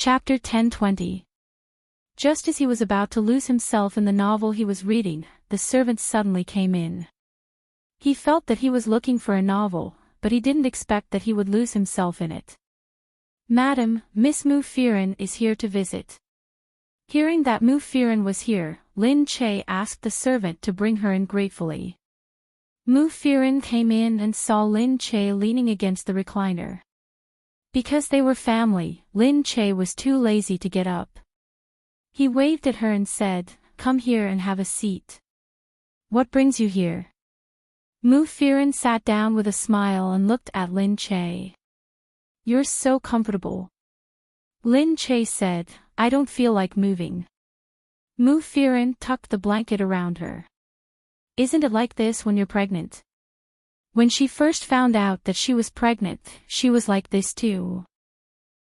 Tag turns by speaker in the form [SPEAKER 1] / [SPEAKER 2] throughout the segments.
[SPEAKER 1] Chapter 10:20. Just as he was about to lose himself in the novel he was reading, the servant suddenly came in. He felt that he was looking for a novel, but he didn't expect that he would lose himself in it. "Madam, Miss Mu Firen is here to visit." Hearing that Mu Firen was here, Lin Che asked the servant to bring her in gratefully. Mu Firen came in and saw Lin Che leaning against the recliner. Because they were family, Lin Che was too lazy to get up. He waved at her and said, "Come here and have a seat." "What brings you here?" Mu Firen sat down with a smile and looked at Lin Che. "You're so comfortable." Lin Che said, "I don't feel like moving." Mu Firen tucked the blanket around her. "Isn't it like this when you're pregnant?" When she first found out that she was pregnant, she was like this too.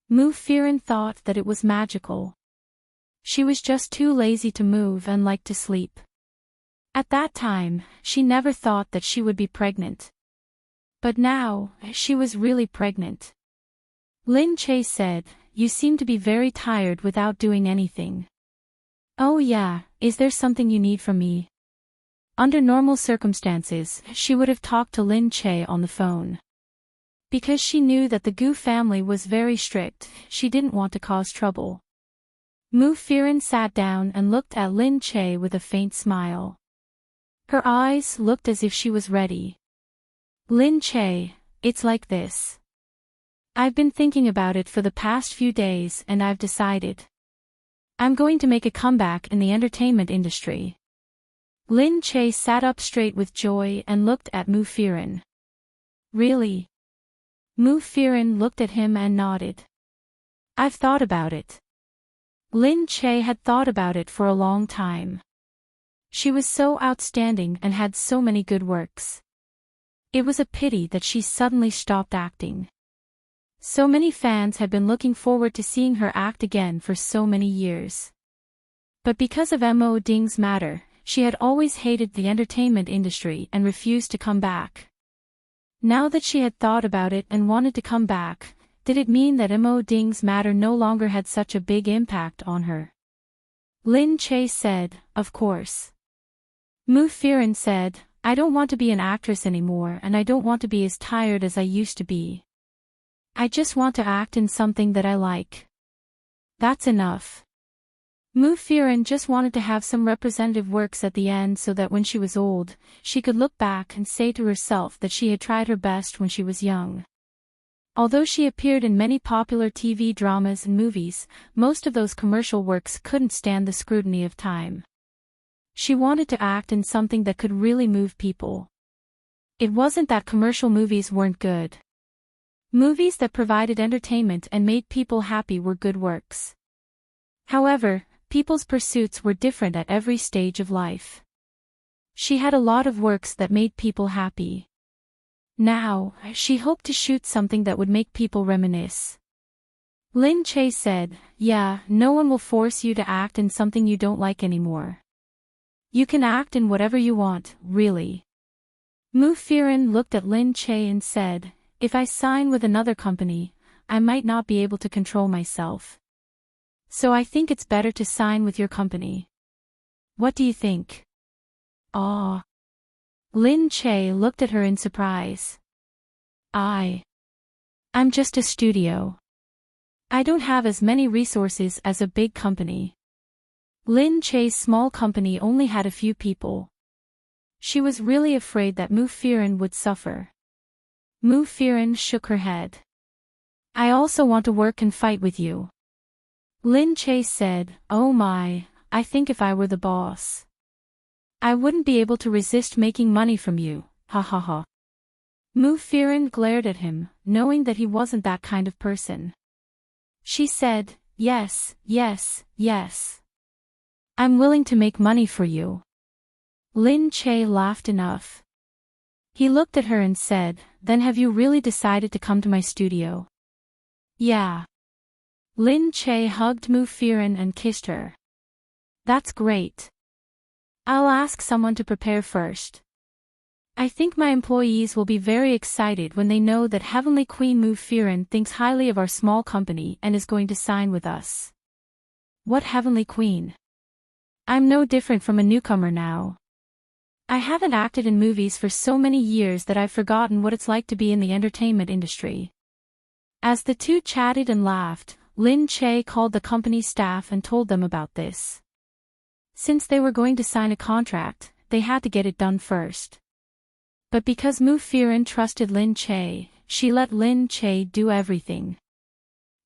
[SPEAKER 1] Mu Firen thought that it was magical. She was just too lazy to move and liked to sleep. At that time, she never thought that she would be pregnant. But now, she was really pregnant. Lin Che said, "You seem to be very tired without doing anything." "Oh yeah, is there something you need from me?" Under normal circumstances, she would have talked to Lin Che on the phone. Because she knew that the Gu family was very strict, she didn't want to cause trouble. Mu Firen sat down and looked at Lin Che with a faint smile. Her eyes looked as if she was ready. "Lin Che, it's like this. I've been thinking about it for the past few days and I've decided. I'm going to make a comeback in the entertainment industry." Lin Che sat up straight with joy and looked at Mu Firen. "Really?" Mu Firen looked at him and nodded. "I've thought about it." Lin Che had thought about it for a long time. She was so outstanding and had so many good works. It was a pity that she suddenly stopped acting. So many fans had been looking forward to seeing her act again for so many years. But because of Mo Ding's matter, she had always hated the entertainment industry and refused to come back. Now that she had thought about it and wanted to come back, did it mean that Mo Ding's matter no longer had such a big impact on her? Lin Che said, "Of course." Mu Firen said, "I don't want to be an actress anymore and I don't want to be as tired as I used to be. I just want to act in something that I like. That's enough." Mu Firen just wanted to have some representative works at the end so that when she was old, she could look back and say to herself that she had tried her best when she was young. Although she appeared in many popular TV dramas and movies, most of those commercial works couldn't stand the scrutiny of time. She wanted to act in something that could really move people. It wasn't that commercial movies weren't good. Movies that provided entertainment and made people happy were good works. However, people's pursuits were different at every stage of life. She had a lot of works that made people happy. Now, she hoped to shoot something that would make people reminisce. Lin Che said, "Yeah, no one will force you to act in something you don't like anymore. You can act in whatever you want, really." Mu Firen looked at Lin Che and said, "If I sign with another company, I might not be able to control myself. So I think it's better to sign with your company. What do you think?" "Aw." Lin Che looked at her in surprise. I'm just a studio. I don't have as many resources as a big company." Lin Che's small company only had a few people. She was really afraid that Mu Firen would suffer. Mu Firen shook her head. "I also want to work and fight with you." Lin Che said, "Oh my, I think if I were the boss, I wouldn't be able to resist making money from you, ha ha ha." Mu Firen glared at him, knowing that he wasn't that kind of person. She said, "Yes, yes, yes. I'm willing to make money for you." Lin Che laughed enough. He looked at her and said, "Then have you really decided to come to my studio?" "Yeah." Lin Che hugged Mu Firen and kissed her. "That's great. I'll ask someone to prepare first." I think my employees will be very excited when they know that Heavenly Queen Mu Firen thinks highly of our small company and is going to sign with us. What Heavenly Queen? I'm no different from a newcomer now. I haven't acted in movies for so many years that I've forgotten what it's like to be in the entertainment industry. As the two chatted and laughed, Lin Che called the company staff and told them about this. Since they were going to sign a contract, they had to get it done first. But because Mu Firen trusted Lin Che, she let Lin Che do everything.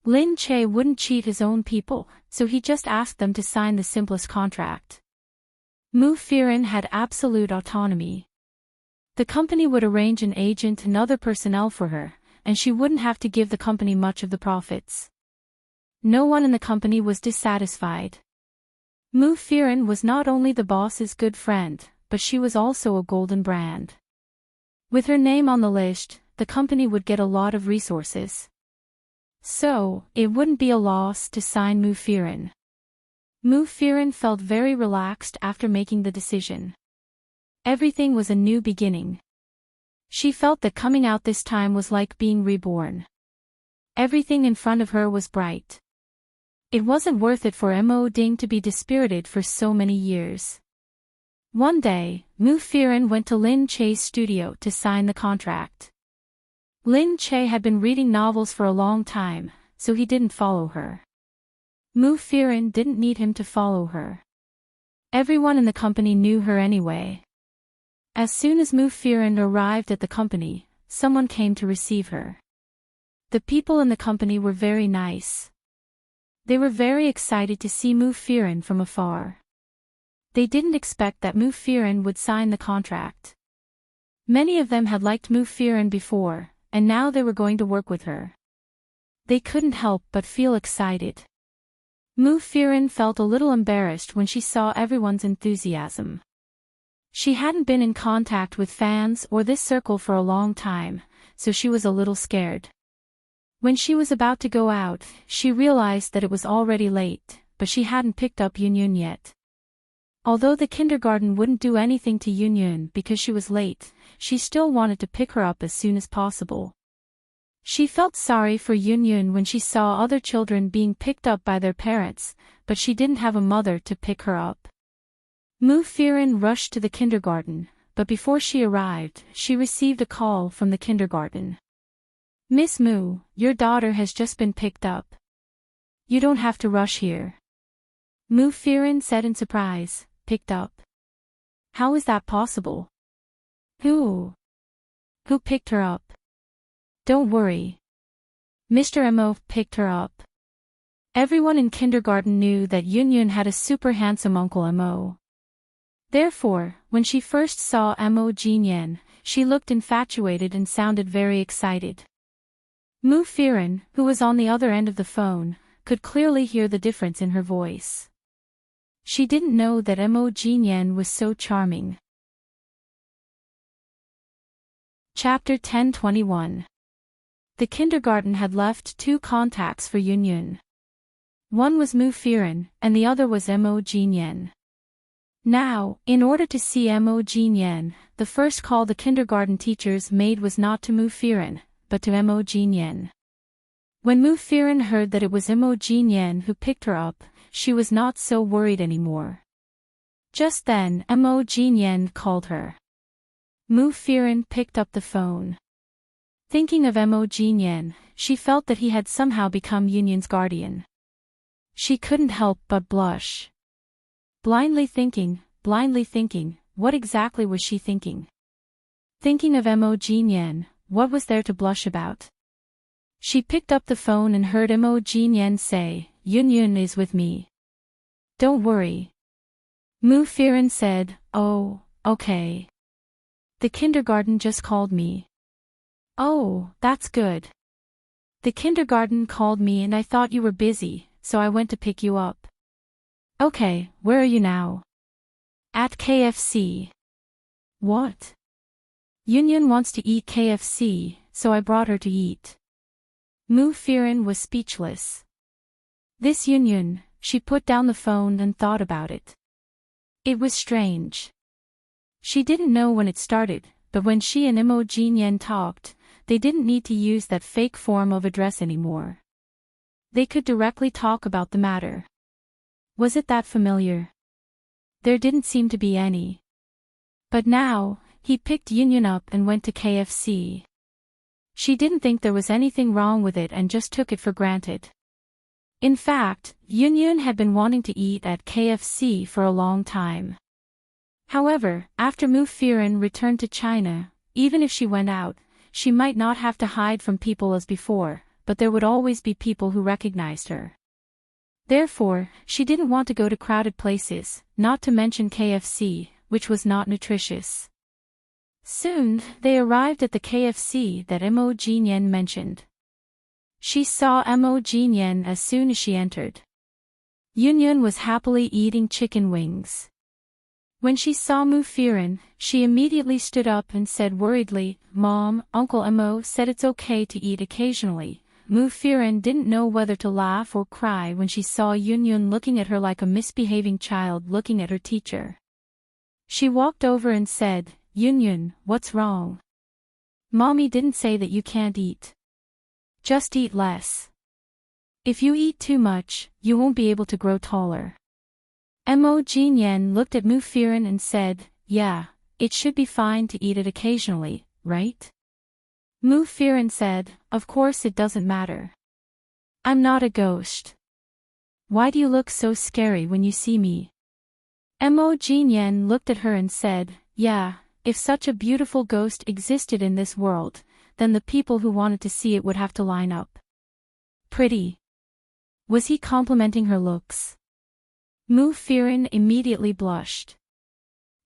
[SPEAKER 1] Lin Che wouldn't cheat his own people, so he just asked them to sign the simplest contract. Mu Firen had absolute autonomy. The company would arrange an agent and other personnel for her, and she wouldn't have to give the company much of the profits. No one in the company was dissatisfied. Mu Firen was not only the boss's good friend, but she was also a golden brand. With her name on the list, the company would get a lot of resources. So, it wouldn't be a loss to sign Mu Firen. Mu Firen felt very relaxed after making the decision. Everything was a new beginning. She felt that coming out this time was like being reborn. Everything in front of her was bright. It wasn't worth it for Mo Ding to be dispirited for so many years. One day, Mu Firen went to Lin Che's studio to sign the contract. Lin Che had been reading novels for a long time, so he didn't follow her. Mu Firen didn't need him to follow her. Everyone in the company knew her anyway. As soon as Mu Firen arrived at the company, someone came to receive her. The people in the company were very nice. They were very excited to see Mu Firen from afar. They didn't expect that Mu Firen would sign the contract. Many of them had liked Mu Firen before, and now they were going to work with her. They couldn't help but feel excited. Mu Firen felt a little embarrassed when she saw everyone's enthusiasm. She hadn't been in contact with fans or this circle for a long time, so she was a little scared. When she was about to go out, she realized that it was already late, but she hadn't picked up Yunyun yet. Although the kindergarten wouldn't do anything to Yunyun because she was late, she still wanted to pick her up as soon as possible. She felt sorry for Yunyun when she saw other children being picked up by their parents, but she didn't have a mother to pick her up. Mu Firen rushed to the kindergarten, but before she arrived, she received a call from the kindergarten. Miss Mu, your daughter has just been picked up. You don't have to rush here. Mu Firen said in surprise, picked up? How is that possible? Who picked her up? Don't worry. Mr. Mo picked her up. Everyone in kindergarten knew that Yunyun had a super handsome Uncle Mo. Therefore, when she first saw Mo Jinyan, she looked infatuated and sounded very excited. Mu Firen, who was on the other end of the phone, could clearly hear the difference in her voice. She didn't know that Mo Jinyan was so charming. Chapter 1021. The kindergarten had left 2 contacts for Yunyun. One was Mu Firen, and the other was Mo Jinyan. Now, in order to see Mo Jinyan, the first call the kindergarten teachers made was not to Mu Firen, but to Mo Jinyan. When Mu Firen heard that it was Mo Jinyan who picked her up, she was not so worried anymore. Just then, Mo Jinyan called her. Mu Firen picked up the phone. Thinking of Mo Jinyan, she felt that he had somehow become Yunyun's guardian. She couldn't help but blush. Blindly thinking, what exactly was she thinking? Thinking of Mo Jinyan, what was there to blush about? She picked up the phone and heard Mo Jinyan say, Yunyun is with me. Don't worry. Mu Firen said, oh, okay. The kindergarten just called me. Oh, that's good. The kindergarten called me and I thought you were busy, so I went to pick you up. Okay, where are you now? At KFC. What? Yunyun wants to eat KFC, so I brought her to eat. Mu Firen was speechless. This Yunyun, she put down the phone and thought about it. It was strange. She didn't know when it started, but when she and Imogen talked, they didn't need to use that fake form of address anymore. They could directly talk about the matter. Was it that familiar? There didn't seem to be any. But now, he picked Yun up and went to KFC. She didn't think there was anything wrong with it and just took it for granted. In fact, Yun had been wanting to eat at KFC for a long time. However, after Mu Firen returned to China, even if she went out, she might not have to hide from people as before, but there would always be people who recognized her. Therefore, she didn't want to go to crowded places, not to mention KFC, which was not nutritious. Soon, they arrived at the KFC that Imogen mentioned. She saw Imogen as soon as she entered. Yun was happily eating chicken wings. When she saw Mu Firen, she immediately stood up and said worriedly, "Mom, Uncle Imo said it's okay to eat occasionally." Mu Firen didn't know whether to laugh or cry when she saw Yun looking at her like a misbehaving child looking at her teacher. She walked over and said, "Yun, what's wrong? Mommy didn't say that you can't eat. Just eat less. If you eat too much, you won't be able to grow taller." Imogen looked at Mu Firen and said, "Yeah, it should be fine to eat it occasionally, right?" Mu Firen said, "Of course it doesn't matter. I'm not a ghost. Why do you look so scary when you see me?" Imogen looked at her and said, "Yeah, if such a beautiful ghost existed in this world, then the people who wanted to see it would have to line up." Pretty. Was he complimenting her looks? Mu Firen immediately blushed.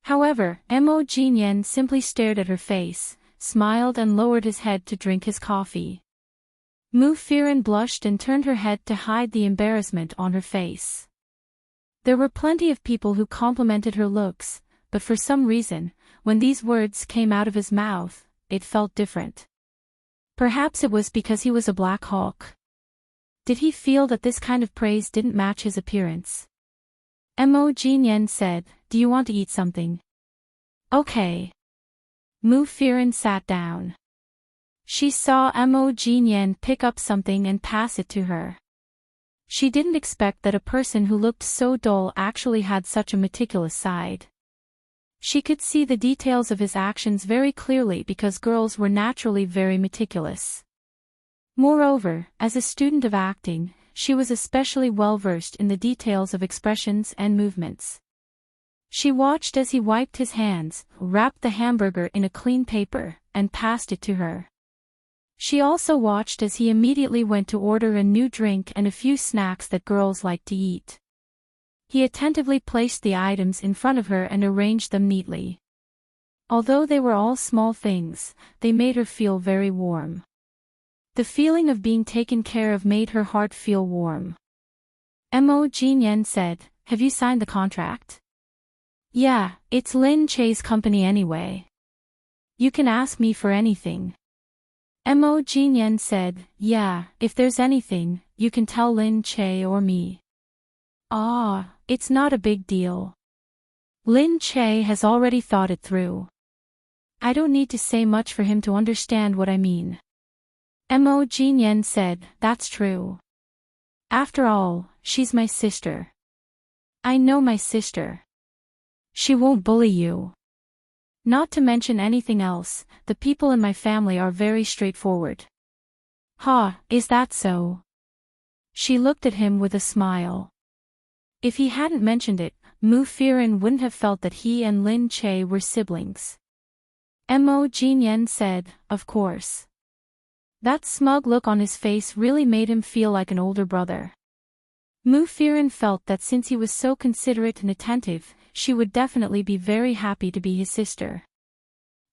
[SPEAKER 1] However, Imogen simply stared at her face, smiled and lowered his head to drink his coffee. Mu Firen blushed and turned her head to hide the embarrassment on her face. There were plenty of people who complimented her looks, but for some reason, when these words came out of his mouth, it felt different. Perhaps it was because he was a Black Hawk. Did he feel that this kind of praise didn't match his appearance? Imogen said, "Do you want to eat something?" "Okay." Mu Firen sat down. She saw Imogen pick up something and pass it to her. She didn't expect that a person who looked so dull actually had such a meticulous side. She could see the details of his actions very clearly because girls were naturally very meticulous. Moreover, as a student of acting, she was especially well-versed in the details of expressions and movements. She watched as he wiped his hands, wrapped the hamburger in a clean paper, and passed it to her. She also watched as he immediately went to order a new drink and a few snacks that girls like to eat. He attentively placed the items in front of her and arranged them neatly. Although they were all small things, they made her feel very warm. The feeling of being taken care of made her heart feel warm. Imogen said, "Have you signed the contract?" "Yeah, it's Lin Che's company anyway. You can ask me for anything." Imogen said, "Yeah, if there's anything, you can tell Lin Che or me." "Ah, it's not a big deal. Lin Che has already thought it through. I don't need to say much for him to understand what I mean." Imogen said, "That's true. After all, she's my sister. I know my sister. She won't bully you. Not to mention anything else, the people in my family are very straightforward." "Ha, is that so?" She looked at him with a smile. If he hadn't mentioned it, Mu Firen wouldn't have felt that he and Lin Che were siblings. Imogen said, "Of course." That smug look on his face really made him feel like an older brother. Mu Firen felt that since he was so considerate and attentive, she would definitely be very happy to be his sister.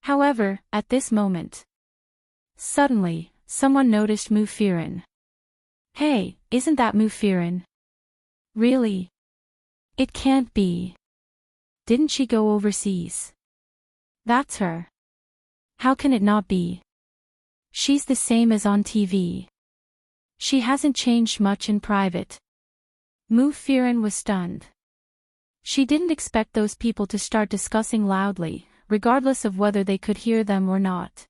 [SPEAKER 1] However, at this moment, suddenly, someone noticed Mu Firen. "Hey, isn't that Mu Firen?" "Really? It can't be. Didn't she go overseas?" "That's her. How can it not be? She's the same as on TV. She hasn't changed much in private." Mu Firen was stunned. She didn't expect those people to start discussing loudly, regardless of whether they could hear them or not.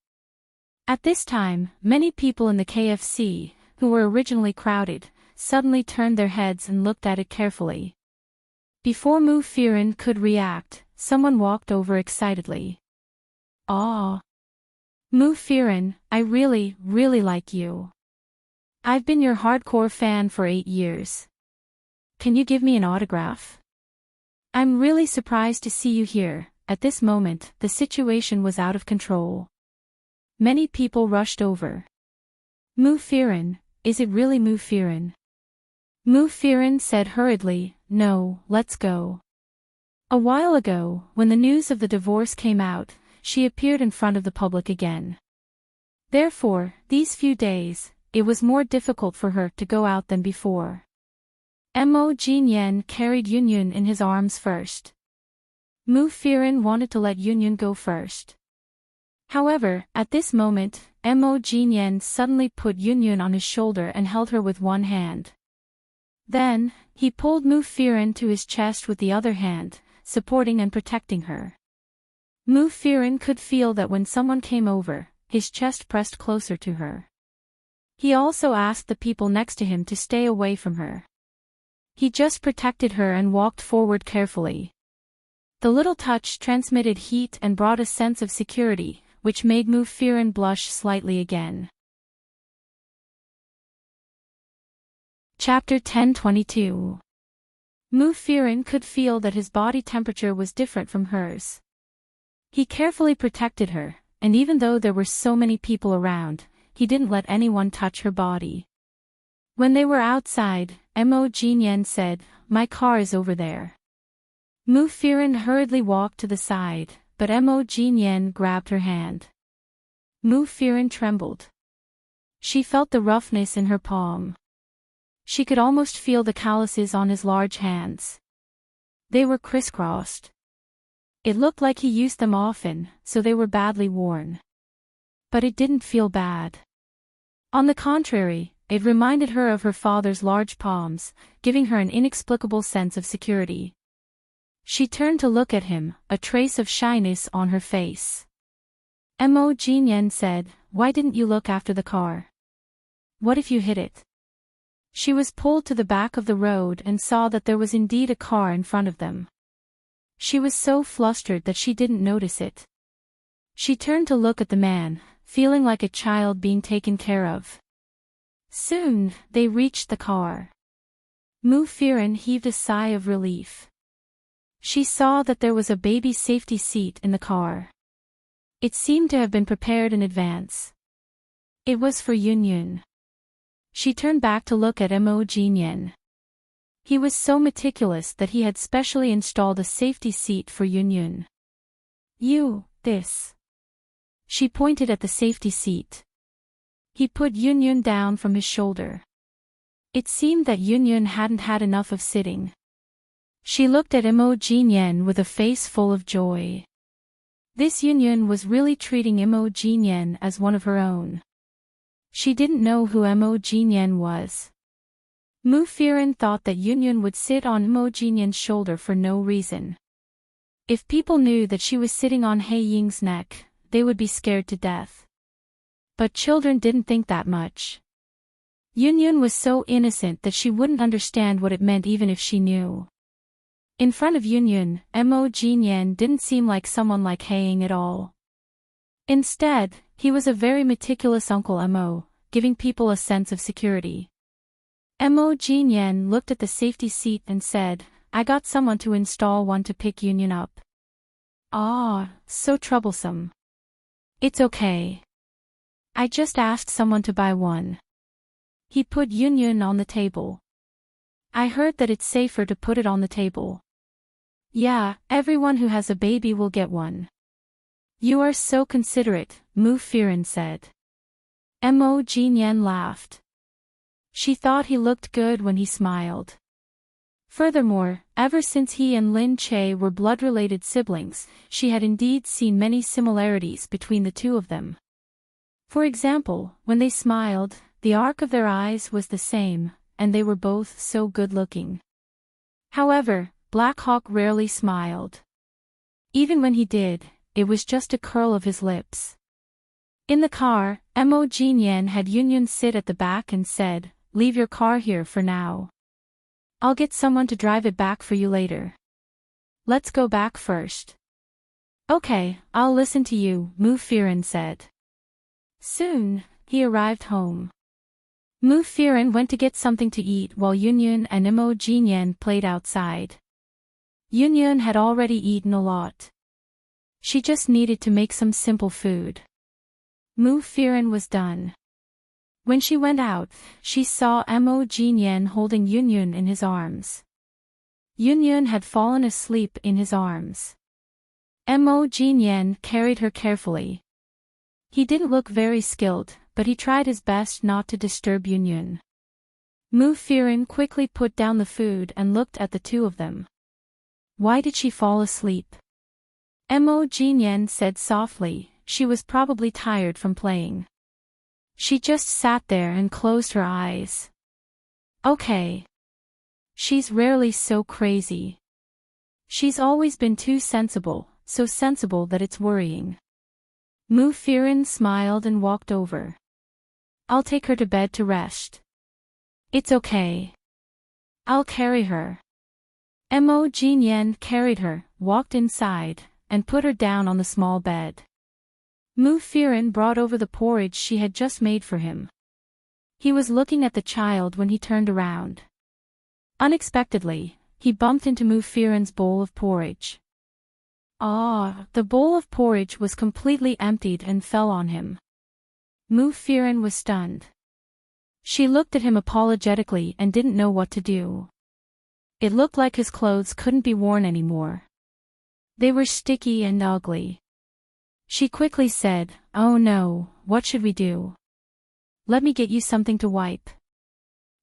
[SPEAKER 1] At this time, many people in the KFC, who were originally crowded, suddenly turned their heads and looked at it carefully. Before Mu Firen could react, someone walked over excitedly. "Aw. Mu Firen, I really, really like you. I've been your hardcore fan for 8 years. Can you give me an autograph? I'm really surprised to see you here." At this moment, the situation was out of control. Many people rushed over. "Mu Firen, is it really Mu Firen?" Mu Firen said hurriedly, "No, let's go." A while ago, when the news of the divorce came out, she appeared in front of the public again. Therefore, these few days, it was more difficult for her to go out than before. Mo Jinyen carried Yunyun in his arms first. Mu Firen wanted to let Yunyun go first. However, at this moment, Mo Jinyen suddenly put Yunyun on his shoulder and held her with one hand. Then, he pulled Mu Firen to his chest with the other hand, supporting and protecting her. Mu Firen could feel that when someone came over, his chest pressed closer to her. He also asked the people next to him to stay away from her. He just protected her and walked forward carefully. The little touch transmitted heat and brought a sense of security, which made Mu Firen blush slightly again. Chapter 10:22. Mu Firen could feel that his body temperature was different from hers. He carefully protected her, and even though there were so many people around, he didn't let anyone touch her body. When they were outside, Mo Jinyen said, "My car is over there." Mu Firen hurriedly walked to the side, but Mo Jinyen grabbed her hand. Mu Firen trembled. She felt the roughness in her palm. She could almost feel the calluses on his large hands. They were crisscrossed. It looked like he used them often, so they were badly worn. But it didn't feel bad. On the contrary, it reminded her of her father's large palms, giving her an inexplicable sense of security. She turned to look at him, a trace of shyness on her face. Mo Jinyen said, "Why didn't you look after the car? What if you hit it?" She was pulled to the back of the road and saw that there was indeed a car in front of them. She was so flustered that she didn't notice it. She turned to look at the man, feeling like a child being taken care of. Soon, they reached the car. Mu Firen heaved a sigh of relief. She saw that there was a baby safety seat in the car. It seemed to have been prepared in advance. It was for Yunyun. She turned back to look at Mo Jinyen. He was so meticulous that he had specially installed a safety seat for Yunyun. This. She pointed at the safety seat. He put Yunyun down from his shoulder. It seemed that Yunyun hadn't had enough of sitting. She looked at Mo Jinyen with a face full of joy. This Yunyun was really treating Mo Jinyen as one of her own. She didn't know who Mo Jinyen was. Mu Firen thought that Yunyun would sit on Mo Jinyen's shoulder for no reason. If people knew that she was sitting on He Ying's neck, they would be scared to death. But children didn't think that much. Yunyun was so innocent that she wouldn't understand what it meant even if she knew. In front of Yunyun, Mo Jinyen didn't seem like someone like He Ying at all. Instead, he was a very meticulous Uncle Mo, giving people a sense of security. Mo Jinyen looked at the safety seat and said, "I got someone to install one to pick Yunyun up." "Ah, so troublesome." "It's okay. I just asked someone to buy one." He put Yunyun on the table. "I heard that it's safer to put it on the table." "Yeah, everyone who has a baby will get one." "You are so considerate," Mu Firen said. Mo Jinyen laughed. She thought he looked good when he smiled. Furthermore, ever since he and Lin Che were blood-related siblings, she had indeed seen many similarities between the two of them. For example, when they smiled, the arc of their eyes was the same, and they were both so good-looking. However, Black Hawk rarely smiled. Even when he did, it was just a curl of his lips. In the car, Mo Jinyan had Yunyun sit at the back and said, "Leave your car here for now. I'll get someone to drive it back for you later. Let's go back first." "Okay, I'll listen to you," Mu Firen said. Soon, he arrived home. Mu Firen went to get something to eat while Yunyun and Mo Jinyan played outside. Yunyun had already eaten a lot. She just needed to make some simple food. Mu Firen was done. When she went out, she saw Mo Jinyan holding Yunyun in his arms. Yunyun had fallen asleep in his arms. Mo Jinyan carried her carefully. He didn't look very skilled, but he tried his best not to disturb Yunyun. Mu Firen quickly put down the food and looked at the two of them. Why did she fall asleep? Mo Jinyan said softly, she was probably tired from playing. She just sat there and closed her eyes. Okay. She's rarely so crazy. She's always been too sensible, so sensible that it's worrying. Mu Firen smiled and walked over. I'll take her to bed to rest. It's okay. I'll carry her. Mo Jinyan carried her, walked inside, and put her down on the small bed. Mu Firen brought over the porridge she had just made for him. He was looking at the child when he turned around. Unexpectedly, he bumped into Mu Firen's bowl of porridge. The bowl of porridge was completely emptied and fell on him. Mu Firen was stunned. She looked at him apologetically and didn't know what to do. It looked like his clothes couldn't be worn anymore. They were sticky and ugly. She quickly said, "Oh no, what should we do? Let me get you something to wipe."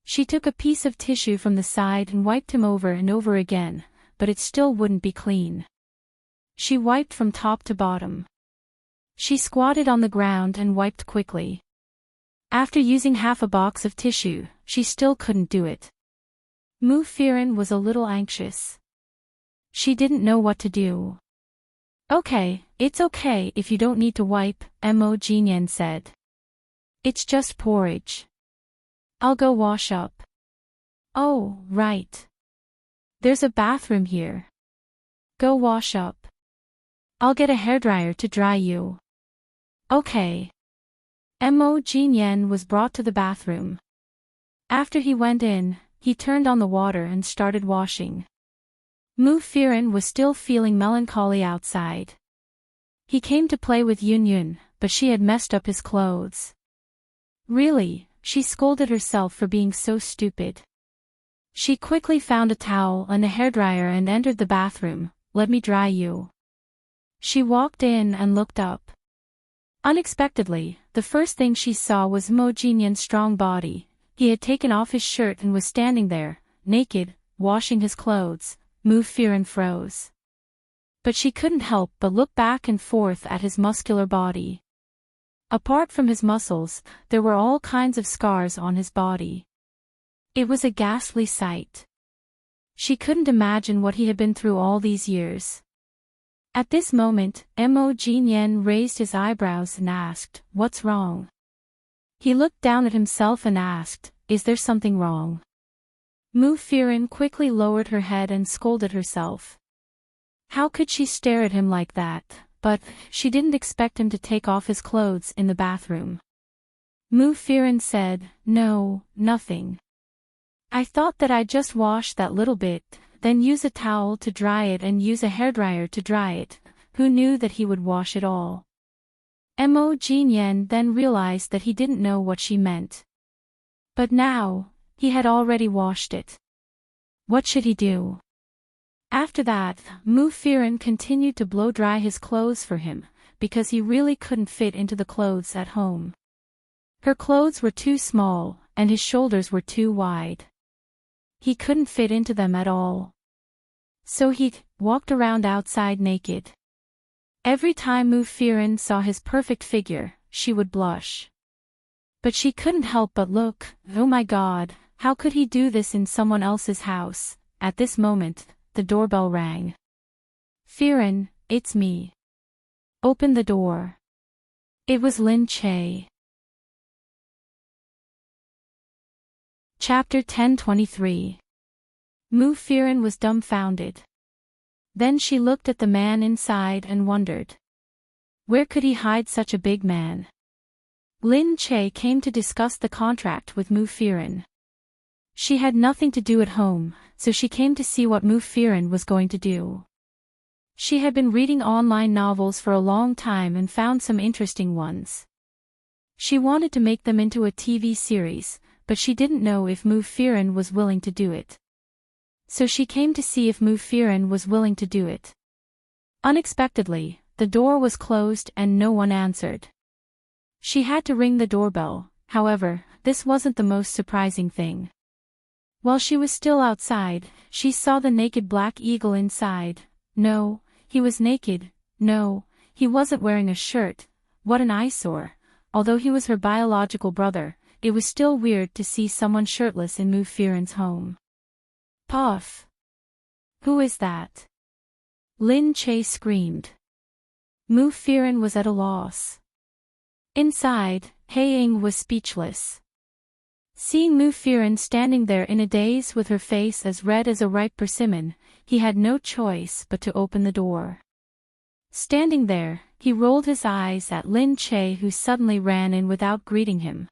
[SPEAKER 1] She took a piece of tissue from the side and wiped him over and over again, but it still wouldn't be clean. She wiped from top to bottom. She squatted on the ground and wiped quickly. After using half a box of tissue, she still couldn't do it. Mu Firen was a little anxious. She didn't know what to do. "Okay, it's okay if you don't need to wipe," Mo Jinyan said. "It's just porridge. I'll go wash up." "Oh, right. There's a bathroom here. Go wash up. I'll get a hairdryer to dry you." "Okay." Mo Jinyan was brought to the bathroom. After he went in, he turned on the water and started washing. Mu Firen was still feeling melancholy outside. He came to play with Yunyun, but she had messed up his clothes. Really, she scolded herself for being so stupid. She quickly found a towel and a hairdryer and entered the bathroom. "Let me dry you." She walked in and looked up. Unexpectedly, the first thing she saw was Mo Jinyan's strong body. He had taken off his shirt and was standing there, naked, washing his clothes. Mu Firen froze. But she couldn't help but look back and forth at his muscular body. Apart from his muscles, there were all kinds of scars on his body. It was a ghastly sight. She couldn't imagine what he had been through all these years. At this moment, Mo Jinyan raised his eyebrows and asked, "What's wrong?" He looked down at himself and asked, "Is there something wrong?" Mu Firen quickly lowered her head and scolded herself. How could she stare at him like that? But she didn't expect him to take off his clothes in the bathroom. Mu Firen said, "No, nothing. I thought that I'd just wash that little bit, then use a towel to dry it and use a hairdryer to dry it. Who knew that he would wash it all?" Mo Jinyan then realized that he didn't know what she meant. But now, he had already washed it. What should he do? After that, Mu Firen continued to blow dry his clothes for him, because he really couldn't fit into the clothes at home. Her clothes were too small, and his shoulders were too wide. He couldn't fit into them at all. So he walked around outside naked. Every time Mu Firen saw his perfect figure, she would blush. But she couldn't help but look. Oh my God, how could he do this in someone else's house? At this moment, the doorbell rang. "Firen, it's me." Open the door. It was Lin Che. Chapter 1023. Mu Firen was dumbfounded. Then she looked at the man inside and wondered. Where could he hide such a big man? Lin Che came to discuss the contract with Mu Firen. She had nothing to do at home, so she came to see what Mu Firen was going to do. She had been reading online novels for a long time and found some interesting ones. She wanted to make them into a TV series, but she didn't know if Mu Firen was willing to do it. So she came to see if Mu Firen was willing to do it. Unexpectedly, the door was closed and no one answered. She had to ring the doorbell. However, this wasn't the most surprising thing. While she was still outside, she saw the naked black eagle inside. No, he was naked. No, he wasn't wearing a shirt. What an eyesore. Although he was her biological brother, it was still weird to see someone shirtless in Mu Firen's home. Puff! Who is that? Lin Che screamed. Mu Firen was at a loss. Inside, Hei Ying was speechless. Seeing Mu Firen standing there in a daze with her face as red as a ripe persimmon, he had no choice but to open the door. Standing there, he rolled his eyes at Lin Che, who suddenly ran in without greeting him.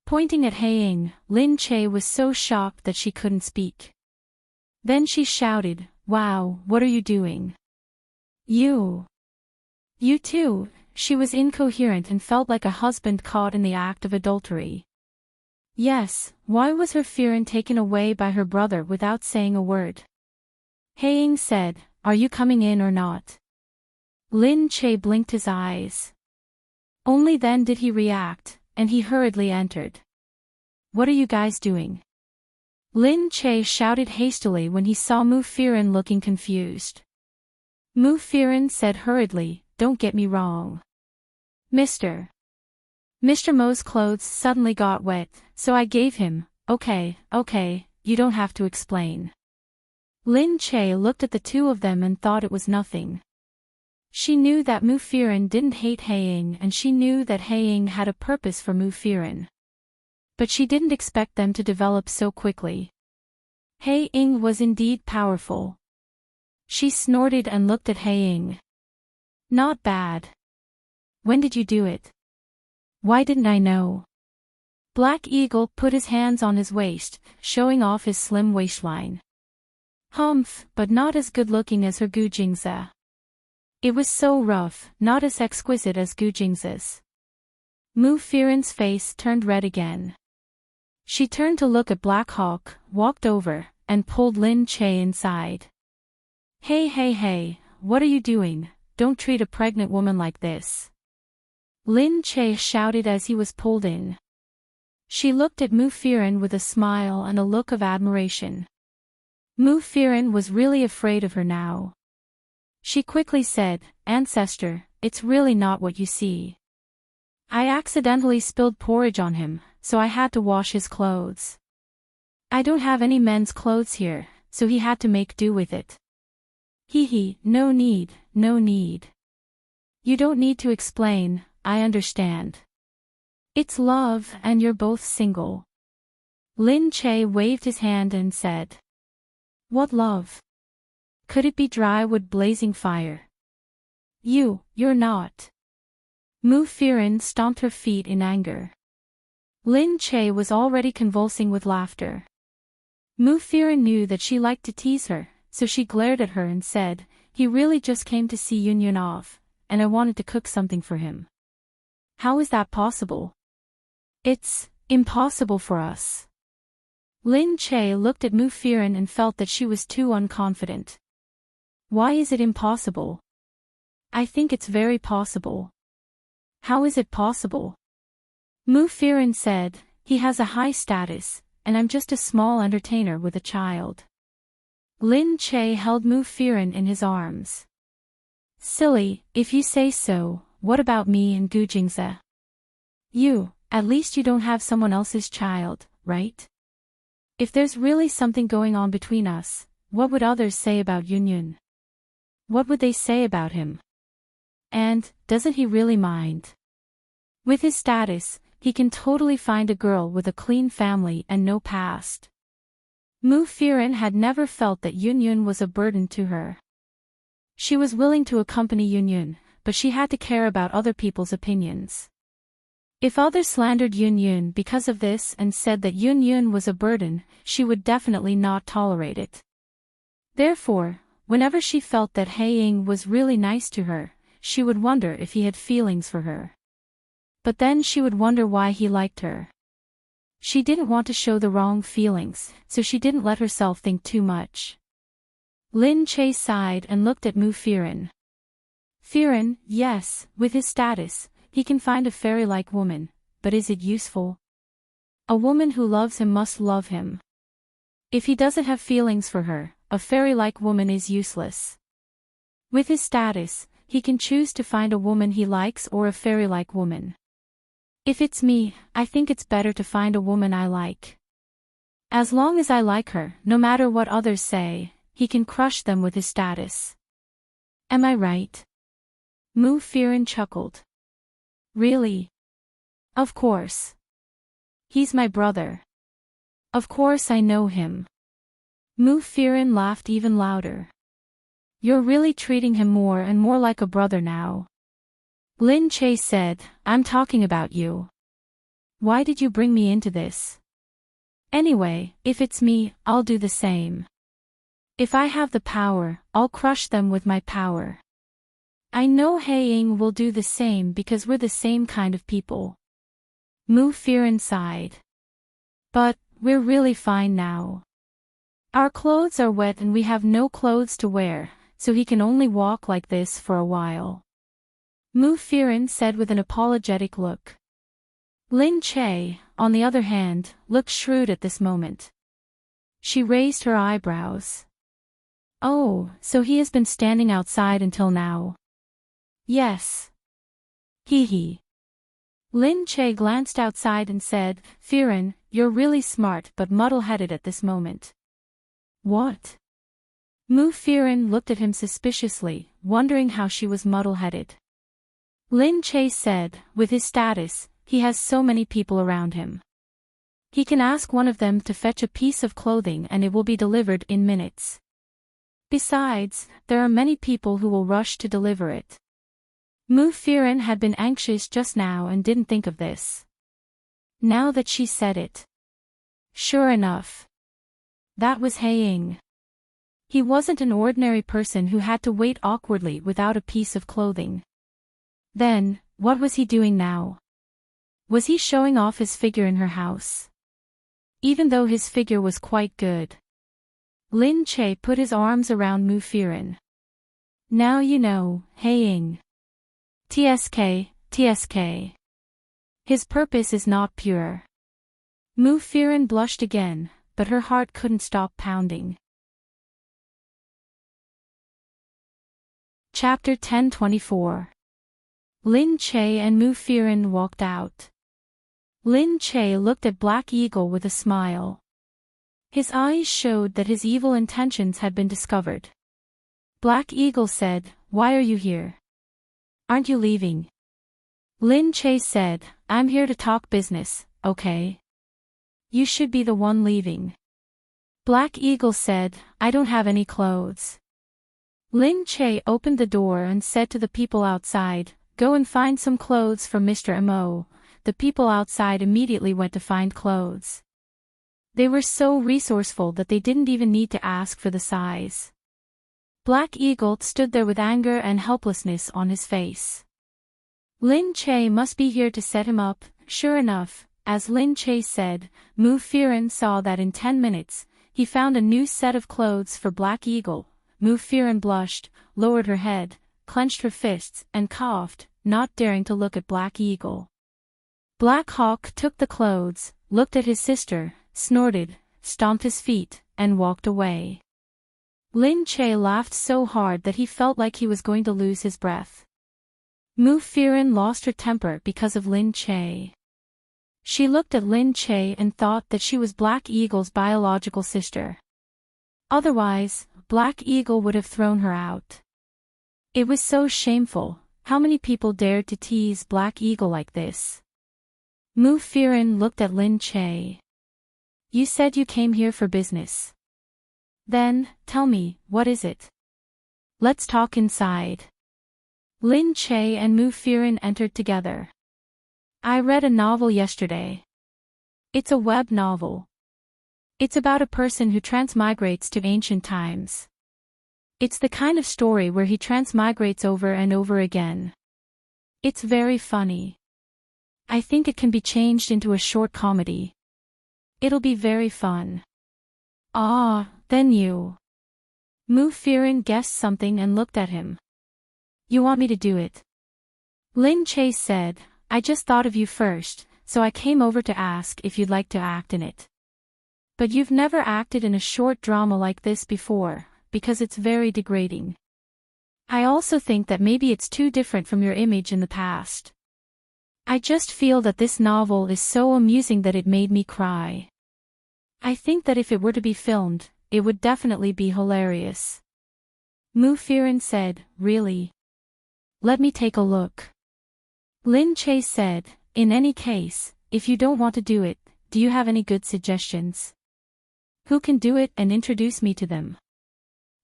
[SPEAKER 1] Pointing at Hei Ying, Lin Che was so shocked that she couldn't speak. Then she shouted, "Wow, what are you doing? You too." She was incoherent and felt like a husband caught in the act of adultery. Yes, why was her Firen taken away by her brother without saying a word? Hei Ying said, "Are you coming in or not?" Lin Che blinked his eyes. Only then did he react, and he hurriedly entered. "What are you guys doing?" Lin Che shouted hastily when he saw Mu Firen looking confused. Mu Firen said hurriedly, "Don't get me wrong. Mr. Mo's clothes suddenly got wet, so I gave him." Okay, you don't have to explain." Lin Che looked at the two of them and thought it was nothing. She knew that Mu Firen didn't hate Hei Ying, and she knew that Hei Ying had a purpose for Mu Firen. But she didn't expect them to develop so quickly. Hei Ying was indeed powerful. She snorted and looked at Hei Ying. "Not bad. When did you do it? Why didn't I know?" Black Eagle put his hands on his waist, showing off his slim waistline. Humph, but not as good-looking as her Gujingze. It was so rough, not as exquisite as Gujingze's. Mu Firen's face turned red again. She turned to look at Black Hawk, walked over, and pulled Lin Che inside. Hey, what are you doing? Don't treat a pregnant woman like this." Lin Che shouted as he was pulled in. She looked at Mu Firen with a smile and a look of admiration. Mu Firen was really afraid of her now. She quickly said, "Ancestor, it's really not what you see. I accidentally spilled porridge on him, so I had to wash his clothes. I don't have any men's clothes here, so he had to make do with it." No need. You don't need to explain, I understand. It's love and you're both single. Lin Che waved his hand and said. "What love? Could it be dry wood blazing fire? You're not." Mu Firen stomped her feet in anger. Lin Che was already convulsing with laughter. Mu Firen knew that she liked to tease her, so she glared at her and said, "He really just came to see Yun off, and I wanted to cook something for him. How is that possible?" "It's impossible for us." Lin Che looked at Mu Firen and felt that she was too unconfident. "Why is it impossible?" "I think it's very possible." "How is it possible?" Mu Firen said, "He has a high status, and I'm just a small entertainer with a child." Lin Che held Mu Firen in his arms. "Silly, if you say so. What about me and Gujingze? At least you don't have someone else's child, right? If there's really something going on between us, what would others say about Yun? What would they say about him?" And, doesn't he really mind? With his status, he can totally find a girl with a clean family and no past. Mu Firen had never felt that Yunyun was a burden to her. She was willing to accompany Yunyun, but she had to care about other people's opinions. If others slandered Yunyun because of this and said that Yunyun was a burden, she would definitely not tolerate it. Therefore, whenever she felt that Haiying was really nice to her, she would wonder if he had feelings for her. But then she would wonder why he liked her. She didn't want to show the wrong feelings, so she didn't let herself think too much. Lin Che sighed and looked at Mu Firen. Firen, yes, with his status, he can find a fairy-like woman, but is it useful? A woman who loves him must love him. If he doesn't have feelings for her, a fairy-like woman is useless. With his status, he can choose to find a woman he likes or a fairy-like woman. If it's me, I think it's better to find a woman I like. As long as I like her, no matter what others say, he can crush them with his status. Am I right? Mu Firen chuckled. Really? Of course. He's my brother. Of course I know him. Mu Firen laughed even louder. You're really treating him more and more like a brother now. Lin Che said, I'm talking about you. Why did you bring me into this? Anyway, if it's me, I'll do the same. If I have the power, I'll crush them with my power. I know Haiying will do the same because we're the same kind of people. Mu Firen sighed. But, we're really fine now. Our clothes are wet and we have no clothes to wear, so he can only walk like this for a while. Mu Firen said with an apologetic look. Lin Che, on the other hand, looked shrewd at this moment. She raised her eyebrows. Oh, so he has been standing outside until now. Yes. Hee hee. Lin Che glanced outside and said, Firen, you're really smart but muddle-headed at this moment. What? Mu Firen looked at him suspiciously, wondering how she was muddle-headed. Lin Che said, with his status, he has so many people around him. He can ask one of them to fetch a piece of clothing and it will be delivered in minutes. Besides, there are many people who will rush to deliver it. Mu Firen had been anxious just now and didn't think of this. Now that she said it. Sure enough. That was Haiying. He wasn't an ordinary person who had to wait awkwardly without a piece of clothing. Then, what was he doing now? Was he showing off his figure in her house? Even though his figure was quite good. Lin Che put his arms around Mu Firen. Now you know, Haiying. TSK. His purpose is not pure. Mu Firen blushed again, but her heart couldn't stop pounding. Chapter 10:24. Lin Che and Mu Firen walked out. Lin Che looked at Black Eagle with a smile. His eyes showed that his evil intentions had been discovered. Black Eagle said, Why are you here? Aren't you leaving? Lin Che said, I'm here to talk business, okay? You should be the one leaving. Black Eagle said, I don't have any clothes. Lin Che opened the door and said to the people outside, Go and find some clothes for Mr. Mo. The people outside immediately went to find clothes. They were so resourceful that they didn't even need to ask for the size. Black Eagle stood there with anger and helplessness on his face. Lin Che must be here to set him up. Sure enough, as Lin Che said, Mu Firen saw that in 10 minutes, he found a new set of clothes for Black Eagle. Mu Firen blushed, lowered her head, clenched her fists, and coughed, not daring to look at Black Eagle. Black Hawk took the clothes, looked at his sister, snorted, stomped his feet, and walked away. Lin Che laughed so hard that he felt like he was going to lose his breath. Mu Firen lost her temper because of Lin Che. She looked at Lin Che and thought that she was Black Eagle's biological sister. Otherwise, Black Eagle would have thrown her out. It was so shameful. How many people dared to tease Black Eagle like this? Mu Firen looked at Lin Che. You said you came here for business. Then, tell me, what is it? Let's talk inside. Lin Che and Mu Firen entered together. I read a novel yesterday. It's a web novel. It's about a person who transmigrates to ancient times. It's the kind of story where he transmigrates over and over again. It's very funny. I think it can be changed into a short comedy. It'll be very fun. Ah, then you. Mu Firen guessed something and looked at him. You want me to do it? Lin Che said, I just thought of you first, so I came over to ask if you'd like to act in it. But you've never acted in a short drama like this before, because it's very degrading. I also think that maybe it's too different from your image in the past. I just feel that this novel is so amusing that it made me cry. I think that if it were to be filmed, it would definitely be hilarious. Mu Firen said, Really? Let me take a look. Lin Che said, In any case, if you don't want to do it, do you have any good suggestions? Who can do it and introduce me to them?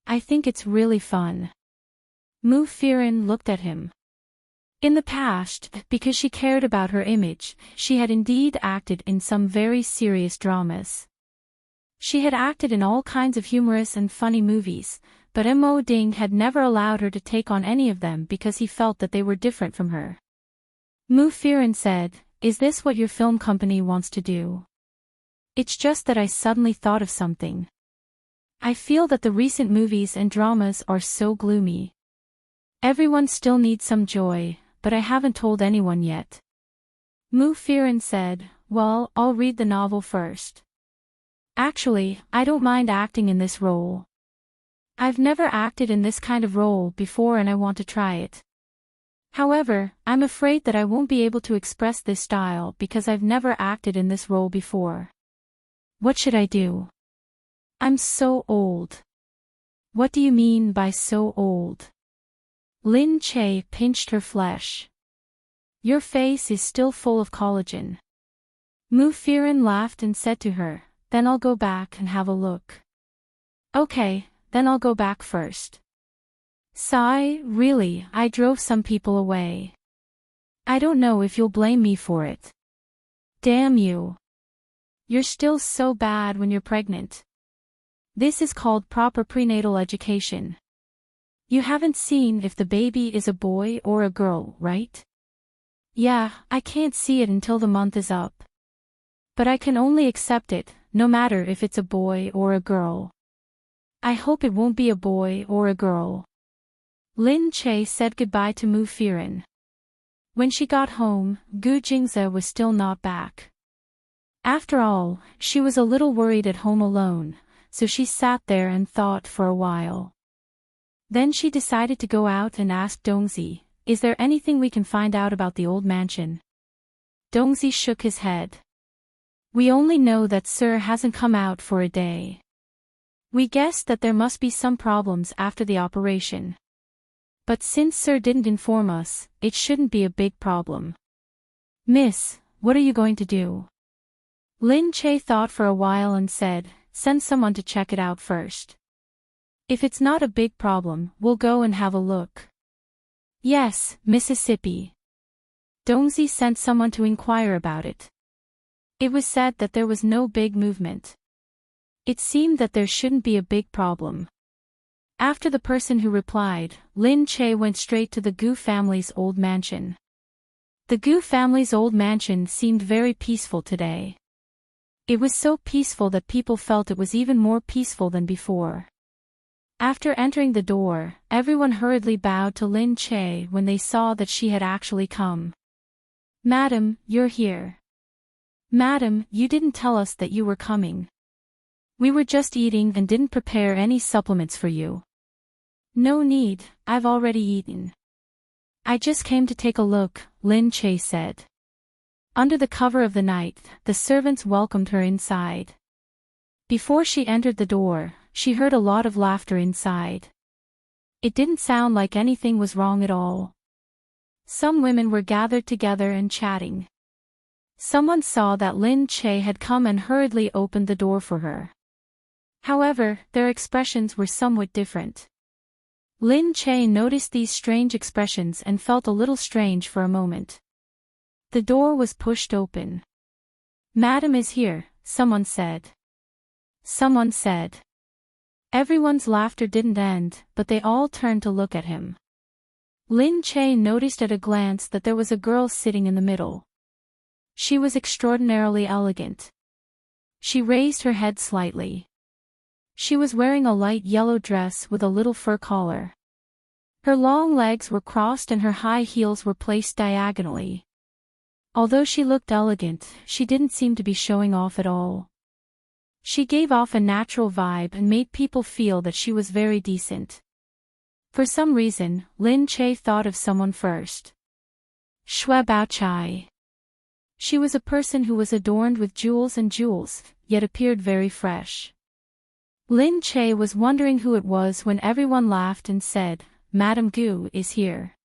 [SPEAKER 1] I think it's really fun. Mu Firen looked at him. In the past, because she cared about her image, she had indeed acted in some very serious dramas. She had acted in all kinds of humorous and funny movies, but Mo Ding had never allowed her to take on any of them because he felt that they were different from her. Mu Firen said, Is this what your film company wants to do? It's just that I suddenly thought of something. I feel that the recent movies and dramas are so gloomy. Everyone still needs some joy, but I haven't told anyone yet. Mu Firen said, Well, I'll read the novel first. Actually, I don't mind acting in this role. I've never acted in this kind of role before and I want to try it. However, I'm afraid that I won't be able to express this style because I've never acted in this role before. What should I do? I'm so old. What do you mean by so old? Lin Che pinched her flesh. Your face is still full of collagen. Mu Firen laughed and said to her, Then I'll go back and have a look. Okay, then I'll go back first. Sigh, really, I drove some people away. I don't know if you'll blame me for it. Damn you. You're still so bad when you're pregnant. This is called proper prenatal education. You haven't seen if the baby is a boy or a girl, right? Yeah, I can't see it until the month is up. But I can only accept it, no matter if it's a boy or a girl. I hope it won't be a boy or a girl. Lin Che said goodbye to Mu Firen. When she got home, Gu Jingze was still not back. After all, she was a little worried at home alone, so she sat there and thought for a while. Then she decided to go out and ask Dongzi, Is there anything we can find out about the old mansion? Dongzi shook his head. We only know that Sir hasn't come out for a day. We guessed that there must be some problems after the operation. But since Sir didn't inform us, it shouldn't be a big problem. Miss, what are you going to do? Lin Che thought for a while and said, Send someone to check it out first. If it's not a big problem, we'll go and have a look. Yes, Mississippi. Dongzi sent someone to inquire about it. It was said that there was no big movement. It seemed that there shouldn't be a big problem. After the person who replied, Lin Che went straight to the Gu family's old mansion. The Gu family's old mansion seemed very peaceful today. It was so peaceful that people felt it was even more peaceful than before. After entering the door, everyone hurriedly bowed to Lin Che when they saw that she had actually come. Madam, you're here. Madam, you didn't tell us that you were coming. We were just eating and didn't prepare any supplements for you. No need, I've already eaten. I just came to take a look, Lin Che said. Under the cover of the night, the servants welcomed her inside. Before she entered the door, she heard a lot of laughter inside. It didn't sound like anything was wrong at all. Some women were gathered together and chatting. Someone saw that Lin Che had come and hurriedly opened the door for her. However, their expressions were somewhat different. Lin Che noticed these strange expressions and felt a little strange for a moment. The door was pushed open. "Madam is here," someone said. Someone said. Everyone's laughter didn't end, but they all turned to look at him. Lin Che noticed at a glance that there was a girl sitting in the middle. She was extraordinarily elegant. She raised her head slightly. She was wearing a light yellow dress with a little fur collar. Her long legs were crossed and her high heels were placed diagonally. Although she looked elegant, she didn't seem to be showing off at all. She gave off a natural vibe and made people feel that she was very decent. For some reason, Lin Che thought of someone first. Xue Baochai. She was a person who was adorned with jewels, yet appeared very fresh. Lin Che was wondering who it was when everyone laughed and said, "Madame Gu is here."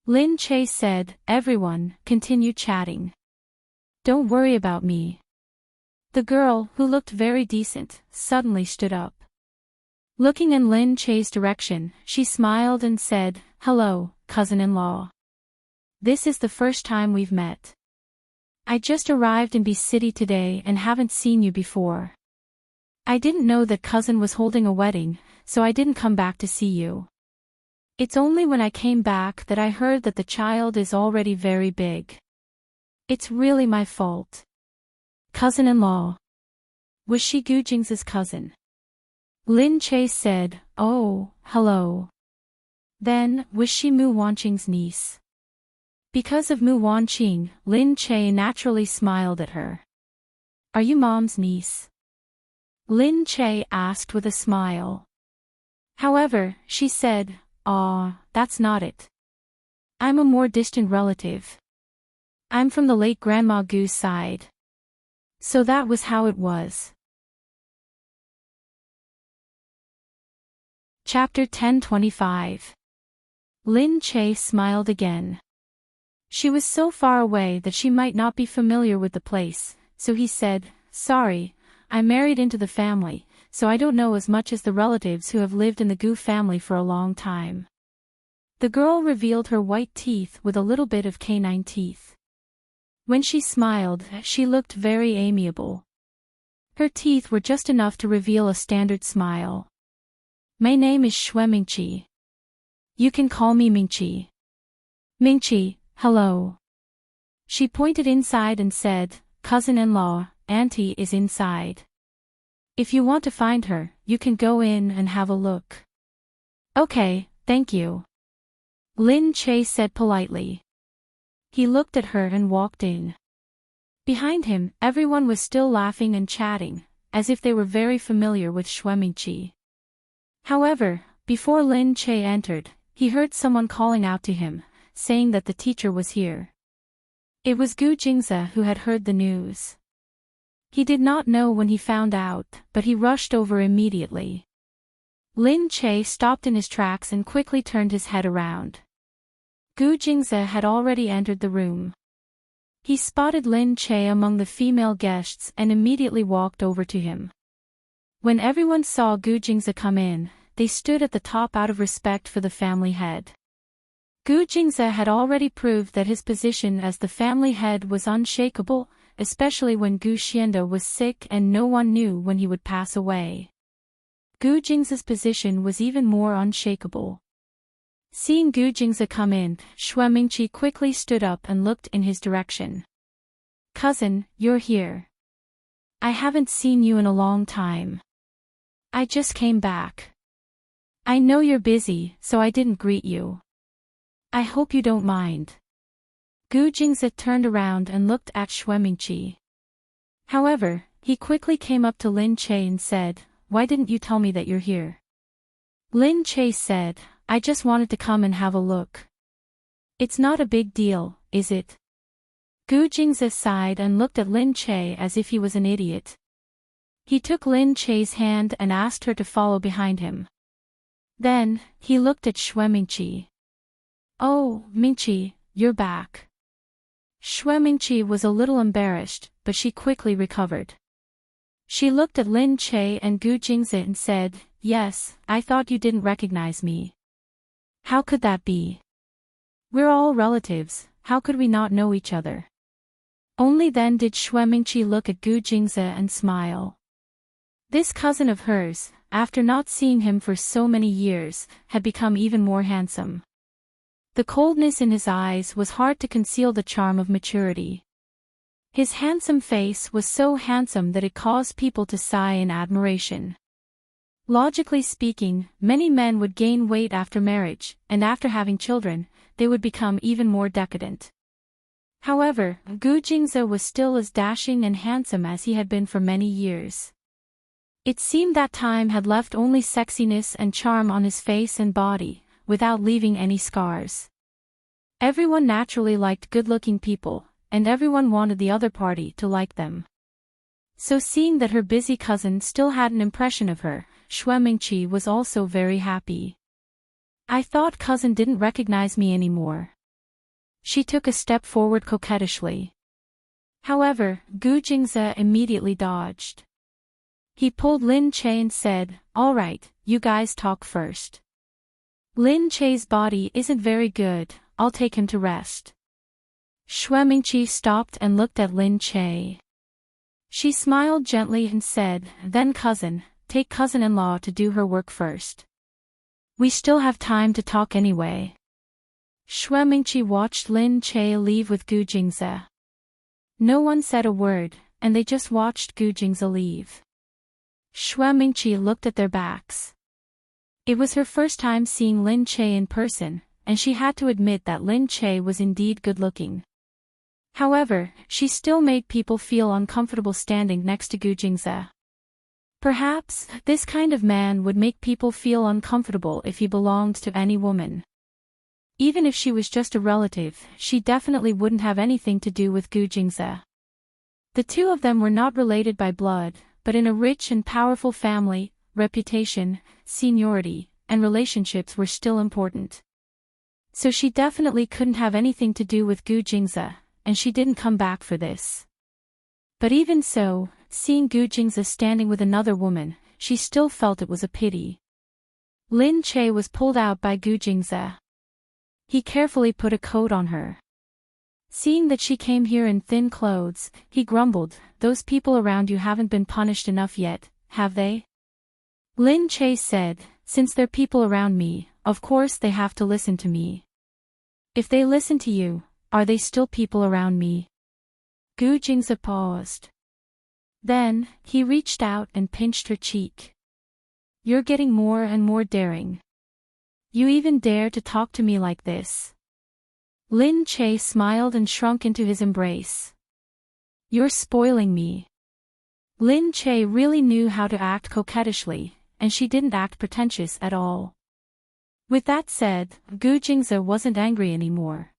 [SPEAKER 1] Lin Che said, "Everyone, continue chatting. Don't worry about me." The girl, who looked very decent, suddenly stood up. Looking in Lin Che's direction, she smiled and said, "Hello, cousin-in-law. This is the first time we've met. I just arrived in B City today and haven't seen you before. I didn't know that cousin was holding a wedding, so I didn't come back to see you. It's only when I came back that I heard that the child is already very big. It's really my fault." Cousin-in-law. Was she Gu Jing's cousin? Lin Che said, "Oh, hello." Then, was she Mu Wanqing's niece? Because of Mu Wanqing, Lin Che naturally smiled at her. "Are you Mom's niece?" Lin Che asked with a smile. However, she said, That's not it. I'm a more distant relative. I'm from the late Grandma Gu's side." So that was how it was. Chapter 1025. Lin Che smiled again. She was so far away that she might not be familiar with the place, so he said, "Sorry, I married into the family, so I don't know as much as the relatives who have lived in the Gu family for a long time." The girl revealed her white teeth with a little bit of canine teeth. When she smiled, she looked very amiable. Her teeth were just enough to reveal a standard smile. "My name is Xue Mingqi. You can call me Mingqi." "Mingqi, hello." She pointed inside and said, "Cousin-in-law, Auntie is inside. If you want to find her, you can go in and have a look." "Okay, thank you," Lin Che said politely. He looked at her and walked in. Behind him, everyone was still laughing and chatting, as if they were very familiar with Xue Mingqi. However, before Lin Che entered, he heard someone calling out to him, saying that the teacher was here. It was Gu Jingze who had heard the news. He did not know when he found out, but he rushed over immediately. Lin Che stopped in his tracks and quickly turned his head around. Gu Jingze had already entered the room. He spotted Lin Che among the female guests and immediately walked over to him. When everyone saw Gu Jingze come in, they stood at the top out of respect for the family head. Gu Jingze had already proved that his position as the family head was unshakable, especially when Gu Xianda was sick and no one knew when he would pass away. Gu Jingze's position was even more unshakable. Seeing Gu Jingze come in, Xue Mingqi quickly stood up and looked in his direction. "Cousin, you're here. I haven't seen you in a long time. I just came back. I know you're busy, so I didn't greet you. I hope you don't mind." Gu Jingze turned around and looked at Xue Mingqi. However, he quickly came up to Lin Che and said, "Why didn't you tell me that you're here?" Lin Che said, "I just wanted to come and have a look." "It's not a big deal, is it?" Gu Jingze sighed and looked at Lin Che as if he was an idiot. He took Lin Che's hand and asked her to follow behind him. Then, he looked at Xue Mingqi. Oh, Mingqi, you're back. Shui Mingqi was a little embarrassed, but she quickly recovered. She looked at Lin Che and Gu Jingzi and said, "Yes, I thought you didn't recognize me. How could that be? We're all relatives, how could we not know each other?" Only then did Shui Mingqi look at Gu Jingzi and smile. This cousin of hers, after not seeing him for so many years, had become even more handsome. The coldness in his eyes was hard to conceal the charm of maturity. His handsome face was so handsome that it caused people to sigh in admiration. Logically speaking, many men would gain weight after marriage, and after having children, they would become even more decadent. However, Gu Jingzi was still as dashing and handsome as he had been for many years. It seemed that time had left only sexiness and charm on his face and body, without leaving any scars. Everyone naturally liked good-looking people, and everyone wanted the other party to like them. So seeing that her busy cousin still had an impression of her, Shui Mingqi was also very happy. "I thought cousin didn't recognize me anymore." She took a step forward coquettishly. However, Gu Jingzi immediately dodged. He pulled Lin Che and said, "All right, you guys talk first. Lin Che's body isn't very good, I'll take him to rest." Shui Mingqi stopped and looked at Lin Che. She smiled gently and said, "Then cousin, take cousin-in-law to do her work first. We still have time to talk anyway." Shui Mingqi watched Lin Che leave with Gu Jingzi. No one said a word, and they just watched Gu Jingzi leave. Shui Mingqi looked at their backs. It was her first time seeing Lin Che in person, and she had to admit that Lin Che was indeed good-looking. However, she still made people feel uncomfortable standing next to Gu Jingzi. Perhaps, this kind of man would make people feel uncomfortable if he belonged to any woman. Even if she was just a relative, she definitely wouldn't have anything to do with Gu Jingzi. The two of them were not related by blood, but in a rich and powerful family, reputation, seniority, and relationships were still important. So she definitely couldn't have anything to do with Gu Jingzi, and she didn't come back for this. But even so, seeing Gu Jingzi standing with another woman, she still felt it was a pity. Lin Che was pulled out by Gu Jingzi. He carefully put a coat on her. Seeing that she came here in thin clothes, he grumbled, "Those people around you haven't been punished enough yet, have they?" Lin Che said, "Since they're people around me, of course they have to listen to me. If they listen to you, are they still people around me?" Gu Jingzi paused. Then, he reached out and pinched her cheek. "You're getting more and more daring. You even dare to talk to me like this." Lin Che smiled and shrunk into his embrace. "You're spoiling me." Lin Che really knew how to act coquettishly, and she didn't act pretentious at all. With that said, Gu Jingzi wasn't angry anymore.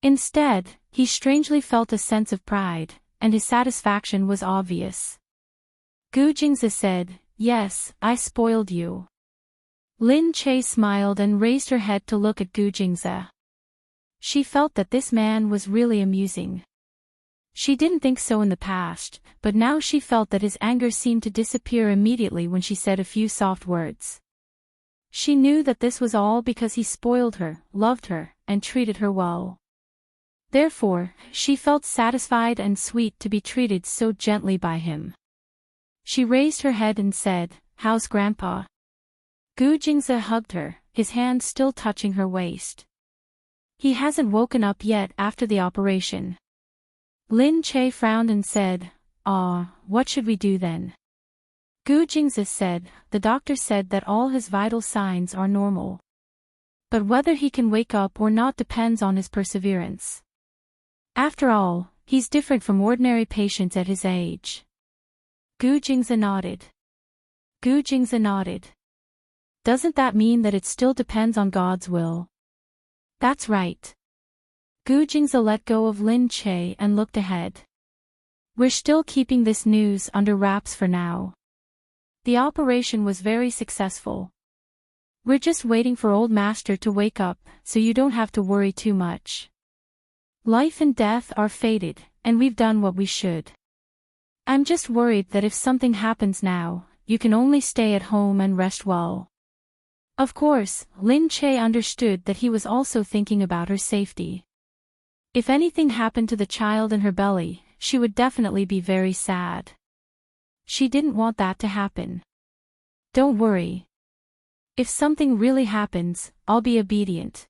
[SPEAKER 1] Instead, he strangely felt a sense of pride, and his satisfaction was obvious. Gu Jingzi said, "Yes, I spoiled you." Lin Che smiled and raised her head to look at Gu Jingzi. She felt that this man was really amusing. She didn't think so in the past, but now she felt that his anger seemed to disappear immediately when she said a few soft words. She knew that this was all because he spoiled her, loved her, and treated her well. Therefore, she felt satisfied and sweet to be treated so gently by him. She raised her head and said, "How's Grandpa?" Gu Jingzi hugged her, his hand still touching her waist. "He hasn't woken up yet after the operation." Lin Che frowned and said, What should we do then?" Gu Jingzi said, "The doctor said that all his vital signs are normal. But whether he can wake up or not depends on his perseverance. After all, he's different from ordinary patients at his age." Gu Jingzi nodded. "Doesn't that mean that it still depends on God's will?" "That's right." Gu Jingzi let go of Lin Che and looked ahead. "We're still keeping this news under wraps for now. The operation was very successful. We're just waiting for old master to wake up, so you don't have to worry too much. Life and death are fated, and we've done what we should. I'm just worried that if something happens now, you can only stay at home and rest well. Of course, Lin Che understood that he was also thinking about her safety. If anything happened to the child in her belly, she would definitely be very sad. She didn't want that to happen. Don't worry. If something really happens, I'll be obedient.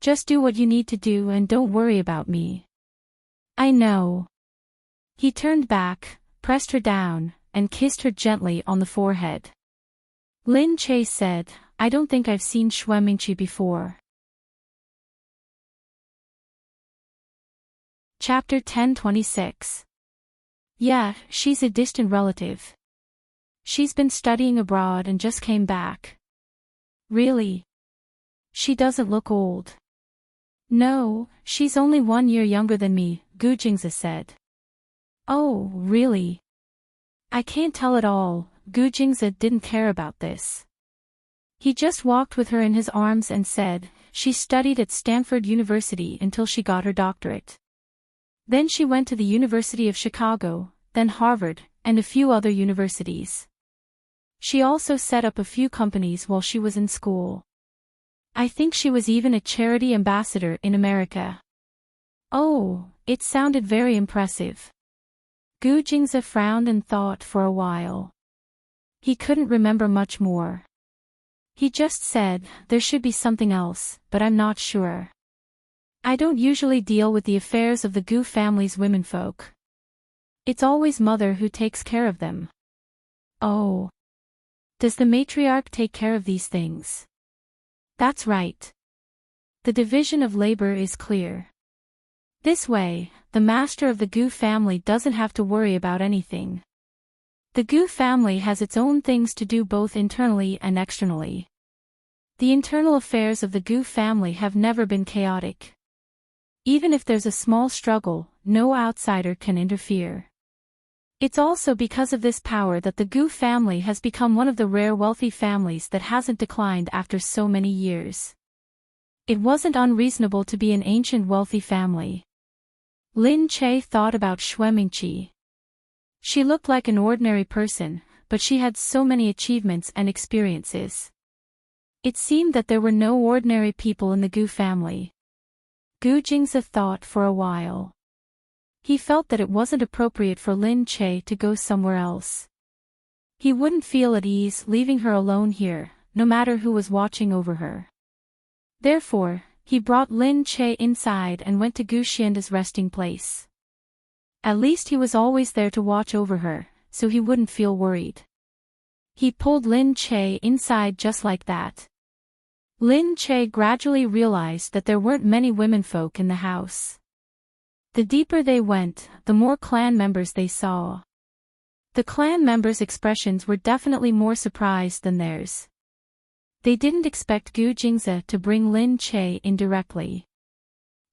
[SPEAKER 1] Just do what you need to do and don't worry about me. I know. He turned back, pressed her down, and kissed her gently on the forehead. Lin Che said, I don't think I've seen Xuemingqi before. Chapter 1026. Yeah, she's a distant relative. She's been studying abroad and just came back. Really? She doesn't look old. No, she's only 1 year younger than me, Gu Jingzi said. Oh, really? I can't tell at all. Gu Jingzi didn't care about this. He just walked with her in his arms and said, she studied at Stanford University until she got her doctorate. Then she went to the University of Chicago, then Harvard, and a few other universities. She also set up a few companies while she was in school. I think she was even a charity ambassador in America. Oh, it sounded very impressive. Gu Jingzi frowned and thought for a while. He couldn't remember much more. He just said, there should be something else, but I'm not sure. I don't usually deal with the affairs of the Gu family's womenfolk. It's always mother who takes care of them. Oh. Does the matriarch take care of these things? That's right. The division of labor is clear. This way, the master of the Gu family doesn't have to worry about anything. The Gu family has its own things to do both internally and externally. The internal affairs of the Gu family have never been chaotic. Even if there's a small struggle, no outsider can interfere. It's also because of this power that the Gu family has become one of the rare wealthy families that hasn't declined after so many years. It wasn't unreasonable to be an ancient wealthy family. Lin Che thought about Xuemingqi. She looked like an ordinary person, but she had so many achievements and experiences. It seemed that there were no ordinary people in the Gu family. Gu Jingzi thought for a while. He felt that it wasn't appropriate for Lin Che to go somewhere else. He wouldn't feel at ease leaving her alone here, no matter who was watching over her. Therefore, he brought Lin Che inside and went to Gu Xianda's resting place. At least he was always there to watch over her, so he wouldn't feel worried. He pulled Lin Che inside just like that. Lin Che gradually realized that there weren't many womenfolk in the house. The deeper they went, the more clan members they saw. The clan members' expressions were definitely more surprised than theirs. They didn't expect Gu Jingzi to bring Lin Che in directly.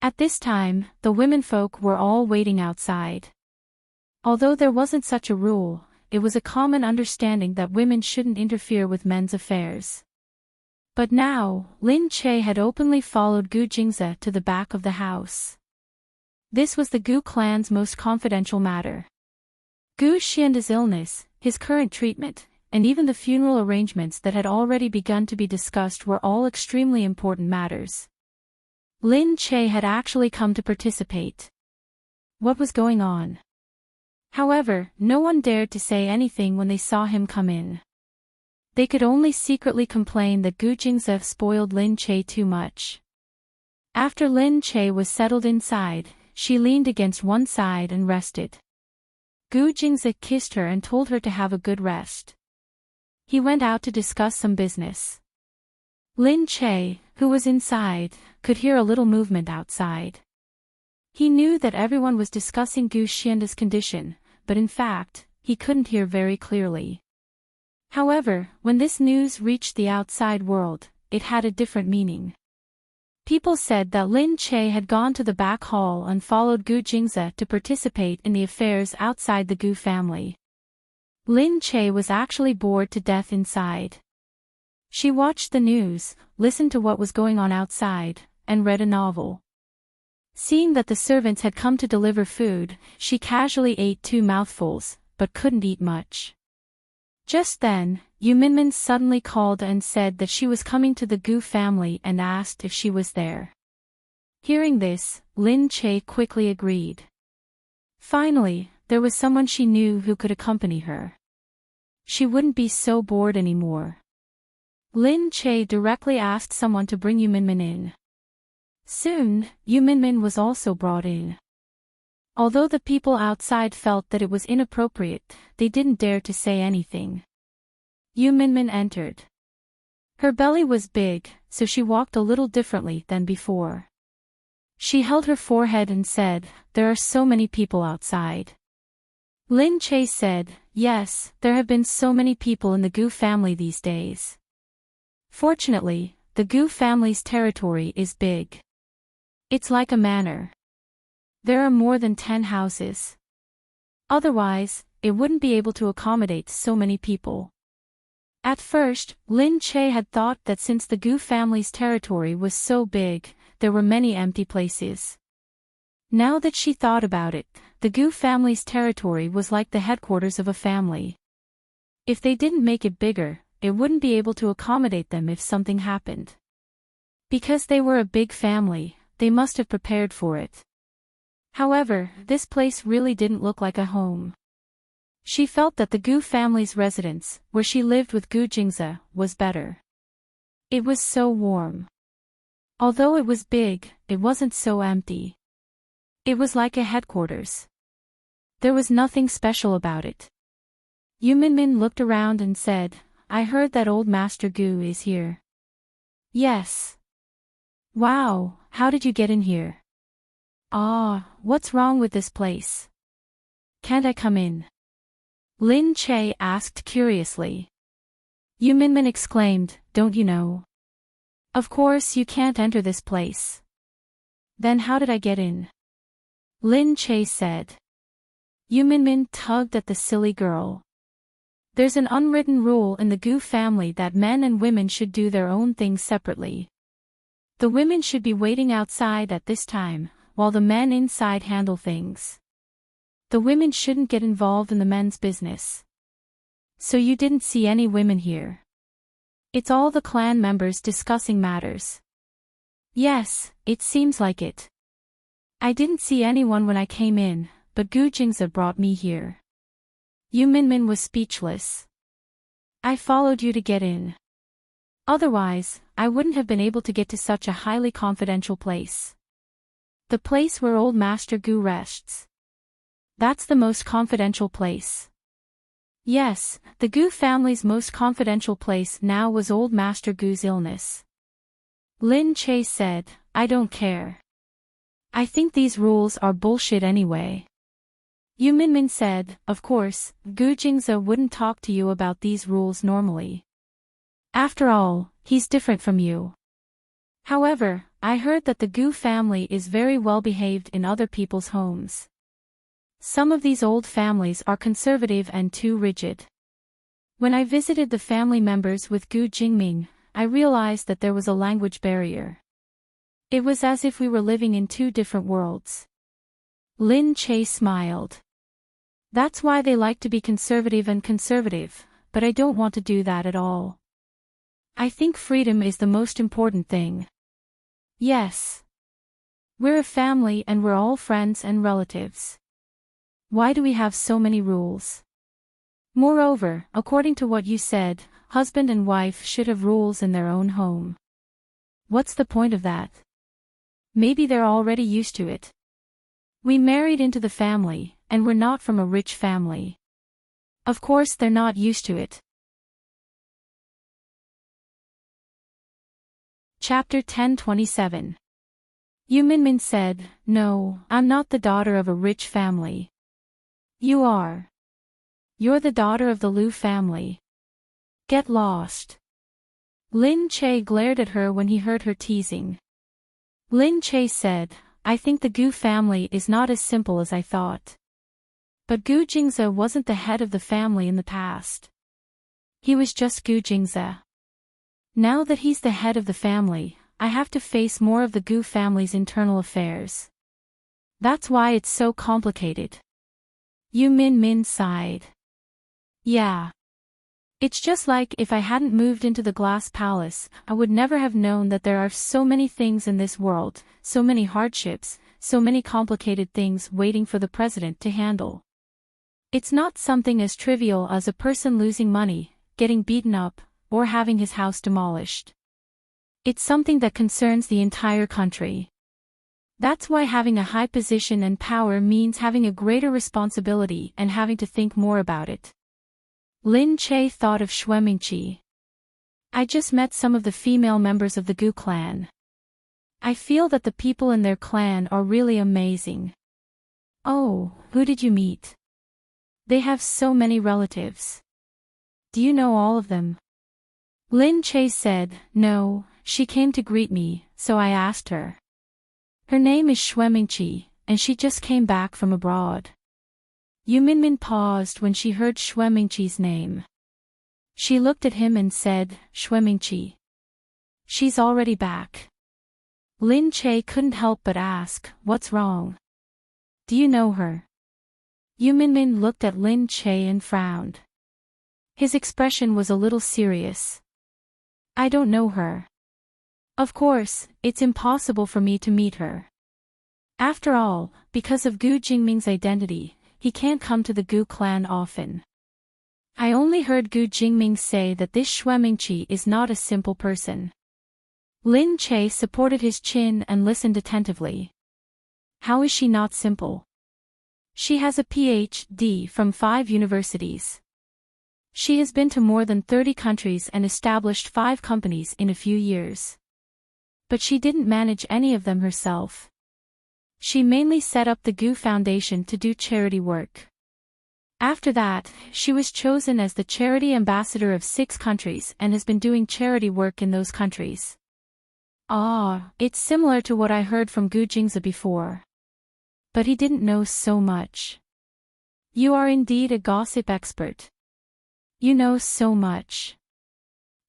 [SPEAKER 1] At this time, the womenfolk were all waiting outside. Although there wasn't such a rule, it was a common understanding that women shouldn't interfere with men's affairs. But now, Lin Che had openly followed Gu Jingzi to the back of the house. This was the Gu clan's most confidential matter. Gu Xianda's illness, his current treatment, and even the funeral arrangements that had already begun to be discussed were all extremely important matters. Lin Che had actually come to participate. What was going on? However, no one dared to say anything when they saw him come in. They could only secretly complain that Gu Jingzi spoiled Lin Che too much. After Lin Che was settled inside, she leaned against one side and rested. Gu Jingzi kissed her and told her to have a good rest. He went out to discuss some business. Lin Che, who was inside, could hear a little movement outside. He knew that everyone was discussing Gu Xianda's condition, but in fact, he couldn't hear very clearly. However, when this news reached the outside world, it had a different meaning. People said that Lin Che had gone to the back hall and followed Gu Jingzi to participate in the affairs outside the Gu family. Lin Che was actually bored to death inside. She watched the news, listened to what was going on outside, and read a novel. Seeing that the servants had come to deliver food, she casually ate 2 mouthfuls, but couldn't eat much. Just then, Yuminmin suddenly called and said that she was coming to the Gu family and asked if she was there. Hearing this, Lin Che quickly agreed. Finally, there was someone she knew who could accompany her. She wouldn't be so bored anymore. Lin Che directly asked someone to bring Yuminmin in. Soon, Yuminmin was also brought in. Although the people outside felt that it was inappropriate, they didn't dare to say anything. Yuminmin entered. Her belly was big, so she walked a little differently than before. She held her forehead and said, "There are so many people outside." Lin Che said, "Yes, there have been so many people in the Gu family these days. Fortunately, the Gu family's territory is big. It's like a manor. There are more than 10 houses. Otherwise, it wouldn't be able to accommodate so many people." At first, Lin Che had thought that since the Gu family's territory was so big, there were many empty places. Now that she thought about it, the Gu family's territory was like the headquarters of a family. If they didn't make it bigger, it wouldn't be able to accommodate them if something happened. Because they were a big family, they must have prepared for it. However, this place really didn't look like a home. She felt that the Gu family's residence, where she lived with Gu Jingze, was better. It was so warm. Although it was big, it wasn't so empty. It was like a headquarters. There was nothing special about it. Yuminmin looked around and said, "I heard that old Master Gu is here." "Yes." "Wow, how did you get in here?" "Ah, what's wrong with this place? Can't I come in?" Lin Che asked curiously. Yuminmin exclaimed, "Don't you know? Of course you can't enter this place." "Then how did I get in?" Lin Che said. Yuminmin tugged at the silly girl. "There's an unwritten rule in the Gu family that men and women should do their own things separately. The women should be waiting outside at this time, while the men inside handle things. The women shouldn't get involved in the men's business. So you didn't see any women here? It's all the clan members discussing matters." "Yes, it seems like it. I didn't see anyone when I came in, but Gu Jingze brought me here." Yuminmin was speechless. "I followed you to get in. Otherwise, I wouldn't have been able to get to such a highly confidential place. The place where old Master Gu rests. That's the most confidential place." Yes, the Gu family's most confidential place now was old Master Gu's illness. Lin Che said, "I don't care. I think these rules are bullshit anyway." Yuminmin said, "Of course, Gu Jingze wouldn't talk to you about these rules normally. After all, he's different from you. However, I heard that the Gu family is very well behaved in other people's homes. Some of these old families are conservative and too rigid. When I visited the family members with Gu Jingming, I realized that there was a language barrier. It was as if we were living in 2 different worlds." Lin Che smiled. "That's why they like to be conservative, but I don't want to do that at all. I think freedom is the most important thing. Yes. We're a family and we're all friends and relatives. Why do we have so many rules? Moreover, according to what you said, husband and wife should have rules in their own home. What's the point of that? Maybe they're already used to it. We married into the family, and we're not from a rich family. Of course they're not used to it." Chapter 10:27. Yuminmin said, "No, I'm not the daughter of a rich family." "You are. You're the daughter of the Liu family. Get lost." Lin Che glared at her when he heard her teasing. Lin Che said, "I think the Gu family is not as simple as I thought. But Gu Jingze wasn't the head of the family in the past. He was just Gu Jingze. Now that he's the head of the family, I have to face more of the Gu family's internal affairs. That's why it's so complicated. Yu Min sighed. Yeah. It's just like if I hadn't moved into the glass palace, I would never have known that there are so many things in this world, so many hardships, so many complicated things waiting for the president to handle. It's not something as trivial as a person losing money, getting beaten up, or having his house demolished. It's something that concerns the entire country. That's why having a high position and power means having a greater responsibility and having to think more about it. Lin Che thought of Xuemingqi. I just met some of the female members of the Gu clan. I feel that the people in their clan are really amazing. Oh, who did you meet? They have so many relatives. Do you know all of them? Lin Che said, no, she came to greet me, so I asked her. Her name is Xuemingqi, and she just came back from abroad. Yu Minmin paused when she heard Xuemingqi's name. She looked at him and said, Xuemingqi. She's already back. Lin Che couldn't help but ask, what's wrong? Do you know her? Yu Minmin looked at Lin Che and frowned. His expression was a little serious. I don't know her. Of course, it's impossible for me to meet her. After all, because of Gu Jingming's identity, he can't come to the Gu clan often. I only heard Gu Jingming say that this Xuemingqi is not a simple person. Lin Che supported his chin and listened attentively. How is she not simple? She has a PhD from 5 universities. She has been to more than 30 countries and established 5 companies in a few years. But she didn't manage any of them herself. She mainly set up the Gu Foundation to do charity work. After that, she was chosen as the charity ambassador of 6 countries and has been doing charity work in those countries. Ah, it's similar to what I heard from Gu Jingze before. But he didn't know so much. You are indeed a gossip expert. You know so much.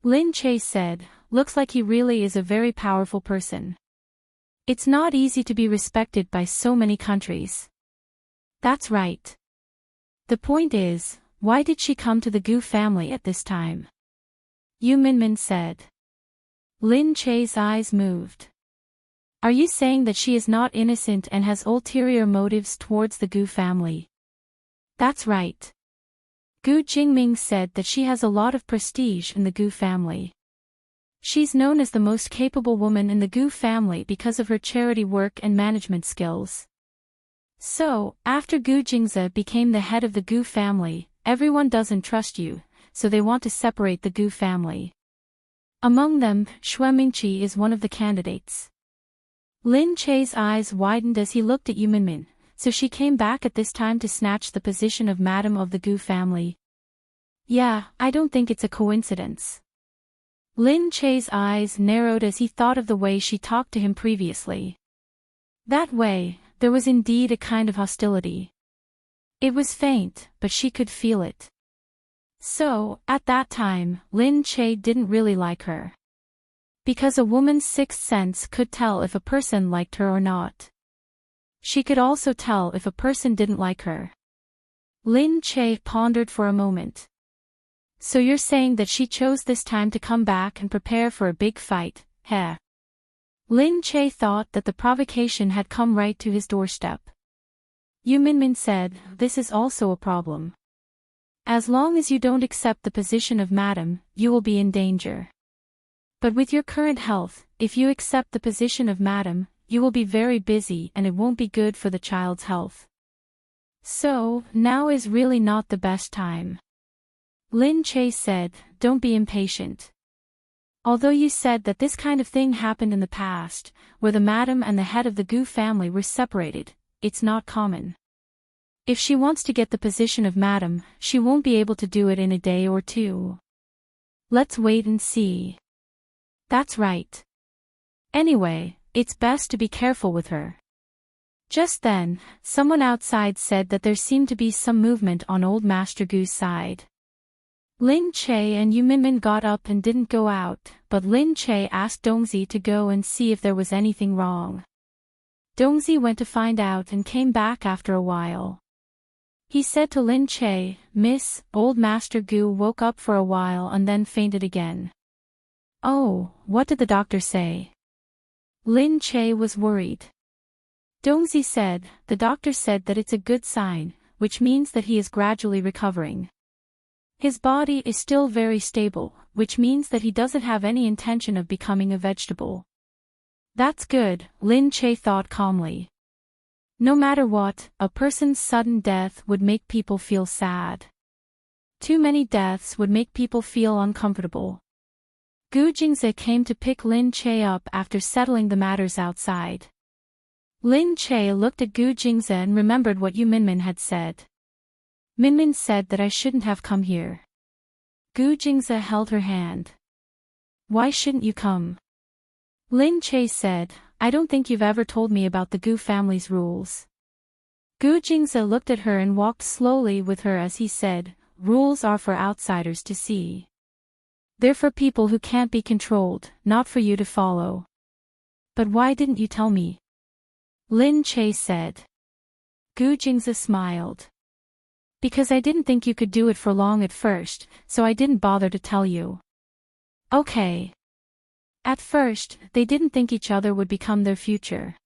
[SPEAKER 1] Lin Che said, looks like he really is a very powerful person. It's not easy to be respected by so many countries. That's right. The point is, why did she come to the Gu family at this time? Yu Minmin said. Lin Che's eyes moved. Are you saying that she is not innocent and has ulterior motives towards the Gu family? That's right. Gu Jingming said that she has a lot of prestige in the Gu family. She's known as the most capable woman in the Gu family because of her charity work and management skills. So, after Gu Jingze became the head of the Gu family, everyone doesn't trust you, so they want to separate the Gu family. Among them, Xuemingqi is one of the candidates. Lin Che's eyes widened as he looked at Yu Minmin, so she came back at this time to snatch the position of Madam of the Gu family. Yeah, I don't think it's a coincidence. Lin Che's eyes narrowed as he thought of the way she talked to him previously. That way, there was indeed a kind of hostility. It was faint, but she could feel it. So, at that time, Lin Che didn't really like her. Because a woman's sixth sense could tell if a person liked her or not. She could also tell if a person didn't like her. Lin Che pondered for a moment. So you're saying that she chose this time to come back and prepare for a big fight, heh? Lin Che thought that the provocation had come right to his doorstep. Yu Minmin said, this is also a problem. As long as you don't accept the position of madam, you will be in danger. But with your current health, if you accept the position of madam, you will be very busy and it won't be good for the child's health. So, now is really not the best time. Lin Che said, don't be impatient. Although you said that this kind of thing happened in the past, where the madam and the head of the Gu family were separated, it's not common. If she wants to get the position of madam, she won't be able to do it in a day or two. Let's wait and see. That's right. Anyway, it's best to be careful with her. Just then, someone outside said that there seemed to be some movement on old Master Gu's side. Lin Che and Yu Minmin got up and didn't go out, but Lin Che asked Dongzi to go and see if there was anything wrong. Dongzi went to find out and came back after a while. He said to Lin Che, "Miss, old Master Gu woke up for a while and then fainted again." "Oh, what did the doctor say?" Lin Che was worried. Dongzi said, "The doctor said that it's a good sign, which means that he is gradually recovering. His body is still very stable, which means that he doesn't have any intention of becoming a vegetable." "That's good," Lin Che thought calmly. No matter what, a person's sudden death would make people feel sad. Too many deaths would make people feel uncomfortable. Gu Jingze came to pick Lin Che up after settling the matters outside. Lin Che looked at Gu Jingze and remembered what Yu Minmin had said. "Minmin said that I shouldn't have come here." Gu Jingze held her hand. "Why shouldn't you come?" Lin Che said, "I don't think you've ever told me about the Gu family's rules." Gu Jingze looked at her and walked slowly with her as he said, "Rules are for outsiders to see. They're for people who can't be controlled, not for you to follow." "But why didn't you tell me?" Lin Che said. Gu Jingze smiled. "Because I didn't think you could do it for long at first, so I didn't bother to tell you." "Okay." At first, they didn't think each other would become their future.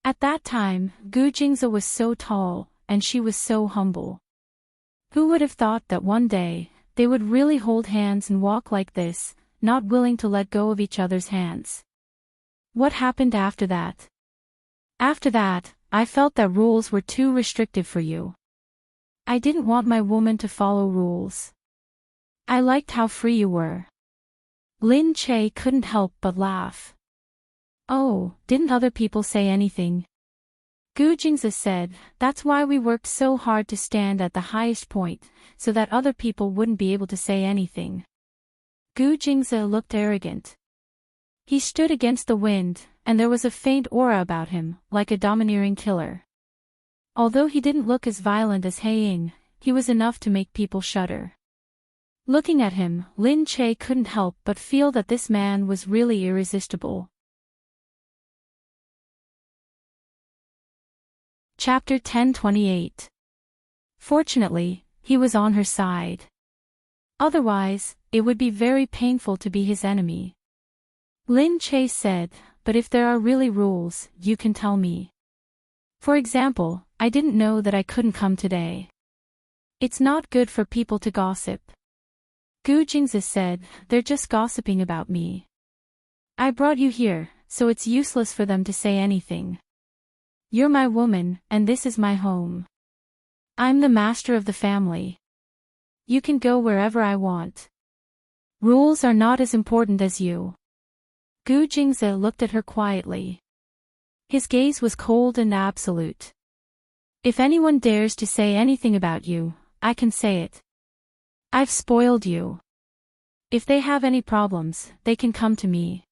[SPEAKER 1] At that time, Gu Jingze was so tall, and she was so humble. Who would have thought that one day, they would really hold hands and walk like this, not willing to let go of each other's hands? What happened after that? After that, I felt that rules were too restrictive for you. I didn't want my woman to follow rules. I liked how free you were." Lin Che couldn't help but laugh. "Oh, didn't other people say anything?" Gu Jingze said, "That's why we worked so hard to stand at the highest point, so that other people wouldn't be able to say anything." Gu Jingze looked arrogant. He stood against the wind, and there was a faint aura about him, like a domineering killer. Although he didn't look as violent as He Ying, he was enough to make people shudder. Looking at him, Lin Che couldn't help but feel that this man was really irresistible. Chapter 1028. Fortunately, he was on her side. Otherwise, it would be very painful to be his enemy. Lin Che said, "But if there are really rules, you can tell me. For example, I didn't know that I couldn't come today. It's not good for people to gossip." Gu Jingze said, "They're just gossiping about me. I brought you here, so it's useless for them to say anything. You're my woman, and this is my home. I'm the master of the family. You can go wherever I want. Rules are not as important as you." Gu Jingze looked at her quietly. His gaze was cold and absolute. "If anyone dares to say anything about you, I can say it. I've spoiled you. If they have any problems, they can come to me."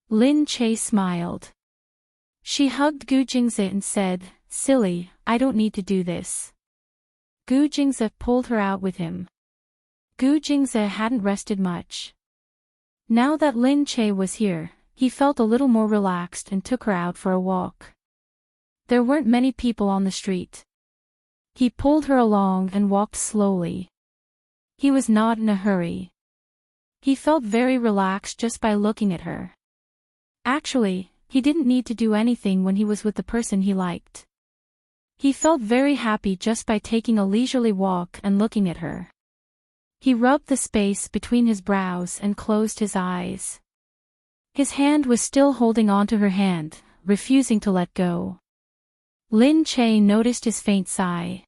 [SPEAKER 1] Lin Che smiled. She hugged Gu Jingze and said, "Silly, I don't need to do this." Gu Jingze pulled her out with him. Gu Jingze hadn't rested much. Now that Lin Che was here, he felt a little more relaxed and took her out for a walk. There weren't many people on the street. He pulled her along and walked slowly. He was not in a hurry. He felt very relaxed just by looking at her. Actually, he didn't need to do anything when he was with the person he liked. He felt very happy just by taking a leisurely walk and looking at her. He rubbed the space between his brows and closed his eyes. His hand was still holding onto her hand, refusing to let go. Lin Che noticed his faint sigh.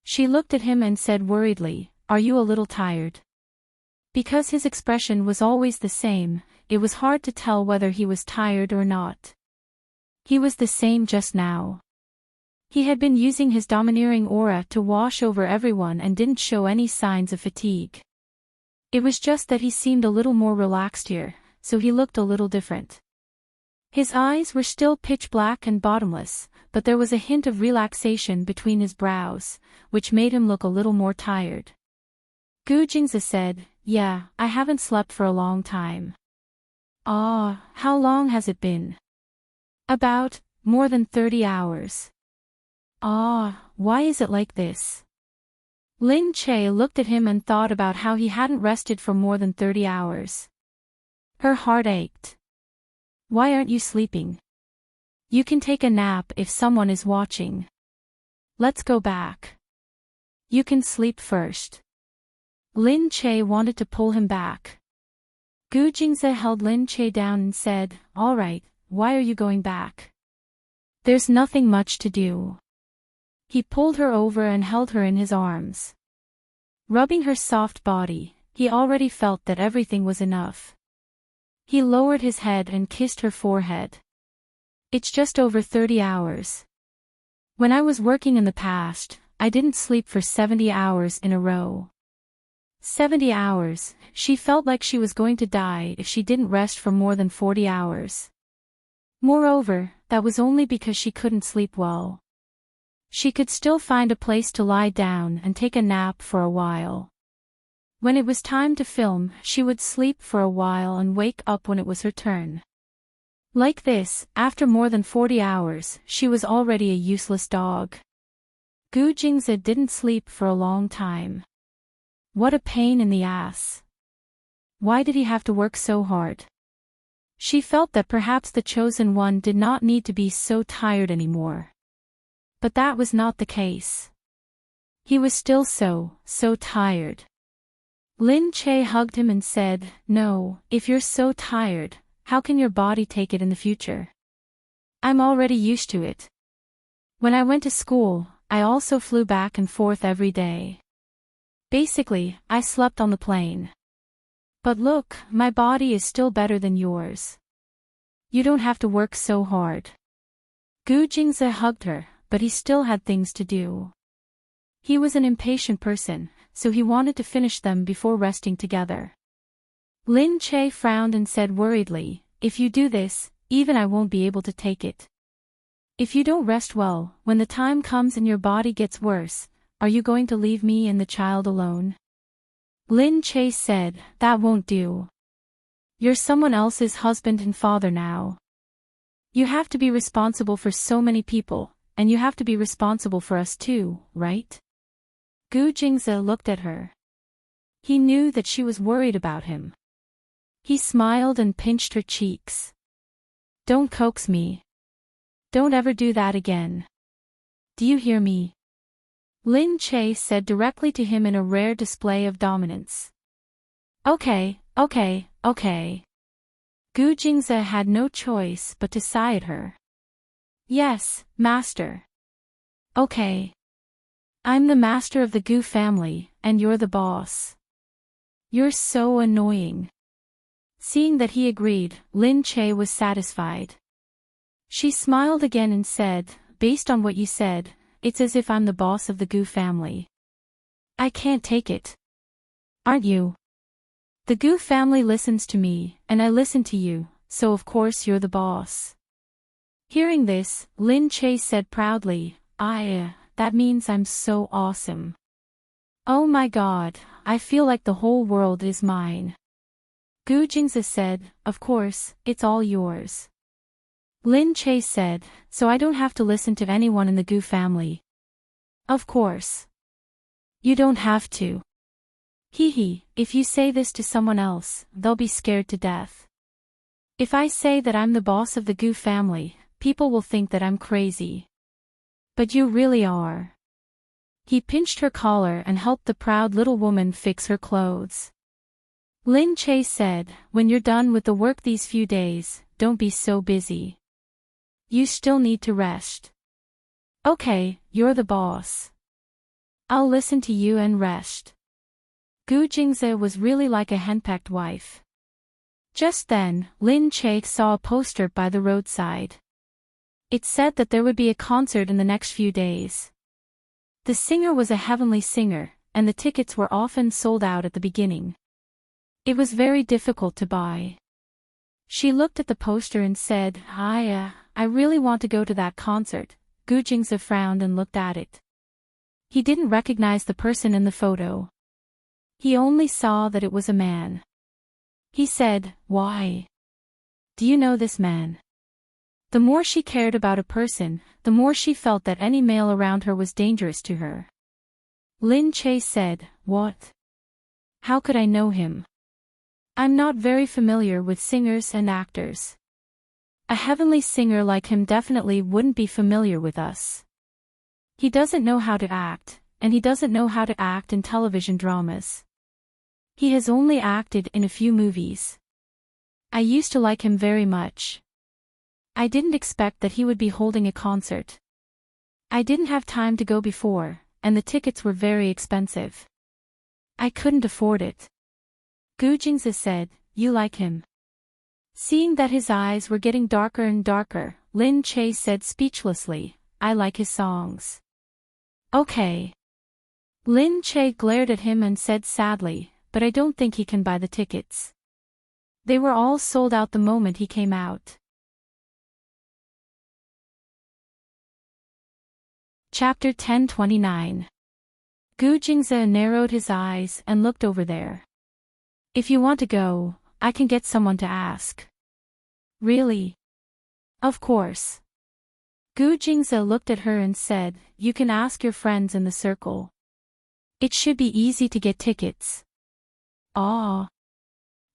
[SPEAKER 1] She looked at him and said worriedly, "Are you a little tired?" Because his expression was always the same, it was hard to tell whether he was tired or not. He was the same just now. He had been using his domineering aura to wash over everyone and didn't show any signs of fatigue. It was just that he seemed a little more relaxed here, so he looked a little different. His eyes were still pitch black and bottomless, but there was a hint of relaxation between his brows, which made him look a little more tired. Gu Jingzi said, yeah, I haven't slept for a long time. Ah, how long has it been? About, more than 30 hours. Ah, why is it like this? Lin Che looked at him and thought about how he hadn't rested for more than 30 hours. Her heart ached. Why aren't you sleeping? You can take a nap if someone is watching. Let's go back. You can sleep first. Lin Che wanted to pull him back. Gu Jingzi held Lin Che down and said, all right, why are you going back? There's nothing much to do. He pulled her over and held her in his arms. Rubbing her soft body, he already felt that everything was enough. He lowered his head and kissed her forehead. It's just over 30 hours. When I was working in the past, I didn't sleep for 70 hours in a row. 70 hours, she felt like she was going to die if she didn't rest for more than 40 hours. Moreover, that was only because she couldn't sleep well. She could still find a place to lie down and take a nap for a while. When it was time to film, she would sleep for a while and wake up when it was her turn. Like this, after more than 40 hours, she was already a useless dog. Gu Jingzi didn't sleep for a long time. What a pain in the ass. Why did he have to work so hard? She felt that perhaps the chosen one did not need to be so tired anymore. But that was not the case. He was still so tired. Lin Che hugged him and said, no, if you're so tired, how can your body take it in the future? I'm already used to it. When I went to school, I also flew back and forth every day. Basically, I slept on the plane. But look, my body is still better than yours. You don't have to work so hard. Gu Jingzi hugged her, but he still had things to do. He was an impatient person, so he wanted to finish them before resting together. Lin Che frowned and said worriedly, if you do this, even I won't be able to take it. If you don't rest well, when the time comes and your body gets worse, are you going to leave me and the child alone? Lin Che said, that won't do. You're someone else's husband and father now. You have to be responsible for so many people, and you have to be responsible for us too, right? Gu Jingzi looked at her. He knew that she was worried about him. He smiled and pinched her cheeks. Don't coax me. Don't ever do that again. Do you hear me? Lin Che said directly to him in a rare display of dominance. Okay. Gu Jingzi had no choice but to sigh at her. Yes, master. Okay. I'm the master of the Gu family, and you're the boss. You're so annoying. Seeing that he agreed, Lin Che was satisfied. She smiled again and said, based on what you said, it's as if I'm the boss of the Gu family. I can't take it. Aren't you? The Gu family listens to me, and I listen to you, so of course you're the boss. Hearing this, Lin Che said proudly, that means I'm so awesome. Oh my god, I feel like the whole world is mine. Gu Jingzi said, of course, it's all yours. Lin Che said, so I don't have to listen to anyone in the Gu family. Of course. You don't have to. Hee, if you say this to someone else, they'll be scared to death. If I say that I'm the boss of the Gu family, people will think that I'm crazy. But you really are. He pinched her collar and helped the proud little woman fix her clothes. Lin Che said, when you're done with the work these few days, don't be so busy. You still need to rest. Okay, you're the boss. I'll listen to you and rest. Gu Jingzi was really like a henpecked wife. Just then, Lin Che saw a poster by the roadside. It said that there would be a concert in the next few days. The singer was a heavenly singer, and the tickets were often sold out at the beginning. It was very difficult to buy. She looked at the poster and said, I really want to go to that concert. Gu Jingzi frowned and looked at it. He didn't recognize the person in the photo. He only saw that it was a man. He said, "Why? Do you know this man?" The more she cared about a person, the more she felt that any male around her was dangerous to her. Lin Che said, "What? How could I know him? I'm not very familiar with singers and actors. A heavenly singer like him definitely wouldn't be familiar with us. He doesn't know how to act, and he doesn't know how to act in television dramas. He has only acted in a few movies. I used to like him very much. I didn't expect that he would be holding a concert. I didn't have time to go before, and the tickets were very expensive. I couldn't afford it." Gu Jingzi said, "You like him?" Seeing that his eyes were getting darker and darker, Lin Che said speechlessly, "I like his songs." "Okay." Lin Che glared at him and said sadly, "But I don't think he can buy the tickets. They were all sold out the moment he came out." Chapter 1029. Gu Jingzi narrowed his eyes and looked over there. "If you want to go, I can get someone to ask." "Really?" "Of course." Gu Jingzi looked at her and said, "You can ask your friends in the circle. It should be easy to get tickets." "Ah.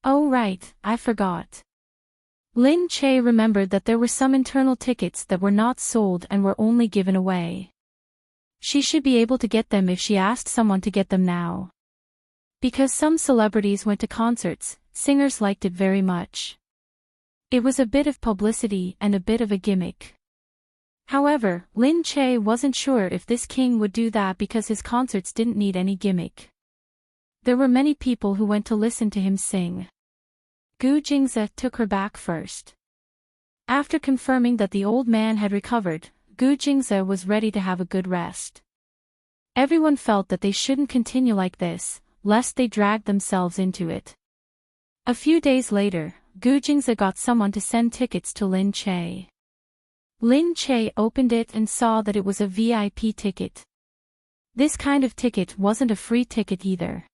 [SPEAKER 1] Oh right, I forgot." Lin Che remembered that there were some internal tickets that were not sold and were only given away. She should be able to get them if she asked someone to get them now. Because some celebrities went to concerts, singers liked it very much. It was a bit of publicity and a bit of a gimmick. However, Lin Che wasn't sure if this king would do that because his concerts didn't need any gimmick. There were many people who went to listen to him sing. Gu Jingzi took her back first. After confirming that the old man had recovered, Gu Jingzi was ready to have a good rest. Everyone felt that they shouldn't continue like this, lest they dragged themselves into it. A few days later, Gu Jingzi got someone to send tickets to Lin Che. Lin Che opened it and saw that it was a VIP ticket. This kind of ticket wasn't a free ticket either.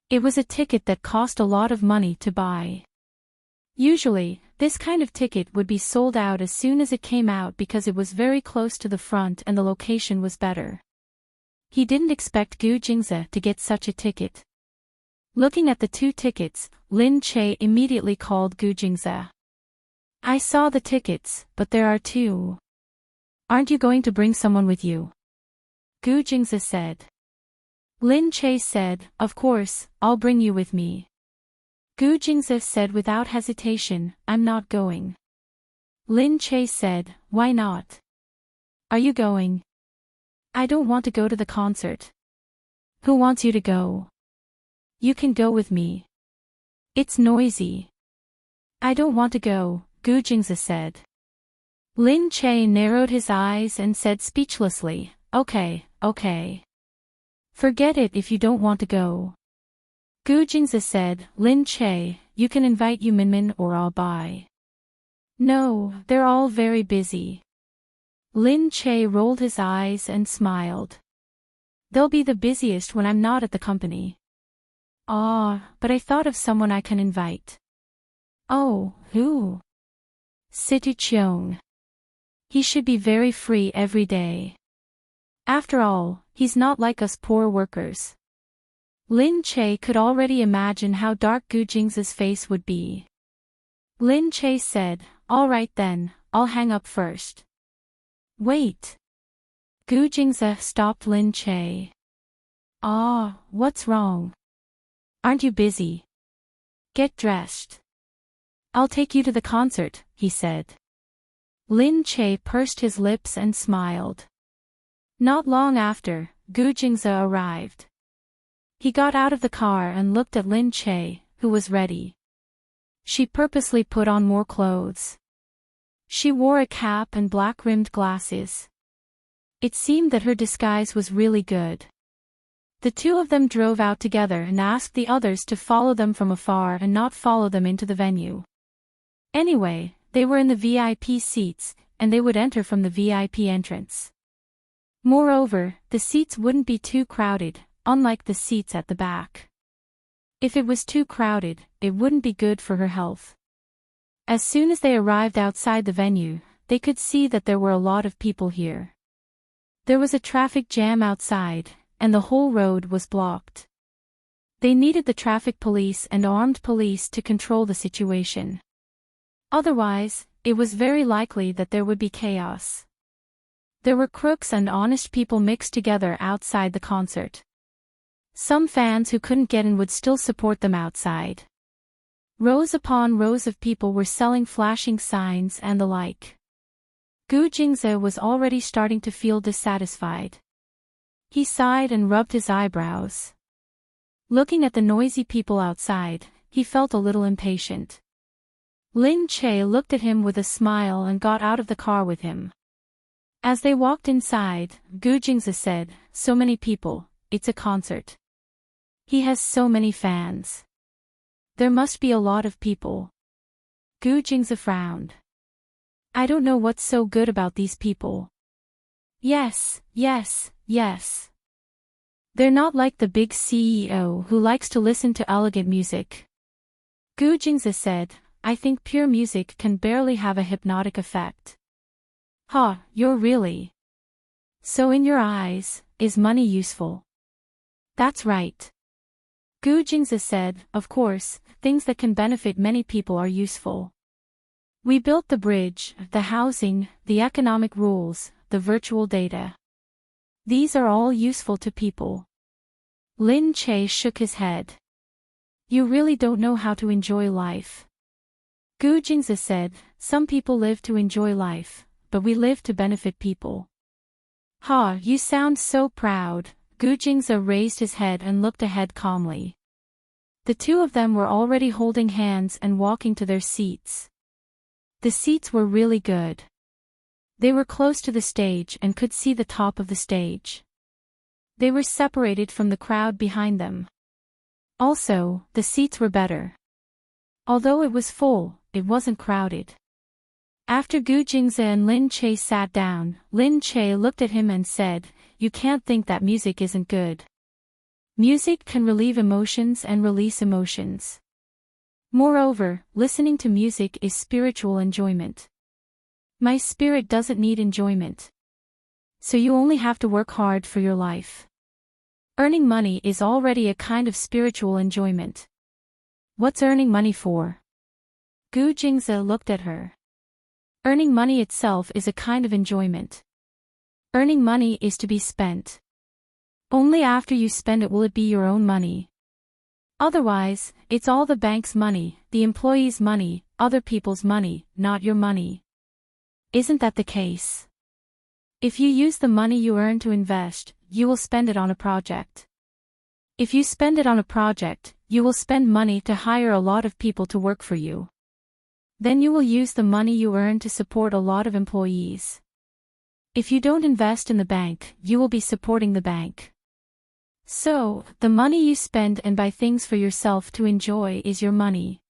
[SPEAKER 1] It was a ticket that cost a lot of money to buy. Usually, this kind of ticket would be sold out as soon as it came out because it was very close to the front and the location was better. He didn't expect Gu Jingzi to get such a ticket. Looking at the two tickets, Lin Che immediately called Gu Jingzi. "I saw the tickets, but there are two. Aren't you going to bring someone with you?" Gu Jingzi said. Lin Che said, "Of course, I'll bring you with me." Gu Jingzi said without hesitation, "I'm not going." Lin Che said, "Why not? Are you going?" "I don't want to go to the concert." "Who wants you to go?" "You can go with me." "It's noisy." "I don't want to go," Gu Jingzi said. Lin Che narrowed his eyes and said speechlessly, "Okay, okay. Forget it if you don't want to go." Gu Jingzi said, "Lin Che, you can invite Yu Minmin or I'll buy." "No, they're all very busy." Lin Che rolled his eyes and smiled. "They'll be the busiest when I'm not at the company." "Ah, but I thought of someone I can invite." "Oh, who?" "Situ Cheong. He should be very free every day. After all, he's not like us poor workers." Lin Che could already imagine how dark Gu Jingzi's face would be. Lin Che said, "All right then, I'll hang up first." "Wait." Gu Jingzi stopped Lin Che. "Ah, what's wrong? Aren't you busy? Get dressed. I'll take you to the concert," he said. Lin Che pursed his lips and smiled. Not long after, Gu Jingzi arrived. He got out of the car and looked at Lin Che, who was ready. She purposely put on more clothes. She wore a cap and black-rimmed glasses. It seemed that her disguise was really good. The two of them drove out together and asked the others to follow them from afar and not follow them into the venue. Anyway, they were in the VIP seats, and they would enter from the VIP entrance. Moreover, the seats wouldn't be too crowded, unlike the seats at the back. If it was too crowded, it wouldn't be good for her health. As soon as they arrived outside the venue, they could see that there were a lot of people here. There was a traffic jam outside, and the whole road was blocked. They needed the traffic police and armed police to control the situation. Otherwise, it was very likely that there would be chaos. There were crooks and honest people mixed together outside the concert. Some fans who couldn't get in would still support them outside. Rows upon rows of people were selling flashing signs and the like. Gu Jingze was already starting to feel dissatisfied. He sighed and rubbed his eyebrows. Looking at the noisy people outside, he felt a little impatient. Lin Che looked at him with a smile and got out of the car with him. As they walked inside, Gu Jingze said, "So many people, it's a concert. He has so many fans. There must be a lot of people." Gu Jingze frowned. "I don't know what's so good about these people." Yes. They're not like the big CEO who likes to listen to elegant music." Gu Jingze said, "I think pure music can barely have a hypnotic effect." "Ha, you're really. So in your eyes, is money useful?" "That's right." Gu Jingze said, "Of course, things that can benefit many people are useful. We built the bridge, the housing, the economic rules, the virtual data. These are all useful to people." Lin Che shook his head. "You really don't know how to enjoy life." Gu Jingze said, "Some people live to enjoy life, but we live to benefit people." "Ha, you sound so proud." Gu Jingze raised his head and looked ahead calmly. The two of them were already holding hands and walking to their seats. The seats were really good. They were close to the stage and could see the top of the stage. They were separated from the crowd behind them. Also, the seats were better. Although it was full, it wasn't crowded. After Gu Jingze and Lin Che sat down, Lin Che looked at him and said, "You can't think that music isn't good. Music can relieve emotions and release emotions. Moreover, listening to music is spiritual enjoyment. My spirit doesn't need enjoyment. So you only have to work hard for your life. Earning money is already a kind of spiritual enjoyment." "What's earning money for?" Gu Jingze looked at her. "Earning money itself is a kind of enjoyment. Earning money is to be spent. Only after you spend it will it be your own money. Otherwise, it's all the bank's money, the employee's money, other people's money, not your money. Isn't that the case? If you use the money you earn to invest, you will spend it on a project. If you spend it on a project, you will spend money to hire a lot of people to work for you. Then you will use the money you earn to support a lot of employees. If you don't invest in the bank, you will be supporting the bank. So, the money you spend and buy things for yourself to enjoy is your money.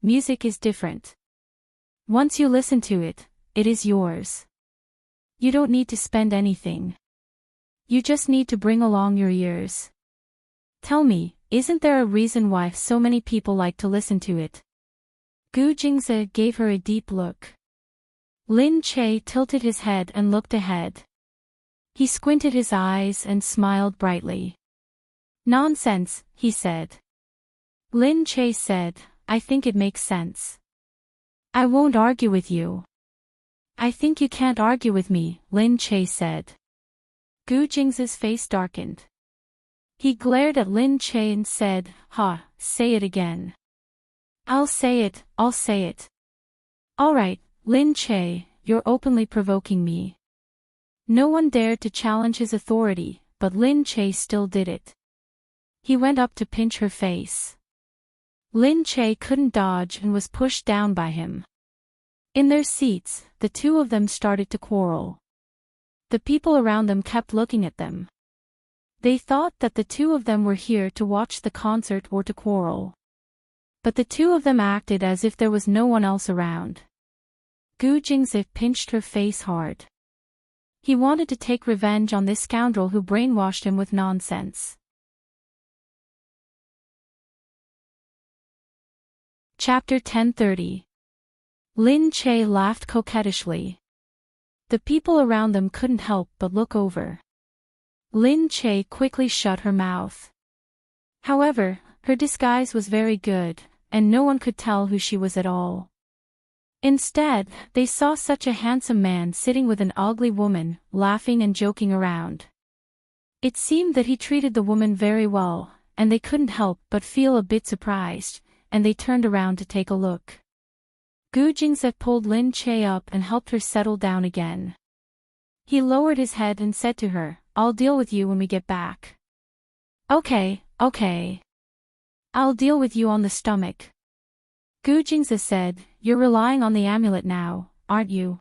[SPEAKER 1] Music is different. Once you listen to it, it is yours. You don't need to spend anything. You just need to bring along your ears. Tell me, isn't there a reason why so many people like to listen to it?" Gu Jingze gave her a deep look. Lin Che tilted his head and looked ahead. He squinted his eyes and smiled brightly. "Nonsense," he said. Lin Che said, "I think it makes sense. I won't argue with you." "I think you can't argue with me," Lin Che said. Gu Jingze's face darkened. He glared at Lin Che and said, "Ha, say it again." I'll say it. "All right, Lin Che, you're openly provoking me." No one dared to challenge his authority, but Lin Che still did it. He went up to pinch her face. Lin Che couldn't dodge and was pushed down by him. In their seats, the two of them started to quarrel. The people around them kept looking at them. They thought that the two of them were here to watch the concert or to quarrel. But the two of them acted as if there was no one else around. Gu Jingze pinched her face hard. He wanted to take revenge on this scoundrel who brainwashed him with nonsense. Chapter 10:30. Lin Che laughed coquettishly. The people around them couldn't help but look over. Lin Che quickly shut her mouth. However, her disguise was very good, and no one could tell who she was at all. Instead, they saw such a handsome man sitting with an ugly woman, laughing and joking around. It seemed that he treated the woman very well, and they couldn't help but feel a bit surprised, and they turned around to take a look. Gu Jingze pulled Lin Che up and helped her settle down again. He lowered his head and said to her, "I'll deal with you when we get back." Okay. I'll deal with you on the stomach." Gu Jingze said, "You're relying on the amulet now, aren't you?"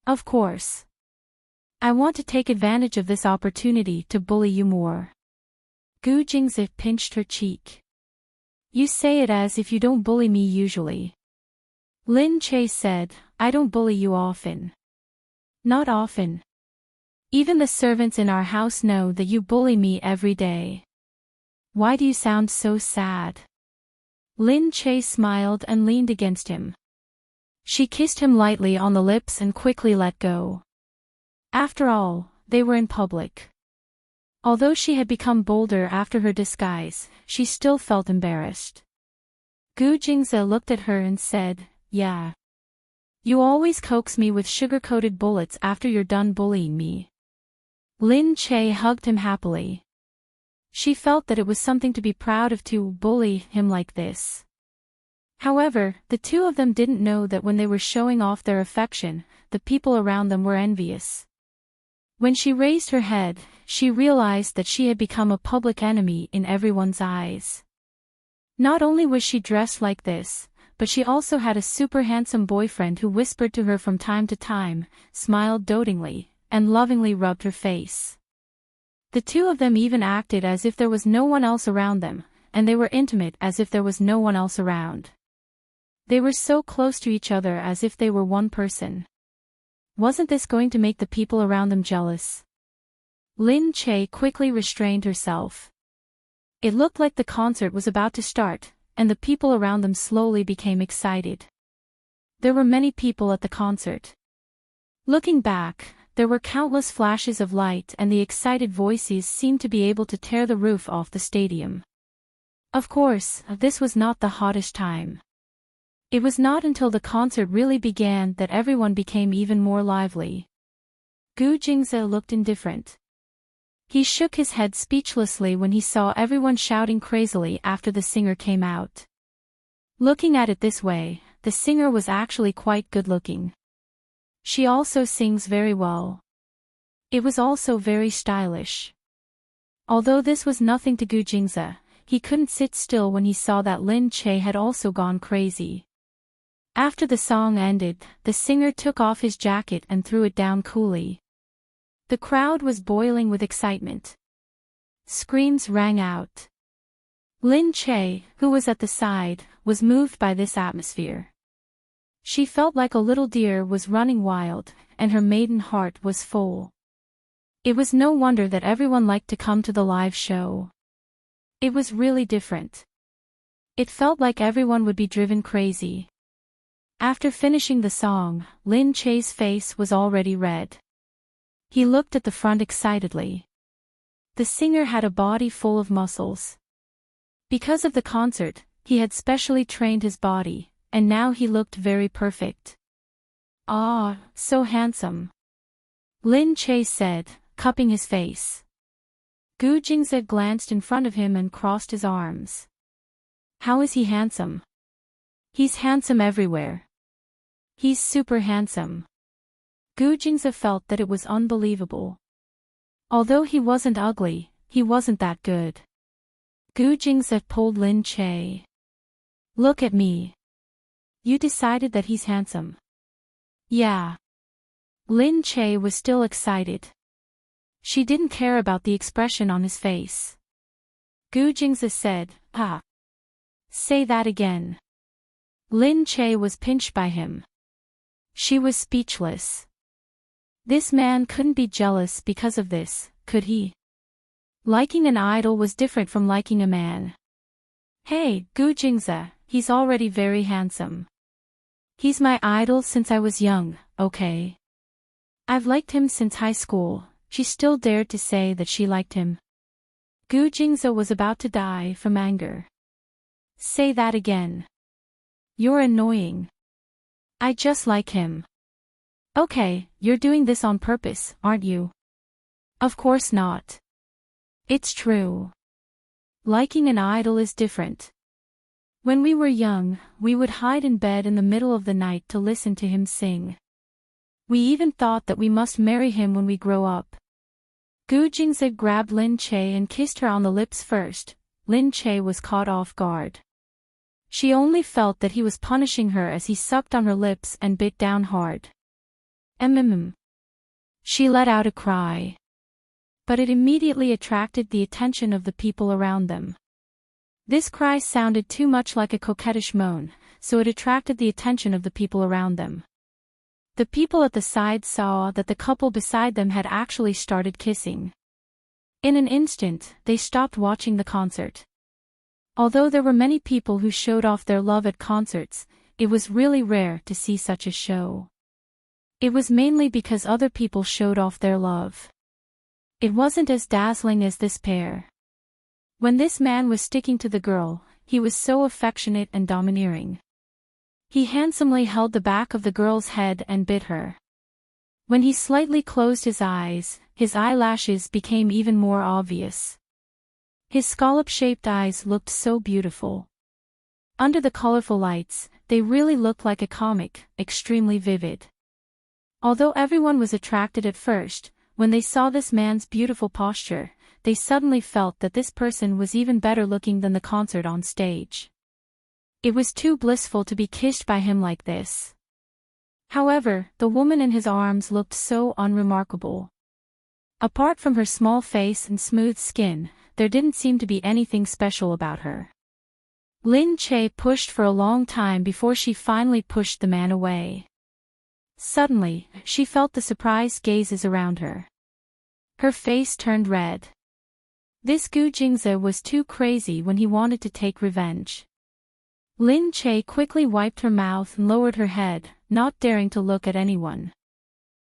[SPEAKER 1] "Of course. I want to take advantage of this opportunity to bully you more." Gu Jingze pinched her cheek. "You say it as if you don't bully me usually." Lin Che said, "I don't bully you often." "Not often. Even the servants in our house know that you bully me every day. Why do you sound so sad?" Lin Che smiled and leaned against him. She kissed him lightly on the lips and quickly let go. After all, they were in public. Although she had become bolder after her disguise, she still felt embarrassed. Gu Jingze looked at her and said, "Yeah. You always coax me with sugar-coated bullets after you're done bullying me." Lin Che hugged him happily. She felt that it was something to be proud of to bully him like this. However, the two of them didn't know that when they were showing off their affection, the people around them were envious. When she raised her head, she realized that she had become a public enemy in everyone's eyes. Not only was she dressed like this, but she also had a super handsome boyfriend who whispered to her from time to time, smiled dotingly, and lovingly rubbed her face. The two of them even acted as if there was no one else around them, and they were intimate as if there was no one else around. They were so close to each other as if they were one person. Wasn't this going to make the people around them jealous? Lin Che quickly restrained herself. It looked like the concert was about to start, and the people around them slowly became excited. There were many people at the concert. Looking back, there were countless flashes of light and the excited voices seemed to be able to tear the roof off the stadium. Of course, this was not the hottest time. It was not until the concert really began that everyone became even more lively. Gu Jingze looked indifferent. He shook his head speechlessly when he saw everyone shouting crazily after the singer came out. Looking at it this way, the singer was actually quite good-looking. She also sings very well. It was also very stylish. Although this was nothing to Gu Jingze, he couldn't sit still when he saw that Lin Che had also gone crazy. After the song ended, the singer took off his jacket and threw it down coolly. The crowd was boiling with excitement. Screams rang out. Lin Che, who was at the side, was moved by this atmosphere. She felt like a little deer was running wild, and her maiden heart was full. It was no wonder that everyone liked to come to the live show. It was really different. It felt like everyone would be driven crazy. After finishing the song, Lin Che's face was already red. He looked at the front excitedly. The singer had a body full of muscles. Because of the concert, he had specially trained his body, and now he looked very perfect. "Ah, so handsome," Lin Che said, cupping his face. Gu Jingze glanced in front of him and crossed his arms. "How is he handsome?" "He's handsome everywhere. He's super handsome." Gu Jingze felt that it was unbelievable. Although he wasn't ugly, he wasn't that good. Gu Jingze pulled Lin Che. "Look at me. You decided that he's handsome?" "Yeah." Lin Che was still excited. She didn't care about the expression on his face. Gu Jingze said, "Ah. Say that again." Lin Che was pinched by him. She was speechless. This man couldn't be jealous because of this, could he? Liking an idol was different from liking a man. "Hey, Gu Jingze, he's already very handsome. He's my idol since I was young, okay? I've liked him since high school." She still dared to say that she liked him. Gu Jingze was about to die from anger. "Say that again. You're annoying. I just like him." "Okay, you're doing this on purpose, aren't you?" "Of course not. It's true. Liking an idol is different. When we were young, we would hide in bed in the middle of the night to listen to him sing. We even thought that we must marry him when we grow up." Gu Jingze grabbed Lin Che and kissed her on the lips first. Lin Che was caught off guard. She only felt that he was punishing her as he sucked on her lips and bit down hard. She let out a cry. But it immediately attracted the attention of the people around them. This cry sounded too much like a coquettish moan, so it attracted the attention of the people around them. The people at the side saw that the couple beside them had actually started kissing. In an instant, they stopped watching the concert. Although there were many people who showed off their love at concerts, it was really rare to see such a show. It was mainly because other people showed off their love. It wasn't as dazzling as this pair. When this man was sticking to the girl, he was so affectionate and domineering. He handsomely held the back of the girl's head and bit her. When he slightly closed his eyes, his eyelashes became even more obvious. His scallop-shaped eyes looked so beautiful. Under the colorful lights, they really looked like a comic, extremely vivid. Although everyone was attracted at first, when they saw this man's beautiful posture, they suddenly felt that this person was even better looking than the concert on stage. It was too blissful to be kissed by him like this. However, the woman in his arms looked so unremarkable. Apart from her small face and smooth skin, there didn't seem to be anything special about her. Lin Che pushed for a long time before she finally pushed the man away. Suddenly, she felt the surprised gazes around her. Her face turned red. This Gu Jingze was too crazy when he wanted to take revenge. Lin Che quickly wiped her mouth and lowered her head, not daring to look at anyone.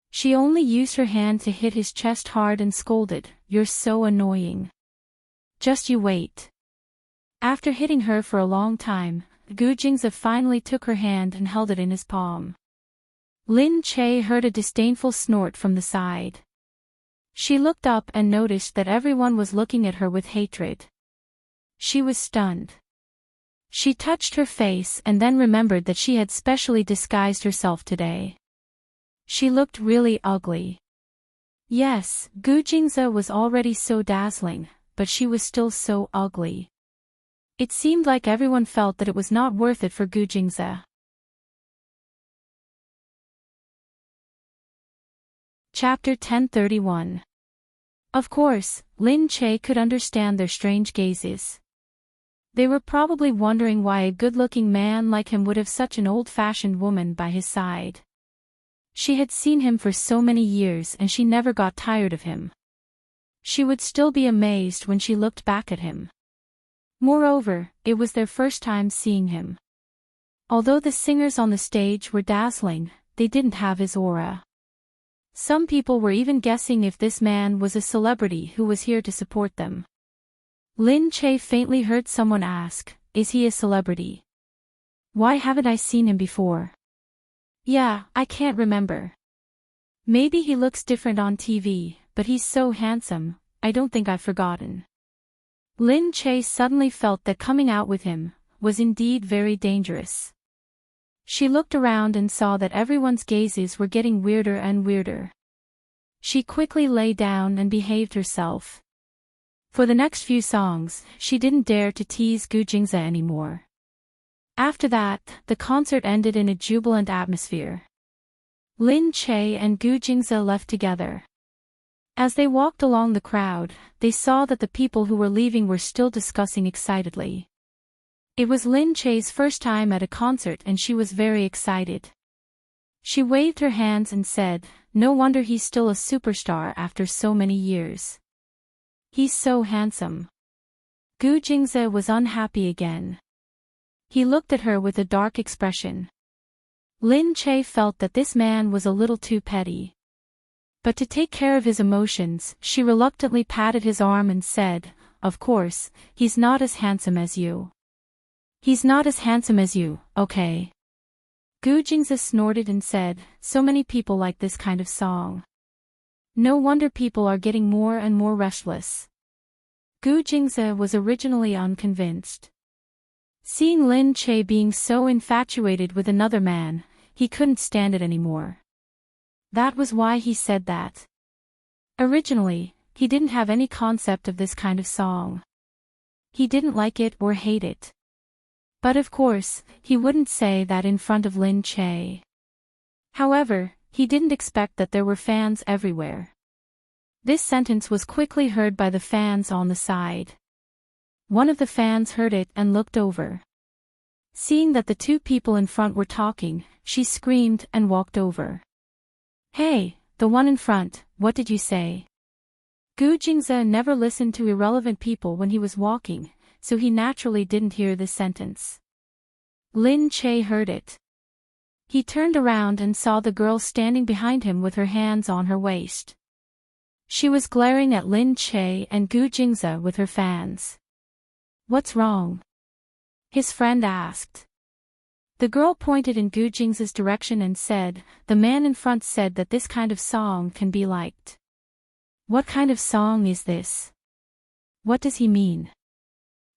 [SPEAKER 1] She only used her hand to hit his chest hard and scolded, "You're so annoying. Just you wait." After hitting her for a long time, Gu Jingze finally took her hand and held it in his palm. Lin Che heard a disdainful snort from the side. She looked up and noticed that everyone was looking at her with hatred. She was stunned. She touched her face and then remembered that she had specially disguised herself today. She looked really ugly. Yes, Gu Jingze was already so dazzling, but she was still so ugly. It seemed like everyone felt that it was not worth it for Gu Jingze. Chapter 1031. Of course, Lin Che could understand their strange gazes. They were probably wondering why a good-looking man like him would have such an old-fashioned woman by his side. She had seen him for so many years and she never got tired of him. She would still be amazed when she looked back at him. Moreover, it was their first time seeing him. Although the singers on the stage were dazzling, they didn't have his aura. Some people were even guessing if this man was a celebrity who was here to support them. Lin Che faintly heard someone ask, "Is he a celebrity? Why haven't I seen him before?" "Yeah, I can't remember. Maybe he looks different on TV, but he's so handsome, I don't think I've forgotten." Lin Che suddenly felt that coming out with him was indeed very dangerous. She looked around and saw that everyone's gazes were getting weirder and weirder. She quickly lay down and behaved herself. For the next few songs, she didn't dare to tease Gu Jingze anymore. After that, the concert ended in a jubilant atmosphere. Lin Che and Gu Jingze left together. As they walked along the crowd, they saw that the people who were leaving were still discussing excitedly. It was Lin Che's first time at a concert and she was very excited. She waved her hands and said, "No wonder he's still a superstar after so many years. He's so handsome." Gu Jingze was unhappy again. He looked at her with a dark expression. Lin Che felt that this man was a little too petty. But to take care of his emotions, she reluctantly patted his arm and said, "Of course, he's not as handsome as you." "He's not as handsome as you, okay." Gu Jingze snorted and said, "So many people like this kind of song. No wonder people are getting more and more restless." Gu Jingze was originally unconvinced. Seeing Lin Che being so infatuated with another man, he couldn't stand it anymore. That was why he said that. Originally, he didn't have any concept of this kind of song. He didn't like it or hate it. But of course, he wouldn't say that in front of Lin Che. However, he didn't expect that there were fans everywhere. This sentence was quickly heard by the fans on the side. One of the fans heard it and looked over. Seeing that the two people in front were talking, she screamed and walked over. "Hey, the one in front, what did you say?" Gu Jingze never listened to irrelevant people when he was walking, so he naturally didn't hear this sentence. Lin Che heard it. He turned around and saw the girl standing behind him with her hands on her waist. She was glaring at Lin Che and Gu Jingze with her fans. "What's wrong?" his friend asked. The girl pointed in Gu Jingze's direction and said, "The man in front said that this kind of song can be liked." "What kind of song is this? What does he mean?"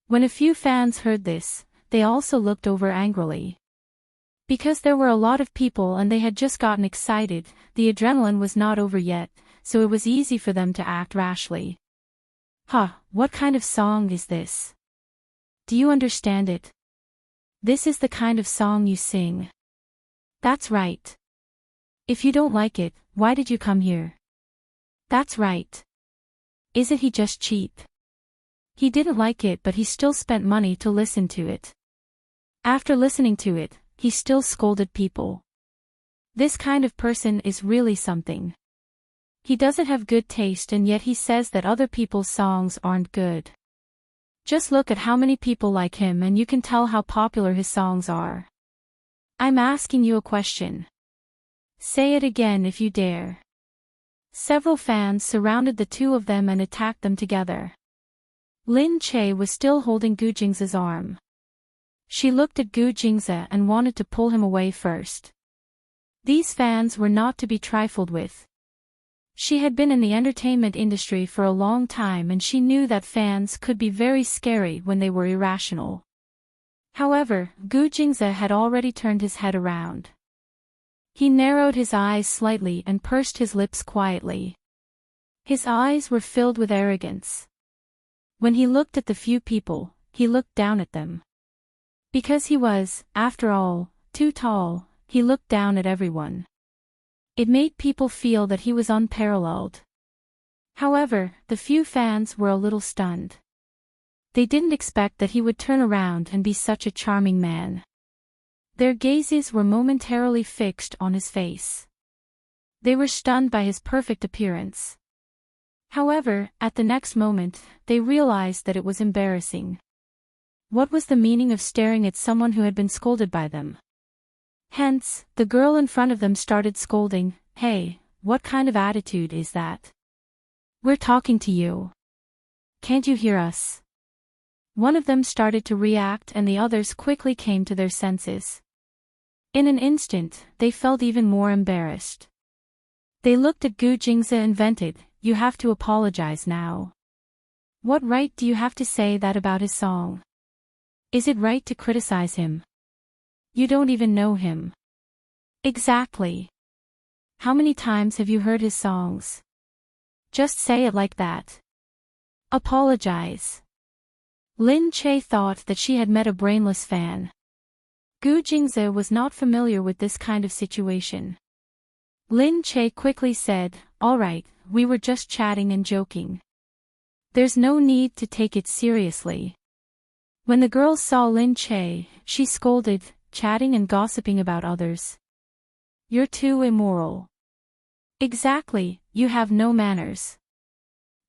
[SPEAKER 1] When a few fans heard this, they also looked over angrily. Because there were a lot of people and they had just gotten excited, the adrenaline was not over yet, so it was easy for them to act rashly. What kind of song is this? Do you understand it? This is the kind of song you sing. That's right. If you don't like it, why did you come here? That's right. Isn't he just cheap? He didn't like it, but he still spent money to listen to it. After listening to it, he still scolded people. This kind of person is really something. He doesn't have good taste and yet he says that other people's songs aren't good. Just look at how many people like him and you can tell how popular his songs are. I'm asking you a question. Say it again if you dare. Several fans surrounded the two of them and attacked them together. Lin Che was still holding Gu Jingze's arm. She looked at Gu Jingze and wanted to pull him away first. These fans were not to be trifled with. She had been in the entertainment industry for a long time and she knew that fans could be very scary when they were irrational. However, Gu Jingze had already turned his head around. He narrowed his eyes slightly and pursed his lips quietly. His eyes were filled with arrogance. When he looked at the few people, he looked down at them. Because he was, after all, too tall, he looked down at everyone. It made people feel that he was unparalleled. However, the few fans were a little stunned. They didn't expect that he would turn around and be such a charming man. Their gazes were momentarily fixed on his face. They were stunned by his perfect appearance. However, at the next moment, they realized that it was embarrassing. What was the meaning of staring at someone who had been scolded by them? Hence, the girl in front of them started scolding, "Hey, what kind of attitude is that? We're talking to you. Can't you hear us?" One of them started to react and the others quickly came to their senses. In an instant, they felt even more embarrassed. They looked at Gu Jingze and vented, "You have to apologize now. What right do you have to say that about his song? Is it right to criticize him? You don't even know him." "Exactly. How many times have you heard his songs? Just say it like that. Apologize." Lin Che thought that she had met a brainless fan. Gu Jingze was not familiar with this kind of situation. Lin Che quickly said, "All right, we were just chatting and joking. There's no need to take it seriously." When the girl saw Lin Che, she scolded, "Chatting and gossiping about others. You're too immoral. Exactly, you have no manners.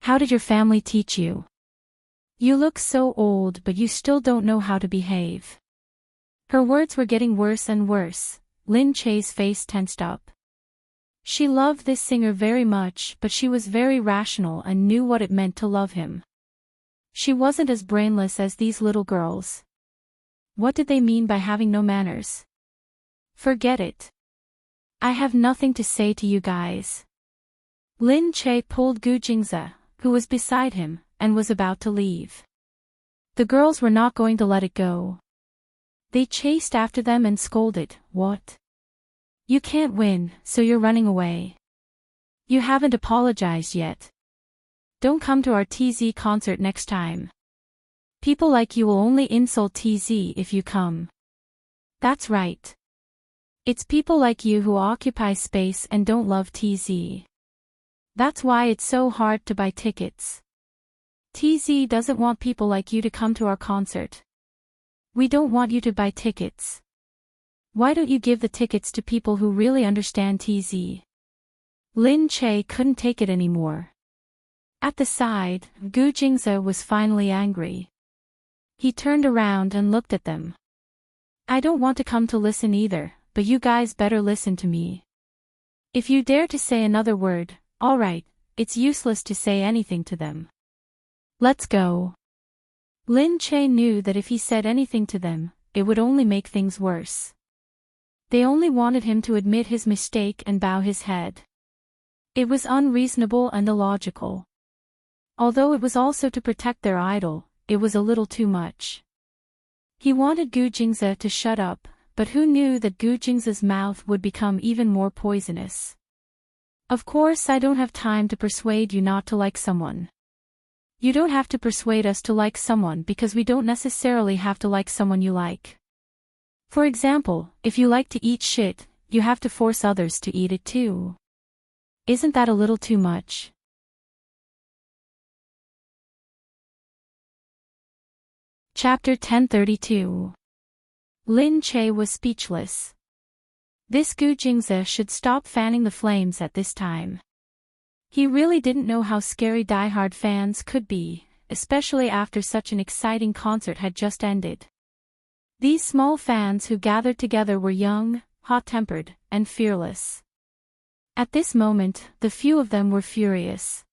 [SPEAKER 1] How did your family teach you? You look so old but you still don't know how to behave." Her words were getting worse and worse. Lin Che's face tensed up. She loved this singer very much, but she was very rational and knew what it meant to love him. She wasn't as brainless as these little girls. What did they mean by having no manners? Forget it. I have nothing to say to you guys. Lin Che pulled Gu Jingze, who was beside him, and was about to leave. The girls were not going to let it go. They chased after them and scolded, "What? You can't win, so you're running away. You haven't apologized yet. Don't come to our TZ concert next time. People like you will only insult TZ if you come." That's right. It's people like you who occupy space and don't love TZ. That's why it's so hard to buy tickets. TZ doesn't want people like you to come to our concert. We don't want you to buy tickets. Why don't you give the tickets to people who really understand TZ? Lin Che couldn't take it anymore. At the side, Gu Jingze was finally angry. He turned around and looked at them. I don't want to come to listen either, but you guys better listen to me. If you dare to say another word, all right, it's useless to say anything to them. Let's go. Lin Che knew that if he said anything to them, it would only make things worse. They only wanted him to admit his mistake and bow his head. It was unreasonable and illogical. Although it was also to protect their idol, it was a little too much. He wanted Gu Jingze to shut up, but who knew that Gu Jingze's mouth would become even more poisonous? Of course, I don't have time to persuade you not to like someone. You don't have to persuade us to like someone because we don't necessarily have to like someone you like. For example, if you like to eat shit, you have to force others to eat it too. Isn't that a little too much? Chapter 1032. Lin Che was speechless. This Gu Jingze should stop fanning the flames at this time. He really didn't know how scary diehard fans could be, especially after such an exciting concert had just ended. These small fans who gathered together were young, hot-tempered, and fearless. At this moment, the few of them were furious.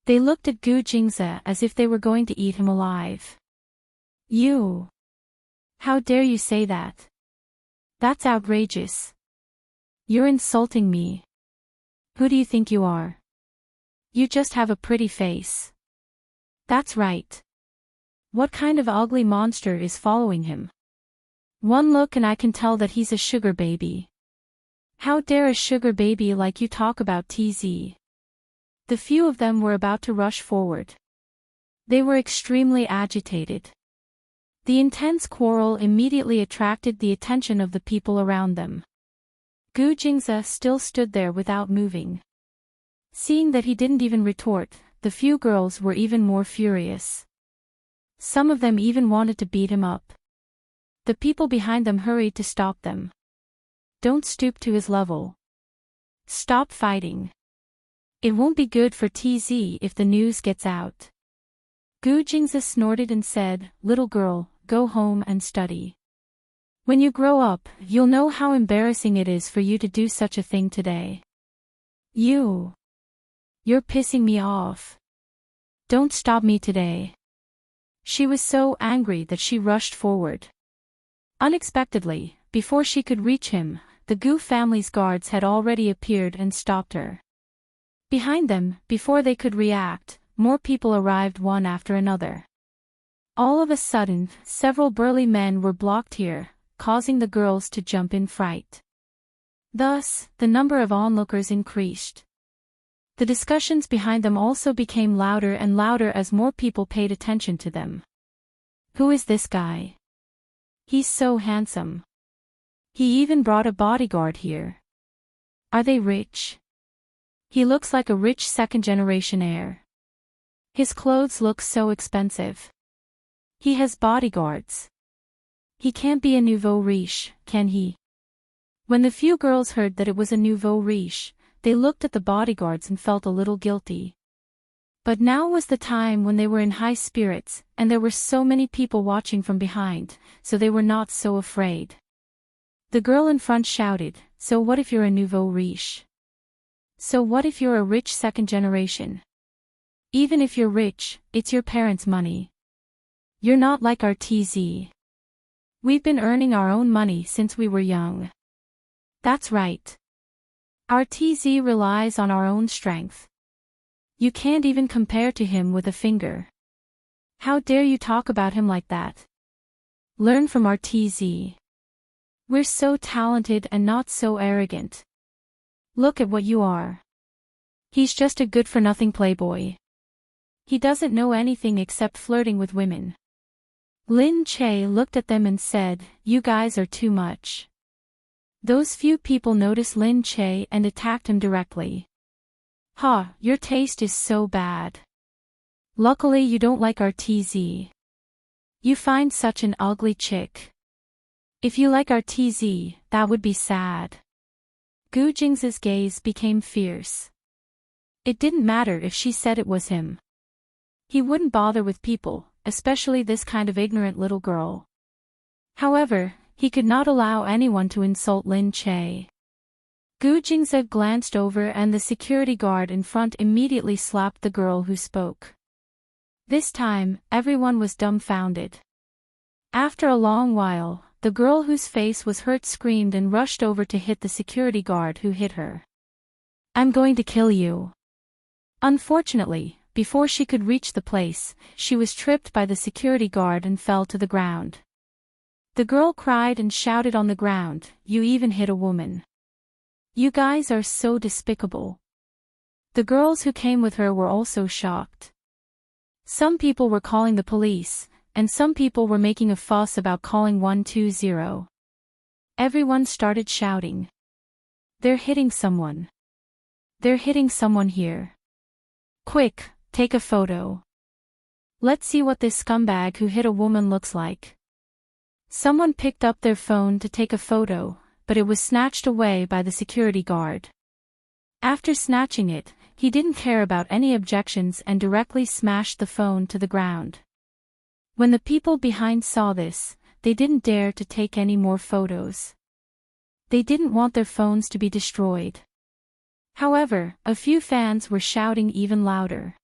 [SPEAKER 1] They looked at Gu Jingze as if they were going to eat him alive. You! How dare you say that? That's outrageous. You're insulting me. Who do you think you are? You just have a pretty face. That's right. What kind of ugly monster is following him? One look and I can tell that he's a sugar baby. How dare a sugar baby like you talk about TZ? The few of them were about to rush forward. They were extremely agitated. The intense quarrel immediately attracted the attention of the people around them. Gu Jingze still stood there without moving. Seeing that he didn't even retort, the few girls were even more furious. Some of them even wanted to beat him up. The people behind them hurried to stop them. Don't stoop to his level. Stop fighting. It won't be good for TZ if the news gets out. Gu Jingze snorted and said, "Little girl, go home and study. When you grow up, you'll know how embarrassing it is for you to do such a thing today. You're pissing me off. Don't stop me today." She was so angry that she rushed forward. Unexpectedly, before she could reach him, the Gu family's guards had already appeared and stopped her. Behind them, before they could react, more people arrived one after another. All of a sudden, several burly men were blocked here, causing the girls to jump in fright. Thus, the number of onlookers increased. The discussions behind them also became louder and louder as more people paid attention to them. Who is this guy? He's so handsome. He even brought a bodyguard here. Are they rich? He looks like a rich second-generation heir. His clothes look so expensive. He has bodyguards. He can't be a nouveau riche, can he? When the few girls heard that it was a nouveau riche, they looked at the bodyguards and felt a little guilty. But now was the time when they were in high spirits, and there were so many people watching from behind, so they were not so afraid. The girl in front shouted, "So what if you're a nouveau riche? So what if you're a rich second generation? Even if you're rich, it's your parents' money. You're not like our TZ. We've been earning our own money since we were young. That's right. Our TZ relies on our own strength. You can't even compare to him with a finger. How dare you talk about him like that? Learn from our TZ. We're so talented and not so arrogant. Look at what you are. He's just a good-for-nothing playboy. He doesn't know anything except flirting with women." Lin Che looked at them and said, "You guys are too much." Those few people noticed Lin Che and attacked him directly. "Ha, your taste is so bad. Luckily you don't like our TZ. You find such an ugly chick. If you like our TZ, that would be sad." Gu Jing's gaze became fierce. It didn't matter if she said it was him. He wouldn't bother with people, especially this kind of ignorant little girl. However, he could not allow anyone to insult Lin Che. Gu Jingze glanced over and the security guard in front immediately slapped the girl who spoke. This time, everyone was dumbfounded. After a long while, the girl whose face was hurt screamed and rushed over to hit the security guard who hit her. "I'm going to kill you." Unfortunately, before she could reach the place, she was tripped by the security guard and fell to the ground. The girl cried and shouted on the ground, "You even hit a woman. You guys are so despicable." The girls who came with her were also shocked. Some people were calling the police, and some people were making a fuss about calling 120. Everyone started shouting. "They're hitting someone. They're hitting someone here. Quick, take a photo. Let's see what this scumbag who hit a woman looks like." Someone picked up their phone to take a photo, but it was snatched away by the security guard. After snatching it, he didn't care about any objections and directly smashed the phone to the ground. When the people behind saw this, they didn't dare to take any more photos. They didn't want their phones to be destroyed. However, a few fans were shouting even louder.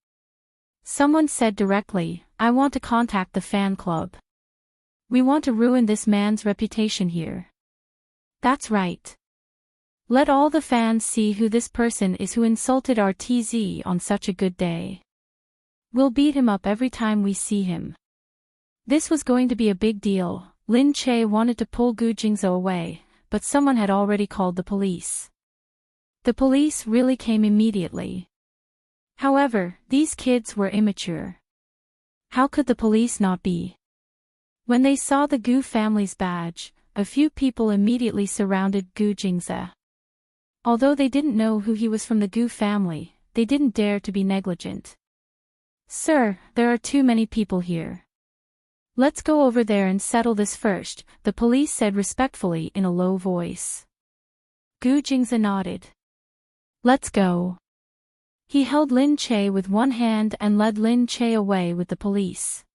[SPEAKER 1] Someone said directly, "I want to contact the fan club. We want to ruin this man's reputation here." That's right. Let all the fans see who this person is who insulted our TZ on such a good day. We'll beat him up every time we see him. This was going to be a big deal. Lin Che wanted to pull Gu Jingzhou away, but someone had already called the police. The police really came immediately. However, these kids were immature. How could the police not be? When they saw the Gu family's badge, a few people immediately surrounded Gu Jingze. Although they didn't know who he was from the Gu family, they didn't dare to be negligent. "Sir, there are too many people here. Let's go over there and settle this first," the police said respectfully in a low voice. Gu Jingze nodded. "Let's go." He held Lin Che with one hand and led Lin Che away with the police.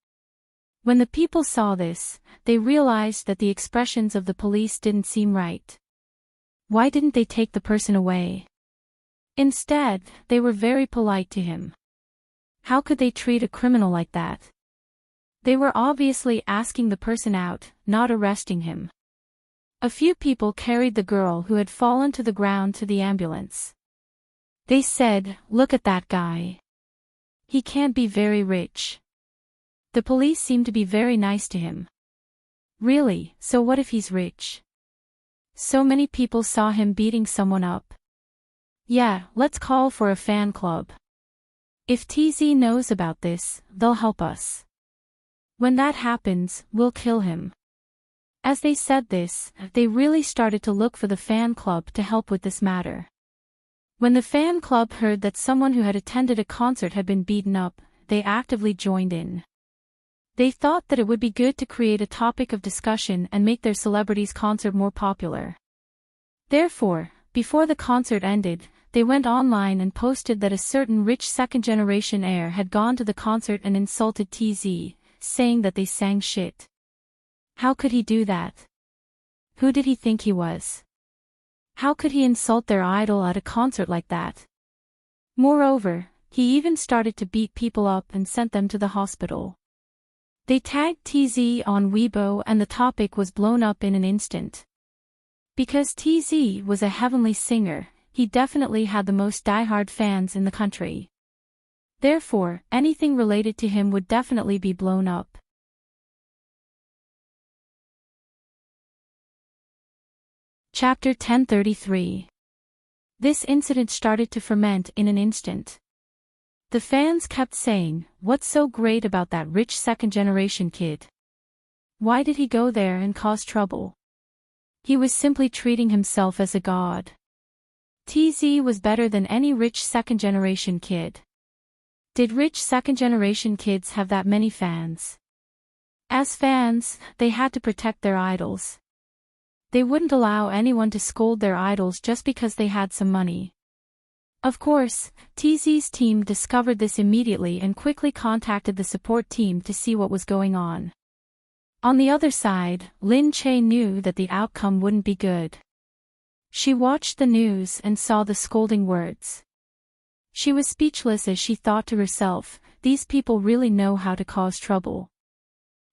[SPEAKER 1] When the people saw this, they realized that the expressions of the police didn't seem right. Why didn't they take the person away? Instead, they were very polite to him. How could they treat a criminal like that? They were obviously asking the person out, not arresting him. A few people carried the girl who had fallen to the ground to the ambulance. They said, "Look at that guy. He can't be very rich." The police seemed to be very nice to him. Really, so what if he's rich? So many people saw him beating someone up. Yeah, let's call for a fan club. If TZ knows about this, they'll help us. When that happens, we'll kill him. As they said this, they really started to look for the fan club to help with this matter. When the fan club heard that someone who had attended a concert had been beaten up, they actively joined in. They thought that it would be good to create a topic of discussion and make their celebrity's concert more popular. Therefore, before the concert ended, they went online and posted that a certain rich second-generation heir had gone to the concert and insulted TZ, saying that they sang shit. How could he do that? Who did he think he was? How could he insult their idol at a concert like that? Moreover, he even started to beat people up and sent them to the hospital. They tagged TZ on Weibo and the topic was blown up in an instant. Because TZ was a heavenly singer, he definitely had the most diehard fans in the country. Therefore, anything related to him would definitely be blown up. Chapter 1033. This incident started to ferment in an instant. The fans kept saying, "What's so great about that rich second-generation kid? Why did he go there and cause trouble? He was simply treating himself as a god. TZ was better than any rich second-generation kid." Did rich second-generation kids have that many fans? As fans, they had to protect their idols. They wouldn't allow anyone to scold their idols just because they had some money. Of course, TZ's team discovered this immediately and quickly contacted the support team to see what was going on. On the other side, Lin Che knew that the outcome wouldn't be good. She watched the news and saw the scolding words. She was speechless as she thought to herself, these people really know how to cause trouble.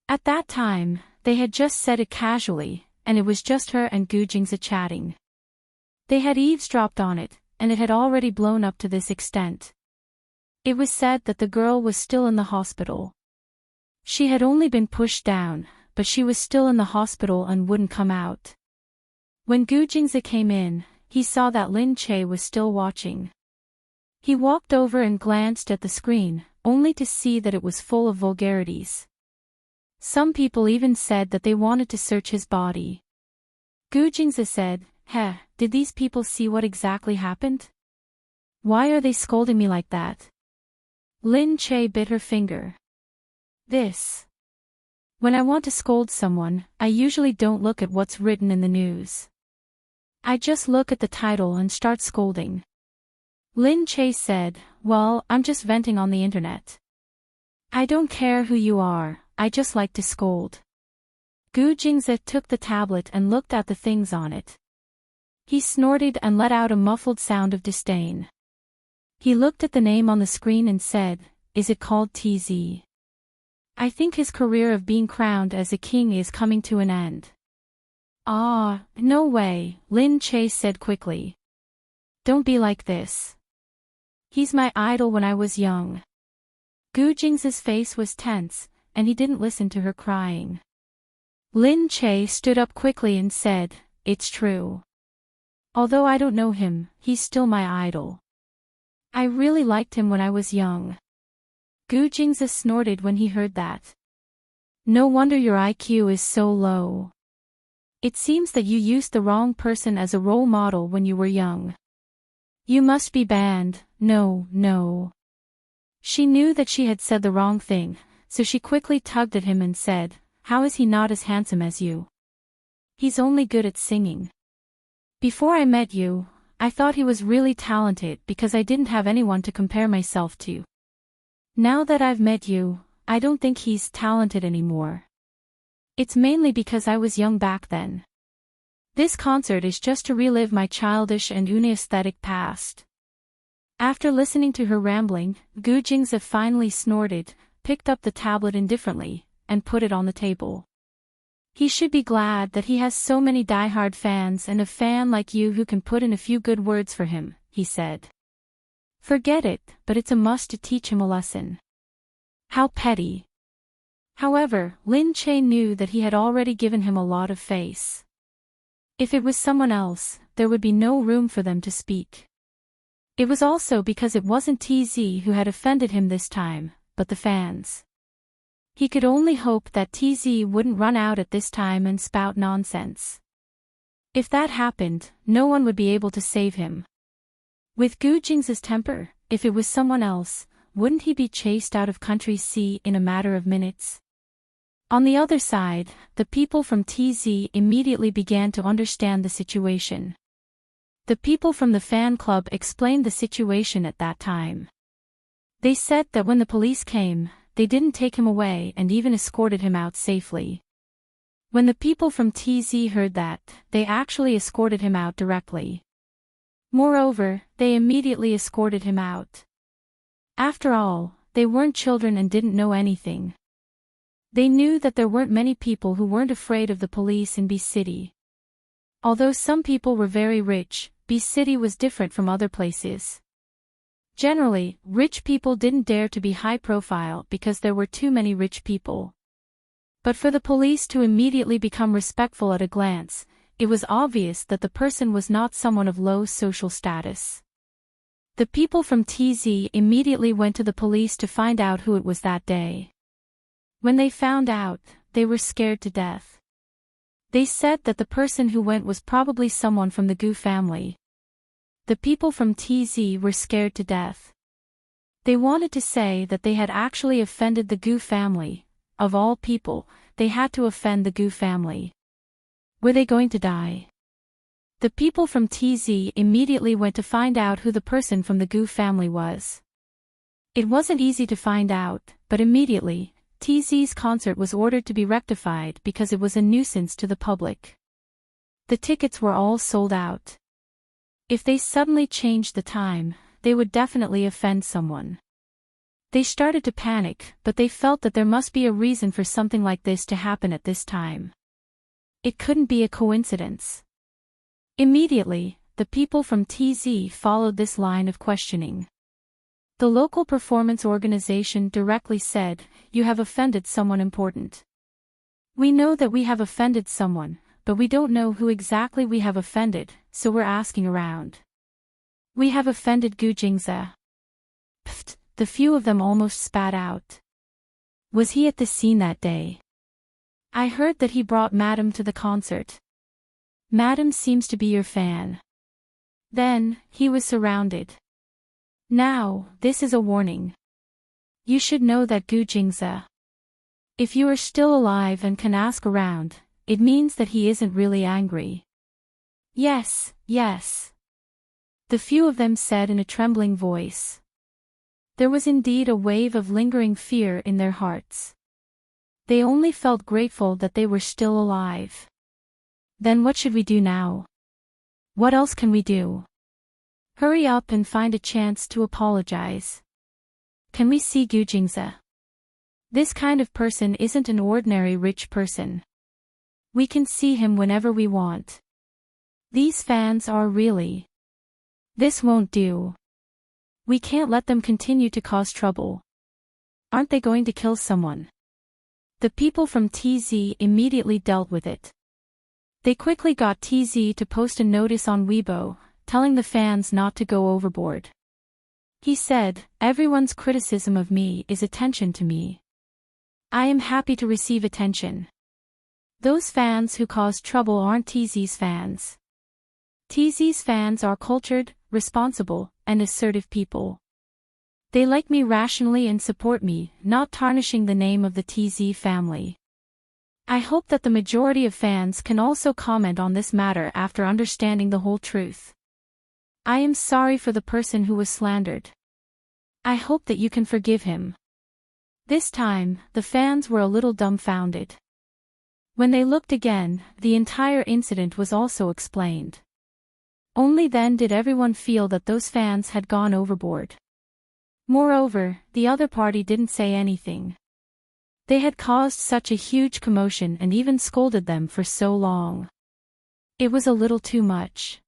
[SPEAKER 1] At that time, they had just said it casually, and it was just her and Gu Jingzi chatting. They had eavesdropped on it, and it had already blown up to this extent. It was said that the girl was still in the hospital. She had only been pushed down, but she was still in the hospital and wouldn't come out. When Gu Jingzi came in, he saw that Lin Che was still watching. He walked over and glanced at the screen, only to see that it was full of vulgarities. Some people even said that they wanted to search his body. Gu Jingzi said, "Heh, did these people see what exactly happened? Why are they scolding me like that?" Lin Che bit her finger. When I want to scold someone, I usually don't look at what's written in the news. I just look at the title and start scolding. Lin Che said, "Well, I'm just venting on the internet. I don't care who you are, I just like to scold." Gu Jingzi took the tablet and looked at the things on it. He snorted and let out a muffled sound of disdain. He looked at the name on the screen and said, "Is it called TZ? I think his career of being crowned as a king is coming to an end." "Ah, no way," Lin Che said quickly. "Don't be like this. He's my idol when I was young." Gu Jingzi's face was tense, and he didn't listen to her crying. Lin Che stood up quickly and said, "It's true. Although I don't know him, he's still my idol. I really liked him when I was young." Gu Jingzi snorted when he heard that. "No wonder your IQ is so low. It seems that you used the wrong person as a role model when you were young. You must be banned." No. She knew that she had said the wrong thing, so she quickly tugged at him and said, "How is he not as handsome as you? He's only good at singing. Before I met you, I thought he was really talented because I didn't have anyone to compare myself to. Now that I've met you, I don't think he's talented anymore. It's mainly because I was young back then. This concert is just to relive my childish and unaesthetic past." After listening to her rambling, Gu Jingzi finally snorted, picked up the tablet indifferently, and put it on the table. "He should be glad that he has so many diehard fans and a fan like you who can put in a few good words for him," he said. "Forget it, but it's a must to teach him a lesson." How petty. However, Lin Che knew that he had already given him a lot of face. If it was someone else, there would be no room for them to speak. It was also because it wasn't TZ who had offended him this time, but the fans. He could only hope that TZ wouldn't run out at this time and spout nonsense. If that happened, no one would be able to save him. With Gu Jingzi's temper, if it was someone else, wouldn't he be chased out of country C in a matter of minutes? On the other side, the people from TZ immediately began to understand the situation. The people from the fan club explained the situation at that time. They said that when the police came, they didn't take him away and even escorted him out safely. When the people from TZ heard that, they actually escorted him out directly. Moreover, they immediately escorted him out. After all, they weren't children and didn't know anything. They knew that there weren't many people who weren't afraid of the police in B City. Although some people were very rich, B City was different from other places. Generally, rich people didn't dare to be high profile because there were too many rich people. But for the police to immediately become respectful at a glance, it was obvious that the person was not someone of low social status. The people from TZ immediately went to the police to find out who it was that day. When they found out, they were scared to death. They said that the person who went was probably someone from the Gu family. The people from TZ were scared to death. They wanted to say that they had actually offended the Gu family. Of all people, they had to offend the Gu family. Were they going to die? The people from TZ immediately went to find out who the person from the Gu family was. It wasn't easy to find out, but immediately, TZ's concert was ordered to be rectified because it was a nuisance to the public. The tickets were all sold out. If they suddenly changed the time, they would definitely offend someone. They started to panic, but they felt that there must be a reason for something like this to happen at this time. It couldn't be a coincidence. Immediately, the people from TZ followed this line of questioning. The local performance organization directly said, "You have offended someone important. We know that we have offended someone, but we don't know who exactly we have offended, so we're asking around. We have offended Gu Jingze." Pfft, the few of them almost spat out. Was he at the scene that day? I heard that he brought Madam to the concert. Madam seems to be your fan. Then, he was surrounded. Now, this is a warning. You should know that Gu Jingze. If you are still alive and can ask around, it means that he isn't really angry. Yes, yes. The few of them said in a trembling voice. There was indeed a wave of lingering fear in their hearts. They only felt grateful that they were still alive. Then what should we do now? What else can we do? Hurry up and find a chance to apologize. Can we see Gu Jingze? This kind of person isn't an ordinary rich person. We can see him whenever we want. These fans are really. This won't do. We can't let them continue to cause trouble. Aren't they going to kill someone? The people from TZ immediately dealt with it. They quickly got TZ to post a notice on Weibo, telling the fans not to go overboard. He said, "Everyone's criticism of me is attention to me. I am happy to receive attention. Those fans who cause trouble aren't TZ's fans. TZ's fans are cultured, responsible, and assertive people. They like me rationally and support me, not tarnishing the name of the TZ family. I hope that the majority of fans can also comment on this matter after understanding the whole truth. I am sorry for the person who was slandered. I hope that you can forgive him." This time, the fans were a little dumbfounded. When they looked again, the entire incident was also explained. Only then did everyone feel that those fans had gone overboard. Moreover, the other party didn't say anything. They had caused such a huge commotion and even scolded them for so long. It was a little too much.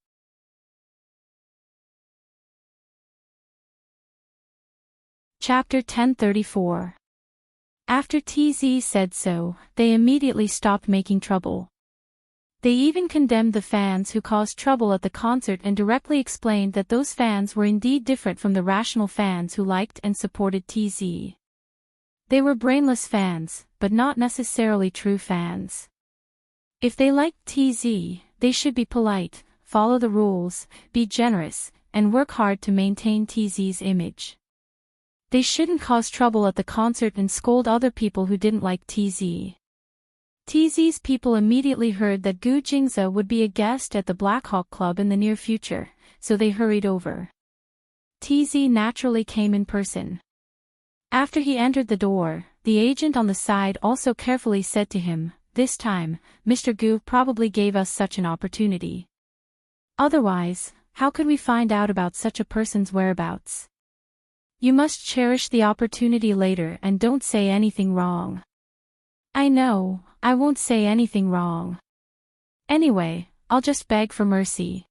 [SPEAKER 1] Chapter 1034. After TZ said so, they immediately stopped making trouble. They even condemned the fans who caused trouble at the concert and directly explained that those fans were indeed different from the rational fans who liked and supported TZ. They were brainless fans, but not necessarily true fans. If they liked TZ, they should be polite, follow the rules, be generous, and work hard to maintain TZ's image. They shouldn't cause trouble at the concert and scold other people who didn't like TZ. TZ's people immediately heard that Gu Jingze would be a guest at the Black Hawk Club in the near future, so they hurried over. TZ naturally came in person. After he entered the door, the agent on the side also carefully said to him, "This time, Mr. Gu probably gave us such an opportunity. Otherwise, how could we find out about such a person's whereabouts? You must cherish the opportunity later and don't say anything wrong." "I know, I won't say anything wrong. Anyway, I'll just beg for mercy."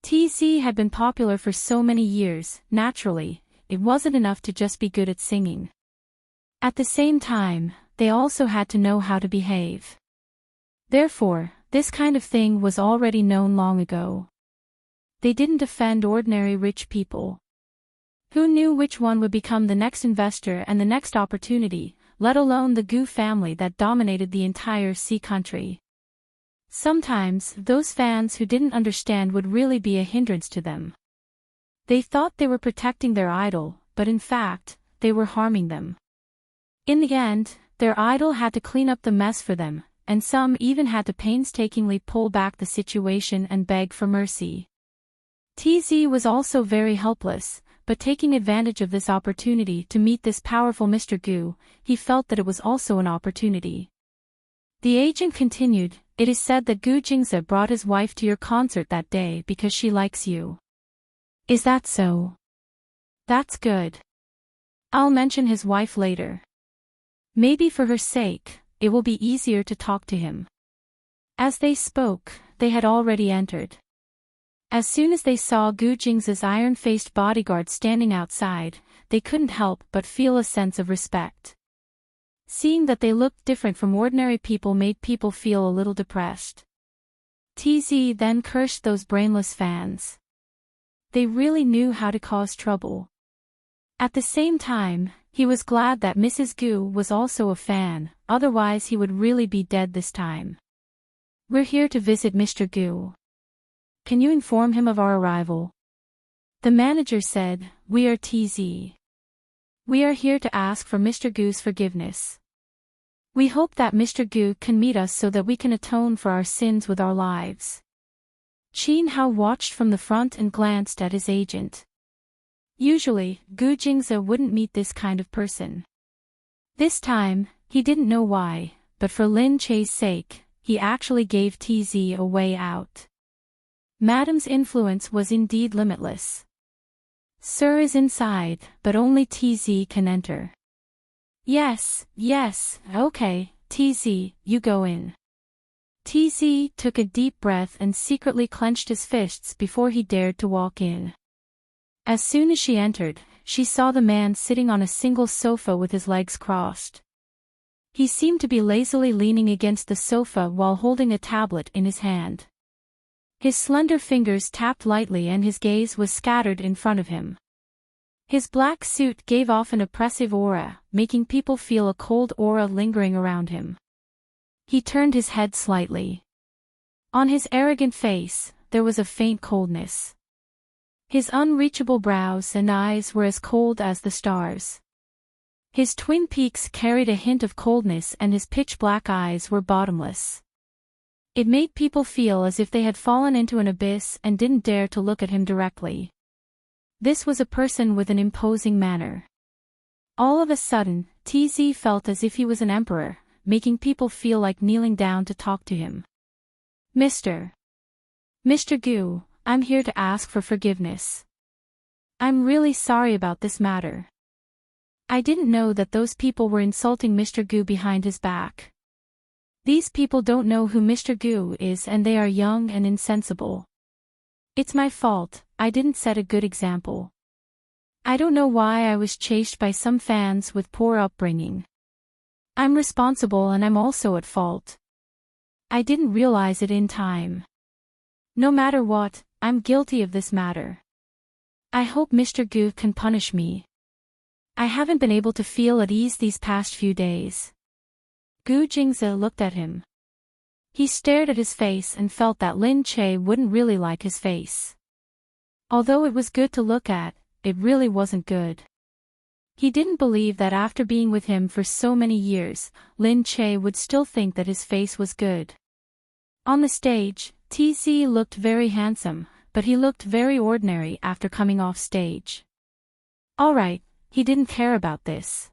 [SPEAKER 1] TZ had been popular for so many years, naturally, it wasn't enough to just be good at singing. At the same time, they also had to know how to behave. Therefore, this kind of thing was already known long ago. They didn't offend ordinary rich people. Who knew which one would become the next investor and the next opportunity, let alone the Gu family that dominated the entire sea country. Sometimes, those fans who didn't understand would really be a hindrance to them. They thought they were protecting their idol, but in fact, they were harming them. In the end, their idol had to clean up the mess for them, and some even had to painstakingly pull back the situation and beg for mercy. TZ was also very helpless, but taking advantage of this opportunity to meet this powerful Mr. Gu, he felt that it was also an opportunity. The agent continued, "It is said that Gu Jingze brought his wife to your concert that day because she likes you. Is that so? That's good. I'll mention his wife later. Maybe for her sake, it will be easier to talk to him." As they spoke, they had already entered. As soon as they saw Gu Jingze's iron-faced bodyguard standing outside, they couldn't help but feel a sense of respect. Seeing that they looked different from ordinary people made people feel a little depressed. TZ then cursed those brainless fans. They really knew how to cause trouble. At the same time, he was glad that Mrs. Gu was also a fan, otherwise he would really be dead this time. "We're here to visit Mr. Gu. Can you inform him of our arrival?" The manager said, "We are TZ. We are here to ask for Mr. Gu's forgiveness. We hope that Mr. Gu can meet us so that we can atone for our sins with our lives." Qin Hao watched from the front and glanced at his agent. Usually, Gu Jingze wouldn't meet this kind of person. This time, he didn't know why, but for Lin Che's sake, he actually gave TZ a way out. Madame's influence was indeed limitless. "Sir is inside, but only TZ can enter." Yes, okay, TZ, you go in." TZ took a deep breath and secretly clenched his fists before he dared to walk in. As soon as she entered, she saw the man sitting on a single sofa with his legs crossed. He seemed to be lazily leaning against the sofa while holding a tablet in his hand. His slender fingers tapped lightly and his gaze was scattered in front of him. His black suit gave off an oppressive aura, making people feel a cold aura lingering around him. He turned his head slightly. On his arrogant face, there was a faint coldness. His unreachable brows and eyes were as cold as the stars. His twin peaks carried a hint of coldness and his pitch-black eyes were bottomless. It made people feel as if they had fallen into an abyss and didn't dare to look at him directly. This was a person with an imposing manner. All of a sudden, TZ felt as if he was an emperor, making people feel like kneeling down to talk to him. Mr. Gu, I'm here to ask for forgiveness. I'm really sorry about this matter. I didn't know that those people were insulting Mr. Gu behind his back. These people don't know who Mr. Gu is and they are young and insensible. It's my fault, I didn't set a good example. I don't know why I was chased by some fans with poor upbringing. I'm responsible and I'm also at fault. I didn't realize it in time. No matter what, I'm guilty of this matter. I hope Mr. Gu can punish me. I haven't been able to feel at ease these past few days. Gu Jingze looked at him. He stared at his face and felt that Lin Che wouldn't really like his face. Although it was good to look at, it really wasn't good. He didn't believe that after being with him for so many years, Lin Che would still think that his face was good. On the stage, TZ looked very handsome, but he looked very ordinary after coming off stage. Alright, he didn't care about this.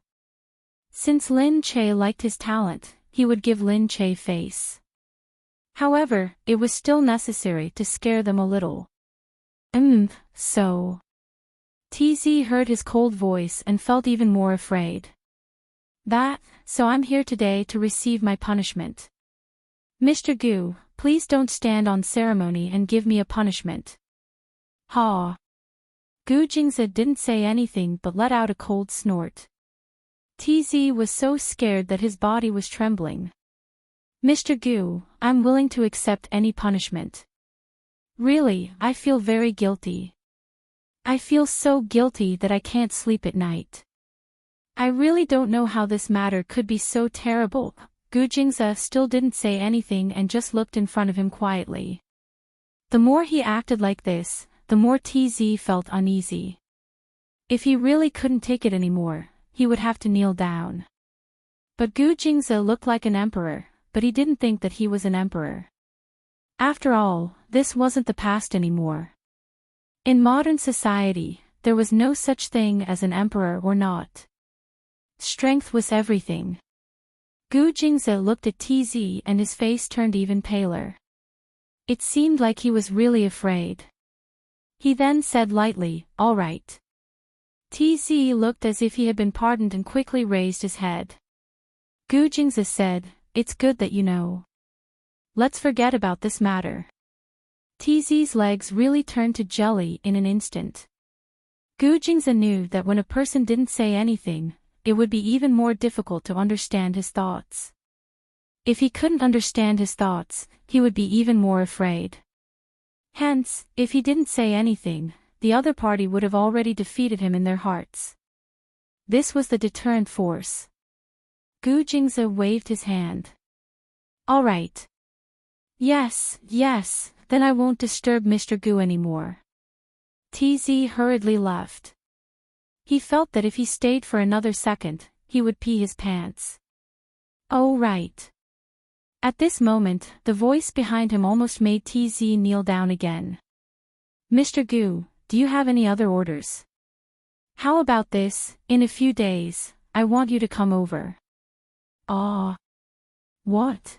[SPEAKER 1] Since Lin Che liked his talent, he would give Lin Che face. However, it was still necessary to scare them a little. So. TZ heard his cold voice and felt even more afraid. So I'm here today to receive my punishment. Mr. Gu, please don't stand on ceremony and give me a punishment. Ha. Gu Jingzi didn't say anything but let out a cold snort. TZ was so scared that his body was trembling. Mr. Gu, I'm willing to accept any punishment. Really, I feel very guilty. I feel so guilty that I can't sleep at night. I really don't know how this matter could be so terrible. Gu Jingzi still didn't say anything and just looked in front of him quietly. The more he acted like this, the more TZ felt uneasy. If he really couldn't take it anymore, he would have to kneel down. But Gu Jingzi looked like an emperor, but he didn't think that he was an emperor. After all, this wasn't the past anymore. In modern society, there was no such thing as an emperor or not. Strength was everything. Gu Jingzi looked at TZ and his face turned even paler. It seemed like he was really afraid. He then said lightly, "All right." TZ looked as if he had been pardoned and quickly raised his head. Gu Jingzi said, "It's good that you know. Let's forget about this matter." TZ's legs really turned to jelly in an instant. Gu Jingzi knew that when a person didn't say anything, it would be even more difficult to understand his thoughts. If he couldn't understand his thoughts, he would be even more afraid. Hence, if he didn't say anything, the other party would have already defeated him in their hearts. This was the deterrent force. Gu Jingzi waved his hand. "All right. Yes, then I won't disturb Mr. Gu anymore." TZ hurriedly left. He felt that if he stayed for another second, he would pee his pants. Oh right. At this moment, the voice behind him almost made TZ kneel down again. "Mr. Gu, do you have any other orders? How about this, in a few days, I want you to come over." "Ah. What?"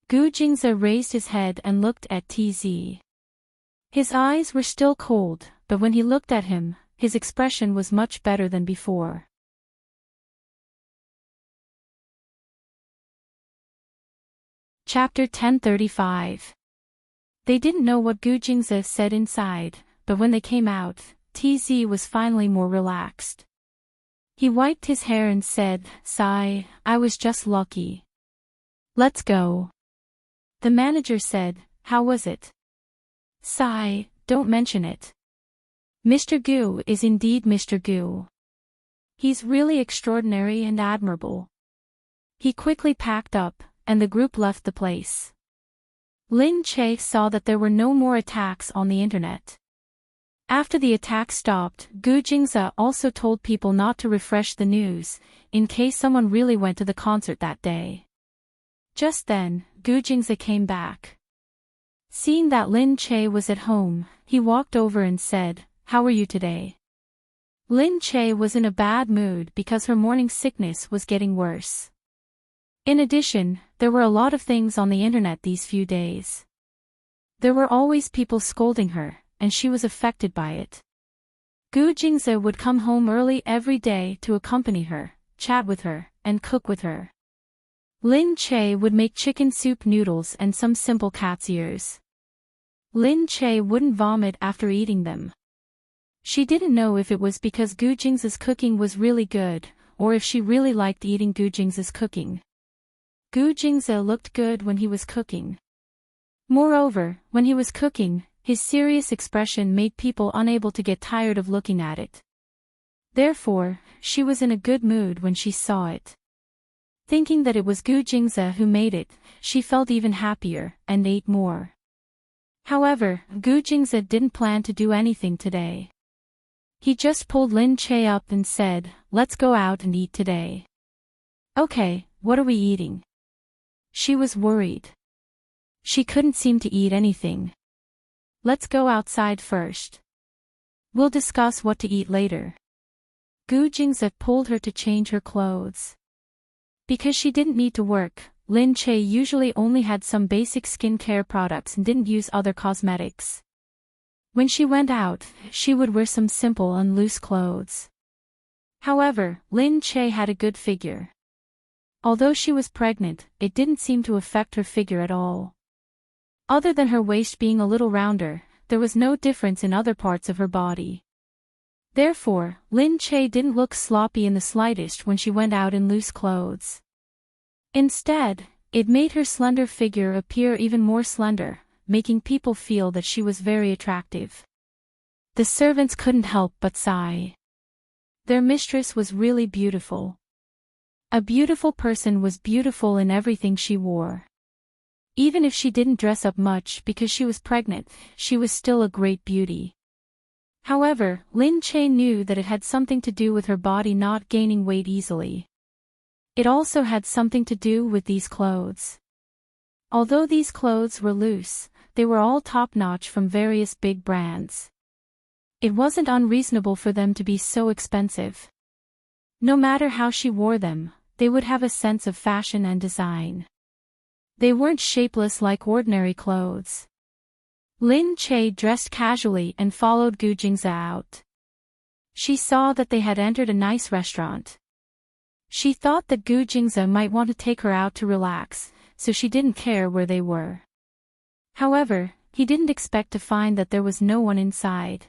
[SPEAKER 1] Gu Jingzi raised his head and looked at TZ. His eyes were still cold, but when he looked at him, his expression was much better than before. Chapter 1035. They didn't know what Gu Jingzi said inside, but when they came out, TZ was finally more relaxed. He wiped his hair and said, "Sigh, I was just lucky. Let's go." The manager said, "How was it?" "Sigh, don't mention it. Mr. Gu is indeed Mr. Gu. He's really extraordinary and admirable." He quickly packed up, and the group left the place. Lin Che saw that there were no more attacks on the internet. After the attack stopped, Gu Jingzi also told people not to refresh the news, in case someone really went to the concert that day. Just then, Gu Jingzi came back. Seeing that Lin Che was at home, he walked over and said, "How are you today?" Lin Che was in a bad mood because her morning sickness was getting worse. In addition, there were a lot of things on the internet these few days. There were always people scolding her, and she was affected by it. Gu Jingzi would come home early every day to accompany her, chat with her, and cook with her. Lin Che would make chicken soup noodles and some simple cat's ears. Lin Che wouldn't vomit after eating them. She didn't know if it was because Gu Jingzi's cooking was really good, or if she really liked eating Gu Jingzi's cooking. Gu Jingzi looked good when he was cooking. Moreover, when he was cooking, his serious expression made people unable to get tired of looking at it. Therefore, she was in a good mood when she saw it. Thinking that it was Gu Jingzi who made it, she felt even happier, and ate more. However, Gu Jingzi didn't plan to do anything today. He just pulled Lin Che up and said, "Let's go out and eat today." "Okay, what are we eating?" She was worried. She couldn't seem to eat anything. "Let's go outside first. We'll discuss what to eat later." Gu Jingze pulled her to change her clothes. Because she didn't need to work, Lin Che usually only had some basic skincare products and didn't use other cosmetics. When she went out, she would wear some simple and loose clothes. However, Lin Che had a good figure. Although she was pregnant, it didn't seem to affect her figure at all. Other than her waist being a little rounder, there was no difference in other parts of her body. Therefore, Lin Che didn't look sloppy in the slightest when she went out in loose clothes. Instead, it made her slender figure appear even more slender, making people feel that she was very attractive. The servants couldn't help but sigh. Their mistress was really beautiful. A beautiful person was beautiful in everything she wore. Even if she didn't dress up much because she was pregnant, she was still a great beauty. However, Lin Che knew that it had something to do with her body not gaining weight easily. It also had something to do with these clothes. Although these clothes were loose, they were all top-notch from various big brands. It wasn't unreasonable for them to be so expensive. No matter how she wore them, they would have a sense of fashion and design. They weren't shapeless like ordinary clothes. Lin Che dressed casually and followed Gu Jingze out. She saw that they had entered a nice restaurant. She thought that Gu Jingze might want to take her out to relax, so she didn't care where they were. However, he didn't expect to find that there was no one inside.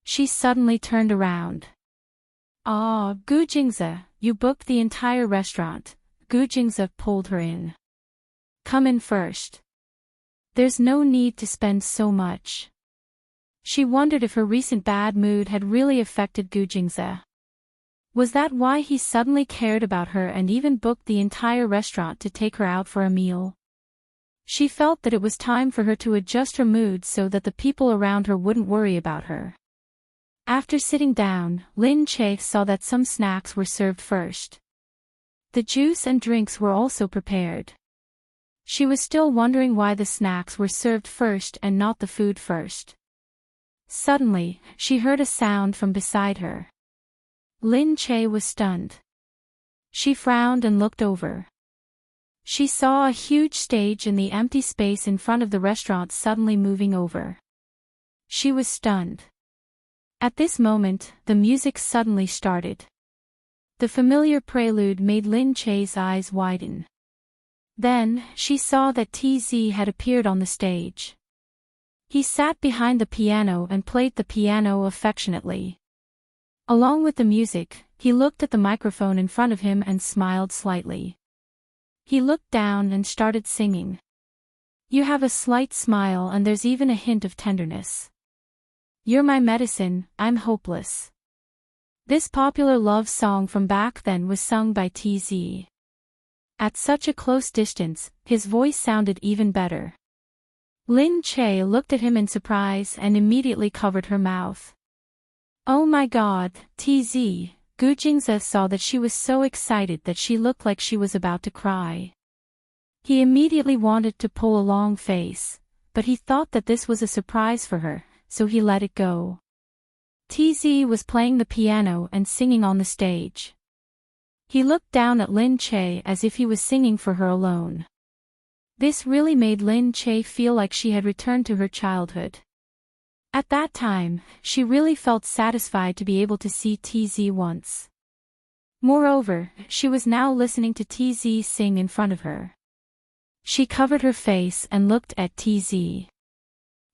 [SPEAKER 1] She suddenly turned around. "Ah, Gu Jingze, you booked the entire restaurant." Gu Jingze pulled her in. "Come in first. There's no need to spend so much." She wondered if her recent bad mood had really affected Gu Jingze. Was that why he suddenly cared about her and even booked the entire restaurant to take her out for a meal? She felt that it was time for her to adjust her mood so that the people around her wouldn't worry about her. After sitting down, Lin Che saw that some snacks were served first. The juice and drinks were also prepared. She was still wondering why the snacks were served first and not the food first. Suddenly, she heard a sound from beside her. Lin Che was stunned. She frowned and looked over. She saw a huge stage in the empty space in front of the restaurant suddenly moving over. She was stunned. At this moment, the music suddenly started. The familiar prelude made Lin Che's eyes widen. Then, she saw that TZ had appeared on the stage. He sat behind the piano and played the piano affectionately. Along with the music, he looked at the microphone in front of him and smiled slightly. He looked down and started singing. "You have a slight smile and there's even a hint of tenderness. You're my medicine, I'm hopeless." This popular love song from back then was sung by TZ. At such a close distance, his voice sounded even better. Lin Che looked at him in surprise and immediately covered her mouth. "Oh my God, TZ!" Gu Jingze saw that she was so excited that she looked like she was about to cry. He immediately wanted to pull a long face, but he thought that this was a surprise for her, so he let it go. TZ was playing the piano and singing on the stage. He looked down at Lin Che as if he was singing for her alone. This really made Lin Che feel like she had returned to her childhood. At that time, she really felt satisfied to be able to see TZ once. Moreover, she was now listening to TZ sing in front of her. She covered her face and looked at TZ.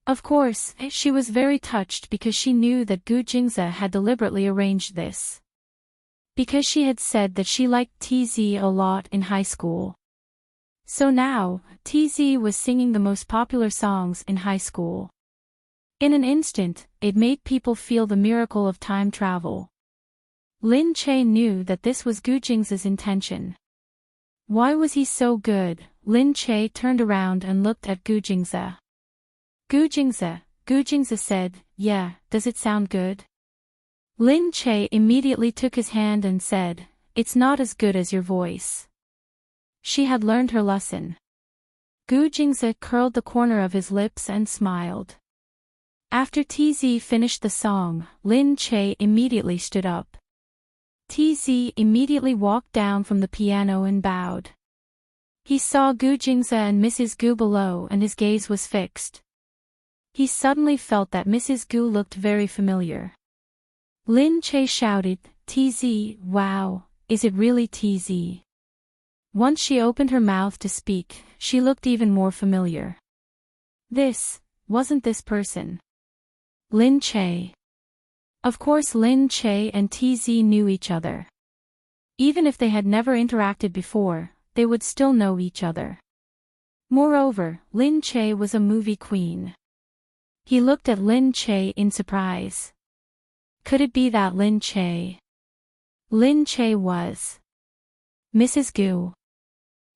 [SPEAKER 1] Of course, she was very touched because she knew that Gu Jingze had deliberately arranged this. Because she had said that she liked TZ a lot in high school. So now, TZ was singing the most popular songs in high school. In an instant, it made people feel the miracle of time travel. Lin Che knew that this was Gu Jingze's intention. Why was he so good? Lin Che turned around and looked at Gu Jingze. Gu Jingze said, "Yeah, does it sound good?" Lin Che immediately took his hand and said, "It's not as good as your voice." She had learned her lesson. Gu Jingze curled the corner of his lips and smiled. After TZ finished the song, Lin Che immediately stood up. TZ immediately walked down from the piano and bowed. He saw Gu Jingze and Mrs. Gu below and his gaze was fixed. He suddenly felt that Mrs. Gu looked very familiar. Lin Che shouted, "TZ, wow, is it really TZ?" Once she opened her mouth to speak, she looked even more familiar. Wasn't this person Lin Che? Of course Lin Che and TZ knew each other. Even if they had never interacted before, they would still know each other. Moreover, Lin Che was a movie queen. He looked at Lin Che in surprise. Could it be that Lin Che? Lin Che was Mrs. Gu.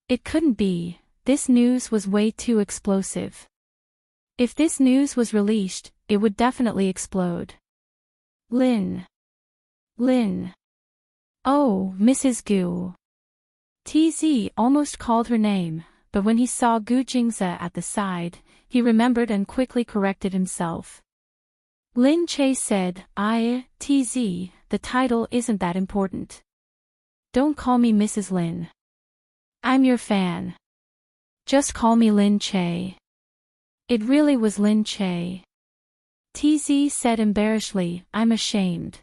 [SPEAKER 1] It couldn't be, this news was way too explosive. If this news was released, it would definitely explode. Lin. Oh, Mrs. Gu. TZ almost called her name, but when he saw Gu Jingze at the side, he remembered and quickly corrected himself. Lin Che said, TZ, the title isn't that important. Don't call me Mrs. Lin. I'm your fan. Just call me Lin Che. It really was Lin Che. TZ said embarrassedly, I'm ashamed.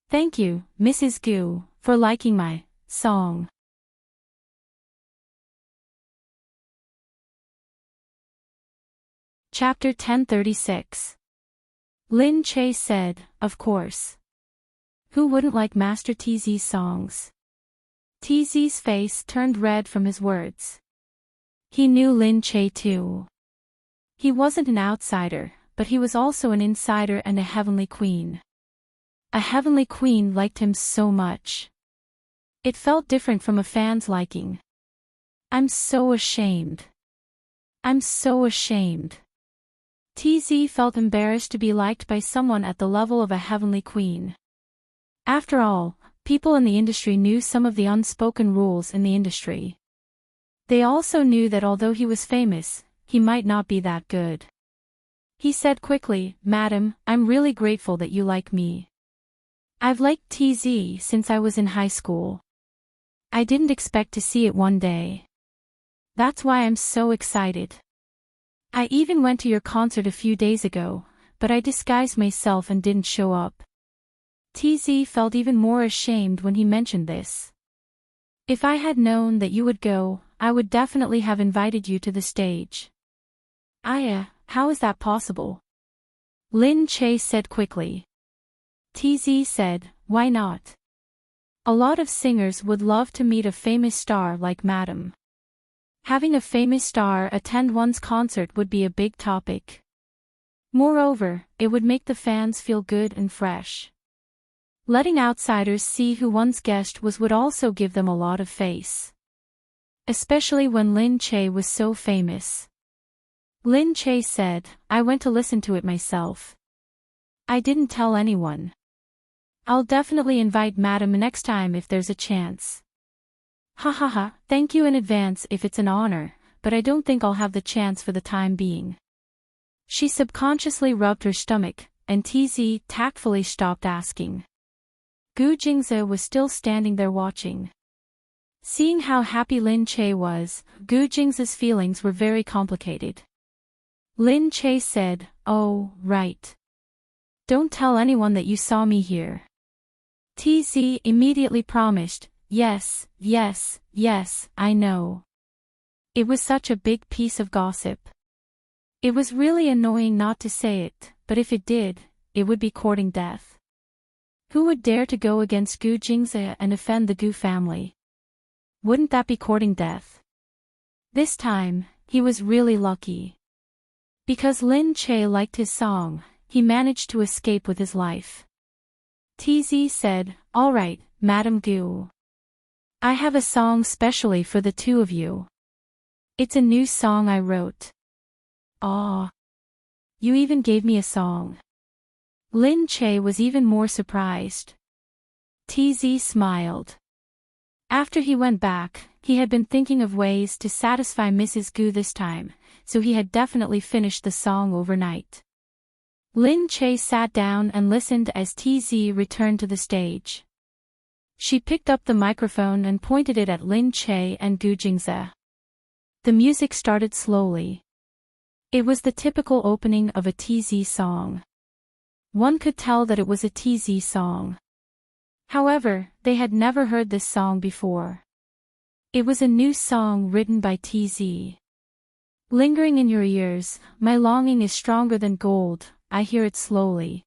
[SPEAKER 1] Thank you, Mrs. Gu, for liking my song. Chapter 1036. Lin Che said, of course. Who wouldn't like Master TZ's songs? TZ's face turned red from his words. He knew Lin Che too. He wasn't an outsider, but he was also an insider and a heavenly queen. A heavenly queen liked him so much. It felt different from a fan's liking. I'm so ashamed. I'm so ashamed. TZ felt embarrassed to be liked by someone at the level of a heavenly queen. After all, people in the industry knew some of the unspoken rules in the industry. They also knew that although he was famous, he might not be that good. He said quickly, Madam, I'm really grateful that you like me. I've liked TZ since I was in high school. I didn't expect to see it one day. That's why I'm so excited. I even went to your concert a few days ago, but I disguised myself and didn't show up. TZ felt even more ashamed when he mentioned this. If I had known that you would go, I would definitely have invited you to the stage. How is that possible? Lin Che said quickly. TZ said, why not? A lot of singers would love to meet a famous star like Madam. Having a famous star attend one's concert would be a big topic. Moreover, it would make the fans feel good and fresh. Letting outsiders see who one's guest was would also give them a lot of face. Especially when Lin Che was so famous. Lin Che said, I went to listen to it myself. I didn't tell anyone. I'll definitely invite Madam next time if there's a chance. Thank you in advance if it's an honor, but I don't think I'll have the chance for the time being. She subconsciously rubbed her stomach, and TZ tactfully stopped asking. Gu Jingze was still standing there watching. Seeing how happy Lin Che was, Gu Jingze's feelings were very complicated. Lin Che said, oh, right. Don't tell anyone that you saw me here. TZ immediately promised, yes, I know. It was such a big piece of gossip. It was really annoying not to say it, but if it did, it would be courting death. Who would dare to go against Gu Jingze and offend the Gu family? Wouldn't that be courting death? This time, he was really lucky. Because Lin Che liked his song, he managed to escape with his life. TZ said, all right, Madam Gu. I have a song specially for the two of you. It's a new song I wrote. Aw. You even gave me a song. Lin Che was even more surprised. TZ smiled. After he went back, he had been thinking of ways to satisfy Mrs. Gu this time, so he had definitely finished the song overnight. Lin Che sat down and listened as TZ returned to the stage. She picked up the microphone and pointed it at Lin Che and Gu Jingze. The music started slowly. It was the typical opening of a TZ song. One could tell that it was a TZ song. However, they had never heard this song before. It was a new song written by TZ. Lingering in your ears, my longing is stronger than gold, I hear it slowly.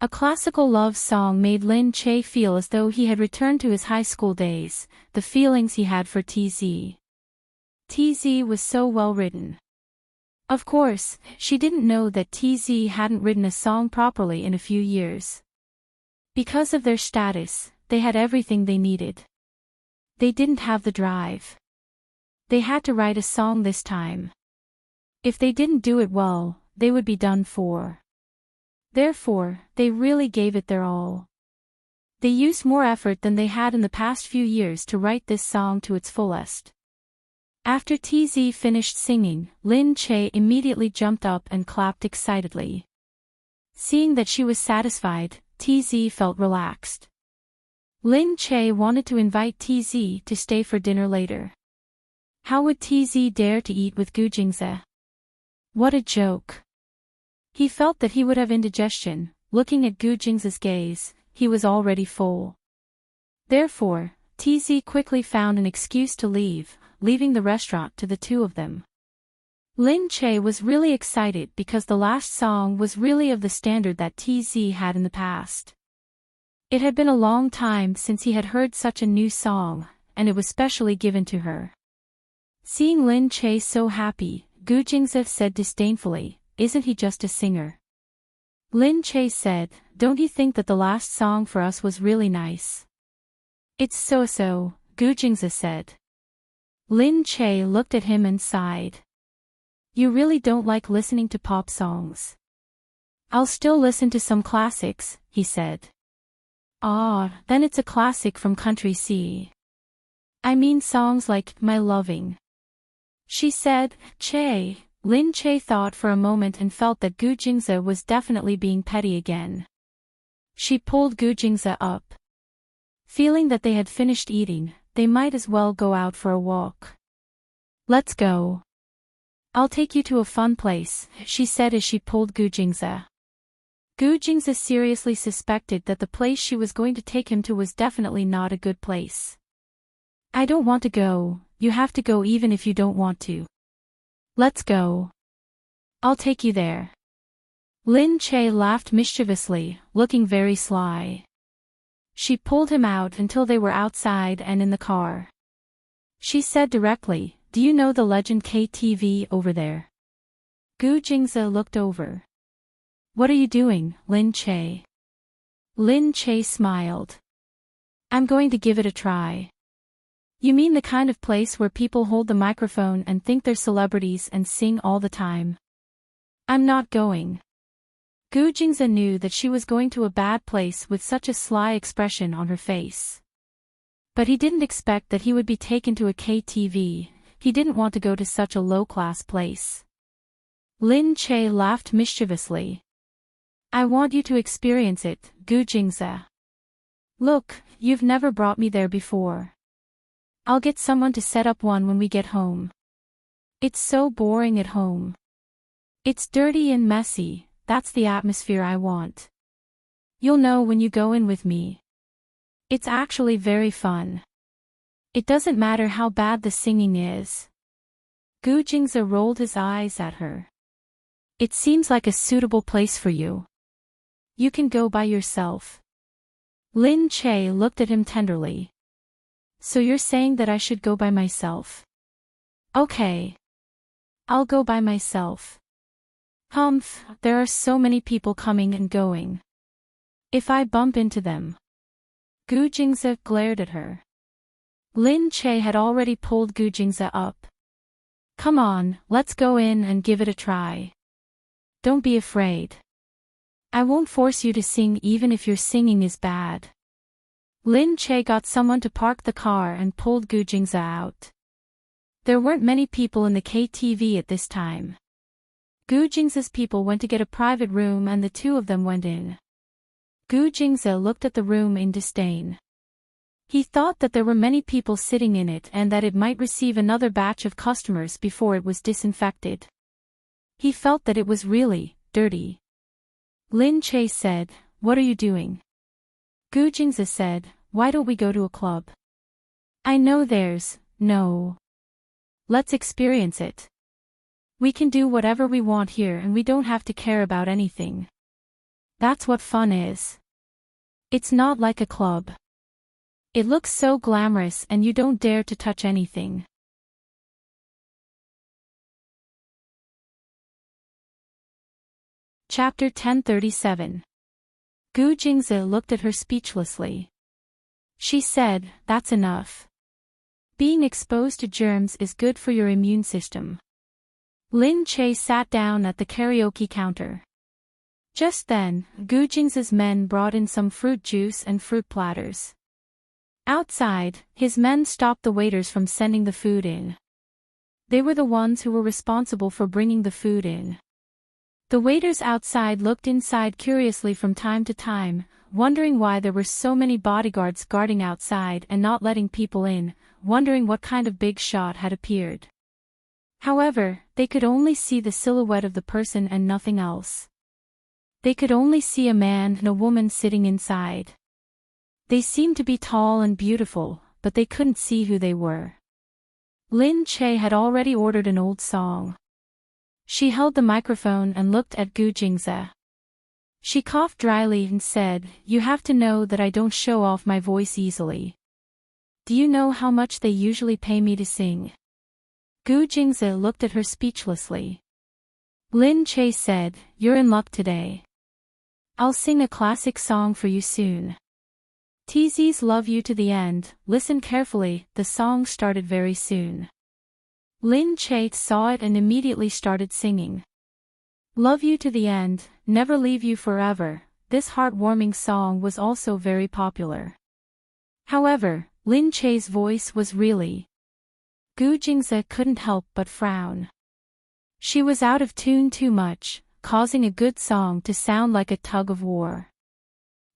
[SPEAKER 1] A classical love song made Lin Che feel as though he had returned to his high school days, the feelings he had for TZ. TZ was so well written. Of course, she didn't know that TZ hadn't written a song properly in a few years. Because of their status, they had everything they needed. They didn't have the drive. They had to write a song this time. If they didn't do it well, they would be done for. Therefore, they really gave it their all. They used more effort than they had in the past few years to write this song to its fullest. After TZ finished singing, Lin Che immediately jumped up and clapped excitedly. Seeing that she was satisfied, TZ felt relaxed. Lin Che wanted to invite TZ to stay for dinner later. How would TZ dare to eat with Gu Jingze? What a joke. He felt that he would have indigestion. Looking at Gu Jingze's gaze, he was already full. Therefore, TZ quickly found an excuse to leave, leaving the restaurant to the two of them. Lin Che was really excited because the last song was really of the standard that TZ had in the past. It had been a long time since he had heard such a new song, and it was specially given to her. Seeing Lin Che so happy, Gu Jingze said disdainfully, "Isn't he just a singer?" Lin Che said, "Don't you think that the last song for us was really nice?" "It's so-so," Gu Jingze said. Lin Che looked at him and sighed. "You really don't like listening to pop songs?" "I'll still listen to some classics," he said. "Ah, then it's a classic from Country C. I mean songs like My Loving," she said. Lin Che thought for a moment and felt that Gu Jingze was definitely being petty again. She pulled Gu Jingze up. Feeling that they had finished eating, they might as well go out for a walk. "Let's go. I'll take you to a fun place," she said as she pulled Gu Jingze. Gu Jingze seriously suspected that the place she was going to take him to was definitely not a good place. "I don't want to go, you have to go even if you don't want to. Let's go. I'll take you there." Lin Che laughed mischievously, looking very sly. She pulled him out until they were outside and in the car. She said directly, "Do you know the Legend KTV over there?" Gu Jingze looked over. "What are you doing, Lin Che?" Lin Che smiled. "I'm going to give it a try." "You mean the kind of place where people hold the microphone and think they're celebrities and sing all the time?" "I'm not going." Gu Jingze knew that she was going to a bad place with such a sly expression on her face. But he didn't expect that he would be taken to a KTV, he didn't want to go to such a low-class place. Lin Che laughed mischievously. "I want you to experience it, Gu Jingze. Look, you've never brought me there before. I'll get someone to set up one when we get home. It's so boring at home. It's dirty and messy. That's the atmosphere I want. You'll know when you go in with me. It's actually very fun. It doesn't matter how bad the singing is." Gu Jingze rolled his eyes at her. "It seems like a suitable place for you. You can go by yourself." Lin Che looked at him tenderly. "So you're saying that I should go by myself?" "Okay. I'll go by myself. Humph, there are so many people coming and going. If I bump into them..." Gu Jingze glared at her. Lin Che had already pulled Gu Jingze up. "Come on, let's go in and give it a try. Don't be afraid." I won't force you to sing even if your singing is bad. Lin Che got someone to park the car and pulled Gu Jingze out. There weren't many people in the KTV at this time. Gu Jingze's people went to get a private room and the two of them went in. Gu Jingze looked at the room in disdain. He thought that there were many people sitting in it and that it might receive another batch of customers before it was disinfected. He felt that it was really dirty. Lin Che said, "What are you doing?" Gu Jingze said, "Why don't we go to a club? I know no. Let's experience it. We can do whatever we want here and we don't have to care about anything. That's what fun is. It's not like a club. It looks so glamorous and you don't dare to touch anything." Chapter 1037. Gu Jingze looked at her speechlessly. She said, "That's enough. Being exposed to germs is good for your immune system." Lin Che sat down at the karaoke counter. Just then, Gu Jingze's men brought in some fruit juice and fruit platters. Outside, his men stopped the waiters from sending the food in. They were the ones who were responsible for bringing the food in. The waiters outside looked inside curiously from time to time, wondering why there were so many bodyguards guarding outside and not letting people in, wondering what kind of big shot had appeared. However, they could only see the silhouette of the person and nothing else. They could only see a man and a woman sitting inside. They seemed to be tall and beautiful, but they couldn't see who they were. Lin Che had already ordered an old song. She held the microphone and looked at Gu Jingze. She coughed dryly and said, "You have to know that I don't show off my voice easily. Do you know how much they usually pay me to sing?" Gu Jingze looked at her speechlessly. Lin Che said, "You're in luck today. I'll sing a classic song for you soon. TZ's Love You to the End." Listen carefully, the song started very soon. Lin Che saw it and immediately started singing. "Love You to the End, Never Leave You Forever." This heartwarming song was also very popular. However, Lin Che's voice was really... Gu Jingze couldn't help but frown. She was out of tune too much, causing a good song to sound like a tug of war.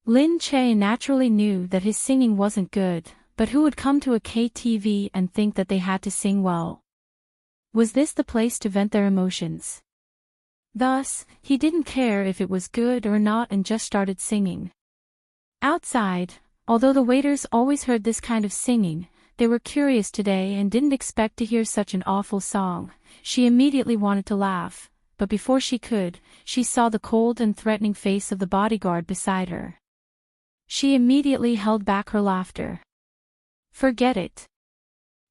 [SPEAKER 1] Lin Che naturally knew that his singing wasn't good, but who would come to a KTV and think that they had to sing well? Was this the place to vent their emotions? Thus, he didn't care if it was good or not and just started singing. Outside, although the waiters always heard this kind of singing, they were curious today and didn't expect to hear such an awful song. She immediately wanted to laugh, but before she could, she saw the cold and threatening face of the bodyguard beside her. She immediately held back her laughter. Forget it.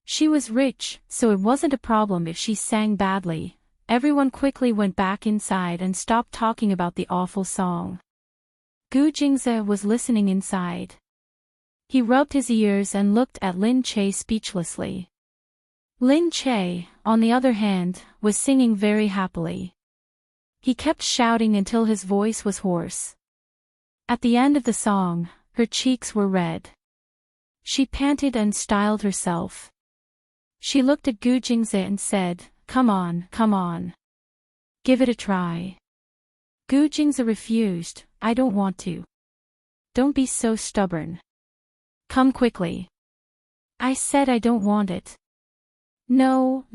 [SPEAKER 1] She was rich, so it wasn't a problem if she sang badly. Everyone quickly went back inside and stopped talking about the awful song. Gu Jingze was listening inside. He rubbed his ears and looked at Lin Che speechlessly. Lin Che, on the other hand, was singing very happily. He kept shouting until his voice was hoarse. At the end of the song, her cheeks were red. She panted and styled herself. She looked at Gu Jingze and said, come on. Give it a try." Gu Jingze refused. "I don't want to." "Don't be so stubborn. Come quickly." "I said I don't want it." No,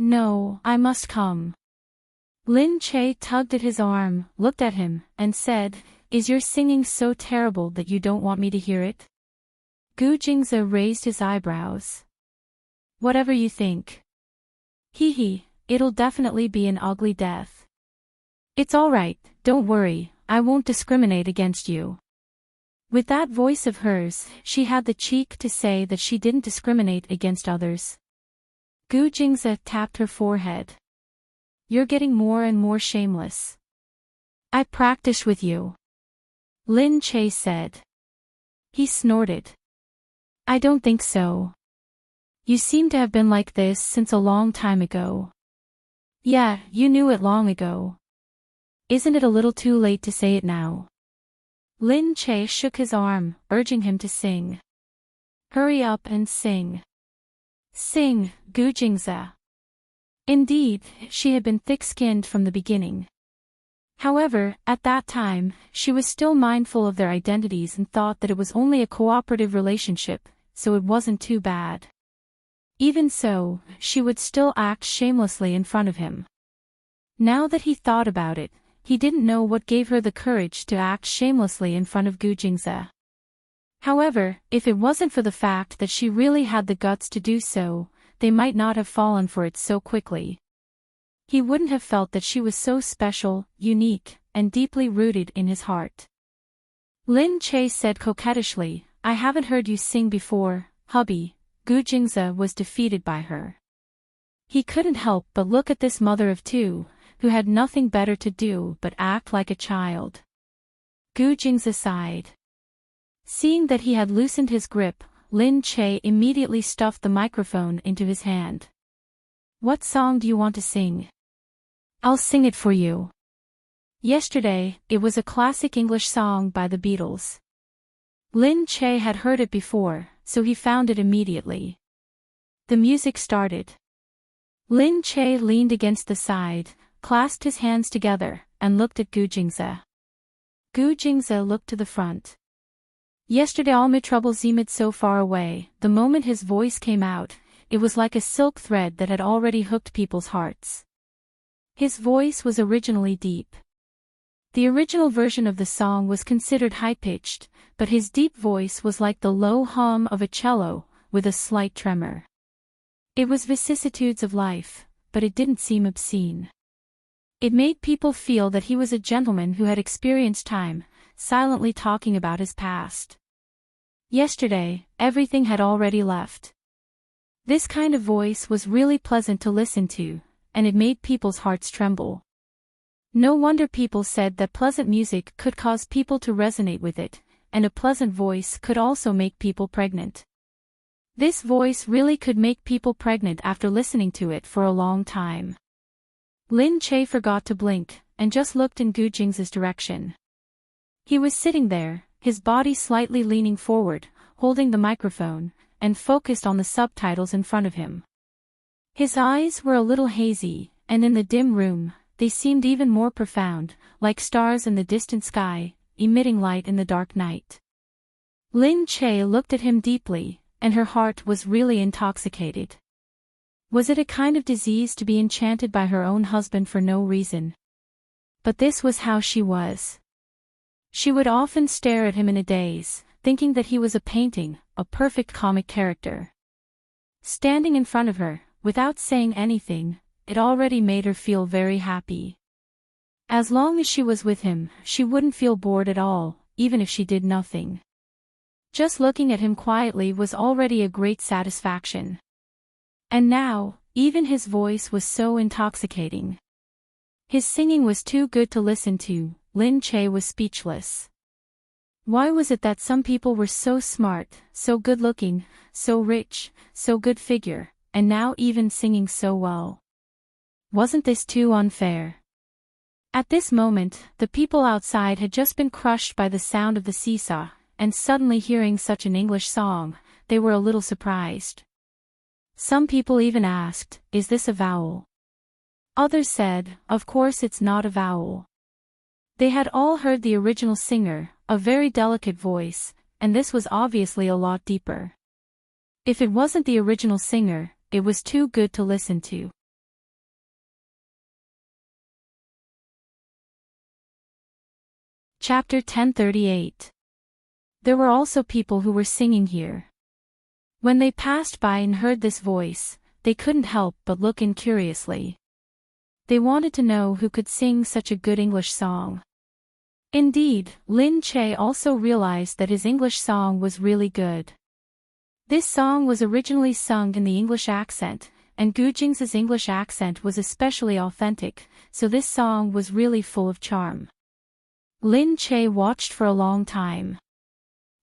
[SPEAKER 1] I must come." Lin Che tugged at his arm, looked at him, and said, "Is your singing so terrible that you don't want me to hear it?" Gu Jingze raised his eyebrows. "Whatever you think." Hee, it'll definitely be an ugly death." "It's all right, don't worry, I won't discriminate against you." With that voice of hers, she had the cheek to say that she didn't discriminate against others. Gu Jingze tapped her forehead. "You're getting more and more shameless." "I practiced with you," Lin Che said. He snorted. "I don't think so. You seem to have been like this since a long time ago." "Yeah, you knew it long ago. Isn't it a little too late to say it now?" Lin Che shook his arm, urging him to sing. Hurry up and sing. Sing, Gu Jingze. Indeed, she had been thick-skinned from the beginning. However, at that time, she was still mindful of their identities and thought that it was only a cooperative relationship, so it wasn't too bad. Even so, she would still act shamelessly in front of him. Now that he thought about it, he didn't know what gave her the courage to act shamelessly in front of Gu Jingze. However, if it wasn't for the fact that she really had the guts to do so, they might not have fallen for it so quickly. He wouldn't have felt that she was so special, unique, and deeply rooted in his heart. Lin Che said coquettishly, I haven't heard you sing before, hubby. Gu Jingze was defeated by her. He couldn't help but look at this mother of two, who had nothing better to do but act like a child. Gu Jingze sighed. Seeing that he had loosened his grip, Lin Che immediately stuffed the microphone into his hand. What song do you want to sing? I'll sing it for you. Yesterday, it was a classic English song by the Beatles. Lin Che had heard it before, so he found it immediately. The music started. Lin Che leaned against the side, clasped his hands together, and looked at Gu Jingze. Gu Jingze looked to the front. Yesterday all my troubles seemed so far away. The moment his voice came out, it was like a silk thread that had already hooked people's hearts. His voice was originally deep. The original version of the song was considered high-pitched, but his deep voice was like the low hum of a cello, with a slight tremor. It was vicissitudes of life, but it didn't seem obscene. It made people feel that he was a gentleman who had experienced time, silently talking about his past. Yesterday, everything had already left. This kind of voice was really pleasant to listen to, and it made people's hearts tremble. No wonder people said that pleasant music could cause people to resonate with it, and a pleasant voice could also make people pregnant. This voice really could make people pregnant after listening to it for a long time. Lin Che forgot to blink, and just looked in Gu Jingze's direction. He was sitting there, his body slightly leaning forward, holding the microphone, and focused on the subtitles in front of him. His eyes were a little hazy, and in the dim room, they seemed even more profound, like stars in the distant sky, emitting light in the dark night. Lin Che looked at him deeply, and her heart was really intoxicated. Was it a kind of disease to be enchanted by her own husband for no reason? But this was how she was. She would often stare at him in a daze, thinking that he was a painting, a perfect comic character. Standing in front of her, without saying anything, it already made her feel very happy. As long as she was with him, she wouldn't feel bored at all, even if she did nothing. Just looking at him quietly was already a great satisfaction. And now, even his voice was so intoxicating. His singing was too good to listen to. Lin Che was speechless. Why was it that some people were so smart, so good-looking, so rich, so good figure, and now even singing so well? Wasn't this too unfair? At this moment, the people outside had just been crushed by the sound of the seesaw, and suddenly hearing such an English song, they were a little surprised. Some people even asked, "Is this a vowel?" Others said, "Of course it's not a vowel." They had all heard the original singer, a very delicate voice, and this was obviously a lot deeper. If it wasn't the original singer, it was too good to listen to. Chapter 1038. There were also people who were singing here. When they passed by and heard this voice, they couldn't help but look in curiously. They wanted to know who could sing such a good English song. Indeed, Lin Che also realized that his English song was really good. This song was originally sung in the English accent, and Gu Jingze's English accent was especially authentic, so this song was really full of charm. Lin Che watched for a long time.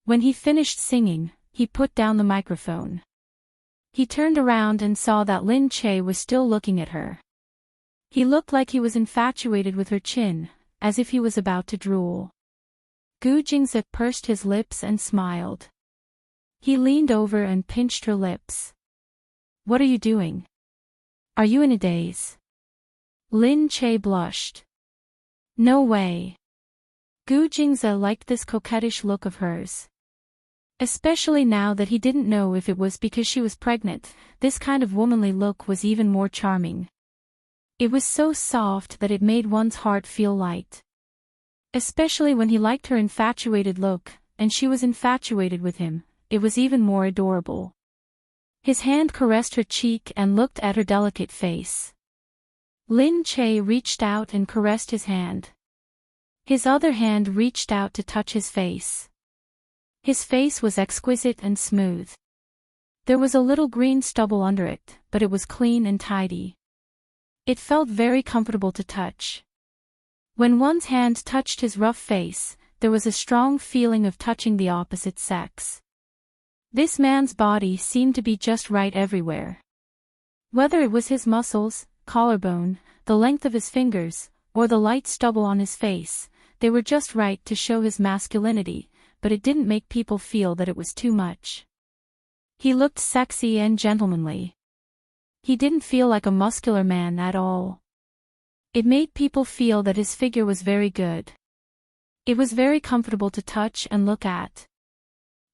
[SPEAKER 1] When he finished singing, he put down the microphone. He turned around and saw that Lin Che was still looking at her. He looked like he was infatuated with her chin, as if he was about to drool. Gu Jingze pursed his lips and smiled. He leaned over and pinched her lips. What are you doing? Are you in a daze? Lin Che blushed. No way. Gu Jingze liked this coquettish look of hers. Especially now that he didn't know if it was because she was pregnant, this kind of womanly look was even more charming. It was so soft that it made one's heart feel light. Especially when he liked her infatuated look, and she was infatuated with him, it was even more adorable. His hand caressed her cheek and looked at her delicate face. Lin Che reached out and caressed his hand. His other hand reached out to touch his face. His face was exquisite and smooth. There was a little green stubble under it, but it was clean and tidy. It felt very comfortable to touch. When one's hand touched his rough face, there was a strong feeling of touching the opposite sex. This man's body seemed to be just right everywhere. Whether it was his muscles, collarbone, the length of his fingers, or the light stubble on his face, they were just right to show his masculinity, but it didn't make people feel that it was too much. He looked sexy and gentlemanly. He didn't feel like a muscular man at all. It made people feel that his figure was very good. It was very comfortable to touch and look at.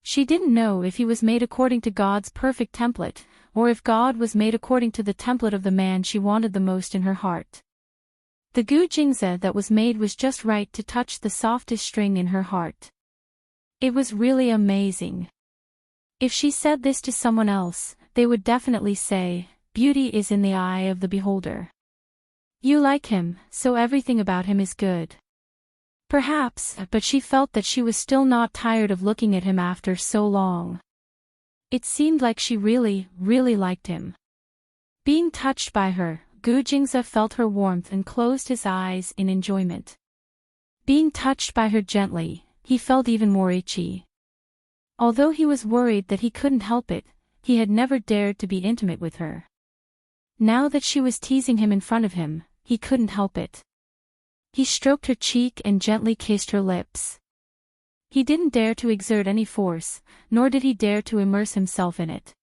[SPEAKER 1] She didn't know if he was made according to God's perfect template, or if God was made according to the template of the man she wanted the most in her heart. The Gu Jingze that was made was just right to touch the softest string in her heart. It was really amazing. If she said this to someone else, they would definitely say, "Beauty is in the eye of the beholder." You like him, so everything about him is good. Perhaps, but she felt that she was still not tired of looking at him after so long. It seemed like she really, really liked him. Being touched by her, Gu Jingze felt her warmth and closed his eyes in enjoyment. Being touched by her gently, he felt even more itchy. Although he was worried that he couldn't help it, he had never dared to be intimate with her. Now that she was teasing him in front of him, he couldn't help it. He stroked her cheek and gently kissed her lips. He didn't dare to exert any force, nor did he dare to immerse himself in it.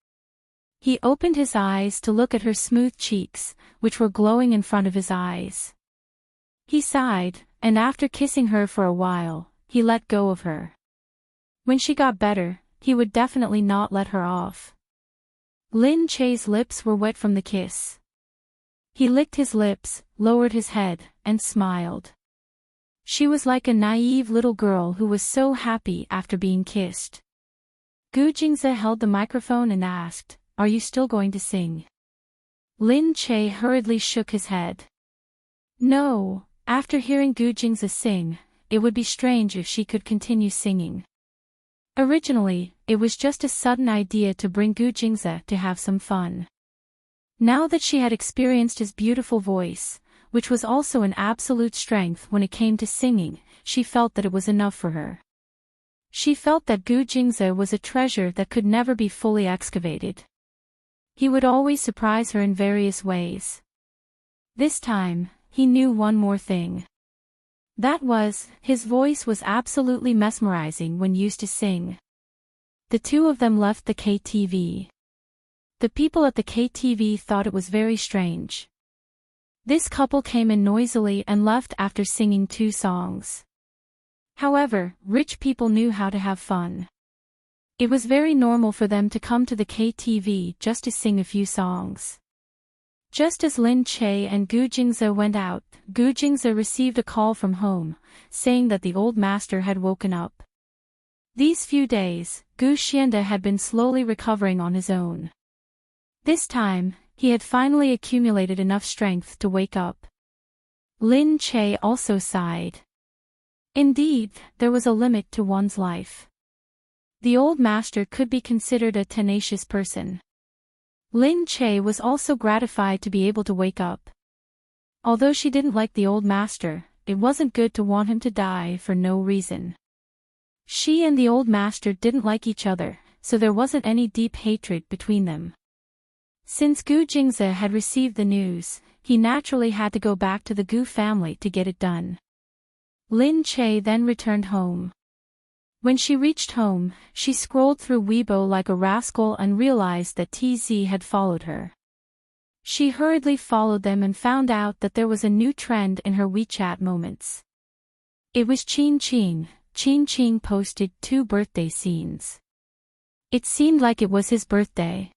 [SPEAKER 1] He opened his eyes to look at her smooth cheeks, which were glowing in front of his eyes. He sighed, and after kissing her for a while, he let go of her. When she got better, he would definitely not let her off. Lin Che's lips were wet from the kiss. He licked his lips, lowered his head, and smiled. She was like a naive little girl who was so happy after being kissed. Gu Jingze held the microphone and asked, "Are you still going to sing?" Lin Che hurriedly shook his head. No, after hearing Gu Jingze sing, it would be strange if she could continue singing. Originally, it was just a sudden idea to bring Gu Jingze to have some fun. Now that she had experienced his beautiful voice, which was also an absolute strength when it came to singing, she felt that it was enough for her. She felt that Gu Jingze was a treasure that could never be fully excavated. He would always surprise her in various ways. This time, he knew one more thing. That was, his voice was absolutely mesmerizing when used to sing. The two of them left the KTV. The people at the KTV thought it was very strange. This couple came in noisily and left after singing 2 songs. However, rich people knew how to have fun. It was very normal for them to come to the KTV just to sing a few songs. Just as Lin Che and Gu Jingze went out, Gu Jingze received a call from home, saying that the old master had woken up. These few days, Gu Xiande had been slowly recovering on his own. This time, he had finally accumulated enough strength to wake up. Lin Che also sighed. Indeed, there was a limit to one's life. The old master could be considered a tenacious person. Lin Che was also gratified to be able to wake up. Although she didn't like the old master, it wasn't good to want him to die for no reason. She and the old master didn't like each other, so there wasn't any deep hatred between them. Since Gu Jingze had received the news, he naturally had to go back to the Gu family to get it done. Lin Che then returned home. When she reached home, she scrolled through Weibo like a rascal and realized that TZ had followed her. She hurriedly followed them and found out that there was a new trend in her WeChat moments. It was Qin Qing. Qin Qing posted 2 birthday scenes. It seemed like it was his birthday.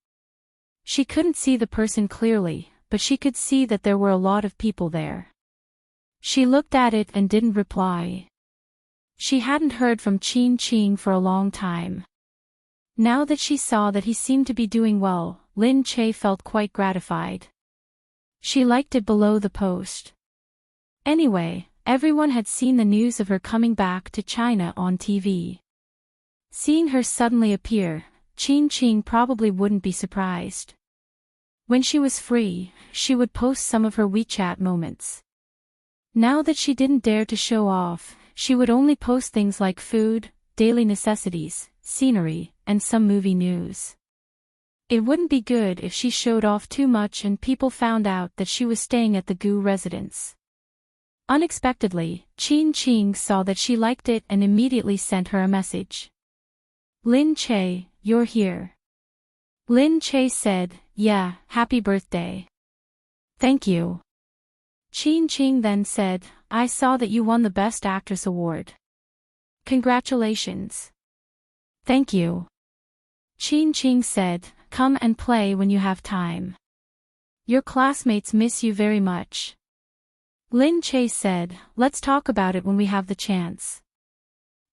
[SPEAKER 1] She couldn't see the person clearly, but she could see that there were a lot of people there. She looked at it and didn't reply. She hadn't heard from Qin Qing for a long time. Now that she saw that he seemed to be doing well, Lin Che felt quite gratified. She liked it below the post. Anyway, everyone had seen the news of her coming back to China on TV. Seeing her suddenly appear, Qin Qing probably wouldn't be surprised. When she was free, she would post some of her WeChat moments. Now that she didn't dare to show off, she would only post things like food, daily necessities, scenery, and some movie news. It wouldn't be good if she showed off too much and people found out that she was staying at the Gu residence. Unexpectedly, Qin Qing saw that she liked it and immediately sent her a message. "Lin Che, you're here." Lin Che said, "Yeah, happy birthday." "Thank you." Qin Qing then said, "I saw that you won the Best Actress award. Congratulations." "Thank you." Qin Qing said, "Come and play when you have time. Your classmates miss you very much." Lin Che said, "Let's talk about it when we have the chance."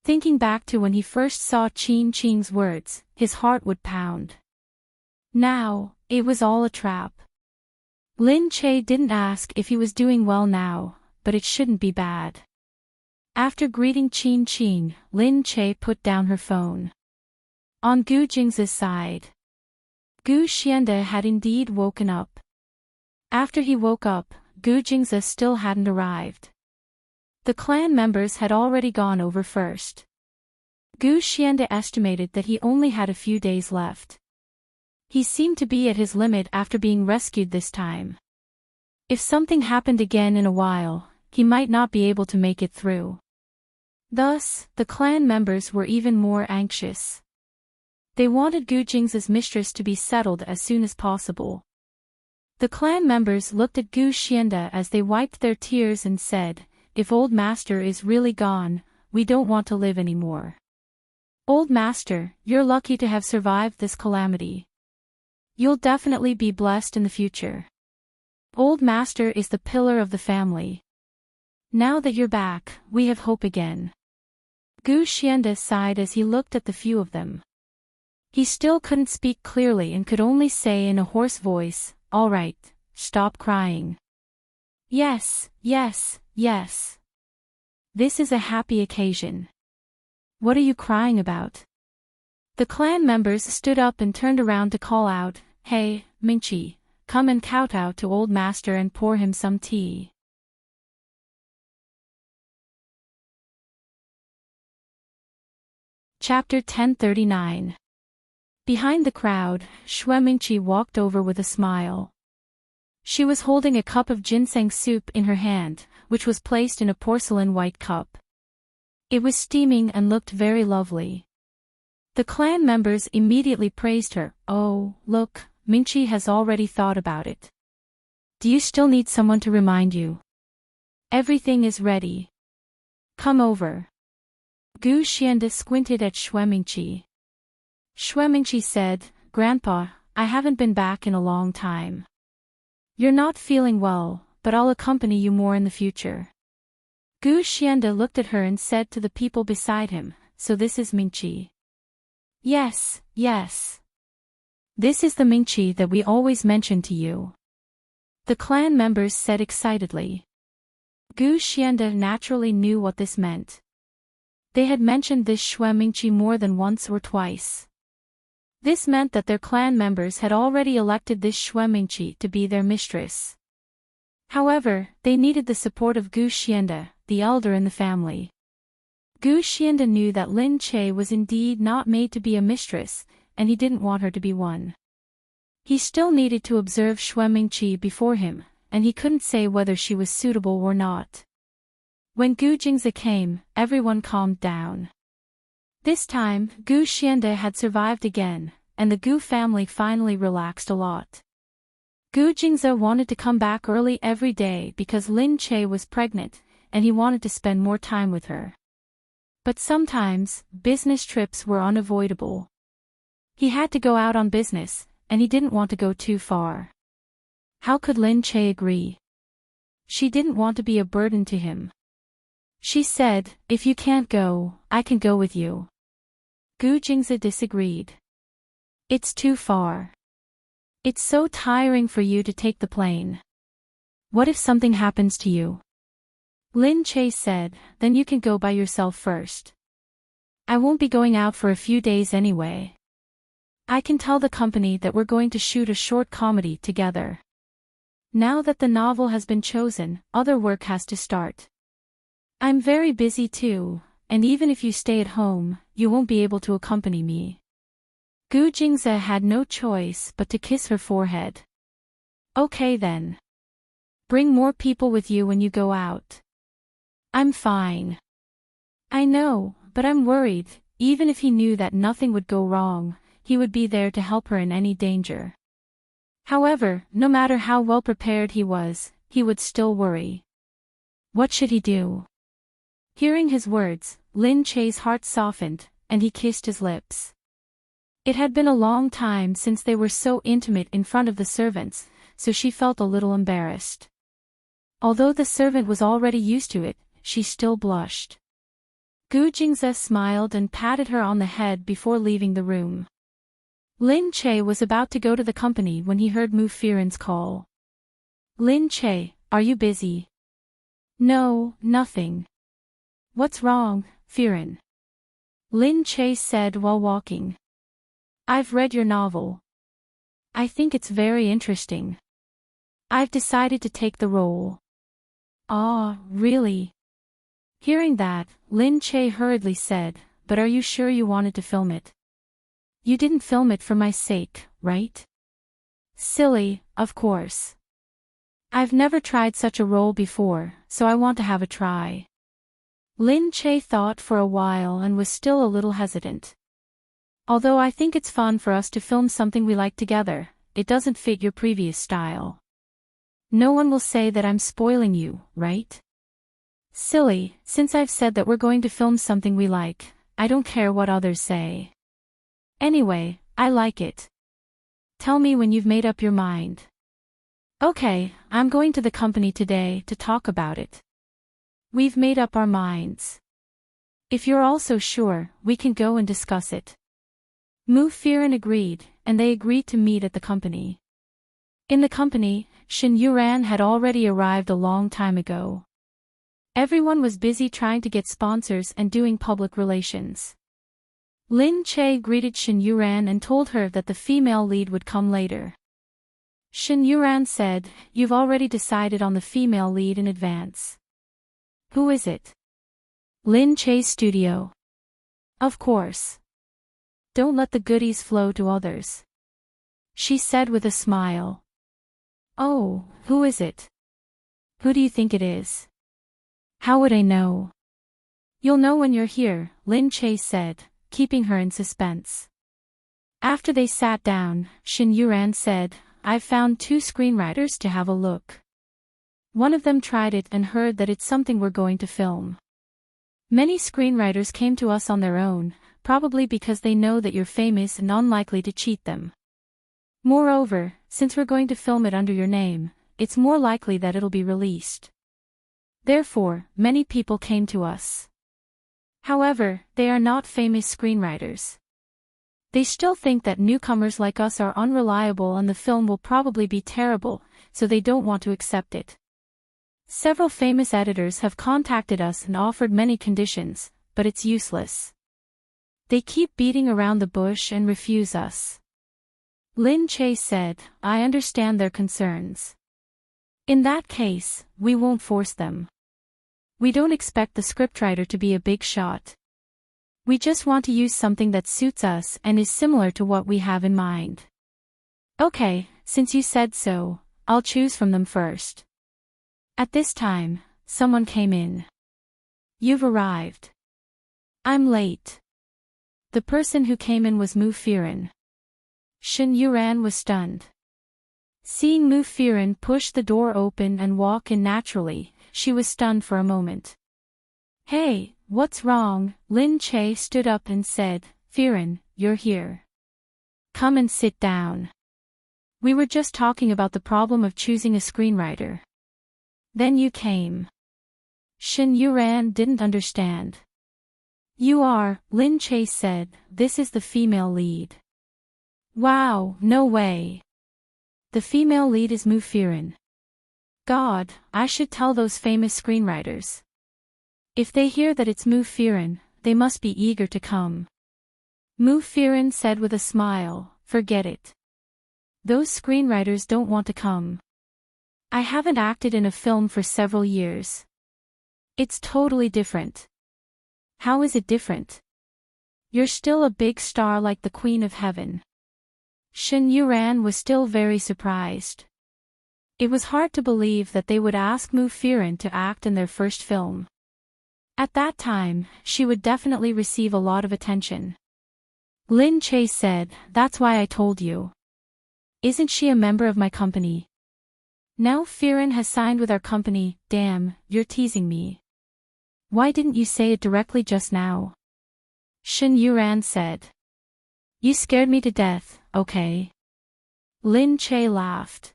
[SPEAKER 1] Thinking back to when he first saw Qin Qing's words, his heart would pound. Now, it was all a trap. Lin Che didn't ask if he was doing well now, but it shouldn't be bad. After greeting Qin Qing, Lin Che put down her phone. On Gu Jing's side, Gu Xiande had indeed woken up. After he woke up, Gu Jing's still hadn't arrived. The clan members had already gone over first. Gu Xiande estimated that he only had a few days left. He seemed to be at his limit after being rescued this time. If something happened again in a while, he might not be able to make it through. Thus, the clan members were even more anxious. They wanted Gu Jing's mistress to be settled as soon as possible. The clan members looked at Gu Xiande as they wiped their tears and said, "If Old Master is really gone, we don't want to live anymore. Old Master, you're lucky to have survived this calamity. You'll definitely be blessed in the future. Old Master is the pillar of the family. Now that you're back, we have hope again." Gu Xiande sighed as he looked at the few of them. He still couldn't speak clearly and could only say in a hoarse voice, "All right, stop crying. Yes, yes, yes. This is a happy occasion. What are you crying about?" The clan members stood up and turned around to call out, "Hey, Mingqi, come and kowtow to Old Master and pour him some tea." Chapter 1039. Behind the crowd, Xue Mingqi walked over with a smile. She was holding a cup of ginseng soup in her hand, which was placed in a porcelain white cup. It was steaming and looked very lovely. The clan members immediately praised her. "Oh, look, Mingqi has already thought about it. Do you still need someone to remind you? Everything is ready. Come over." Gu Xiande squinted at Xue Mingqi. Xue Mingqi said, "Grandpa, I haven't been back in a long time. You're not feeling well, but I'll accompany you more in the future." Gu Xiande looked at her and said to the people beside him, "So this is Mingqi." "Yes, yes. This is the Mingqi that we always mention to you," the clan members said excitedly. Gu Xiande naturally knew what this meant. They had mentioned this Xue Mingqi more than once or twice. This meant that their clan members had already elected this Xue Mingqi to be their mistress. However, they needed the support of Gu Xiande, the elder in the family. Gu Xiande knew that Lin Che was indeed not made to be a mistress, and he didn't want her to be one. He still needed to observe Xue Mingqi before him, and he couldn't say whether she was suitable or not. When Gu Jingzi came, everyone calmed down. This time, Gu Xiande had survived again, and the Gu family finally relaxed a lot. Gu Jingze wanted to come back early every day because Lin Che was pregnant, and he wanted to spend more time with her. But sometimes, business trips were unavoidable. He had to go out on business, and he didn't want to go too far. How could Lin Che agree? She didn't want to be a burden to him. She said, "If you can't go, I can go with you." Gu Jingze disagreed. "It's too far. It's so tiring for you to take the plane. What if something happens to you?" Lin Che said, "Then you can go by yourself first. I won't be going out for a few days anyway. I can tell the company that we're going to shoot a short comedy together. Now that the novel has been chosen, other work has to start. I'm very busy too, and even if you stay at home, you won't be able to accompany me." Gu Jingze had no choice but to kiss her forehead. "Okay then. Bring more people with you when you go out." "I'm fine." "I know, but I'm worried." Even if he knew that nothing would go wrong, he would be there to help her in any danger. However, no matter how well prepared he was, he would still worry. What should he do? Hearing his words, Lin Che's heart softened, and he kissed his lips. It had been a long time since they were so intimate in front of the servants, so she felt a little embarrassed. Although the servant was already used to it, she still blushed. Gu Jingze smiled and patted her on the head before leaving the room. Lin Che was about to go to the company when he heard Mu Firen's call. "Lin Che, are you busy?" "No, nothing." "What's wrong, Firen?" Lin Che said while walking. "I've read your novel. I think it's very interesting. I've decided to take the role." "Ah, really?" Hearing that, Lin Che hurriedly said, "But are you sure you wanted to film it? You didn't film it for my sake, right?" "Silly, of course. I've never tried such a role before, so I want to have a try." Lin Che thought for a while and was still a little hesitant. "Although I think it's fun for us to film something we like together, it doesn't fit your previous style. No one will say that I'm spoiling you, right?" "Silly, since I've said that we're going to film something we like, I don't care what others say. Anyway, I like it. Tell me when you've made up your mind." "Okay, I'm going to the company today to talk about it. We've made up our minds. If you're also sure, we can go and discuss it." Mu Firen agreed, and they agreed to meet at the company. In the company, Shen Yuran had already arrived a long time ago. Everyone was busy trying to get sponsors and doing public relations. Lin Che greeted Shen Yuran and told her that the female lead would come later. Shen Yuran said, "You've already decided on the female lead in advance." "Who is it?" "Lin Che's studio." "Of course. Don't let the goodies flow to others," she said with a smile. "Oh, who is it? Who do you think it is?" "How would I know?" "You'll know when you're here," Lin Che said, keeping her in suspense. After they sat down, Shen Yuran said, "I've found 2 screenwriters to have a look. One of them tried it and heard that it's something we're going to film. Many screenwriters came to us on their own, probably because they know that you're famous and unlikely to cheat them. Moreover, since we're going to film it under your name, it's more likely that it'll be released. Therefore, many people came to us. However, they are not famous screenwriters. They still think that newcomers like us are unreliable and the film will probably be terrible, so they don't want to accept it. Several famous editors have contacted us and offered many conditions, but it's useless. They keep beating around the bush and refuse us." Lin Che said, "I understand their concerns. In that case, we won't force them. We don't expect the scriptwriter to be a big shot. We just want to use something that suits us and is similar to what we have in mind." "Okay, since you said so, I'll choose from them first." At this time, someone came in. "You've arrived. I'm late." The person who came in was Mu Firen. Shen Yuran was stunned. Seeing Mu Firen push the door open and walk in naturally, she was stunned for a moment. Hey, what's wrong? Lin Che stood up and said, Firen, you're here. Come and sit down. We were just talking about the problem of choosing a screenwriter. Then you came. Shen Yuran didn't understand. You are, Lin Che said, this is the female lead. Wow, no way. The female lead is Mu Firen. God, I should tell those famous screenwriters. If they hear that it's Mu Firen, they must be eager to come. Mu Firen said with a smile, forget it. Those screenwriters don't want to come. I haven't acted in a film for several years. It's totally different. How is it different? You're still a big star like the Queen of Heaven. Shen Yuran was still very surprised. It was hard to believe that they would ask Mu Firen to act in their first film. At that time, she would definitely receive a lot of attention. Lin Che said, that's why I told you. Isn't she a member of my company? Now Firen has signed with our company. Damn, you're teasing me. Why didn't you say it directly just now? Shen Yuran said. You scared me to death, okay? Lin Che laughed.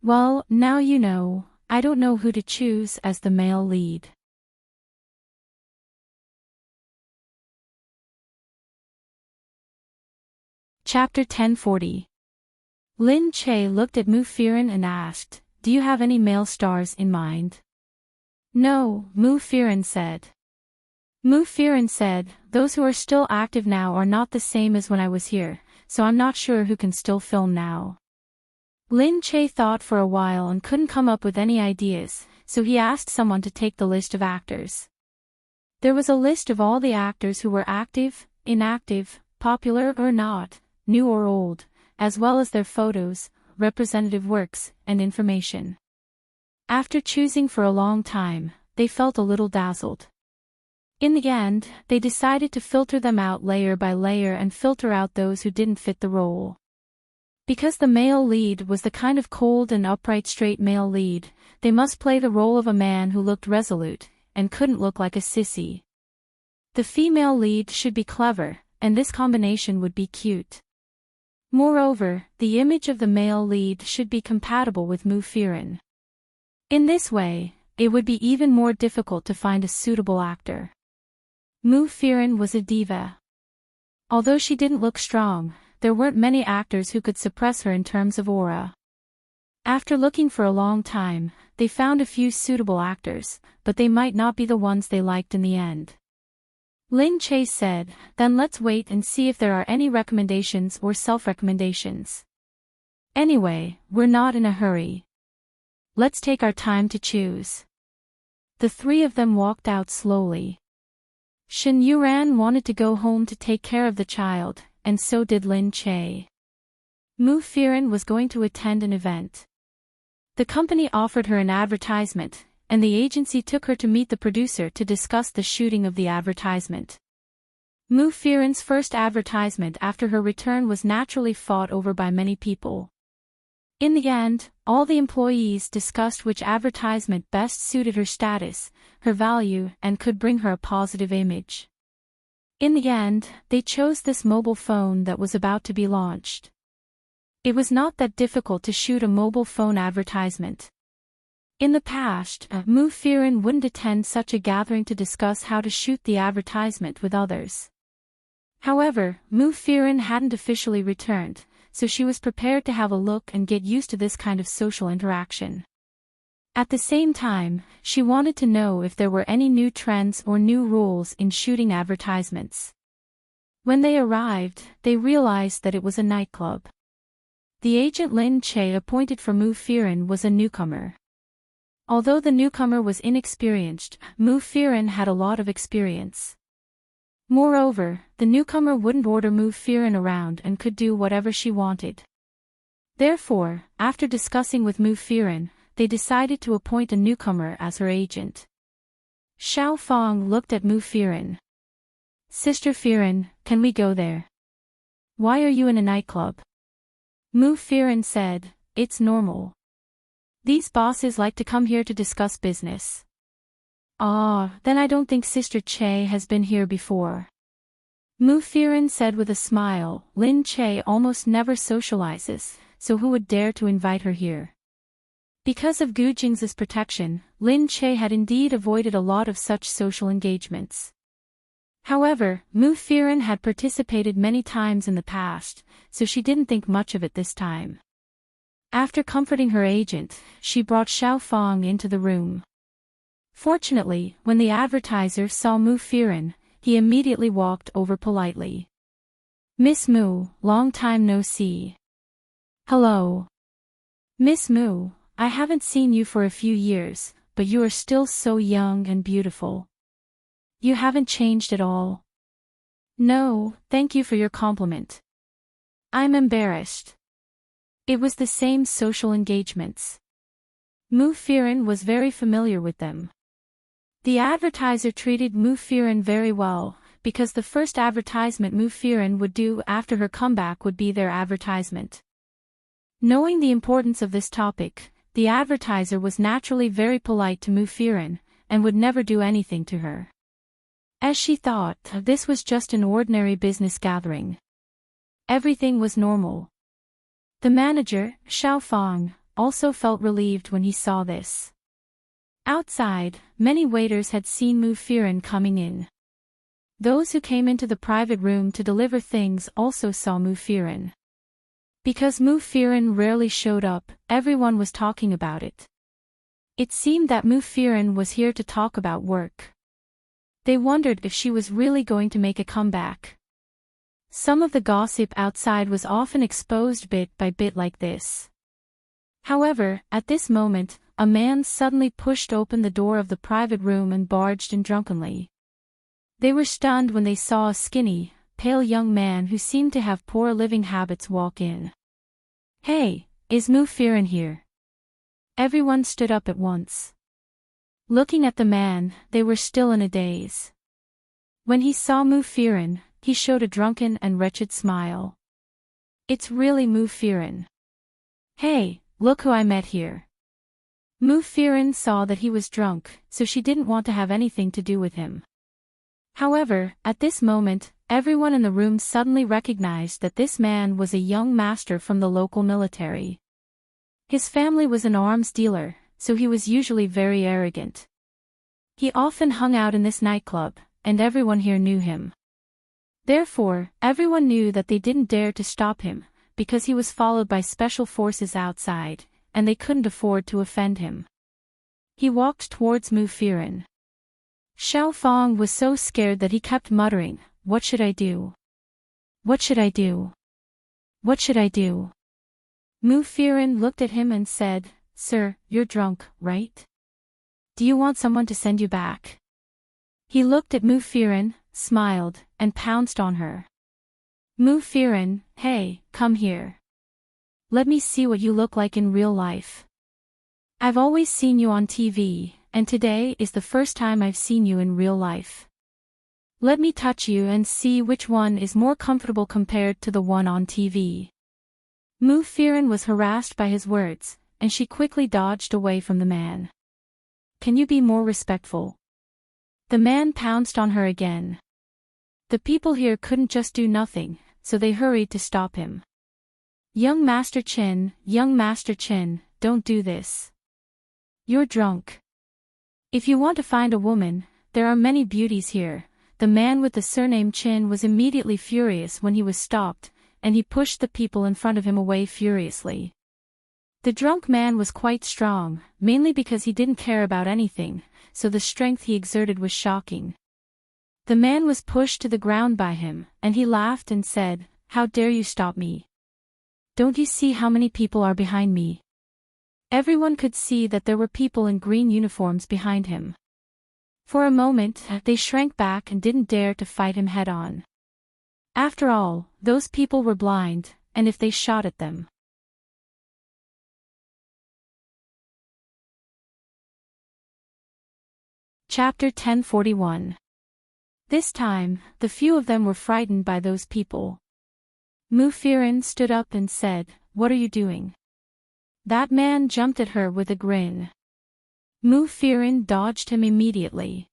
[SPEAKER 1] Well, now you know, I don't know who to choose as the male lead. Chapter 1040. Lin Che looked at Mu Firen and asked, do you have any male stars in mind? No, Mu Firen said. Mu Firen said, those who are still active now are not the same as when I was here, so I'm not sure who can still film now. Lin Che thought for a while and couldn't come up with any ideas, so he asked someone to take the list of actors. There was a list of all the actors who were active, inactive, popular or not, new or old, as well as their photos, representative works, and information. After choosing for a long time, they felt a little dazzled. In the end, they decided to filter them out layer by layer and filter out those who didn't fit the role. Because the male lead was the kind of cold and upright straight male lead, they must play the role of a man who looked resolute, and couldn't look like a sissy. The female lead should be clever, and this combination would be cute. Moreover, the image of the male lead should be compatible with Mu Firen. In this way, it would be even more difficult to find a suitable actor. Mu Firen was a diva. Although she didn't look strong, there weren't many actors who could suppress her in terms of aura. After looking for a long time, they found a few suitable actors, but they might not be the ones they liked in the end. Lin Che said, then let's wait and see if there are any recommendations or self-recommendations. Anyway, we're not in a hurry. Let's take our time to choose. The three of them walked out slowly. Shen Yuran wanted to go home to take care of the child, and so did Lin Che. Mu Firen was going to attend an event. The company offered her an advertisement, and the agency took her to meet the producer to discuss the shooting of the advertisement. Mu Firen's first advertisement after her return was naturally fought over by many people. In the end, all the employees discussed which advertisement best suited her status, her value, and could bring her a positive image. In the end, they chose this mobile phone that was about to be launched. It was not that difficult to shoot a mobile phone advertisement. In the past, Mu Firen wouldn't attend such a gathering to discuss how to shoot the advertisement with others. However, Mu Firen hadn't officially returned, so she was prepared to have a look and get used to this kind of social interaction. At the same time, she wanted to know if there were any new trends or new rules in shooting advertisements. When they arrived, they realized that it was a nightclub. The agent Lin Che appointed for Mu Firen was a newcomer. Although the newcomer was inexperienced, Mu Firen had a lot of experience. Moreover, the newcomer wouldn't order Mu Firen around and could do whatever she wanted. Therefore, after discussing with Mu Firen, they decided to appoint a newcomer as her agent. Xiao Fong looked at Mu Firen. Sister Firen, can we go there? Why are you in a nightclub? Mu Firen said, it's normal. These bosses like to come here to discuss business. Ah, then I don't think Sister Che has been here before. Mu Firen said with a smile, Lin Che almost never socializes, so who would dare to invite her here? Because of Gu Jing's protection, Lin Che had indeed avoided a lot of such social engagements. However, Mu Firen had participated many times in the past, so she didn't think much of it this time. After comforting her agent, she brought Xiao Fang into the room. Fortunately, when the advertiser saw Mu Firen, he immediately walked over politely. Miss Mu, long time no see. Hello. Miss Mu, I haven't seen you for a few years, but you are still so young and beautiful. You haven't changed at all. No, thank you for your compliment. I'm embarrassed. It was the same social engagements. Mu Firen was very familiar with them. The advertiser treated Mu Firen very well, because the first advertisement Mu Firen would do after her comeback would be their advertisement. Knowing the importance of this topic, the advertiser was naturally very polite to Mu Firen, and would never do anything to her. As she thought, this was just an ordinary business gathering. Everything was normal. The manager, Xiao Fang, also felt relieved when he saw this. Outside, many waiters had seen Mu Firen coming in. Those who came into the private room to deliver things also saw Mu Firen. Because Mu Firen rarely showed up, everyone was talking about it. It seemed that Mu Firen was here to talk about work. They wondered if she was really going to make a comeback. Some of the gossip outside was often exposed bit by bit like this. However, at this moment, a man suddenly pushed open the door of the private room and barged in drunkenly. They were stunned when they saw a skinny, pale young man who seemed to have poor living habits walk in. Hey, is Mu Firen here? Everyone stood up at once. Looking at the man, they were still in a daze. When he saw Mu Firen, he showed a drunken and wretched smile. It's really Mu Firen. Hey, look who I met here. Mu Firen saw that he was drunk, so she didn't want to have anything to do with him. However, at this moment, everyone in the room suddenly recognized that this man was a young master from the local military. His family was an arms dealer, so he was usually very arrogant. He often hung out in this nightclub, and everyone here knew him. Therefore, everyone knew that they didn't dare to stop him, because he was followed by special forces outside, and they couldn't afford to offend him. He walked towards Mu Firen. Xiao Fang was so scared that he kept muttering, "What should I do? What should I do? What should I do?" Mu Firen looked at him and said, "Sir, you're drunk, right? Do you want someone to send you back?" He looked at Mu Firen, smiled, and pounced on her. Mu Firen, hey, come here. Let me see what you look like in real life. I've always seen you on TV, and today is the first time I've seen you in real life. Let me touch you and see which one is more comfortable compared to the one on TV. Mu Firen was harassed by his words, and she quickly dodged away from the man. Can you be more respectful? The man pounced on her again. The people here couldn't just do nothing, so they hurried to stop him. Young Master Chen, don't do this. You're drunk. If you want to find a woman, there are many beauties here. The man with the surname Chin was immediately furious when he was stopped, and he pushed the people in front of him away furiously. The drunk man was quite strong, mainly because he didn't care about anything, so the strength he exerted was shocking. The man was pushed to the ground by him, and he laughed and said, "How dare you stop me? Don't you see how many people are behind me?" Everyone could see that there were people in green uniforms behind him. For a moment, they shrank back and didn't dare to fight him head-on. After all, those people were blind, and if they shot at them. Chapter 1041. This time, the few of them were frightened by those people. Mufirin stood up and said, "What are you doing?" That man jumped at her with a grin. Mufirin dodged him immediately.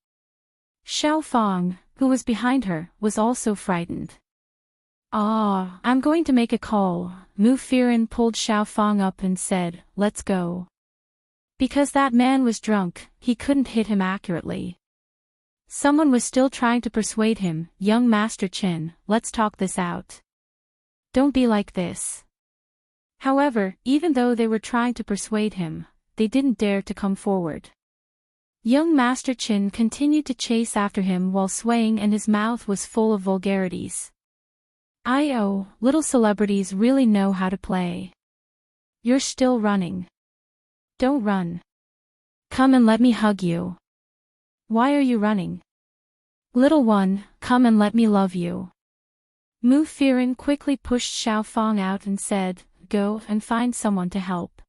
[SPEAKER 1] Xiaofang, who was behind her, was also frightened. "Ah, I'm going to make a call." Mufirin pulled Xiaofang up and said, "Let's go." Because that man was drunk, he couldn't hit him accurately. Someone was still trying to persuade him, "Young Master Qin, let's talk this out. Don't be like this." However, even though they were trying to persuade him, they didn't dare to come forward. Young Master Qin continued to chase after him while swaying, and his mouth was full of vulgarities. Little celebrities really know how to play. You're still running. Don't run. Come and let me hug you. Why are you running? Little one, come and let me love you. Mufirin quickly pushed Xiaofang out and said, "Go and find someone to help."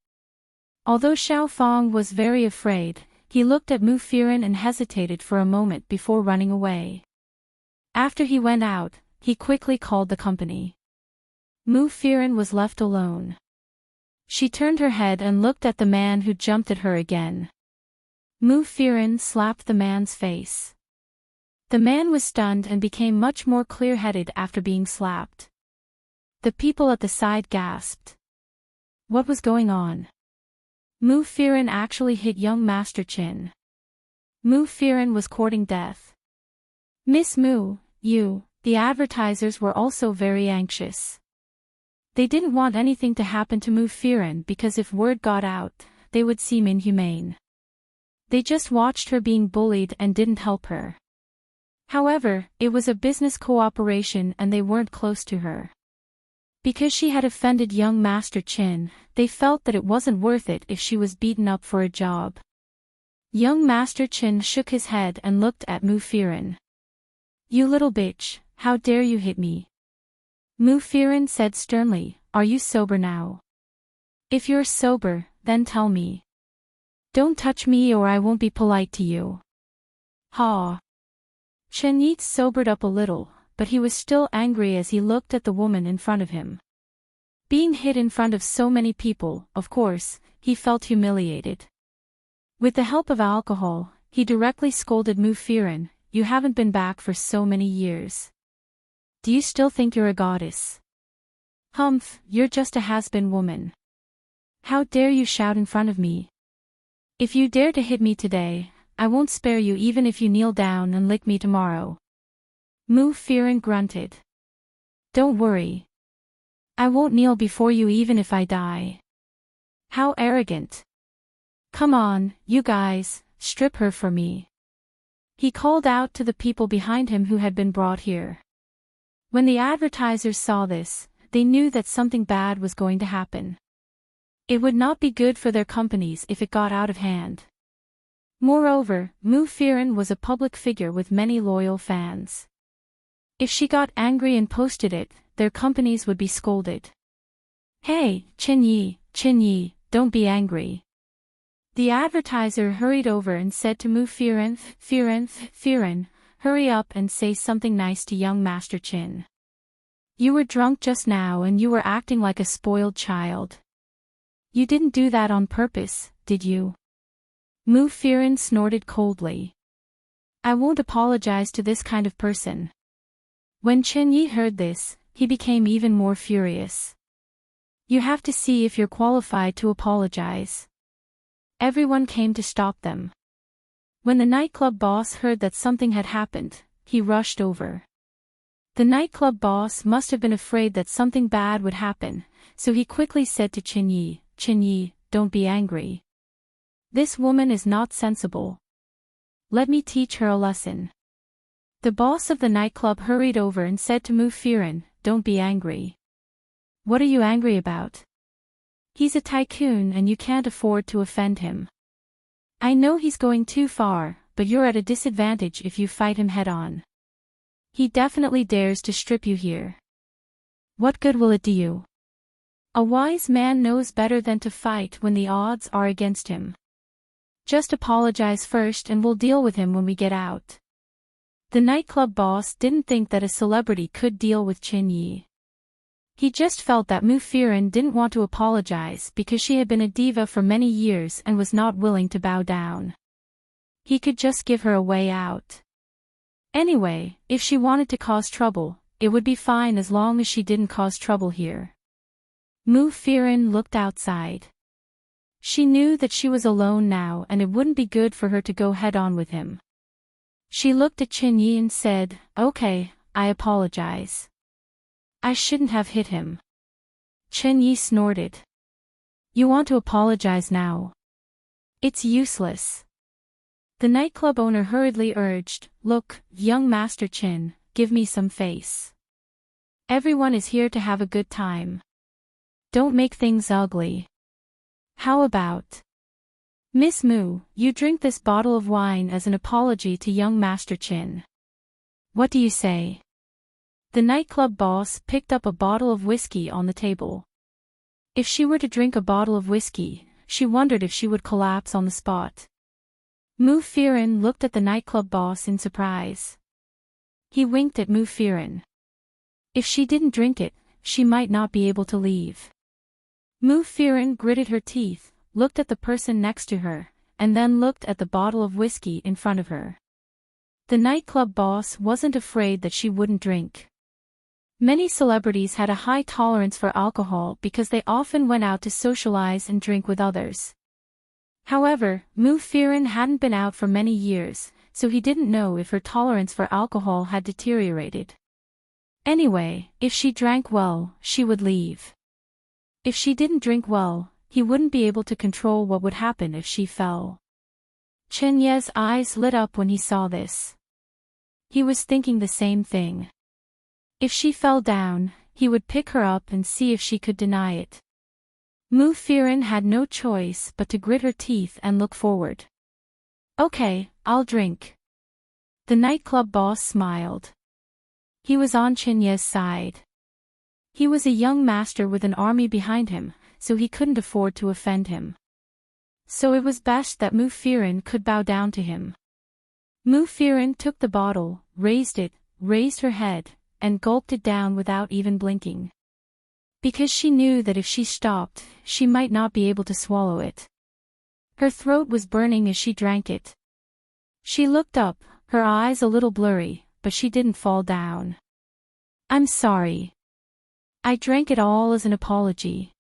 [SPEAKER 1] Although Xiaofang was very afraid, he looked at Mufirin and hesitated for a moment before running away. After he went out, he quickly called the company. Mufirin was left alone. She turned her head and looked at the man who jumped at her again. Mufirin slapped the man's face. The man was stunned and became much more clear-headed after being slapped. The people at the side gasped. What was going on? Mufirin actually hit young Master Qin. Mufirin was courting death. Miss Mu, the advertisers were also very anxious. They didn't want anything to happen to Mufirin because if word got out, they would seem inhumane. They just watched her being bullied and didn't help her. However, it was a business cooperation and they weren't close to her. Because she had offended young Master Qin, they felt that it wasn't worth it if she was beaten up for a job. Young Master Qin shook his head and looked at Mufirin. "You little bitch, how dare you hit me?" Mufirin said sternly, "Are you sober now? If you're sober, then tell me. Don't touch me or I won't be polite to you." Ha! Chen Yi sobered up a little, but he was still angry as he looked at the woman in front of him. Being hit in front of so many people, of course, he felt humiliated. With the help of alcohol, he directly scolded Mufirin, "You haven't been back for so many years. Do you still think you're a goddess? Humph, you're just a has-been woman. How dare you shout in front of me? If you dare to hit me today, I won't spare you even if you kneel down and lick me tomorrow." Mufirin grunted. "Don't worry. I won't kneel before you even if I die." How arrogant. "Come on, you guys, strip her for me." He called out to the people behind him who had been brought here. When the advertisers saw this, they knew that something bad was going to happen. It would not be good for their companies if it got out of hand. Moreover, Mufirin was a public figure with many loyal fans. If she got angry and posted it, their companies would be scolded. "Hey, Qin Yi, don't be angry." The advertiser hurried over and said to Mufirin, "Hurry up and say something nice to young Master Qin. You were drunk just now and you were acting like a spoiled child. You didn't do that on purpose, did you?" Mufirin snorted coldly. "I won't apologize to this kind of person." When Chen Yi heard this, he became even more furious. "You have to see if you're qualified to apologize." Everyone came to stop them. When the nightclub boss heard that something had happened, he rushed over. The nightclub boss must have been afraid that something bad would happen, so he quickly said to Chen Yi, "Don't be angry. This woman is not sensible. Let me teach her a lesson." The boss of the nightclub hurried over and said to Mufirin, "Don't be angry." "What are you angry about? He's a tycoon and you can't afford to offend him. I know he's going too far, but you're at a disadvantage if you fight him head-on. He definitely dares to strip you here. What good will it do you? A wise man knows better than to fight when the odds are against him. Just apologize first and we'll deal with him when we get out." The nightclub boss didn't think that a celebrity could deal with Chin Yi. He just felt that Mu Firen didn't want to apologize because she had been a diva for many years and was not willing to bow down. He could just give her a way out. Anyway, if she wanted to cause trouble, it would be fine as long as she didn't cause trouble here. Mu Firen looked outside. She knew that she was alone now and it wouldn't be good for her to go head-on with him. She looked at Chin Yi and said, "Okay, I apologize. I shouldn't have hit him." Chin Yi snorted. "You want to apologize now? It's useless." The nightclub owner hurriedly urged, "Look, young Master Chin, give me some face. Everyone is here to have a good time. Don't make things ugly. How about Miss Mu, you drink this bottle of wine as an apology to young Master Chin. What do you say?" The nightclub boss picked up a bottle of whiskey on the table. If she were to drink a bottle of whiskey, she wondered if she would collapse on the spot. Mu Firen looked at the nightclub boss in surprise. He winked at Mu Firen. If she didn't drink it, she might not be able to leave. Mu Firen gritted her teeth, looked at the person next to her, and then looked at the bottle of whiskey in front of her. The nightclub boss wasn't afraid that she wouldn't drink. Many celebrities had a high tolerance for alcohol because they often went out to socialize and drink with others. However, Mu Firen hadn't been out for many years, so he didn't know if her tolerance for alcohol had deteriorated. Anyway, if she drank well, she would leave. If she didn't drink well, he wouldn't be able to control what would happen if she fell. Chen Ye's eyes lit up when he saw this. He was thinking the same thing. If she fell down, he would pick her up and see if she could deny it. Mu Firen had no choice but to grit her teeth and look forward. "Okay, I'll drink." The nightclub boss smiled. He was on Chen Ye's side. He was a young master with an army behind him, so he couldn't afford to offend him. So it was best that Mu Firen could bow down to him. Mu Firen took the bottle, raised it, raised her head, and gulped it down without even blinking. Because she knew that if she stopped, she might not be able to swallow it. Her throat was burning as she drank it. She looked up, her eyes a little blurry, but she didn't fall down. "I'm sorry. I drank it all as an apology."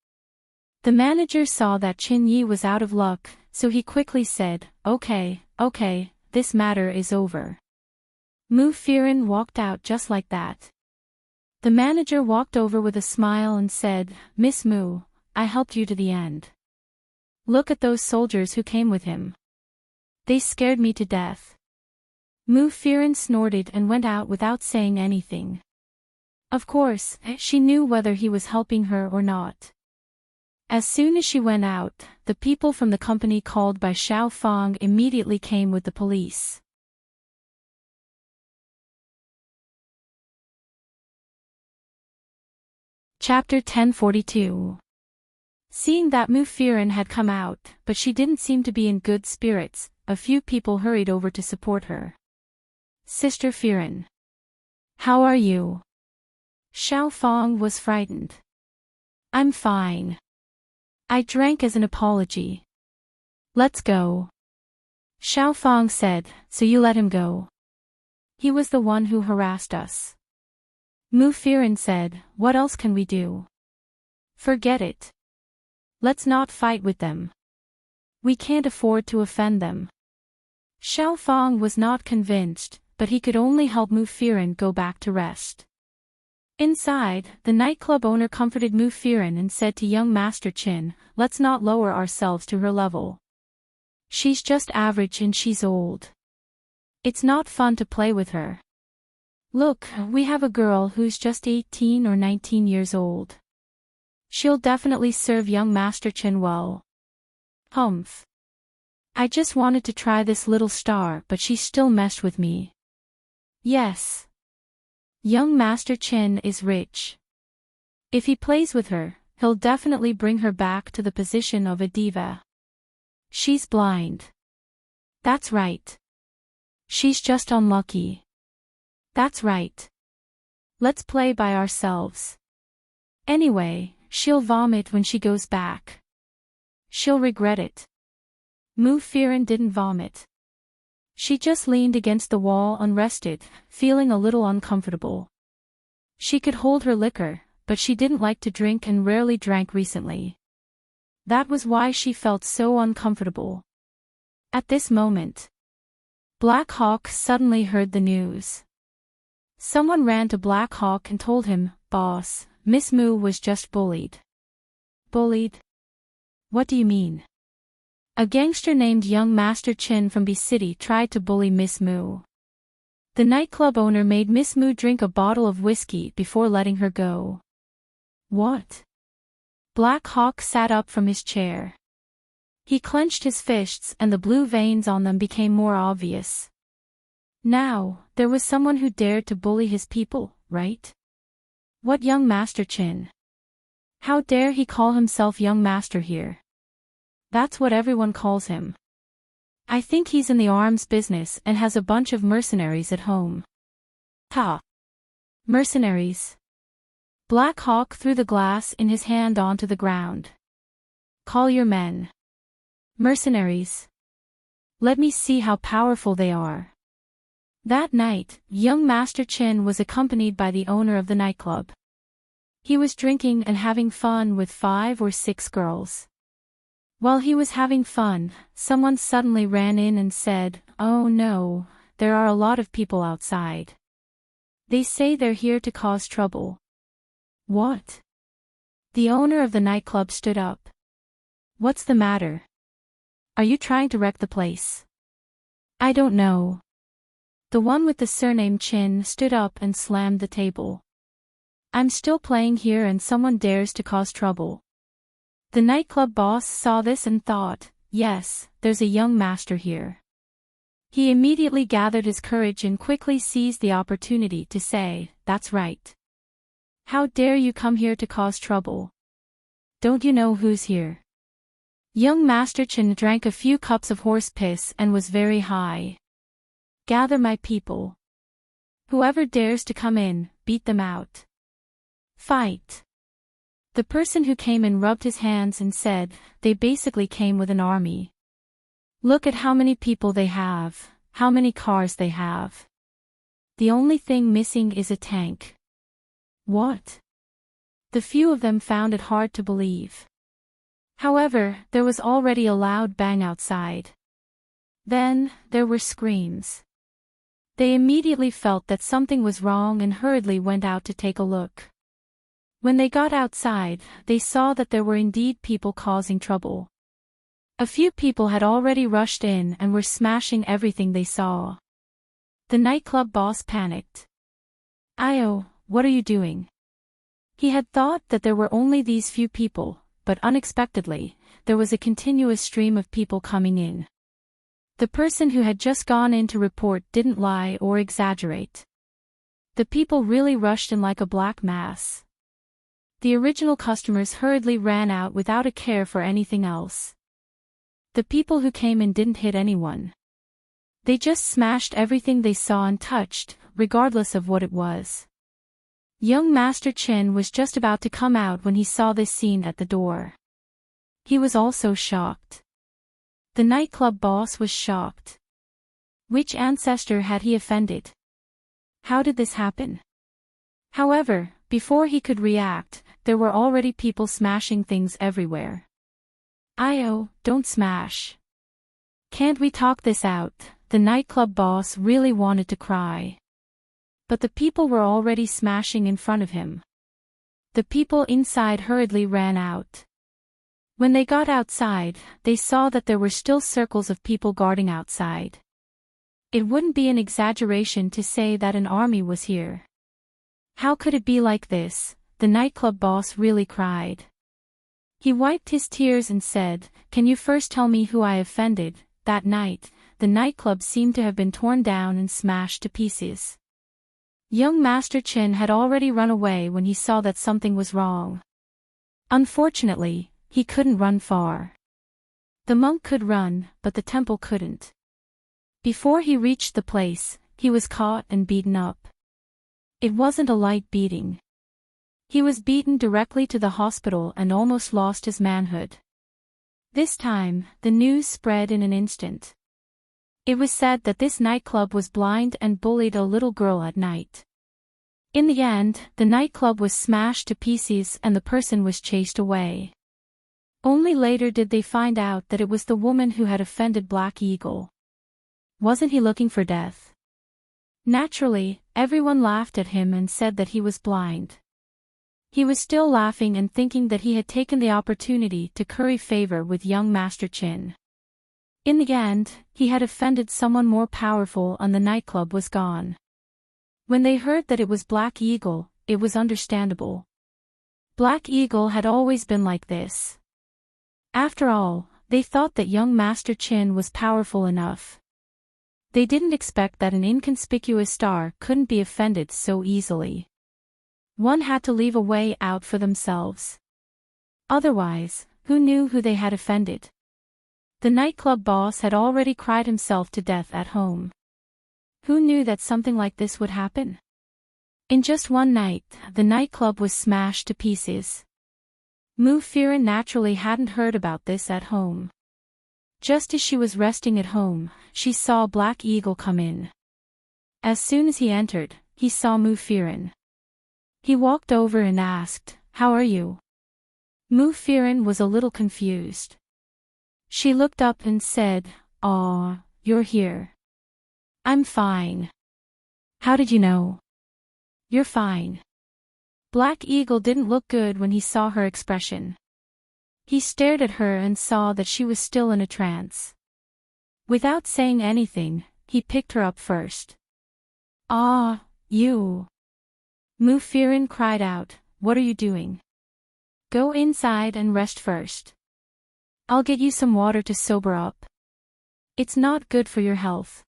[SPEAKER 1] The manager saw that Chin Yi was out of luck, so he quickly said, Okay, this matter is over." Mu Firen walked out just like that. The manager walked over with a smile and said, "Miss Mu, I helped you to the end. Look at those soldiers who came with him. They scared me to death." Mu Firen snorted and went out without saying anything. Of course, she knew whether he was helping her or not. As soon as she went out, the people from the company called by Xiao Fang immediately came with the police. Chapter 1042. Seeing that Mu Firen had come out, but she didn't seem to be in good spirits, a few people hurried over to support her. "Sister Firen. How are you?" Xiao Fang was frightened. "I'm fine. I drank as an apology. Let's go." Xiao Fang said, "So you let him go? He was the one who harassed us." Mu Firen said, "What else can we do? Forget it. Let's not fight with them. We can't afford to offend them." Xiao Fang was not convinced, but he could only help Mu Firen go back to rest. Inside, the nightclub owner comforted Mu Firen and said to young Master Chin, "Let's not lower ourselves to her level. She's just average and she's old. It's not fun to play with her. Look, we have a girl who's just 18 or 19 years old. She'll definitely serve young Master Chin well." "Humph. I just wanted to try this little star but she still messed with me." "Yes. Young Master Chin is rich. If he plays with her, he'll definitely bring her back to the position of a diva. She's blind." "That's right. She's just unlucky. That's right. Let's play by ourselves. Anyway, she'll vomit when she goes back. She'll regret it. Firen didn't vomit. She just leaned against the wall unrested, feeling a little uncomfortable. She could hold her liquor, but she didn't like to drink and rarely drank recently. That was why she felt so uncomfortable. At this moment, Black Hawk suddenly heard the news. Someone ran to Black Hawk and told him, "Boss, Miss Moo was just bullied." Bullied? What do you mean? A gangster named Young Master Chin from B City tried to bully Miss Moo. The nightclub owner made Miss Moo drink a bottle of whiskey before letting her go. What? Black Hawk sat up from his chair. He clenched his fists and the blue veins on them became more obvious. Now, there was someone who dared to bully his people, right? What Young Master Chin? How dare he call himself Young Master here? That's what everyone calls him. I think he's in the arms business and has a bunch of mercenaries at home. Ha! Mercenaries. Black Hawk threw the glass in his hand onto the ground. Call your men. Mercenaries. Let me see how powerful they are. That night, Young Master Chin was accompanied by the owner of the nightclub. He was drinking and having fun with 5 or 6 girls. While he was having fun, someone suddenly ran in and said, "Oh no, there are a lot of people outside. They say they're here to cause trouble." What? The owner of the nightclub stood up. What's the matter? Are you trying to wreck the place? I don't know. The one with the surname Chin stood up and slammed the table. I'm still playing here and someone dares to cause trouble. The nightclub boss saw this and thought, yes, there's a young master here. He immediately gathered his courage and quickly seized the opportunity to say, "That's right. How dare you come here to cause trouble? Don't you know who's here?" Young Master Chin drank a few cups of horse piss and was very high. "Gather my people. Whoever dares to come in, beat them out. Fight." The person who came in rubbed his hands and said, "They basically came with an army. Look at how many people they have, how many cars they have. The only thing missing is a tank." What? The few of them found it hard to believe. However, there was already a loud bang outside. Then, there were screams. They immediately felt that something was wrong and hurriedly went out to take a look. When they got outside, they saw that there were indeed people causing trouble. A few people had already rushed in and were smashing everything they saw. The nightclub boss panicked. "Io, what are you doing?" He had thought that there were only these few people, but unexpectedly, there was a continuous stream of people coming in. The person who had just gone in to report didn't lie or exaggerate. The people really rushed in like a black mass. The original customers hurriedly ran out without a care for anything else. The people who came in didn't hit anyone. They just smashed everything they saw and touched, regardless of what it was. Young Master Chin was just about to come out when he saw this scene at the door. He was also shocked. The nightclub boss was shocked. Which ancestor had he offended? How did this happen? However, before he could react, there were already people smashing things everywhere. "Io, don't smash. Can't we talk this out?" The nightclub boss really wanted to cry. But the people were already smashing in front of him. The people inside hurriedly ran out. When they got outside, they saw that there were still circles of people guarding outside. It wouldn't be an exaggeration to say that an army was here. How could it be like this? The nightclub boss really cried. He wiped his tears and said, "Can you first tell me who I offended?" That night, the nightclub seemed to have been torn down and smashed to pieces. Young Master Chin had already run away when he saw that something was wrong. Unfortunately, he couldn't run far. The monk could run, but the temple couldn't. Before he reached the place, he was caught and beaten up. It wasn't a light beating. He was beaten directly to the hospital and almost lost his manhood. This time, the news spread in an instant. It was said that this nightclub was blind and bullied a little girl at night. In the end, the nightclub was smashed to pieces and the person was chased away. Only later did they find out that it was the woman who had offended Black Eagle. Wasn't he looking for death? Naturally, everyone laughed at him and said that he was blind. He was still laughing and thinking that he had taken the opportunity to curry favor with young Master Chin. In the end, he had offended someone more powerful and the nightclub was gone. When they heard that it was Black Eagle, it was understandable. Black Eagle had always been like this. After all, they thought that young Master Chin was powerful enough. They didn't expect that an inconspicuous star couldn't be offended so easily. One had to leave a way out for themselves. Otherwise, who knew who they had offended? The nightclub boss had already cried himself to death at home. Who knew that something like this would happen? In just one night, the nightclub was smashed to pieces. Mu Firen naturally hadn't heard about this at home. Just as she was resting at home, she saw Black Eagle come in. As soon as he entered, he saw Mu Firen. He walked over and asked, "How are you?" Mu Firen was a little confused. She looked up and said, "Aw, you're here." "I'm fine." "How did you know?" "You're fine." Black Eagle didn't look good when he saw her expression. He stared at her and saw that she was still in a trance. Without saying anything, he picked her up first. "Ah, you." Mu Firen cried out, "What are you doing? Go inside and rest first. I'll get you some water to sober up. It's not good for your health."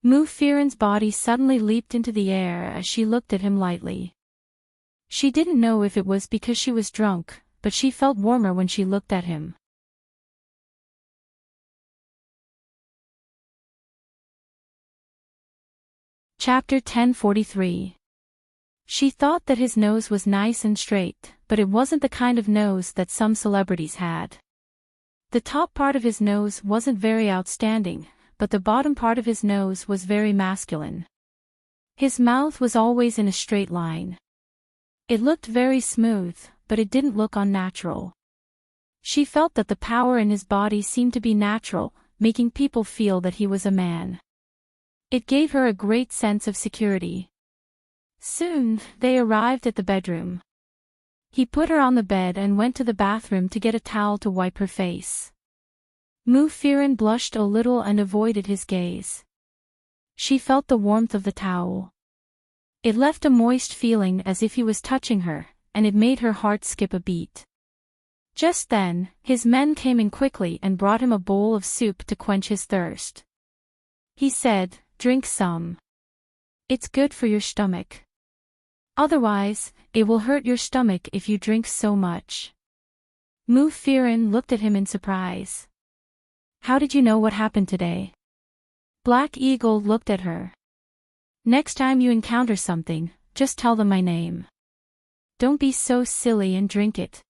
[SPEAKER 1] Mu Firen's body suddenly leaped into the air as she looked at him lightly. She didn't know if it was because she was drunk, but she felt warmer when she looked at him. Chapter 1043. She thought that his nose was nice and straight, but it wasn't the kind of nose that some celebrities had. The top part of his nose wasn't very outstanding, but the bottom part of his nose was very masculine. His mouth was always in a straight line. It looked very smooth, but it didn't look unnatural. She felt that the power in his body seemed to be natural, making people feel that he was a man. It gave her a great sense of security. Soon, they arrived at the bedroom. He put her on the bed and went to the bathroom to get a towel to wipe her face. Mu Firen blushed a little and avoided his gaze. She felt the warmth of the towel. It left a moist feeling as if he was touching her, and it made her heart skip a beat. Just then, his men came in quickly and brought him a bowl of soup to quench his thirst. He said, "Drink some. It's good for your stomach. Otherwise, it will hurt your stomach if you drink so much." Mu Firen looked at him in surprise. "How did you know what happened today?" Black Eagle looked at her. "Next time you encounter something, just tell them my name. Don't be so silly and drink it."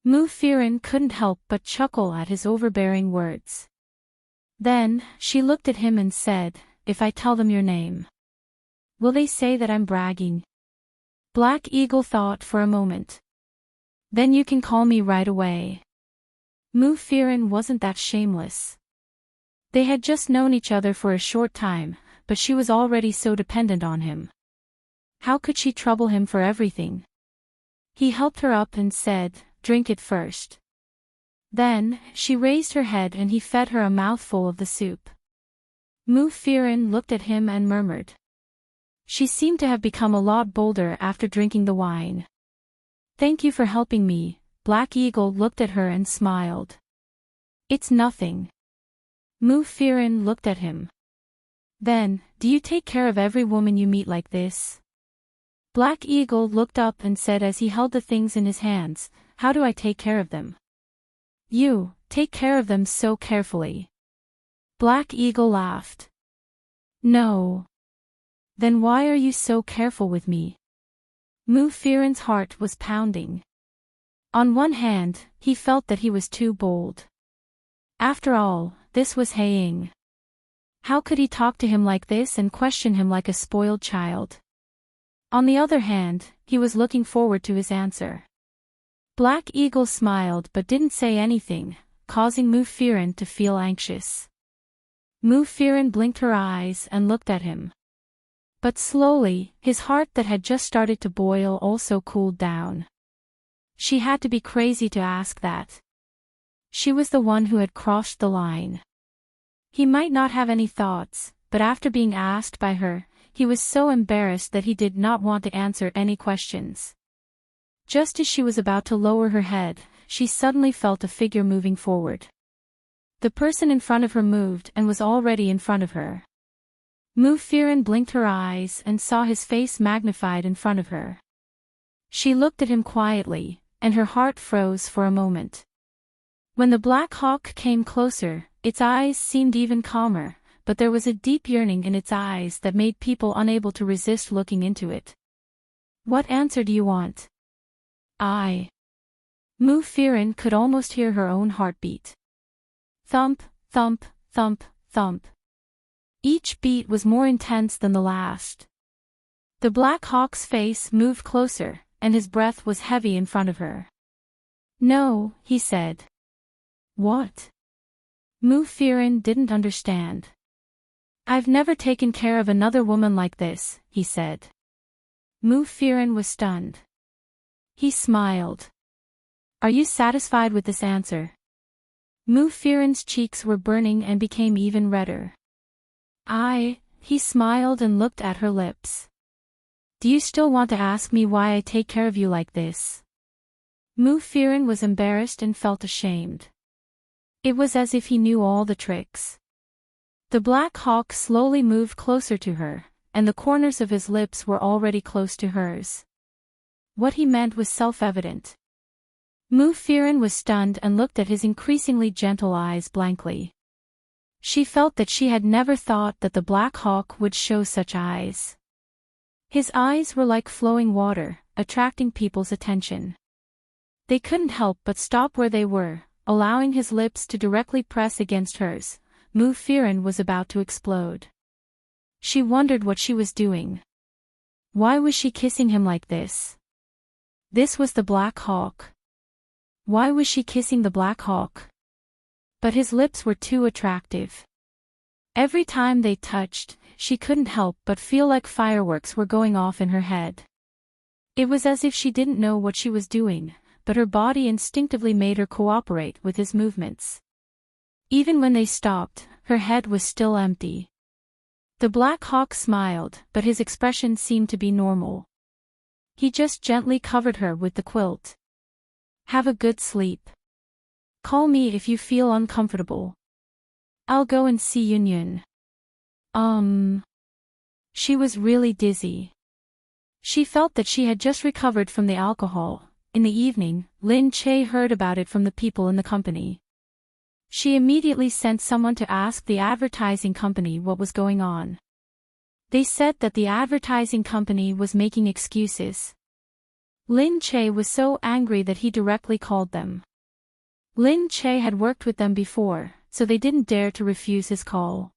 [SPEAKER 1] Mu Firen couldn't help but chuckle at his overbearing words. Then, she looked at him and said, "If I tell them your name, will they say that I'm bragging?" Black Eagle thought for a moment. "Then you can call me right away." Mu Firen wasn't that shameless. They had just known each other for a short time, but she was already so dependent on him. How could she trouble him for everything? He helped her up and said, "Drink it first." Then, she raised her head and he fed her a mouthful of the soup. Mu Firen looked at him and murmured. She seemed to have become a lot bolder after drinking the wine. "Thank you for helping me." Black Eagle looked at her and smiled. "It's nothing." Mu Firen looked at him. "Then, do you take care of every woman you meet like this?" Black Eagle looked up and said as he held the things in his hands, "How do I take care of them?" "You take care of them so carefully." Black Eagle laughed. "No. Then why are you so careful with me? Mu Firen's heart was pounding. On one hand, he felt that he was too bold. After all, this was Haiying. How could he talk to him like this and question him like a spoiled child? On the other hand, he was looking forward to his answer. Black Eagle smiled but didn't say anything, causing Mu Firen to feel anxious. Mu Firen blinked her eyes and looked at him. But slowly, his heart that had just started to boil also cooled down. She had to be crazy to ask that. She was the one who had crossed the line. He might not have any thoughts, but after being asked by her, he was so embarrassed that he did not want to answer any questions. Just as she was about to lower her head, she suddenly felt a figure moving forward. The person in front of her moved and was already in front of her. Mu Firen blinked her eyes and saw his face magnified in front of her. She looked at him quietly, and her heart froze for a moment. When the Black Hawk came closer, its eyes seemed even calmer, but there was a deep yearning in its eyes that made people unable to resist looking into it. What answer do you want? Mu Firen could almost hear her own heartbeat. Thump, thump, thump, thump. Each beat was more intense than the last. The Black Hawk's face moved closer, and his breath was heavy in front of her. No, he said. What? Mu Firen didn't understand. I've never taken care of another woman like this, he said. Mu Firen was stunned. He smiled. Are you satisfied with this answer? Mu Firen's cheeks were burning and became even redder. He smiled and looked at her lips. Do you still want to ask me why I take care of you like this? Mu Firen was embarrassed and felt ashamed. It was as if he knew all the tricks. The Black Hawk slowly moved closer to her, and the corners of his lips were already close to hers. What he meant was self-evident. Mu Firen was stunned and looked at his increasingly gentle eyes blankly. She felt that she had never thought that the Black Hawk would show such eyes. His eyes were like flowing water, attracting people's attention. They couldn't help but stop where they were, allowing his lips to directly press against hers. Mu Firen was about to explode. She wondered what she was doing. Why was she kissing him like this? This was the Black Hawk. Why was she kissing the Black Hawk? But his lips were too attractive. Every time they touched, she couldn't help but feel like fireworks were going off in her head. It was as if she didn't know what she was doing, but her body instinctively made her cooperate with his movements. Even when they stopped, her head was still empty. The Black Hawk smiled, but his expression seemed to be normal. He just gently covered her with the quilt. Have a good sleep. Call me if you feel uncomfortable. I'll go and see Union. She was really dizzy. She felt that she had just recovered from the alcohol. In the evening, Lin Che heard about it from the people in the company. She immediately sent someone to ask the advertising company what was going on. They said that the advertising company was making excuses. Lin Che was so angry that he directly called them. Lin Che had worked with them before, so they didn't dare to refuse his call.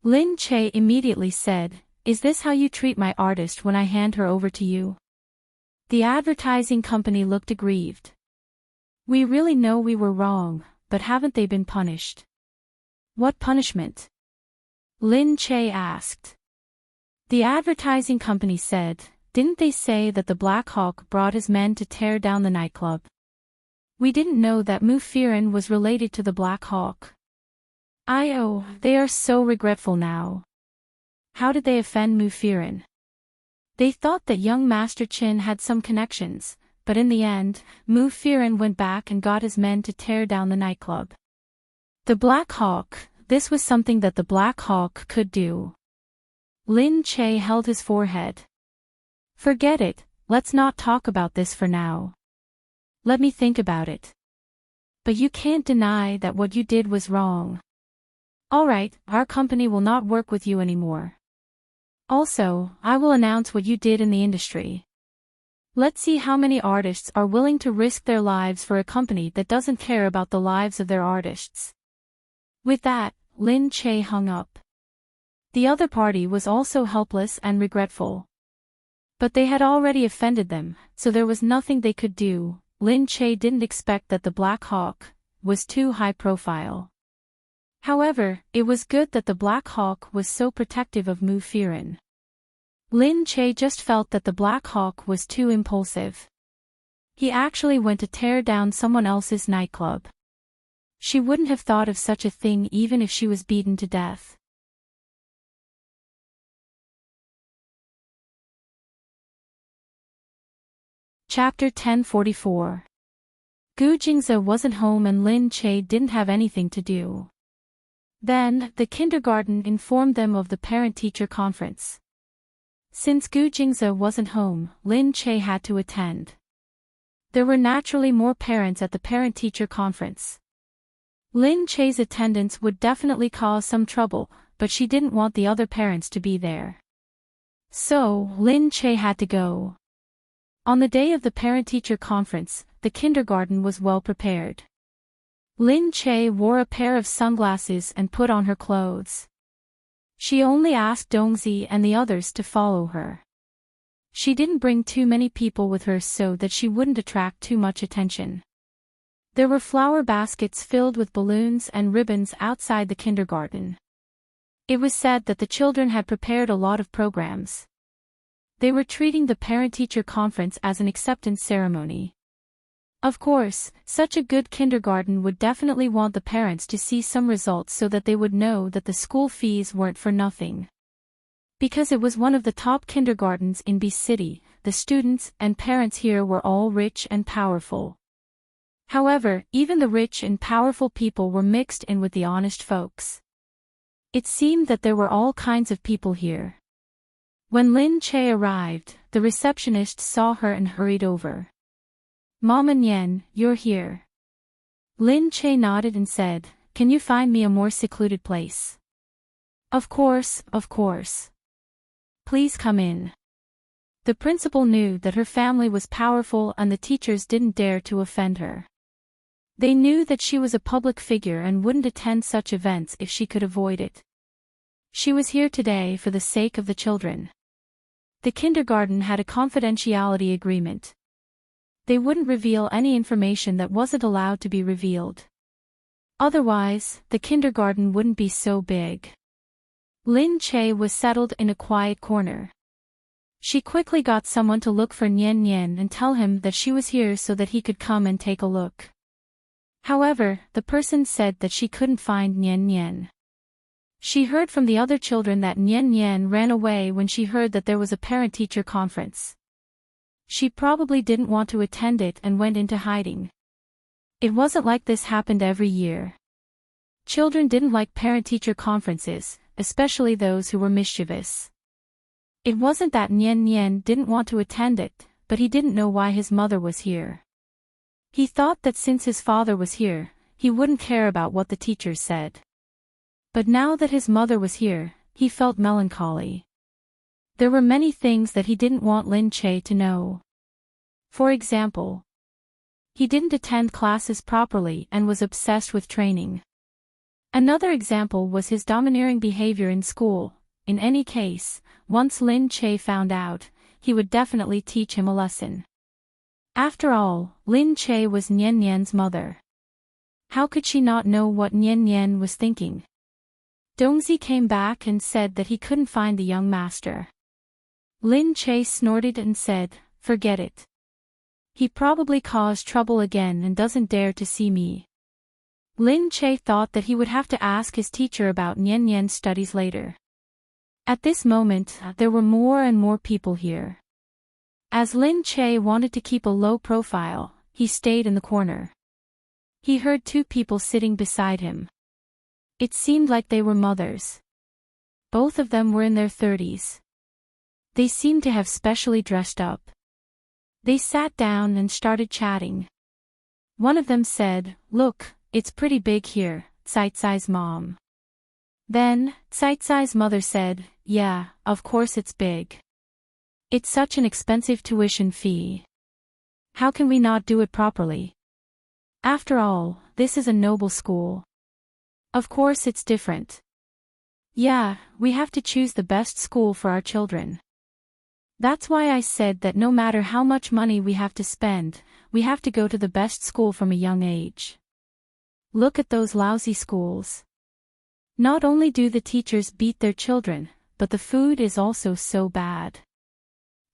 [SPEAKER 1] Lin Che immediately said, "Is this how you treat my artist when I hand her over to you?" The advertising company looked aggrieved. We really know we were wrong, but haven't they been punished? What punishment? Lin Che asked. The advertising company said, didn't they say that the Black Hawk brought his men to tear down the nightclub? We didn't know that Mu Firen was related to the Black Hawk. They are so regretful now. How did they offend Mu Firen? They thought that young Master Qin had some connections, but in the end, Mu Firen went back and got his men to tear down the nightclub. The Black Hawk, this was something that the Black Hawk could do. Lin Che held his forehead. Forget it, let's not talk about this for now. Let me think about it. But you can't deny that what you did was wrong. Alright, our company will not work with you anymore. Also, I will announce what you did in the industry. Let's see how many artists are willing to risk their lives for a company that doesn't care about the lives of their artists. With that, Lin Che hung up. The other party was also helpless and regretful. But they had already offended them, so there was nothing they could do. Lin Che didn't expect that the Black Hawk was too high profile. However, it was good that the Black Hawk was so protective of Mu Firen. Lin Che just felt that the Black Hawk was too impulsive. He actually went to tear down someone else's nightclub. She wouldn't have thought of such a thing even if she was beaten to death. Chapter 1044. Gu Jingze wasn't home and Lin Che didn't have anything to do. Then, the kindergarten informed them of the parent-teacher conference. Since Gu Jingze wasn't home, Lin Che had to attend. There were naturally more parents at the parent-teacher conference. Lin Che's attendance would definitely cause some trouble, but she didn't want the other parents to be there. So, Lin Che had to go. On the day of the parent-teacher conference, the kindergarten was well prepared. Lin Che wore a pair of sunglasses and put on her clothes. She only asked Dongzi and the others to follow her. She didn't bring too many people with her so that she wouldn't attract too much attention. There were flower baskets filled with balloons and ribbons outside the kindergarten. It was said that the children had prepared a lot of programs. They were treating the parent-teacher conference as an acceptance ceremony. Of course, such a good kindergarten would definitely want the parents to see some results so that they would know that the school fees weren't for nothing. Because it was one of the top kindergartens in B City, the students and parents here were all rich and powerful. However, even the rich and powerful people were mixed in with the honest folks. It seemed that there were all kinds of people here. When Lin Che arrived, the receptionist saw her and hurried over. Mama Nian, you're here. Lin Che nodded and said, "Can you find me a more secluded place?" Of course, of course. Please come in." The principal knew that her family was powerful and the teachers didn't dare to offend her. They knew that she was a public figure and wouldn't attend such events if she could avoid it. She was here today for the sake of the children. The kindergarten had a confidentiality agreement. They wouldn't reveal any information that wasn't allowed to be revealed. Otherwise, the kindergarten wouldn't be so big. Lin Che was settled in a quiet corner. She quickly got someone to look for Nian Nian and tell him that she was here so that he could come and take a look. However, the person said that she couldn't find Nian Nian. She heard from the other children that Nian Nian ran away when she heard that there was a parent-teacher conference. She probably didn't want to attend it and went into hiding. It wasn't like this happened every year. Children didn't like parent-teacher conferences, especially those who were mischievous. It wasn't that Nian Nian didn't want to attend it, but he didn't know why his mother was here. He thought that since his father was here, he wouldn't care about what the teachers said. But now that his mother was here, he felt melancholy. There were many things that he didn't want Lin Che to know. For example, he didn't attend classes properly and was obsessed with training. Another example was his domineering behavior in school. In any case, once Lin Che found out, he would definitely teach him a lesson. After all, Lin Che was Nian Nian's mother. How could she not know what Nian Nian was thinking? Dongzi came back and said that he couldn't find the young master. Lin Che snorted and said, "Forget it. He probably caused trouble again and doesn't dare to see me." Lin Che thought that he would have to ask his teacher about Nian Nian's studies later. At this moment, there were more and more people here. As Lin Che wanted to keep a low profile, he stayed in the corner. He heard two people sitting beside him. It seemed like they were mothers. Both of them were in their 30s. They seemed to have specially dressed up. They sat down and started chatting. One of them said, "Look, it's pretty big here, Tsai Tsai's mom." Then, Tsai's mother said, "Yeah, of course it's big. It's such an expensive tuition fee. How can we not do it properly? After all, this is a noble school. Of course it's different. Yeah, we have to choose the best school for our children. That's why I said that no matter how much money we have to spend, we have to go to the best school from a young age. Look at those lousy schools. Not only do the teachers beat their children, but the food is also so bad.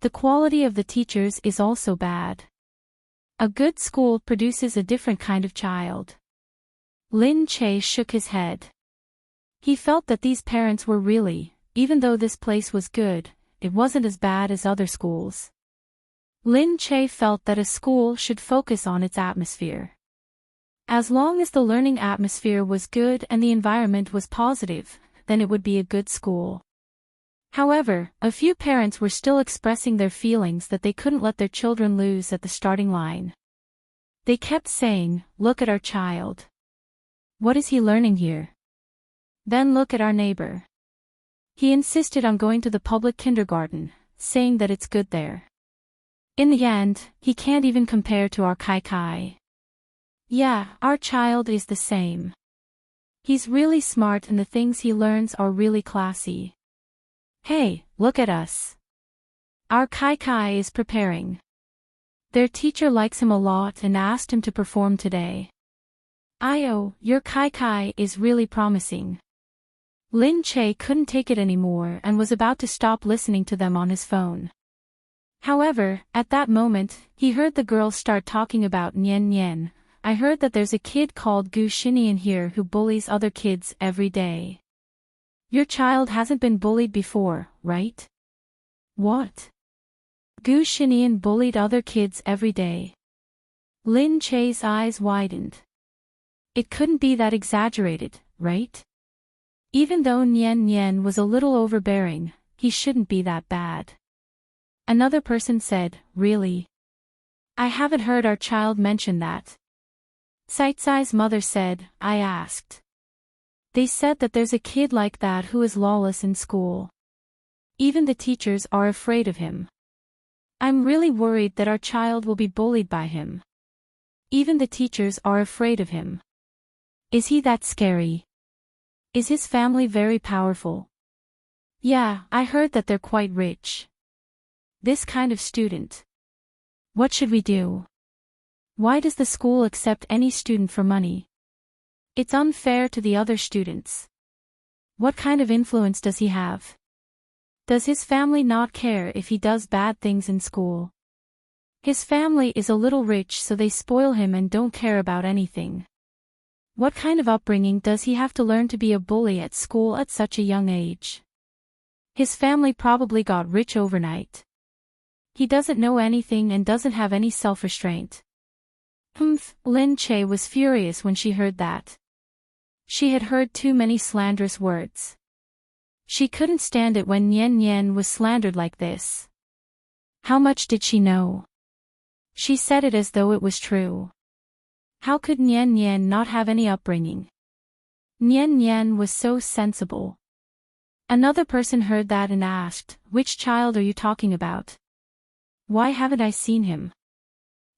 [SPEAKER 1] The quality of the teachers is also bad. A good school produces a different kind of child." Lin Che shook his head. He felt that these parents were really, even though this place was good, it wasn't as bad as other schools. Lin Che felt that a school should focus on its atmosphere. As long as the learning atmosphere was good and the environment was positive, then it would be a good school. However, a few parents were still expressing their feelings that they couldn't let their children lose at the starting line. They kept saying, "Look at our child. What is he learning here? Then look at our neighbor. He insisted on going to the public kindergarten, saying that it's good there. In the end, he can't even compare to our Kai. Yeah, our child is the same. He's really smart and the things he learns are really classy. Hey, look at us. Our Kai is preparing. Their teacher likes him a lot and asked him to perform today. Your Kai is really promising." Lin Che couldn't take it anymore and was about to stop listening to them on his phone. However, at that moment, he heard the girls start talking about Nian Nian. "I heard that there's a kid called Gu Xinian here who bullies other kids every day. Your child hasn't been bullied before, right?" "What? Gu Xinian bullied other kids every day?" Lin Che's eyes widened. It couldn't be that exaggerated, right? Even though Nian Nian was a little overbearing, he shouldn't be that bad. Another person said, "Really? I haven't heard our child mention that." Tsai's mother said, "I asked. They said that there's a kid like that who is lawless in school. Even the teachers are afraid of him. I'm really worried that our child will be bullied by him. Even the teachers are afraid of him. Is he that scary? Is his family very powerful?" "Yeah, I heard that they're quite rich. This kind of student. What should we do? Why does the school accept any student for money? It's unfair to the other students. What kind of influence does he have? Does his family not care if he does bad things in school? His family is a little rich so they spoil him and don't care about anything. What kind of upbringing does he have to learn to be a bully at school at such a young age? His family probably got rich overnight. He doesn't know anything and doesn't have any self-restraint." Lin Che was furious when she heard that. She had heard too many slanderous words. She couldn't stand it when Nian Nian was slandered like this. How much did she know? She said it as though it was true. How could Nian Nian not have any upbringing? Nian Nian was so sensible. Another person heard that and asked, "Which child are you talking about? Why haven't I seen him?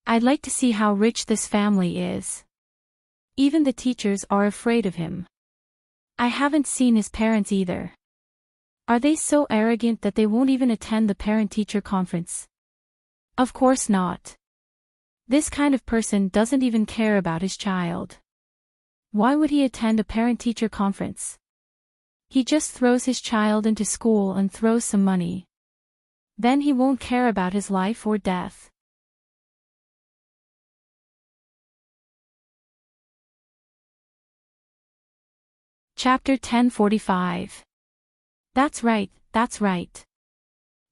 [SPEAKER 1] I'd like to see how rich this family is. Even the teachers are afraid of him. I haven't seen his parents either. Are they so arrogant that they won't even attend the parent-teacher conference? Of course not. This kind of person doesn't even care about his child. Why would he attend a parent-teacher conference? He just throws his child into school and throws some money. Then he won't care about his life or death." Chapter 1045. That's right, that's right.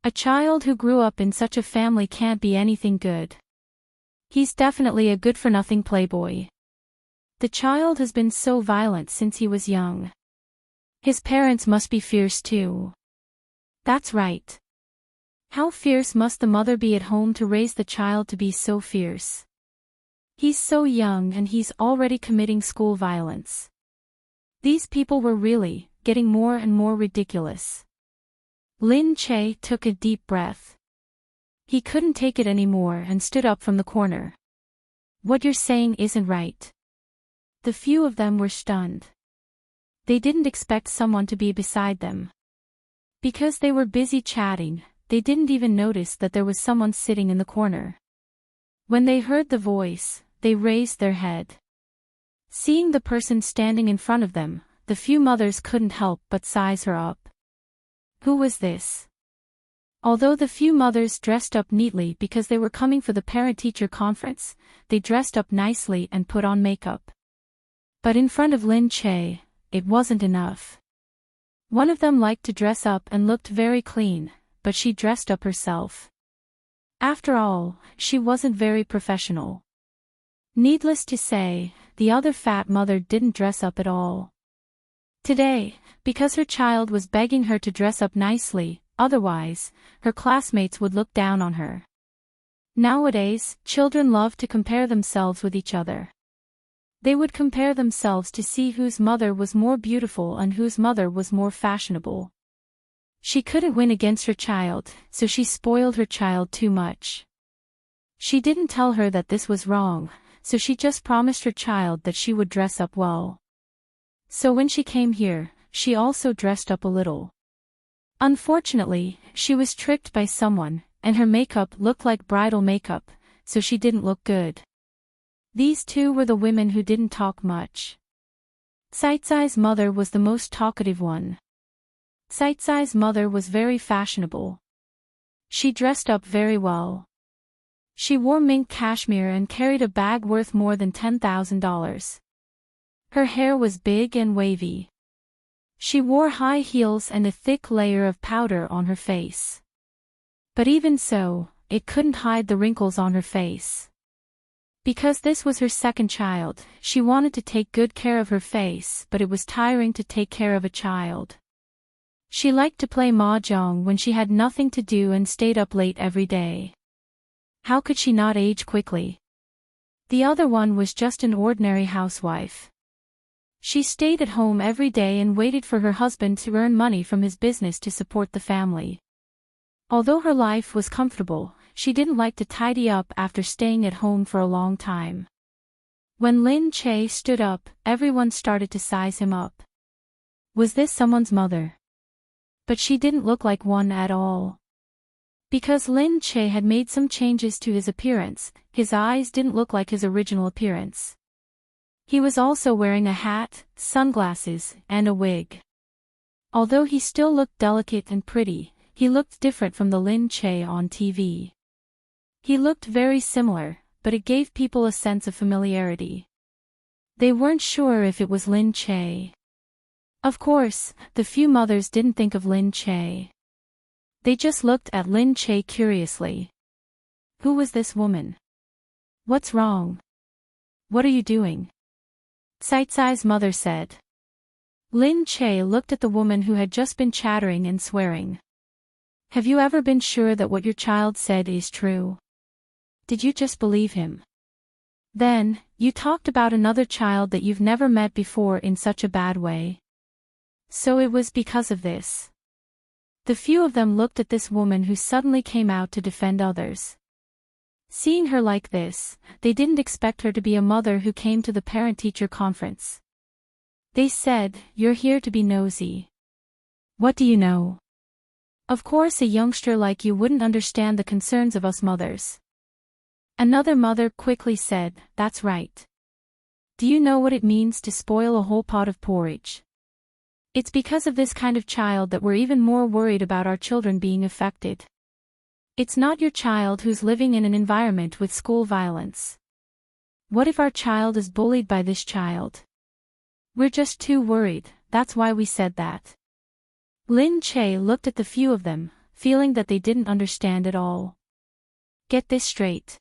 [SPEAKER 1] A child who grew up in such a family can't be anything good. He's definitely a good-for-nothing playboy. The child has been so violent since he was young. His parents must be fierce too. That's right. How fierce must the mother be at home to raise the child to be so fierce? He's so young and he's already committing school violence. These people were really, getting more and more ridiculous. Lin Che took a deep breath. He couldn't take it anymore and stood up from the corner. What you're saying isn't right. The few of them were stunned. They didn't expect someone to be beside them. Because they were busy chatting, they didn't even notice that there was someone sitting in the corner. When they heard the voice, they raised their head. Seeing the person standing in front of them, the few mothers couldn't help but size her up. Who was this? Although the few mothers dressed up neatly because they were coming for the parent-teacher conference, they dressed up nicely and put on makeup. But in front of Lin Che, it wasn't enough. One of them liked to dress up and looked very clean, but she dressed up herself. After all, she wasn't very professional. Needless to say, the other fat mother didn't dress up at all. Today, because her child was begging her to dress up nicely, otherwise, her classmates would look down on her. Nowadays, children love to compare themselves with each other. They would compare themselves to see whose mother was more beautiful and whose mother was more fashionable. She couldn't win against her child, so she spoiled her child too much. She didn't tell her that this was wrong, so she just promised her child that she would dress up well. So when she came here, she also dressed up a little. Unfortunately, she was tricked by someone, and her makeup looked like bridal makeup, so she didn't look good. These two were the women who didn't talk much. Saicai's mother was the most talkative one. Saicai's mother was very fashionable. She dressed up very well. She wore mink cashmere and carried a bag worth more than $10,000. Her hair was big and wavy. She wore high heels and a thick layer of powder on her face. But even so, it couldn't hide the wrinkles on her face. Because this was her second child, she wanted to take good care of her face, but it was tiring to take care of a child. She liked to play mahjong when she had nothing to do and stayed up late every day. How could she not age quickly? The other one was just an ordinary housewife. She stayed at home every day and waited for her husband to earn money from his business to support the family. Although her life was comfortable, she didn't like to tidy up after staying at home for a long time. When Lin Che stood up, everyone started to size him up. Was this someone's mother? But she didn't look like one at all. Because Lin Che had made some changes to his appearance, his eyes didn't look like his original appearance. He was also wearing a hat, sunglasses, and a wig. Although he still looked delicate and pretty, he looked different from the Lin Che on TV. He looked very similar, but it gave people a sense of familiarity. They weren't sure if it was Lin Che. Of course, the few mothers didn't think of Lin Che. They just looked at Lin Che curiously. Who was this woman? What's wrong? What are you doing? Saicai's mother said. Lin Che looked at the woman who had just been chattering and swearing. Have you ever been sure that what your child said is true? Did you just believe him? Then, you talked about another child that you've never met before in such a bad way. So it was because of this. The few of them looked at this woman who suddenly came out to defend others. Seeing her like this, they didn't expect her to be a mother who came to the parent-teacher conference. They said, "You're here to be nosy. What do you know? Of course a youngster like you wouldn't understand the concerns of us mothers." Another mother quickly said, "That's right. Do you know what it means to spoil a whole pot of porridge? It's because of this kind of child that we're even more worried about our children being affected. It's not your child who's living in an environment with school violence. What if our child is bullied by this child? We're just too worried, that's why we said that." Lin Che looked at the few of them, feeling that they didn't understand at all. Get this straight.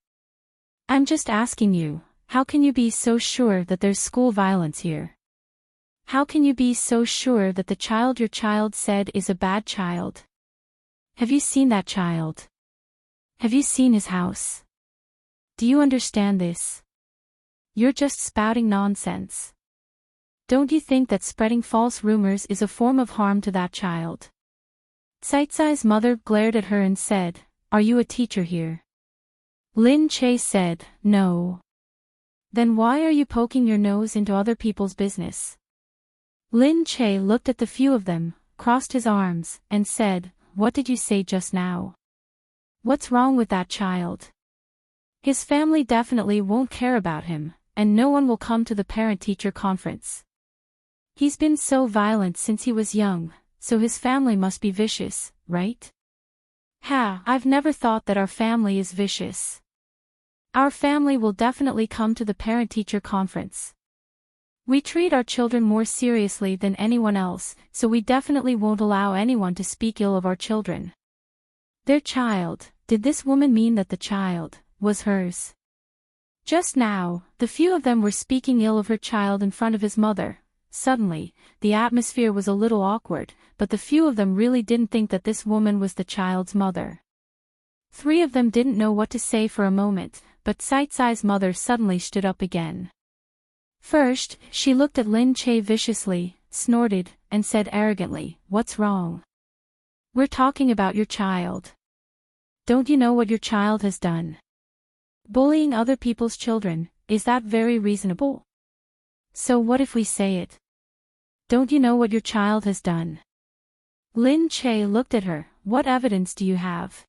[SPEAKER 1] I'm just asking you, how can you be so sure that there's school violence here? How can you be so sure that the child your child said is a bad child? Have you seen that child? Have you seen his house? Do you understand this? You're just spouting nonsense. Don't you think that spreading false rumors is a form of harm to that child? Tsai-Tsai's mother glared at her and said, "Are you a teacher here?" Lin Che said, "No." "Then why are you poking your nose into other people's business?" Lin Che looked at the few of them, crossed his arms, and said, "What did you say just now? What's wrong with that child? His family definitely won't care about him, and no one will come to the parent-teacher conference. He's been so violent since he was young, so his family must be vicious, right?" "Ha, I've never thought that our family is vicious. Our family will definitely come to the parent-teacher conference. We treat our children more seriously than anyone else, so we definitely won't allow anyone to speak ill of our children." Their child, did this woman mean that the child was hers? Just now, the few of them were speaking ill of her child in front of his mother. Suddenly, the atmosphere was a little awkward, but the few of them really didn't think that this woman was the child's mother. Three of them didn't know what to say for a moment, but Tsai-Tsai's mother suddenly stood up again. First, she looked at Lin Che viciously, snorted, and said arrogantly, "What's wrong? We're talking about your child. Don't you know what your child has done? Bullying other people's children, is that very reasonable? So what if we say it? Don't you know what your child has done?" Lin Che looked at her. "What evidence do you have?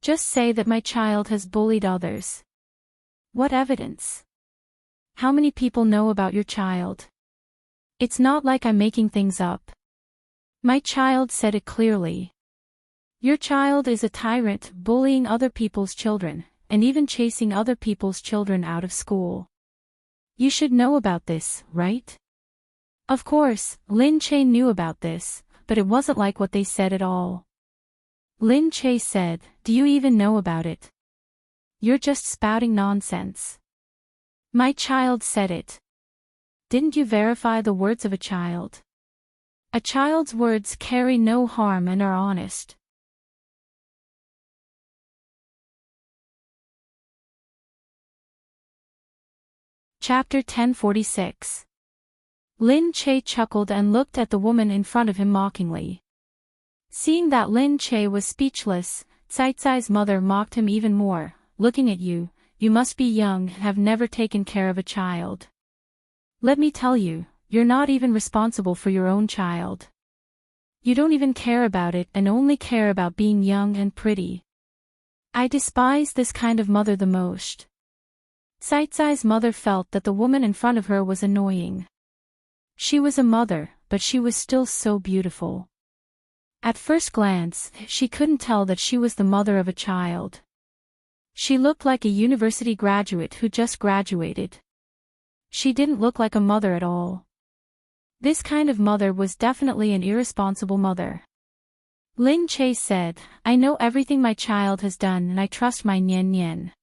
[SPEAKER 1] Just say that my child has bullied others." "What evidence? How many people know about your child? It's not like I'm making things up. My child said it clearly. Your child is a tyrant, bullying other people's children, and even chasing other people's children out of school. You should know about this, right?" Of course, Lin Che knew about this, but it wasn't like what they said at all. Lin Che said, "Do you even know about it? You're just spouting nonsense. My child said it. Didn't you verify the words of a child? A child's words carry no harm and are honest." Chapter 1046. Lin Che chuckled and looked at the woman in front of him mockingly. Seeing that Lin Che was speechless, Tsai-Tsai's mother mocked him even more. "Looking at you, you must be young and have never taken care of a child. Let me tell you, you're not even responsible for your own child. You don't even care about it and only care about being young and pretty. I despise this kind of mother the most." Tsai-Tsai's mother felt that the woman in front of her was annoying. She was a mother, but she was still so beautiful. At first glance, she couldn't tell that she was the mother of a child. She looked like a university graduate who just graduated. She didn't look like a mother at all. This kind of mother was definitely an irresponsible mother. Lin Che said, "I know everything my child has done and I trust my Nian Nian.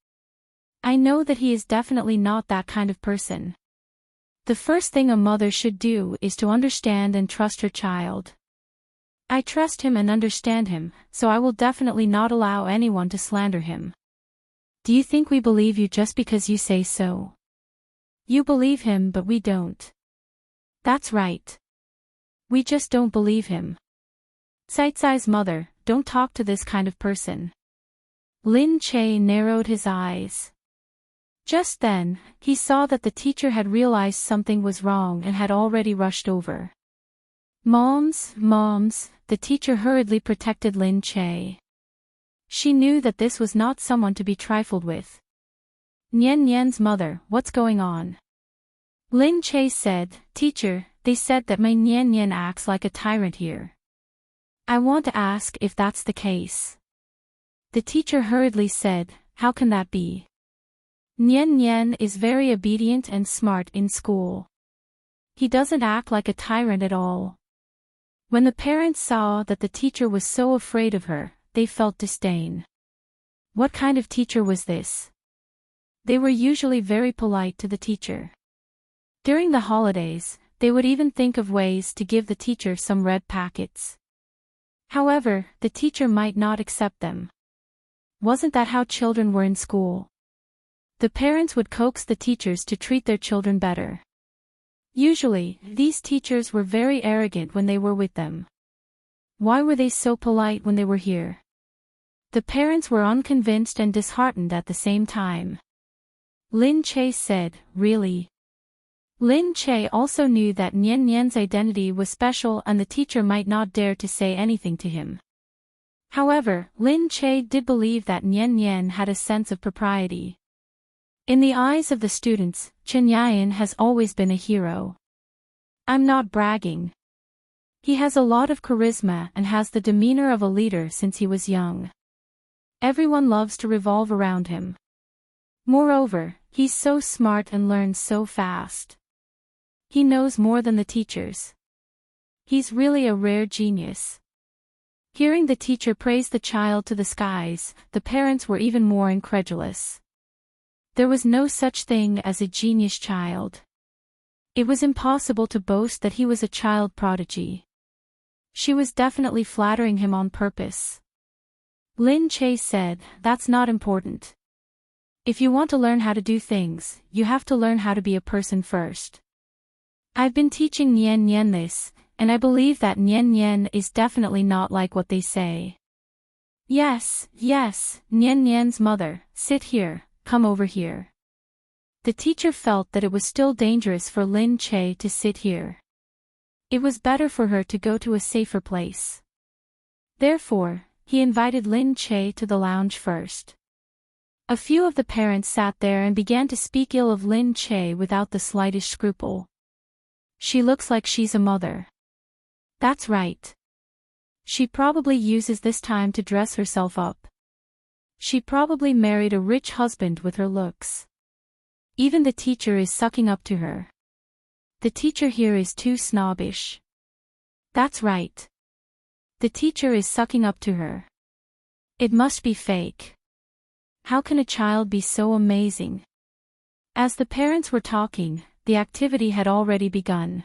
[SPEAKER 1] I know that he is definitely not that kind of person. The first thing a mother should do is to understand and trust her child. I trust him and understand him, so I will definitely not allow anyone to slander him." "Do you think we believe you just because you say so? You believe him but we don't." "That's right. We just don't believe him." Tsai-Tsai's mother, "Don't talk to this kind of person." Lin Che narrowed his eyes. Just then, he saw that the teacher had realized something was wrong and had already rushed over. Moms, the teacher hurriedly protected Lin Che. She knew that this was not someone to be trifled with. "Nian Nian's mother, what's going on?" Lin Che said, "Teacher, they said that my Nian Nian acts like a tyrant here. I want to ask if that's the case." The teacher hurriedly said, "How can that be? Nian Nian is very obedient and smart in school. He doesn't act like a tyrant at all." When the parents saw that the teacher was so afraid of her, they felt disdain. What kind of teacher was this? They were usually very polite to the teacher. During the holidays, they would even think of ways to give the teacher some red packets. However, the teacher might not accept them. Wasn't that how children were in school? The parents would coax the teachers to treat their children better. Usually, these teachers were very arrogant when they were with them. Why were they so polite when they were here? The parents were unconvinced and disheartened at the same time. Lin Che said, "Really?" Lin Che also knew that Nian Nian's identity was special and the teacher might not dare to say anything to him. However, Lin Che did believe that Nian Nian had a sense of propriety. In the eyes of the students, Chen Yayan has always been a hero. I'm not bragging. He has a lot of charisma and has the demeanor of a leader since he was young. Everyone loves to revolve around him. Moreover, he's so smart and learns so fast. He knows more than the teachers. He's really a rare genius. Hearing the teacher praise the child to the skies, the parents were even more incredulous. There was no such thing as a genius child. It was impossible to boast that he was a child prodigy. She was definitely flattering him on purpose. Lin Che said, "That's not important. If you want to learn how to do things, you have to learn how to be a person first. I've been teaching Nian Nian this, and I believe that Nian Nian is definitely not like what they say." Yes, Nian Nian's mother, sit here, come over here. The teacher felt that it was still dangerous for Lin Che to sit here. It was better for her to go to a safer place. Therefore, he invited Lin Che to the lounge first. A few of the parents sat there and began to speak ill of Lin Che without the slightest scruple. She looks like she's a mother. That's right. She probably uses this time to dress herself up. She probably married a rich husband with her looks. Even the teacher is sucking up to her. The teacher here is too snobbish. That's right. The teacher is sucking up to her. It must be fake. How can a child be so amazing? As the parents were talking, the activity had already begun.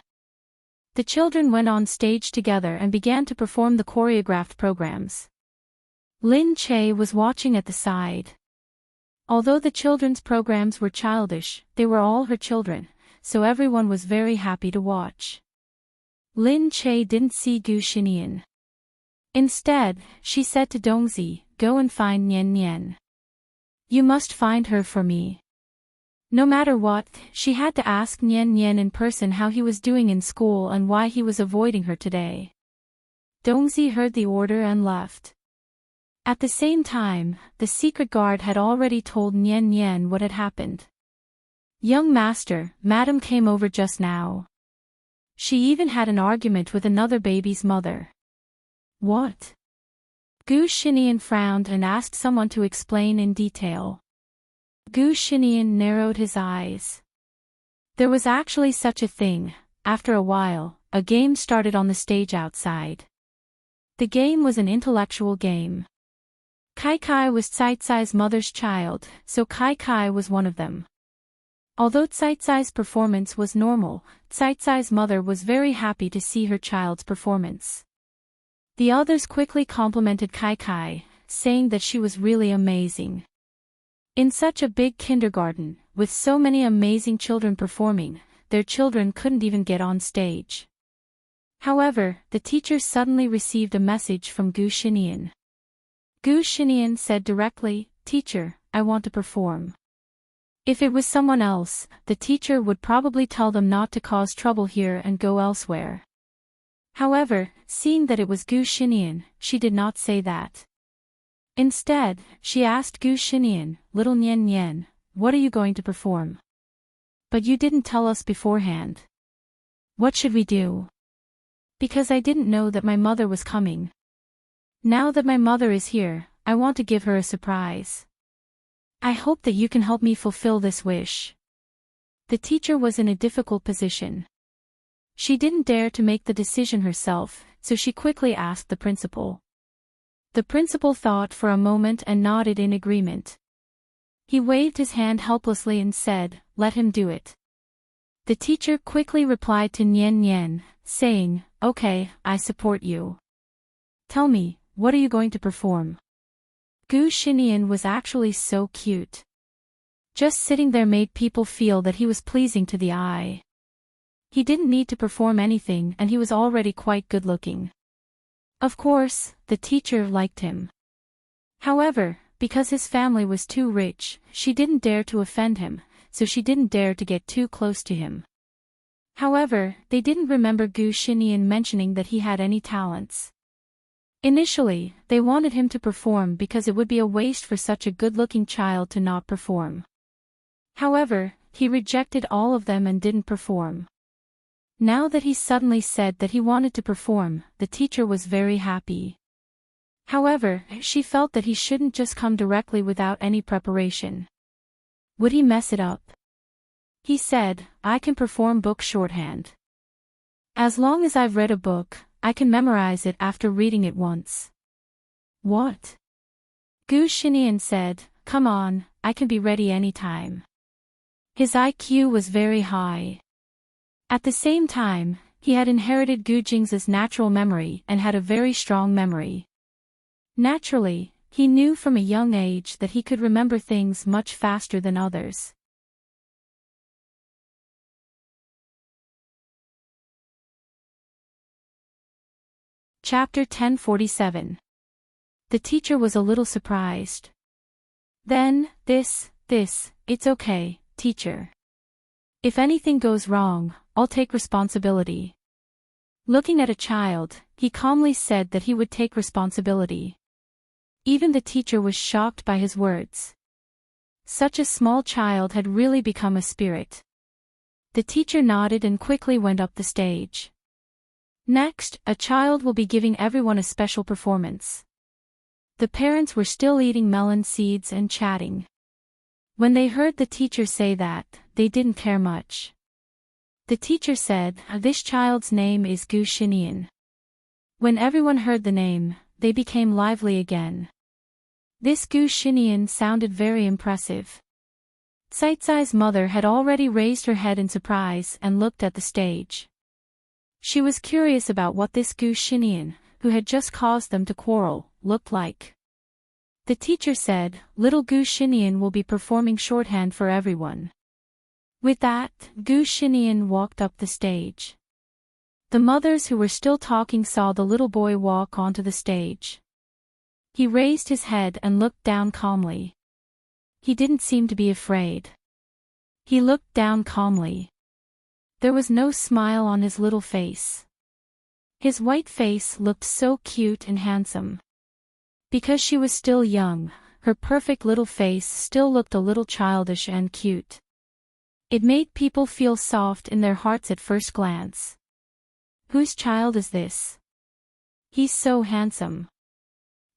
[SPEAKER 1] The children went on stage together and began to perform the choreographed programs. Lin Che was watching at the side. Although the children's programs were childish, they were all her children, so everyone was very happy to watch. Lin Che didn't see Gu Xinian. Instead, she said to Dongzi, "Go and find Nian Nian. You must find her for me." No matter what, she had to ask Nian Nian in person how he was doing in school and why he was avoiding her today. Dongzi heard the order and left. At the same time, the secret guard had already told Nian Nian what had happened. "Young master, madam came over just now. She even had an argument with another baby's mother." What? Gu Xinian frowned and asked someone to explain in detail. Gu Xinian narrowed his eyes. There was actually such a thing. After a while, a game started on the stage outside. The game was an intellectual game. Kai Kai was Tsai Tsai's mother's child, so Kai Kai was one of them. Although Tsai Tsai's performance was normal, Tsai Tsai's mother was very happy to see her child's performance. The others quickly complimented Kai Kai, saying that she was really amazing. In such a big kindergarten, with so many amazing children performing, their children couldn't even get on stage. However, the teacher suddenly received a message from Gu Xinian. Gu Xinian said directly, "Teacher, I want to perform." If it was someone else, the teacher would probably tell them not to cause trouble here and go elsewhere. However, seeing that it was Gu Xinian, she did not say that. Instead, she asked Gu Xinian, "Little Nian Nian, what are you going to perform? But you didn't tell us beforehand. What should we do?" "Because I didn't know that my mother was coming. Now that my mother is here, I want to give her a surprise. I hope that you can help me fulfill this wish." The teacher was in a difficult position. She didn't dare to make the decision herself, so she quickly asked the principal. The principal thought for a moment and nodded in agreement. He waved his hand helplessly and said, "Let him do it." The teacher quickly replied to Nian Nian, saying, "Okay, I support you. Tell me, what are you going to perform?" Gu Xinian was actually so cute. Just sitting there made people feel that he was pleasing to the eye. He didn't need to perform anything and he was already quite good-looking. Of course, the teacher liked him. However, because his family was too rich, she didn't dare to offend him, so she didn't dare to get too close to him. However, they didn't remember Gu Xinian mentioning that he had any talents. Initially, they wanted him to perform because it would be a waste for such a good-looking child to not perform. However, he rejected all of them and didn't perform. Now that he suddenly said that he wanted to perform, the teacher was very happy. However, she felt that he shouldn't just come directly without any preparation. Would he mess it up? He said, I can perform book shorthand. As long as I've read a book, I can memorize it after reading it once. What? Gu Xinian said, come on, I can be ready anytime. His IQ was very high. At the same time, he had inherited Gu Jing's natural memory and had a very strong memory. Naturally, he knew from a young age that he could remember things much faster than others. Chapter 1047. The teacher was a little surprised. Then, it's okay, teacher. If anything goes wrong, I'll take responsibility. Looking at a child, he calmly said that he would take responsibility. Even the teacher was shocked by his words. Such a small child had really become a spirit. The teacher nodded and quickly went up the stage. Next, a child will be giving everyone a special performance. The parents were still eating melon seeds and chatting. When they heard the teacher say that, they didn't care much. The teacher said, this child's name is Gu Xinian. When everyone heard the name, they became lively again. This Gu Xinian sounded very impressive. Caicai's mother had already raised her head in surprise and looked at the stage. She was curious about what this Gu Xinian, who had just caused them to quarrel, looked like. The teacher said, little Gu Xinian will be performing shorthand for everyone. With that, Gu Xinian walked up the stage. The mothers who were still talking saw the little boy walk onto the stage. He raised his head and looked down calmly. He didn't seem to be afraid. He looked down calmly. There was no smile on his little face. His white face looked so cute and handsome. Because she was still young, her perfect little face still looked a little childish and cute. It made people feel soft in their hearts at first glance. Whose child is this? He's so handsome.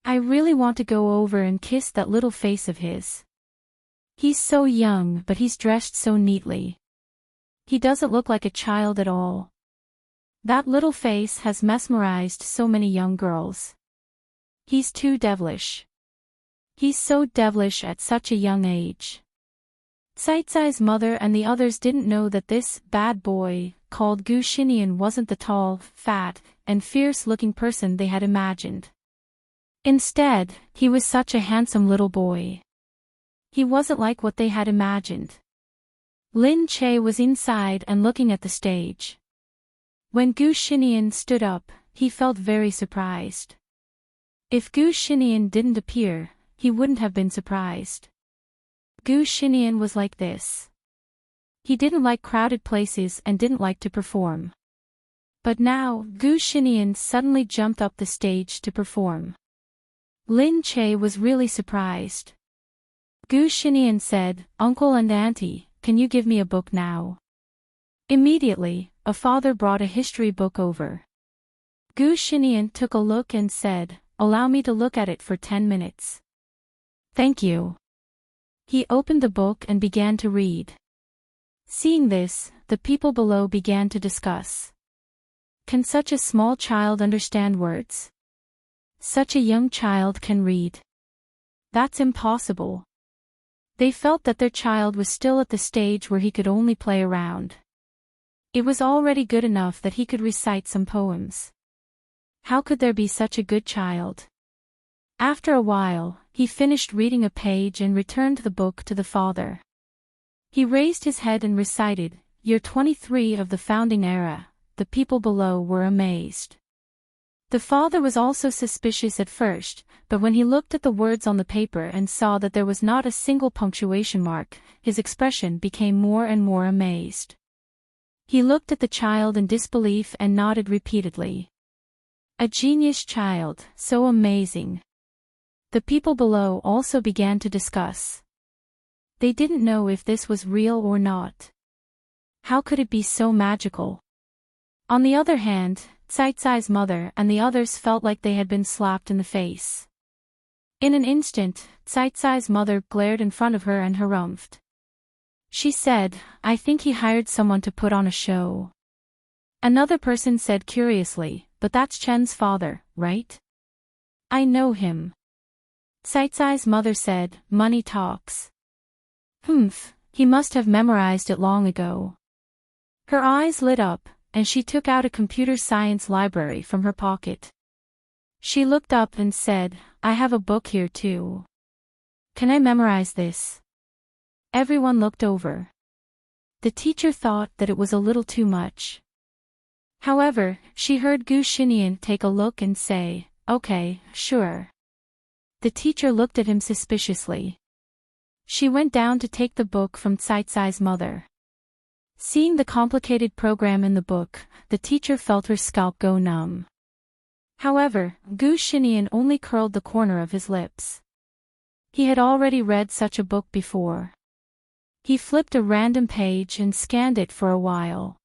[SPEAKER 1] I really want to go over and kiss that little face of his. He's so young but he's dressed so neatly. He doesn't look like a child at all. That little face has mesmerized so many young girls. He's too devilish. He's so devilish at such a young age. Caicai's mother and the others didn't know that this bad boy, called Gu Xinian, wasn't the tall, fat, and fierce-looking person they had imagined. Instead, he was such a handsome little boy. He wasn't like what they had imagined. Lin Che was inside and looking at the stage. When Gu Xinian stood up, he felt very surprised. If Gu Xinian didn't appear, he wouldn't have been surprised. Gu Xinian was like this. He didn't like crowded places and didn't like to perform. But now, Gu Xinian suddenly jumped up the stage to perform. Lin Che was really surprised. Gu Xinian said, Uncle and Auntie, can you give me a book now? Immediately, a father brought a history book over. Gu Xinian took a look and said, allow me to look at it for 10 minutes. Thank you. He opened the book and began to read. Seeing this, the people below began to discuss. Can such a small child understand words? Such a young child can read. That's impossible. They felt that their child was still at the stage where he could only play around. It was already good enough that he could recite some poems. How could there be such a good child? After a while, he finished reading a page and returned the book to the father. He raised his head and recited, year 23 of the founding era. The people below were amazed. The father was also suspicious at first, but when he looked at the words on the paper and saw that there was not a single punctuation mark, his expression became more and more amazed. He looked at the child in disbelief and nodded repeatedly. A genius child, so amazing. The people below also began to discuss. They didn't know if this was real or not. How could it be so magical? On the other hand, Tsai-Tsai's mother and the others felt like they had been slapped in the face. In an instant, Tsai-Tsai's mother glared in front of her and harumphed. She said, "I think he hired someone to put on a show." Another person said curiously, "But that's Chen's father, right?" "I know him." Tsai-Tsai's mother said, "Money talks." "Humph, he must have memorized it long ago." Her eyes lit up, and she took out a computer science library from her pocket. She looked up and said, "I have a book here too. Can I memorize this?" Everyone looked over. The teacher thought that it was a little too much. However, she heard Gu Xinian take a look and say, "Okay, sure." The teacher looked at him suspiciously. She went down to take the book from Tsai-Tsai's mother. Seeing the complicated program in the book, the teacher felt her scalp go numb. However, Gu Xinian only curled the corner of his lips. He had already read such a book before. He flipped a random page and scanned it for a while.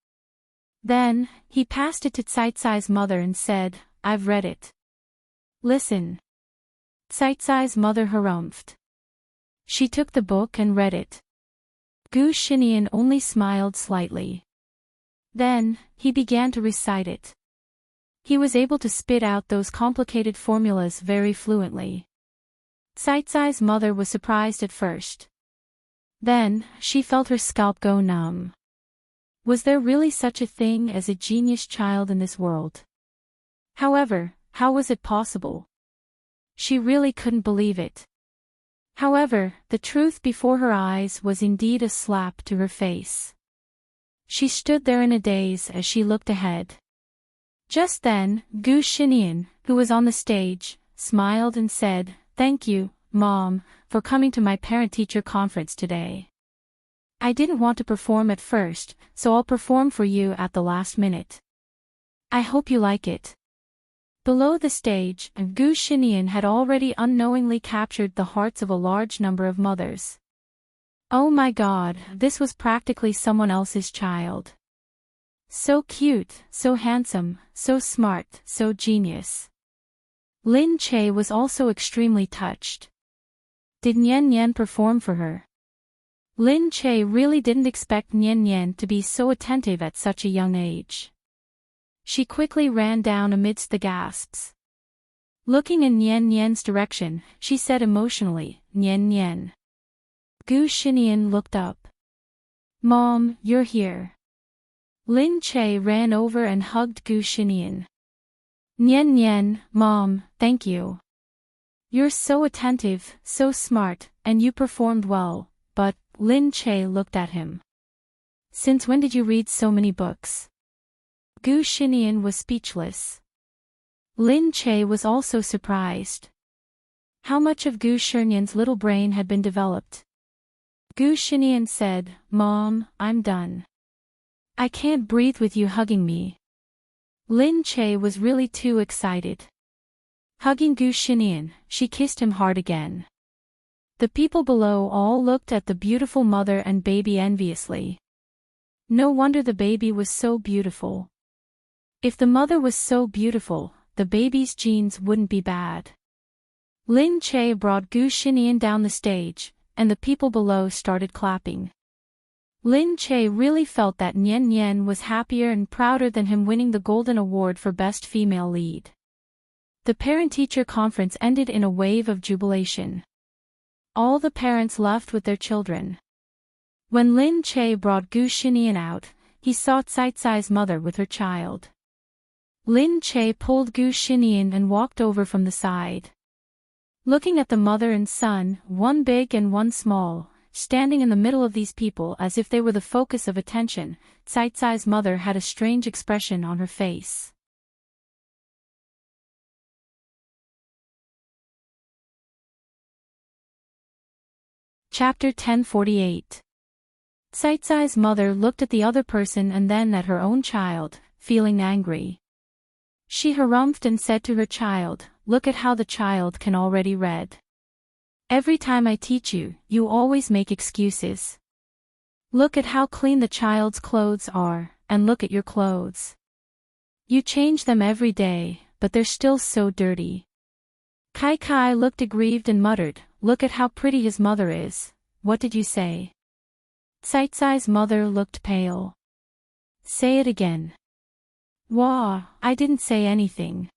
[SPEAKER 1] Then, he passed it to Tsai-Tsai's mother and said, "I've read it. Listen." Tsai-Tsai's mother harumphed. She took the book and read it. Gu Xinian only smiled slightly. Then, he began to recite it. He was able to spit out those complicated formulas very fluently. Tsai-Tsai's mother was surprised at first. Then, she felt her scalp go numb. Was there really such a thing as a genius child in this world? However, how was it possible? She really couldn't believe it. However, the truth before her eyes was indeed a slap to her face. She stood there in a daze as she looked ahead. Just then, Gu Xinian, who was on the stage, smiled and said, "Thank you, Mom, for coming to my parent-teacher conference today. I didn't want to perform at first, so I'll perform for you at the last minute. I hope you like it." Below the stage, Gu Xinian had already unknowingly captured the hearts of a large number of mothers. Oh my God, this was practically someone else's child. So cute, so handsome, so smart, so genius. Lin Che was also extremely touched. Did Nian Nian perform for her? Lin Che really didn't expect Nian Nian to be so attentive at such a young age. She quickly ran down amidst the gasps. Looking in Nian Nian's direction, she said emotionally, "Nian Nian." Gu Xinian looked up. "Mom, you're here." Lin Che ran over and hugged Gu Xinian. "Nian Nian, Mom, thank you. You're so attentive, so smart, and you performed well." But Lin Che looked at him. "Since when did you read so many books?" Gu Xinian was speechless. Lin Che was also surprised. How much of Gu Xinian's little brain had been developed? Gu Xinian said, "Mom, I'm done. I can't breathe with you hugging me." Lin Che was really too excited. Hugging Gu Xinian, she kissed him hard again. The people below all looked at the beautiful mother and baby enviously. No wonder the baby was so beautiful. If the mother was so beautiful, the baby's genes wouldn't be bad. Lin Che brought Gu Xinian down the stage, and the people below started clapping. Lin Che really felt that Nian Nian was happier and prouder than him winning the Golden Award for Best Female Lead. The parent-teacher conference ended in a wave of jubilation. All the parents left with their children. When Lin Che brought Gu Xinian out, he saw Tsai-Tsai's mother with her child. Lin Che pulled Gu Xinian and walked over from the side. Looking at the mother and son, one big and one small, standing in the middle of these people as if they were the focus of attention. Tsai-Tsai's mother had a strange expression on her face. Chapter 1048. Tsai-Tsai's mother looked at the other person and then at her own child, feeling angry. She harumphed and said to her child, "Look at how the child can already read. Every time I teach you, you always make excuses. Look at how clean the child's clothes are, and look at your clothes. You change them every day, but they're still so dirty." Kai looked aggrieved and muttered, "Look at how pretty his mother is. What did you say?" Tsai-Tsai's mother looked pale. "Say it again." "Wah, I didn't say anything."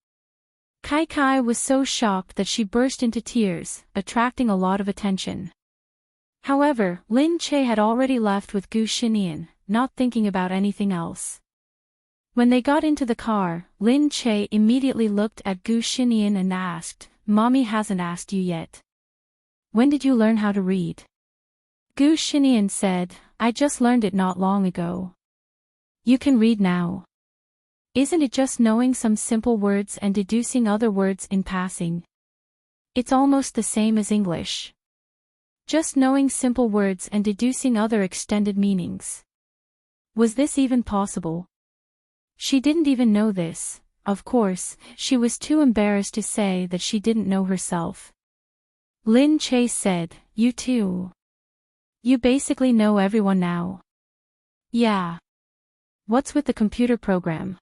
[SPEAKER 1] Kai was so shocked that she burst into tears, attracting a lot of attention. However, Lin Che had already left with Gu Xinian, not thinking about anything else. When they got into the car, Lin Che immediately looked at Gu Xinian and asked, "Mommy hasn't asked you yet. When did you learn how to read?" Gu Xinian said, "I just learned it not long ago." "You can read now. Isn't it just knowing some simple words and deducing other words in passing? It's almost the same as English. Just knowing simple words and deducing other extended meanings." Was this even possible? She didn't even know this. Of course, she was too embarrassed to say that she didn't know herself. Lin Che said, "You too. You basically know everyone now." "Yeah. What's with the computer program?"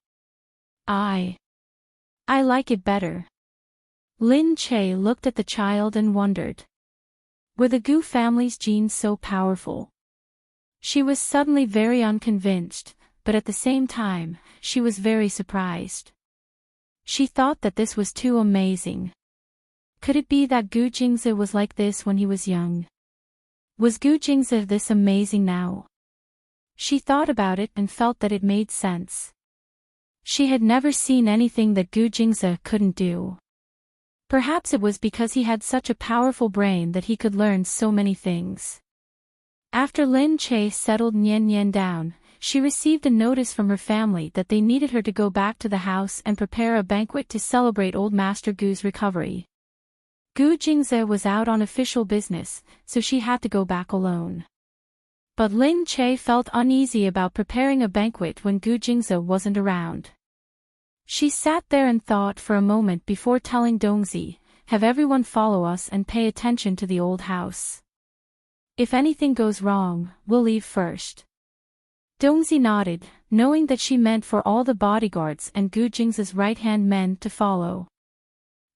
[SPEAKER 1] I like it better." Lin Che looked at the child and wondered. Were the Gu family's genes so powerful? She was suddenly very unconvinced, but at the same time, she was very surprised. She thought that this was too amazing. Could it be that Gu Jingzi was like this when he was young? Was Gu Jingzi this amazing now? She thought about it and felt that it made sense. She had never seen anything that Gu Jingzi couldn't do. Perhaps it was because he had such a powerful brain that he could learn so many things. After Lin Che settled Nian Nian down, she received a notice from her family that they needed her to go back to the house and prepare a banquet to celebrate old Master Gu's recovery. Gu Jingzi was out on official business, so she had to go back alone. But Lin Che felt uneasy about preparing a banquet when Gu Jingzi wasn't around. She sat there and thought for a moment before telling Dongzi, "Have everyone follow us and pay attention to the old house. If anything goes wrong, we'll leave first." Dongzi nodded, knowing that she meant for all the bodyguards and Gu Jingzi's right-hand men to follow.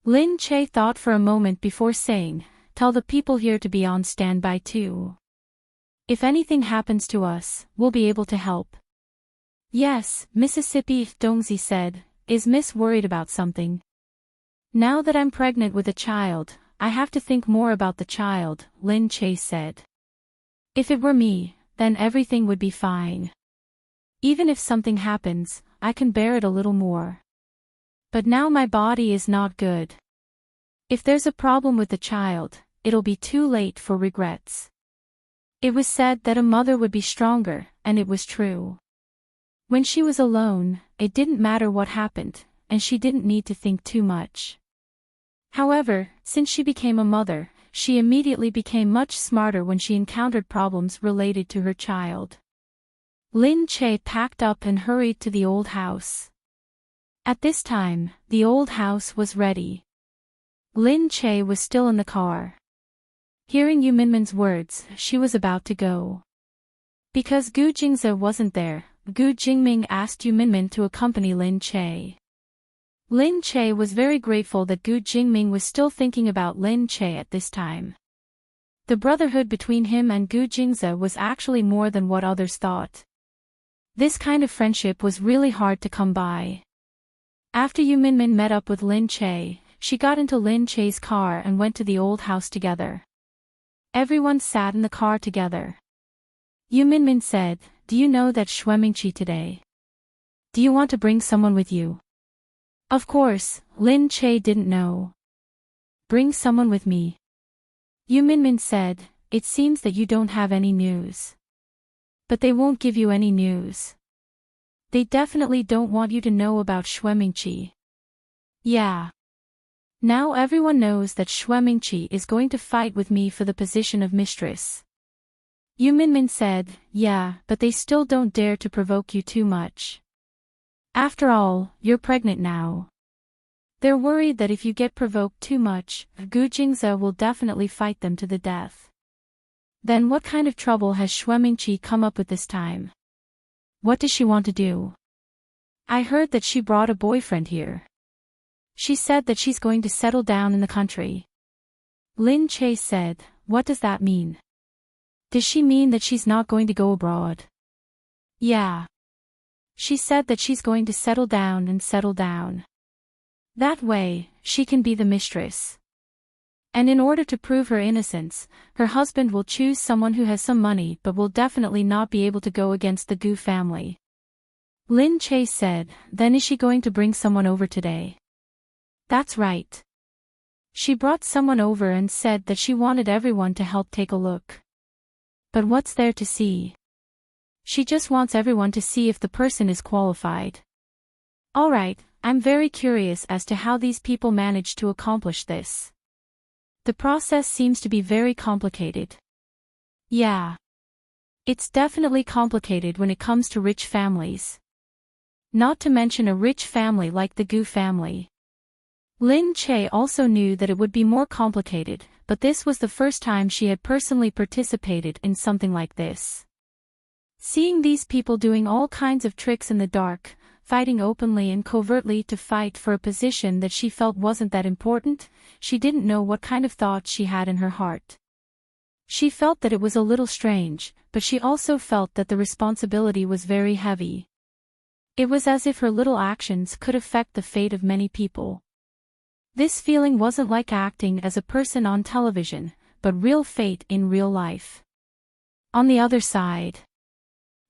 [SPEAKER 1] Lin Che thought for a moment before saying, "Tell the people here to be on standby too. If anything happens to us, we'll be able to help." "Yes, Mississippi," Dongzi said. "Is Miss worried about something?" "Now that I'm pregnant with a child, I have to think more about the child," Lin Che said. "If it were me, then everything would be fine. Even if something happens, I can bear it a little more. But now my body is not good. If there's a problem with the child, it'll be too late for regrets." It was said that a mother would be stronger, and it was true. When she was alone, it didn't matter what happened, and she didn't need to think too much. However, since she became a mother, she immediately became much smarter when she encountered problems related to her child. Lin Che packed up and hurried to the old house. At this time, the old house was ready. Lin Che was still in the car. Hearing Yu Minmin's words, she was about to go. Because Gu Jingzi wasn't there, Gu Jingming asked Yu Minmin to accompany Lin Che. Lin Che was very grateful that Gu Jingming was still thinking about Lin Che at this time. The brotherhood between him and Gu Jingzi was actually more than what others thought. This kind of friendship was really hard to come by. After Yu Minmin met up with Lin Che, she got into Lin Che's car and went to the old house together. Everyone sat in the car together. Yu Minmin said, "Do you know that Shuemingqi today? Do you want to bring someone with you?" Of course, Lin Che didn't know. "Bring someone with me?" Yu Minmin said, it seems that you don't have any news. But they won't give you any news. They definitely don't want you to know about Shuemingqi. Yeah. Now everyone knows that Shuemingqi is going to fight with me for the position of mistress. Yu Minmin said, yeah, but they still don't dare to provoke you too much. After all, you're pregnant now. They're worried that if you get provoked too much, Gu Jingze will definitely fight them to the death. Then what kind of trouble has Shuemingqi come up with this time? What does she want to do? I heard that she brought a boyfriend here. She said that she's going to settle down in the country. Lin Che said, what does that mean? Does she mean that she's not going to go abroad? Yeah. She said that she's going to settle down. That way, she can be the mistress. And in order to prove her innocence, her husband will choose someone who has some money but will definitely not be able to go against the Gu family. Lin Che said, then is she going to bring someone over today? That's right. She brought someone over and said that she wanted everyone to help take a look. But what's there to see? She just wants everyone to see if the person is qualified. Alright, I'm very curious as to how these people managed to accomplish this. The process seems to be very complicated. Yeah. It's definitely complicated when it comes to rich families. Not to mention a rich family like the Gu family. Lin Che also knew that it would be more complicated, but this was the first time she had personally participated in something like this. Seeing these people doing all kinds of tricks in the dark, fighting openly and covertly to fight for a position that she felt wasn't that important, she didn't know what kind of thoughts she had in her heart. She felt that it was a little strange, but she also felt that the responsibility was very heavy. It was as if her little actions could affect the fate of many people. This feeling wasn't like acting as a person on television, but real fate in real life. On the other side.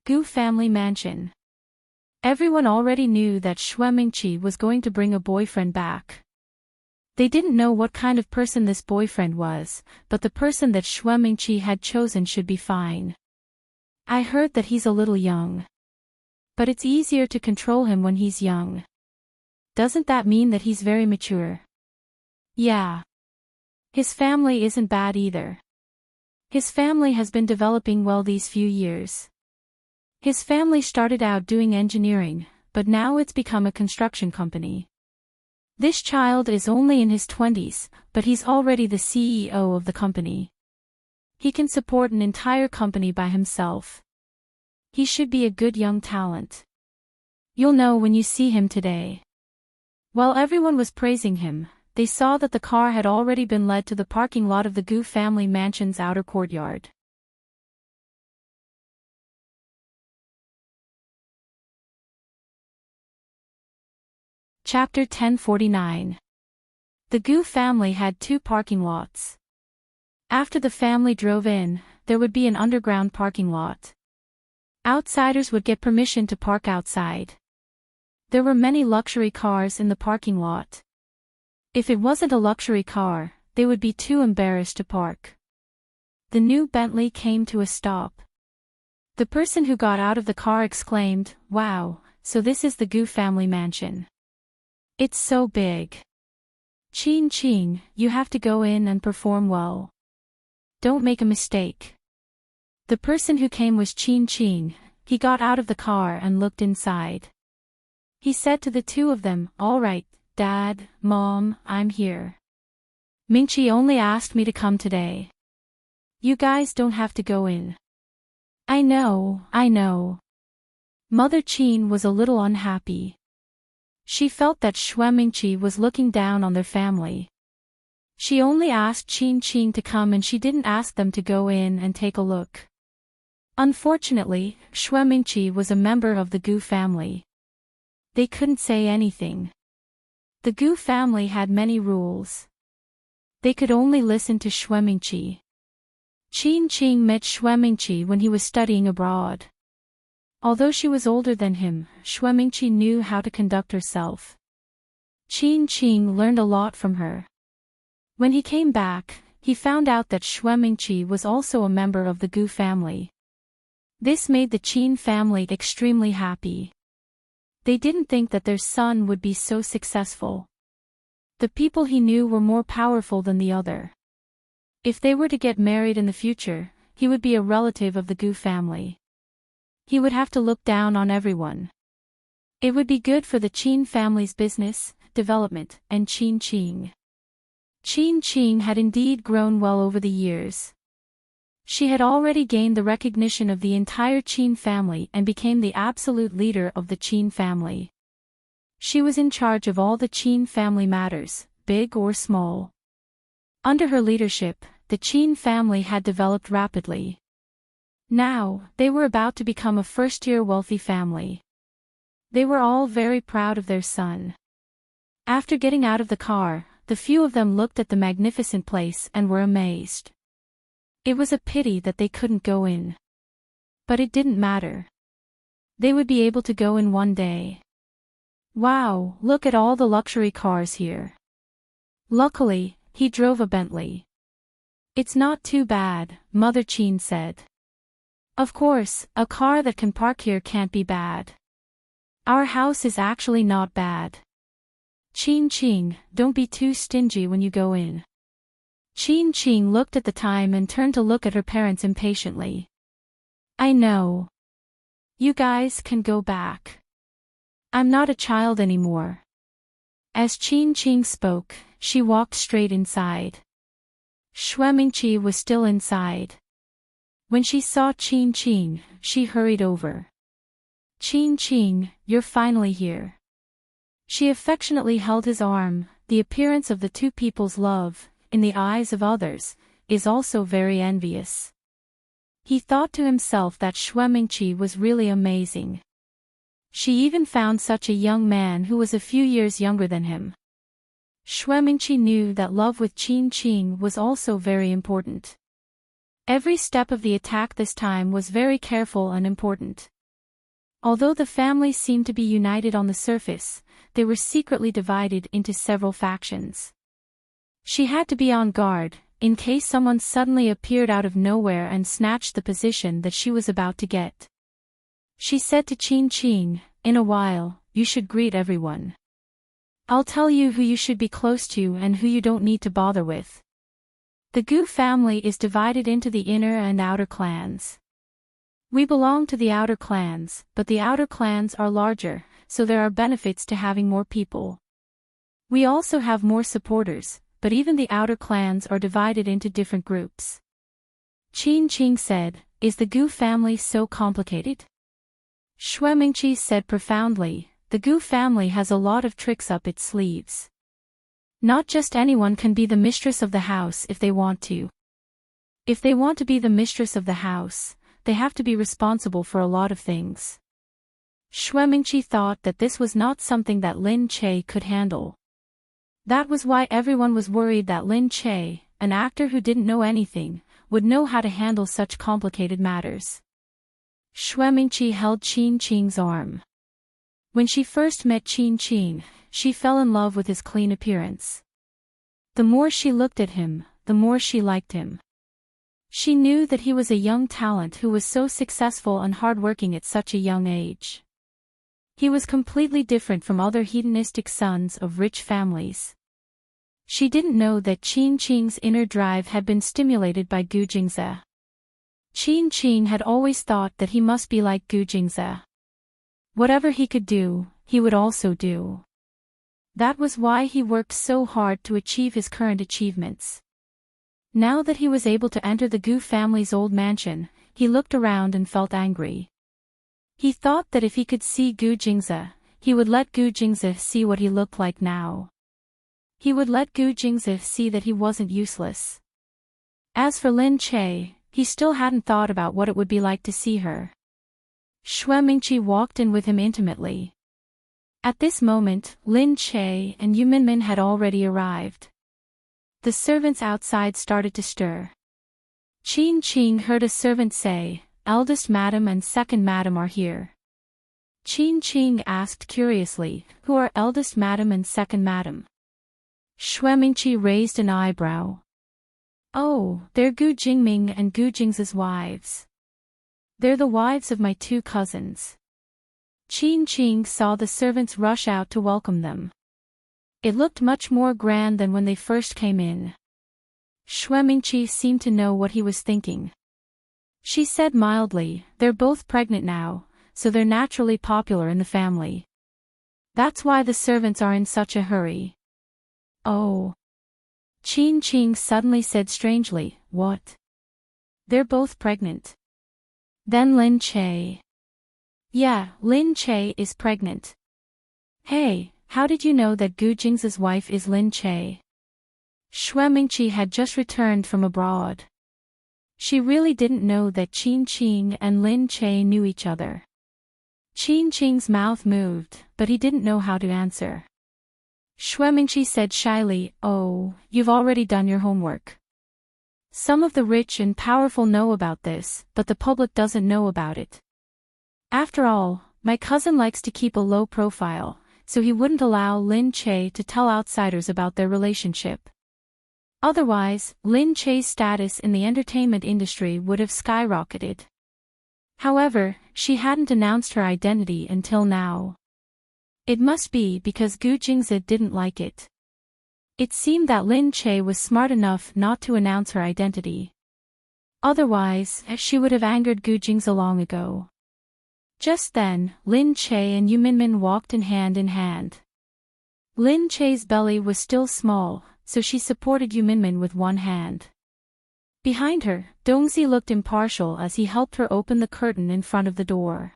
[SPEAKER 1] Gu family mansion. Everyone already knew that Shuemingqi was going to bring a boyfriend back. They didn't know what kind of person this boyfriend was, but the person that Shuemingqi had chosen should be fine. I heard that he's a little young. But it's easier to control him when he's young. Doesn't that mean that he's very mature? Yeah. His family isn't bad either. His family has been developing well these few years. His family started out doing engineering, but now it's become a construction company. This child is only in his 20s, but he's already the CEO of the company. He can support an entire company by himself. He should be a good young talent. You'll know when you see him today. While everyone was praising him, they saw that the car had already been led to the parking lot of the Gu family mansion's outer courtyard. Chapter 1049. The Gu family had 2 parking lots. After the family drove in, there would be an underground parking lot. Outsiders would get permission to park outside. There were many luxury cars in the parking lot. If it wasn't a luxury car, they would be too embarrassed to park. The new Bentley came to a stop. The person who got out of the car exclaimed, "Wow, so this is the Gu family mansion. It's so big. Qing Qing, you have to go in and perform well. Don't make a mistake." The person who came was Qing Qing. He got out of the car and looked inside. He said to the 2 of them, "All right, Dad, Mom, I'm here. Mingqi only asked me to come today. You guys don't have to go in." I know. Mother Qin was a little unhappy. She felt that Shuemingqi was looking down on their family. She only asked Qin Qing to come and she didn't ask them to go in and take a look. Unfortunately, Shuemingqi was a member of the Gu family. They couldn't say anything. The Gu family had many rules. They could only listen to Shuemingqi. Qin Qing met Shuemingqi when he was studying abroad. Although she was older than him, Shuemingqi knew how to conduct herself. Qin Qing learned a lot from her. When he came back, he found out that Shuemingqi was also a member of the Gu family. This made the Qin family extremely happy. They didn't think that their son would be so successful. The people he knew were more powerful than the other. If they were to get married in the future, he would be a relative of the Gu family. He would have to look down on everyone. It would be good for the Qin family's business, development, and Qin. Qin had indeed grown well over the years. She had already gained the recognition of the entire Qin family and became the absolute leader of the Qin family. She was in charge of all the Qin family matters, big or small. Under her leadership, the Qin family had developed rapidly. Now, they were about to become a first-tier wealthy family. They were all very proud of their son. After getting out of the car, the few of them looked at the magnificent place and were amazed. It was a pity that they couldn't go in. But it didn't matter. They would be able to go in one day. Wow, look at all the luxury cars here. Luckily, he drove a Bentley. It's not too bad, Mother Qin said. Of course, a car that can park here can't be bad. Our house is actually not bad. Qin, don't be too stingy when you go in. Qin looked at the time and turned to look at her parents impatiently. I know. You guys can go back. I'm not a child anymore. As Qin spoke, she walked straight inside. Shuemingqi was still inside. When she saw Qin, she hurried over. Qin, you're finally here. She affectionately held his arm. The appearance of the two people's love, in the eyes of others, is also very envious. He thought to himself that Shuemingqi was really amazing. She even found such a young man who was a few years younger than him. Shuemingqi knew that love with Qin was also very important. Every step of the attack this time was very careful and important. Although the families seemed to be united on the surface, they were secretly divided into several factions. She had to be on guard, in case someone suddenly appeared out of nowhere and snatched the position that she was about to get. She said to Qin, in a while, you should greet everyone. I'll tell you who you should be close to and who you don't need to bother with. The Gu family is divided into the inner and outer clans. We belong to the outer clans, but the outer clans are larger, so there are benefits to having more people. We also have more supporters, but even the outer clans are divided into different groups. Qin said, is the Gu family so complicated? Shuemingqi said profoundly, the Gu family has a lot of tricks up its sleeves. Not just anyone can be the mistress of the house if they want to. If they want to be the mistress of the house, they have to be responsible for a lot of things. Shuemingqi thought that this was not something that Lin Che could handle. That was why everyone was worried that Lin Che, an actor who didn't know anything, would know how to handle such complicated matters. Shuemingqi held Qin's arm. When she first met Qin, she fell in love with his clean appearance. The more she looked at him, the more she liked him. She knew that he was a young talent who was so successful and hardworking at such a young age. He was completely different from other hedonistic sons of rich families. She didn't know that Qin's inner drive had been stimulated by Gu Jingze. Qin had always thought that he must be like Gu Jingze. Whatever he could do, he would also do. That was why he worked so hard to achieve his current achievements. Now that he was able to enter the Gu family's old mansion, he looked around and felt angry. He thought that if he could see Gu Jingze, he would let Gu Jingze see what he looked like now. He would let Gu Jingze see that he wasn't useless. As for Lin Che, he still hadn't thought about what it would be like to see her. Shuemingqi walked in with him intimately. At this moment, Lin Che and Yu Minmin had already arrived. The servants outside started to stir. Qin heard a servant say, eldest madam and second madam are here. Qin asked curiously, who are eldest madam and second madam? Shuemingqi raised an eyebrow. Oh, they're Gu Jingming and Gu Jing's wives. They're the wives of my two cousins. Qin Qing saw the servants rush out to welcome them. It looked much more grand than when they first came in. Xuemingqi seemed to know what he was thinking. She said mildly, they're both pregnant now, so they're naturally popular in the family. That's why the servants are in such a hurry. Oh. Qin Qing suddenly said strangely, what? They're both pregnant. Then Lin Che. Yeah, Lin Che is pregnant. Hey, how did you know that Gu Jing's wife is Lin Che? Xuemingqi had just returned from abroad. She really didn't know that Qin Qing and Lin Che knew each other. Qin Qing's mouth moved, but he didn't know how to answer. Xuemingqi said shyly, oh, you've already done your homework. Some of the rich and powerful know about this, but the public doesn't know about it. After all, my cousin likes to keep a low profile, so he wouldn't allow Lin Che to tell outsiders about their relationship. Otherwise, Lin Che's status in the entertainment industry would have skyrocketed. However, she hadn't announced her identity until now. It must be because Gu Jingzi didn't like it. It seemed that Lin Che was smart enough not to announce her identity. Otherwise, she would have angered Gu Jingzi long ago. Just then, Lin Che and Yu Minmin walked in hand. Lin Che's belly was still small, so she supported Yu Minmin with one hand. Behind her, Dongzi looked impartial as he helped her open the curtain in front of the door.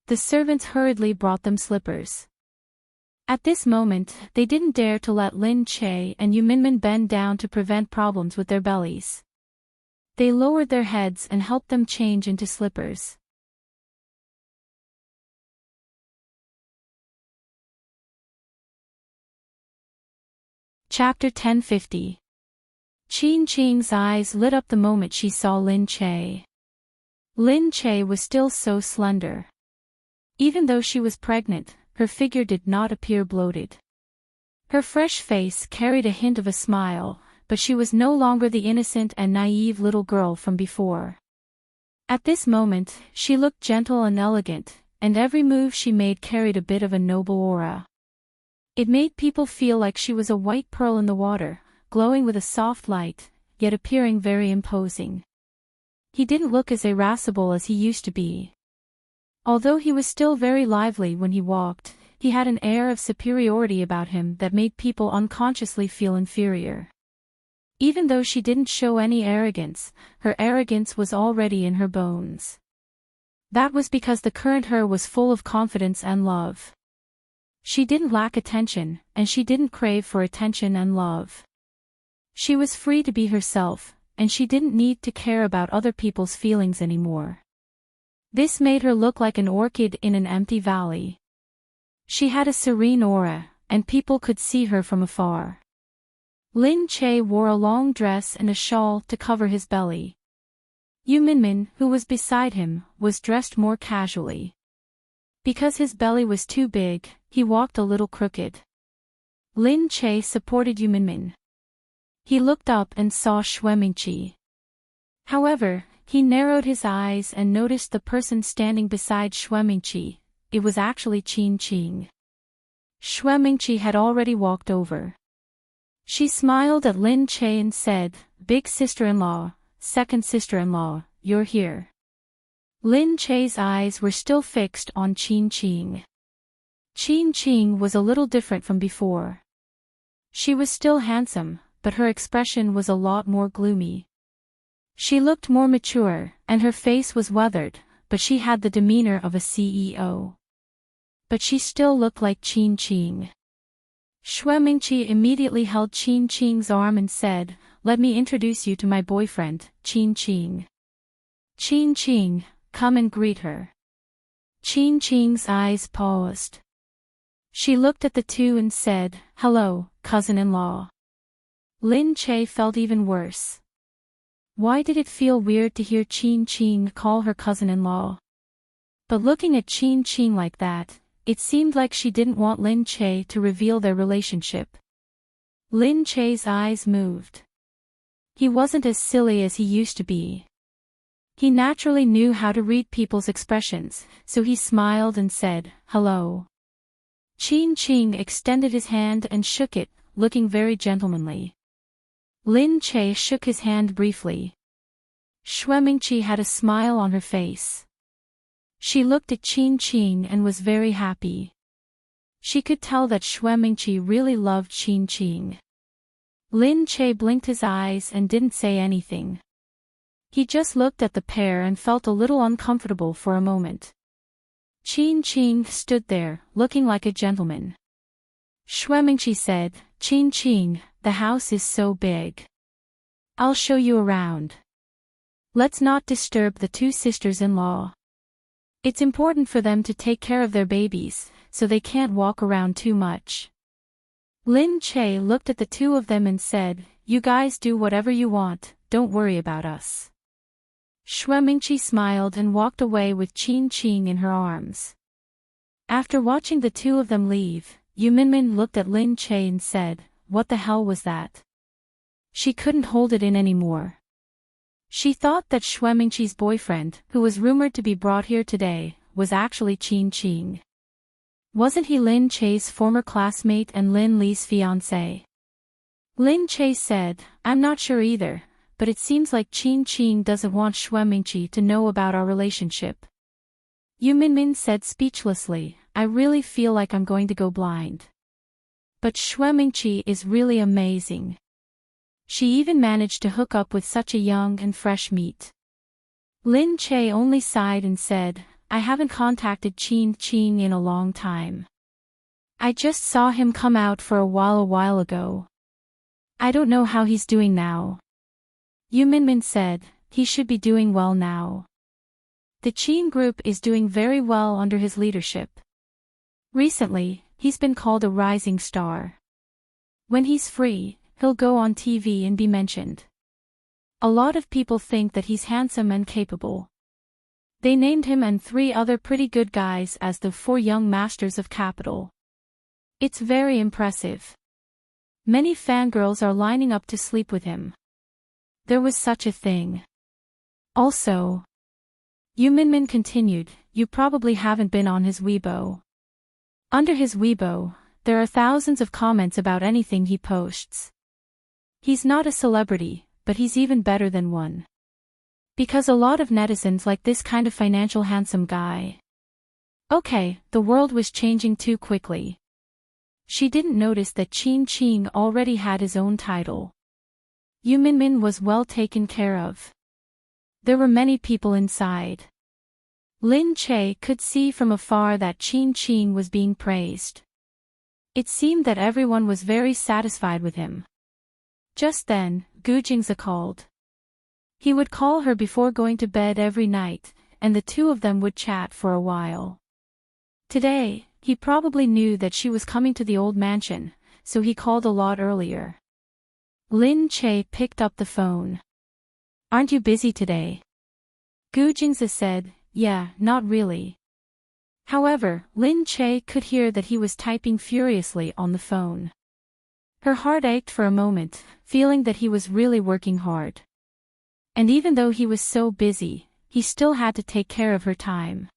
[SPEAKER 1] The servants hurriedly brought them slippers. At this moment, they didn't dare to let Lin Che and Yu Minmin bend down to prevent problems with their bellies. They lowered their heads and helped them change into slippers. Chapter 1050. Qin Qing's eyes lit up the moment she saw Lin Che. Lin Che was still so slender. Even though she was pregnant, her figure did not appear bloated. Her fresh face carried a hint of a smile, but she was no longer the innocent and naive little girl from before. At this moment, she looked gentle and elegant, and every move she made carried a bit of a noble aura. It made people feel like she was a white pearl in the water, glowing with a soft light, yet appearing very imposing. He didn't look as irascible as he used to be. Although he was still very lively when he walked, he had an air of superiority about him that made people unconsciously feel inferior. Even though she didn't show any arrogance, her arrogance was already in her bones. That was because the current her was full of confidence and love. She didn't lack attention, and she didn't crave for attention and love. She was free to be herself, and she didn't need to care about other people's feelings anymore. This made her look like an orchid in an empty valley. She had a serene aura, and people could see her from afar. Lin Che wore a long dress and a shawl to cover his belly. Yu Minmin, who was beside him, was dressed more casually. Because his belly was too big, he walked a little crooked. Lin Che supported Yu Minmin. He looked up and saw Xuemingqi. However, he narrowed his eyes and noticed the person standing beside Xuemingqi. It was actually Qin Qing. Xuemingqi had already walked over. She smiled at Lin Che and said, "Big sister-in-law, second sister-in-law, you're here." Lin Che's eyes were still fixed on Qin Qing. Qin Qing was a little different from before. She was still handsome, but her expression was a lot more gloomy. She looked more mature, and her face was weathered, but she had the demeanor of a CEO. But she still looked like Qin Qing. Xuemingqi immediately held Qin Qing's arm and said, "Let me introduce you to my boyfriend, Qin Qing. Qin Qing, come and greet her." Qin Qing's eyes paused. She looked at the two and said, "Hello, cousin-in-law." Lin Che felt even worse. Why did it feel weird to hear Qin Qing call her cousin-in-law? But looking at Qin Qing like that, it seemed like she didn't want Lin Che to reveal their relationship. Lin Che's eyes moved. He wasn't as silly as he used to be. He naturally knew how to read people's expressions, so he smiled and said, "Hello." Qin Qing extended his hand and shook it, looking very gentlemanly. Lin Che shook his hand briefly. Xuemingqi had a smile on her face. She looked at Qin Qing and was very happy. She could tell that Xuemingqi really loved Qin Qing. Lin Che blinked his eyes and didn't say anything. He just looked at the pair and felt a little uncomfortable for a moment. Qin Qing stood there, looking like a gentleman. Xuemingqi said, "Qin Qing, the house is so big. I'll show you around. Let's not disturb the two sisters-in-law. It's important for them to take care of their babies, so they can't walk around too much." Lin Che looked at the two of them and said, "You guys do whatever you want, don't worry about us." Xuemingqi smiled and walked away with Qin Qing in her arms. After watching the two of them leave, Yu Minmin looked at Lin Che and said, "What the hell was that?" She couldn't hold it in anymore. She thought that Xuemingqi's boyfriend, who was rumored to be brought here today, was actually Qin Qing. Wasn't he Lin Che's former classmate and Lin Li's fiancé? Lin Che said, "I'm not sure either, but it seems like Qin Qing doesn't want Xuemingqi to know about our relationship." Yu Minmin said speechlessly, "I really feel like I'm going to go blind. But Xuemingqi is really amazing. She even managed to hook up with such a young and fresh meat." Lin Che only sighed and said, "I haven't contacted Qin Qing in a long time. I just saw him come out for a while ago. I don't know how he's doing now." Yu Minmin said, "He should be doing well now. The Qin group is doing very well under his leadership. Recently, he's been called a rising star. When he's free, he'll go on TV and be mentioned. A lot of people think that he's handsome and capable. They named him and 3 other pretty good guys as the 4 young masters of capital. It's very impressive. Many fangirls are lining up to sleep with him. There was such a thing. Also," Yu Minmin continued, "you probably haven't been on his Weibo. Under his Weibo, there are thousands of comments about anything he posts. He's not a celebrity, but he's even better than one. Because a lot of netizens like this kind of financial handsome guy." Okay, the world was changing too quickly. She didn't notice that Qin Qing already had his own title. Yu Minmin was well taken care of. There were many people inside. Lin Che could see from afar that Qin Qing was being praised. It seemed that everyone was very satisfied with him. Just then, Gu Jingze called. He would call her before going to bed every night, and the two of them would chat for a while. Today, he probably knew that she was coming to the old mansion, so he called a lot earlier. Lin Che picked up the phone. "Aren't you busy today?" Gu Jingze said, "Yeah, not really." However, Lin Che could hear that he was typing furiously on the phone. Her heart ached for a moment, feeling that he was really working hard. And even though he was so busy, he still had to take care of her time.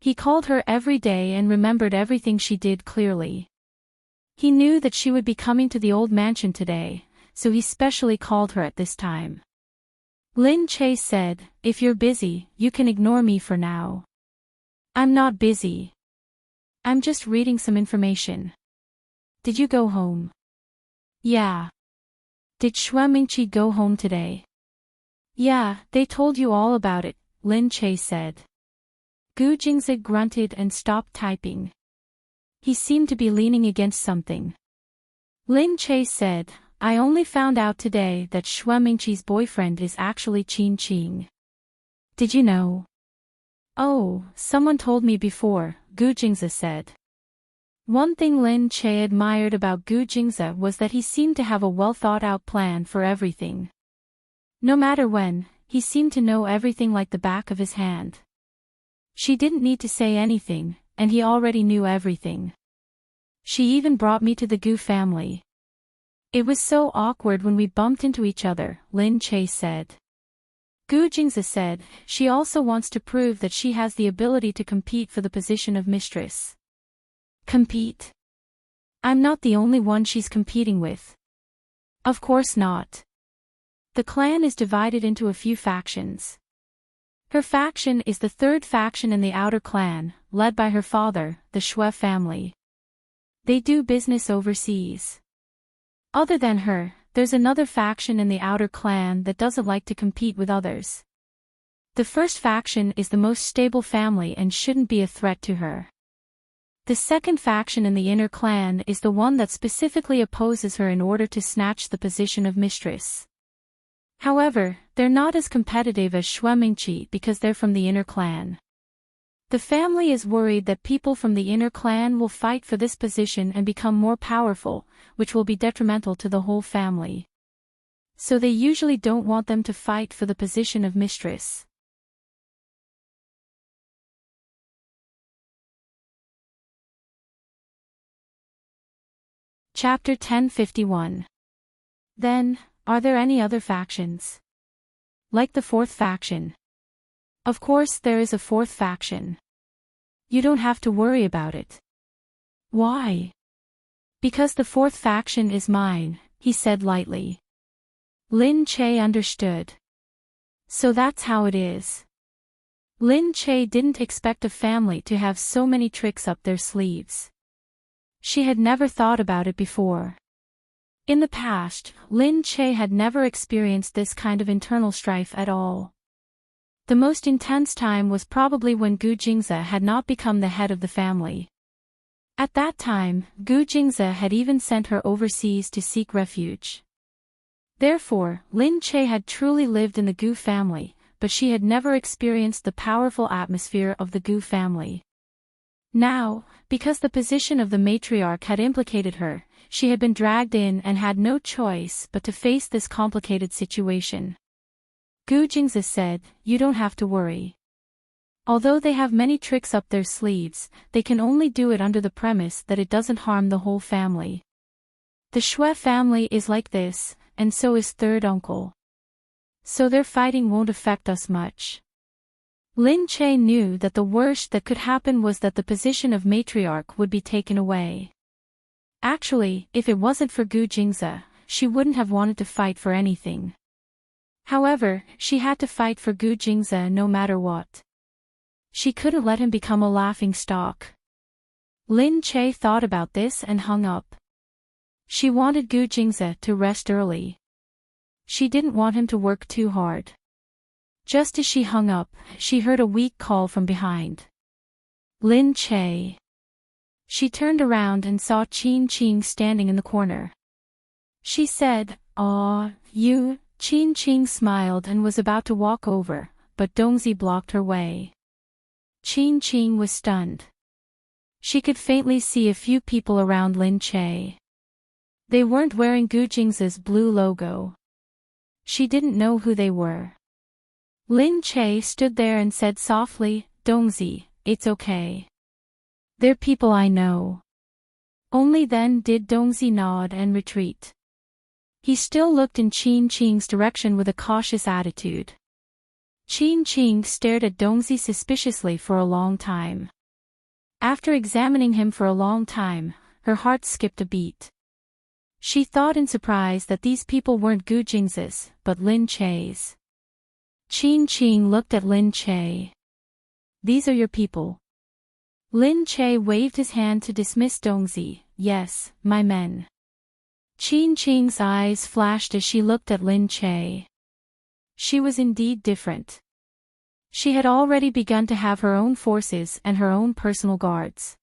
[SPEAKER 1] He called her every day and remembered everything she did clearly. He knew that she would be coming to the old mansion today, so he specially called her at this time. Lin Che said, "If you're busy, you can ignore me for now." "I'm not busy. I'm just reading some information." "Did you go home?" "Yeah." "Did Xuemingqi go home today?" "Yeah, they told you all about it," Lin Che said. Gu Jingze grunted and stopped typing. He seemed to be leaning against something. Lin Che said, "I only found out today that Xuemingqi's boyfriend is actually Qin Qing. Did you know?" "Oh, someone told me before," Gu Jingze said. One thing Lin Che admired about Gu Jingze was that he seemed to have a well-thought-out plan for everything. No matter when, he seemed to know everything like the back of his hand. She didn't need to say anything, and he already knew everything. "She even brought me to the Gu family." It was so awkward when we bumped into each other, Lin Che said. Gu Jingzi said, she also wants to prove that she has the ability to compete for the position of mistress. Compete? I'm not the only one she's competing with. Of course not. The clan is divided into a few factions. Her faction is the third faction in the outer clan, led by her father, the Shui family. They do business overseas. Other than her, there's another faction in the outer clan that doesn't like to compete with others. The first faction is the most stable family and shouldn't be a threat to her. The second faction in the inner clan is the one that specifically opposes her in order to snatch the position of mistress. However, they're not as competitive as Shuemingqi because they're from the inner clan. The family is worried that people from the inner clan will fight for this position and become more powerful, which will be detrimental to the whole family. So they usually don't want them to fight for the position of mistress. Chapter 1051. Then, are there any other factions? Like the fourth faction? Of course there is a fourth faction. You don't have to worry about it. Why? Because the fourth faction is mine, he said lightly. Lin Che understood. So that's how it is. Lin Che didn't expect a family to have so many tricks up their sleeves. She had never thought about it before. In the past, Lin Che had never experienced this kind of internal strife at all. The most intense time was probably when Gu Jingzi had not become the head of the family. At that time, Gu Jingzi had even sent her overseas to seek refuge. Therefore, Lin Che had truly lived in the Gu family, but she had never experienced the powerful atmosphere of the Gu family. Now, because the position of the matriarch had implicated her, she had been dragged in and had no choice but to face this complicated situation. Gu Jingzi said, you don't have to worry. Although they have many tricks up their sleeves, they can only do it under the premise that it doesn't harm the whole family. The Shui family is like this, and so is third uncle. So their fighting won't affect us much. Lin Che knew that the worst that could happen was that the position of matriarch would be taken away. Actually, if it wasn't for Gu Jingzi, she wouldn't have wanted to fight for anything. However, she had to fight for Gu Jingzi no matter what. She couldn't let him become a laughingstock. Lin Che thought about this and hung up. She wanted Gu Jingzi to rest early. She didn't want him to work too hard. Just as she hung up, she heard a weak call from behind. Lin Che. She turned around and saw Qin Qing standing in the corner. She said, "Aw, you." Qin Qing smiled and was about to walk over, but Dongzi blocked her way. Qin Qing was stunned. She could faintly see a few people around Lin Che. They weren't wearing Gu Jingzi's blue logo. She didn't know who they were. Lin Che stood there and said softly, "Dongzi, it's okay. They're people I know." Only then did Dongzi nod and retreat. He still looked in Qin Qing's direction with a cautious attitude. Qin Qing stared at Dongzi suspiciously for a long time. After examining him for a long time, her heart skipped a beat. She thought in surprise that these people weren't Gu Jingzi's, but Lin Che's. Qin Qing looked at Lin Che. "These are your people." Lin Che waved his hand to dismiss Dongzi. "Yes, my men." Qin Qing's eyes flashed as she looked at Lin Che. She was indeed different. She had already begun to have her own forces and her own personal guards.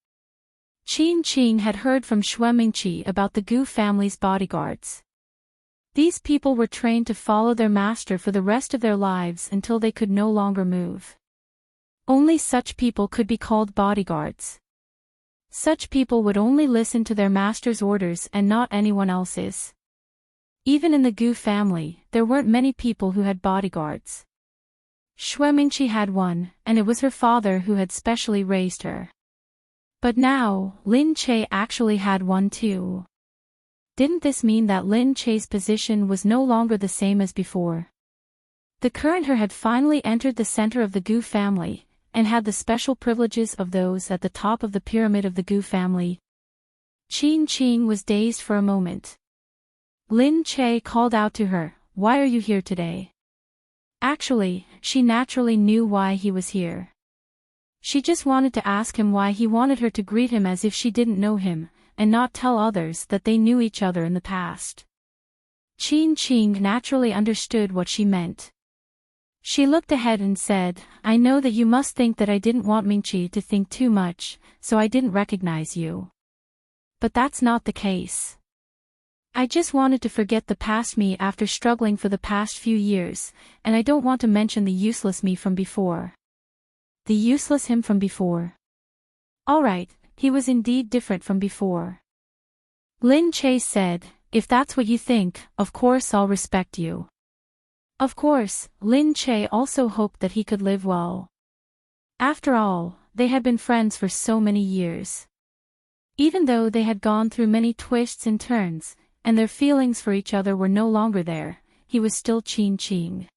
[SPEAKER 1] Qin Qing had heard from Shuemingqi about the Gu family's bodyguards. These people were trained to follow their master for the rest of their lives until they could no longer move. Only such people could be called bodyguards. Such people would only listen to their master's orders and not anyone else's. Even in the Gu family, there weren't many people who had bodyguards. Shuemingqi had one, and it was her father who had specially raised her. But now, Lin Che actually had one too. Didn't this mean that Lin Che's position was no longer the same as before? The current her had finally entered the center of the Gu family, and had the special privileges of those at the top of the pyramid of the Gu family. Qin Qing was dazed for a moment. Lin Che called out to her, "Why are you here today?" Actually, she naturally knew why he was here. She just wanted to ask him why he wanted her to greet him as if she didn't know him, and not tell others that they knew each other in the past. Qin Qing naturally understood what she meant. She looked ahead and said, "I know that you must think that I didn't want Mingqi to think too much, so I didn't recognize you. But that's not the case. I just wanted to forget the past me after struggling for the past few years, and I don't want to mention the useless me from before." The useless him from before. Alright, he was indeed different from before. Lin Che said, "If that's what you think, of course I'll respect you." Of course, Lin Che also hoped that he could live well. After all, they had been friends for so many years. Even though they had gone through many twists and turns, and their feelings for each other were no longer there, he was still Qin Qing.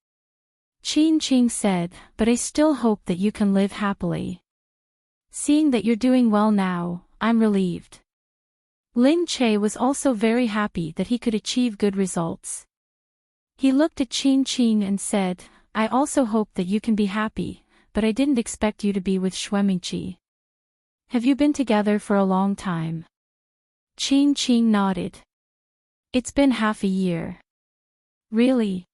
[SPEAKER 1] Qin Qing said, "But I still hope that you can live happily. Seeing that you're doing well now, I'm relieved." Lin Che was also very happy that he could achieve good results. He looked at Qin Qing and said, "I also hope that you can be happy, but I didn't expect you to be with Mingqi. Have you been together for a long time?" Qin Qing nodded. "It's been half a year." Really?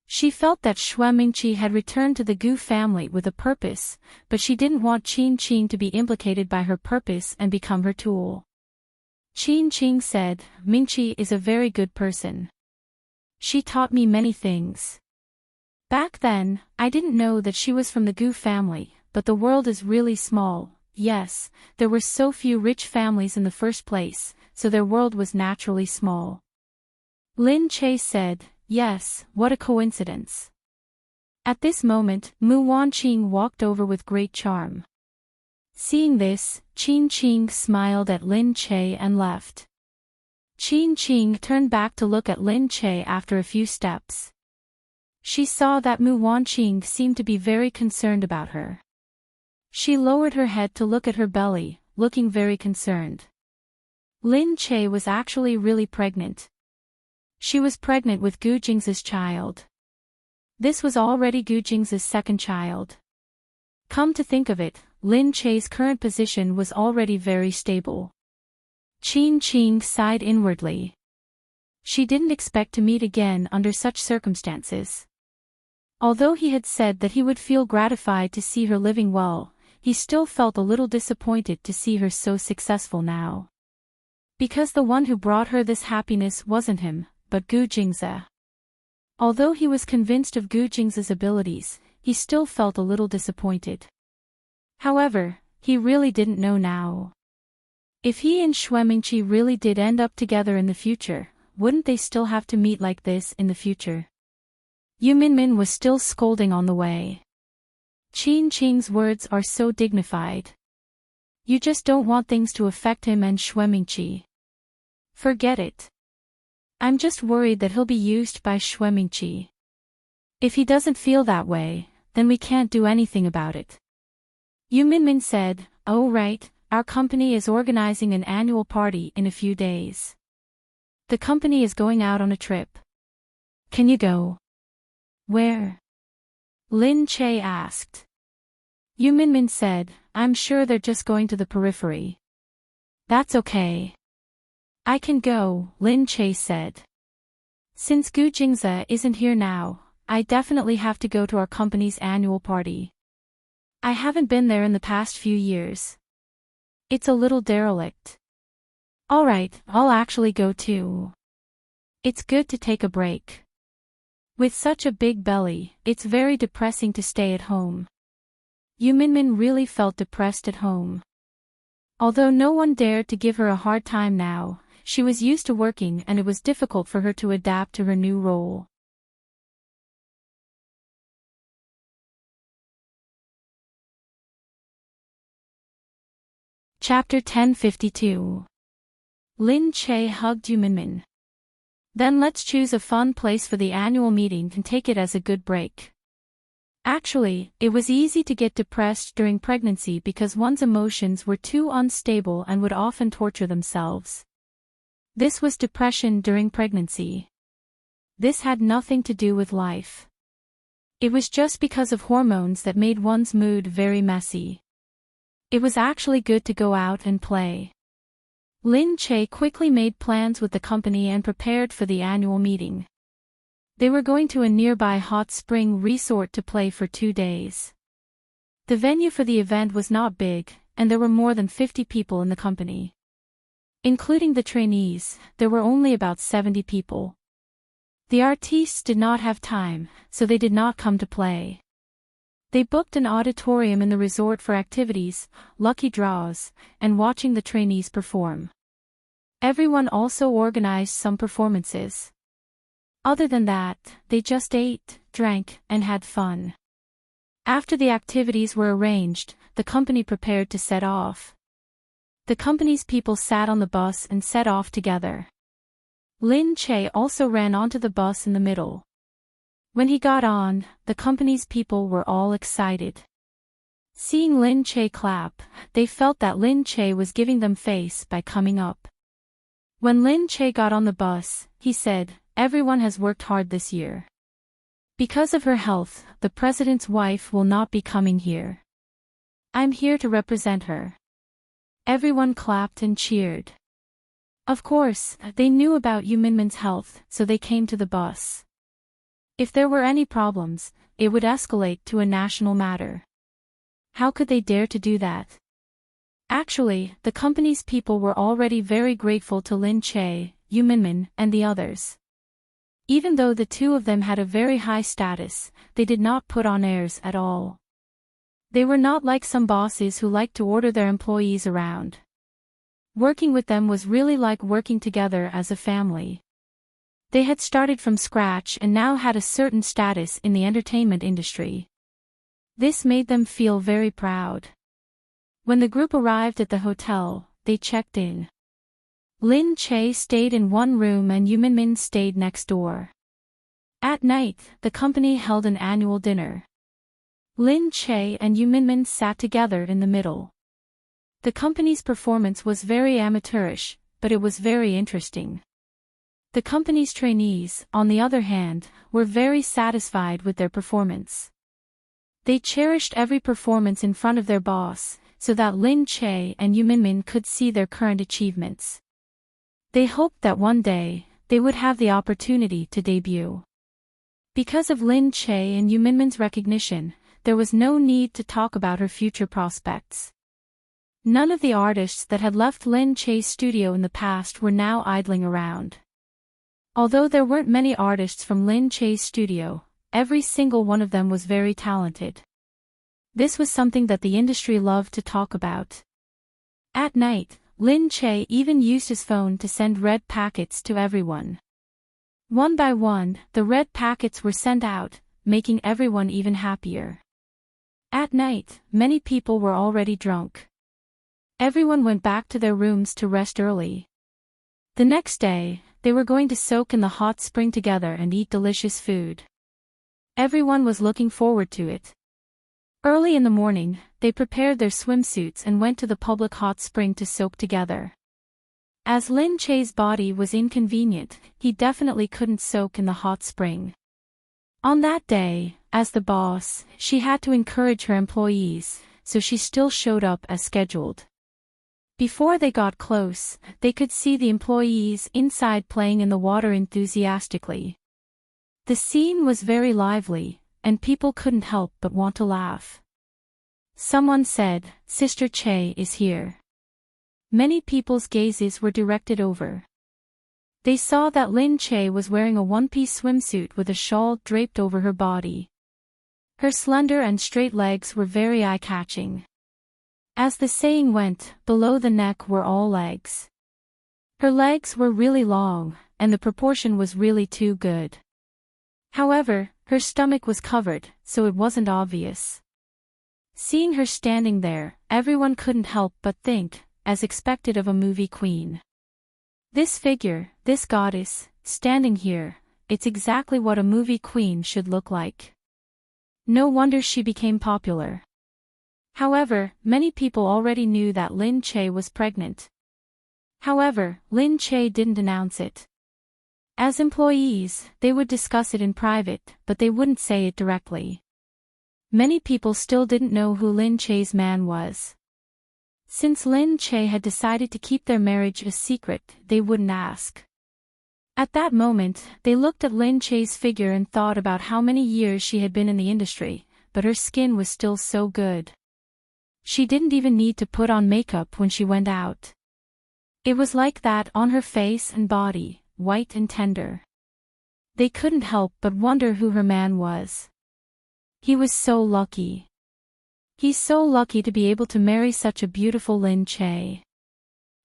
[SPEAKER 1] She felt that Mingqi had returned to the Gu family with a purpose, but she didn't want Qin Qing to be implicated by her purpose and become her tool. Qin Qing said, "Mingqi is a very good person. She taught me many things. Back then, I didn't know that she was from the Gu family, but the world is really small. Yes, there were so few rich families in the first place, so their world was naturally small." Lin Che said, "Yes, what a coincidence." At this moment, Mu Wanqing walked over with great charm. Seeing this, Qin Qing smiled at Lin Che and left. Qin Qing turned back to look at Lin Che after a few steps. She saw that Mu Wanqing seemed to be very concerned about her. She lowered her head to look at her belly, looking very concerned. Lin Che was actually really pregnant. She was pregnant with Gu Jing's child. This was already Gu Jing's second child. Come to think of it, Lin Che's current position was already very stable. Qin Qing sighed inwardly. She didn't expect to meet again under such circumstances. Although he had said that he would feel gratified to see her living well, he still felt a little disappointed to see her so successful now. Because the one who brought her this happiness wasn't him, but Gu Jingze. Although he was convinced of Gu Jing's abilities, he still felt a little disappointed. However, he really didn't know now. If he and Mingqi really did end up together in the future, wouldn't they still have to meet like this in the future? Yu Minmin was still scolding on the way. Qin Qing's words are so dignified. You just don't want things to affect him and Mingqi. Forget it. I'm just worried that he'll be used by Mingqi. If he doesn't feel that way, then we can't do anything about it. Yu Minmin said, "Oh right, our company is organizing an annual party in a few days. The company is going out on a trip. Can you go?" "Where?" Lin Che asked. Yu Minmin said, "I'm sure they're just going to the periphery." "That's okay. I can go," Lin Che said. "Since Gu Jingze isn't here now, I definitely have to go to our company's annual party. I haven't been there in the past few years. It's a little derelict." "Alright, I'll actually go too. It's good to take a break. With such a big belly, it's very depressing to stay at home." Yu Minmin really felt depressed at home. Although no one dared to give her a hard time now, she was used to working and it was difficult for her to adapt to her new role. Chapter 1052. Lin Che hugged Yuminmin. Then let's choose a fun place for the annual meeting and take it as a good break. Actually, it was easy to get depressed during pregnancy because one's emotions were too unstable and would often torture themselves. This was depression during pregnancy. This had nothing to do with life. It was just because of hormones that made one's mood very messy. It was actually good to go out and play. Lin Che quickly made plans with the company and prepared for the annual meeting. They were going to a nearby hot spring resort to play for 2 days. The venue for the event was not big, and there were more than 50 people in the company. Including the trainees, there were only about 70 people. The artistes did not have time, so they did not come to play. They booked an auditorium in the resort for activities, lucky draws, and watching the trainees perform. Everyone also organized some performances. Other than that, they just ate, drank, and had fun. After the activities were arranged, the company prepared to set off. The company's people sat on the bus and set off together. Lin Che also ran onto the bus in the middle. When he got on, the company's people were all excited. Seeing Lin Che clap, they felt that Lin Che was giving them face by coming up. When Lin Che got on the bus, he said, "Everyone has worked hard this year. Because of her health, the president's wife will not be coming here. I'm here to represent her." Everyone clapped and cheered. Of course, they knew about Yuminmin's health, so they came to the bus. If there were any problems, it would escalate to a national matter. How could they dare to do that? Actually, the company's people were already very grateful to Lin Che, Yuminmin, and the others. Even though the two of them had a very high status, they did not put on airs at all. They were not like some bosses who like to order their employees around. Working with them was really like working together as a family. They had started from scratch and now had a certain status in the entertainment industry. This made them feel very proud. When the group arrived at the hotel, they checked in. Lin Che stayed in one room and Yuminmin stayed next door. At night, the company held an annual dinner. Lin Che and Yuminmin sat together in the middle. The company's performance was very amateurish, but it was very interesting. The company's trainees, on the other hand, were very satisfied with their performance. They cherished every performance in front of their boss, so that Lin Che and Yuminmin could see their current achievements. They hoped that one day, they would have the opportunity to debut. Because of Lin Che and Yuminmin's recognition, there was no need to talk about her future prospects. None of the artists that had left Lin Che's studio in the past were now idling around. Although there weren't many artists from Lin Che's studio, every single one of them was very talented. This was something that the industry loved to talk about. At night, Lin Che even used his phone to send red packets to everyone. One by one, the red packets were sent out, making everyone even happier. At night, many people were already drunk. Everyone went back to their rooms to rest early. The next day, they were going to soak in the hot spring together and eat delicious food. Everyone was looking forward to it. Early in the morning, they prepared their swimsuits and went to the public hot spring to soak together. As Lin Che's body was inconvenient, he definitely couldn't soak in the hot spring. On that day, as the boss, she had to encourage her employees, so she still showed up as scheduled. Before they got close, they could see the employees inside playing in the water enthusiastically. The scene was very lively, and people couldn't help but want to laugh. Someone said, "Sister Che is here." Many people's gazes were directed over. They saw that Lin Che was wearing a one-piece swimsuit with a shawl draped over her body. Her slender and straight legs were very eye-catching. As the saying went, below the neck were all legs. Her legs were really long, and the proportion was really too good. However, her stomach was covered, so it wasn't obvious. Seeing her standing there, everyone couldn't help but think, as expected of a movie queen. This figure, this goddess, standing here, it's exactly what a movie queen should look like. No wonder she became popular. However, many people already knew that Lin Che was pregnant. However, Lin Che didn't announce it. As employees, they would discuss it in private, but they wouldn't say it directly. Many people still didn't know who Lin Che's man was. Since Lin Che had decided to keep their marriage a secret, they wouldn't ask. At that moment, they looked at Lin Che's figure and thought about how many years she had been in the industry, but her skin was still so good. She didn't even need to put on makeup when she went out. It was like that on her face and body, white and tender. They couldn't help but wonder who her man was. He was so lucky. He's so lucky to be able to marry such a beautiful Lin Che.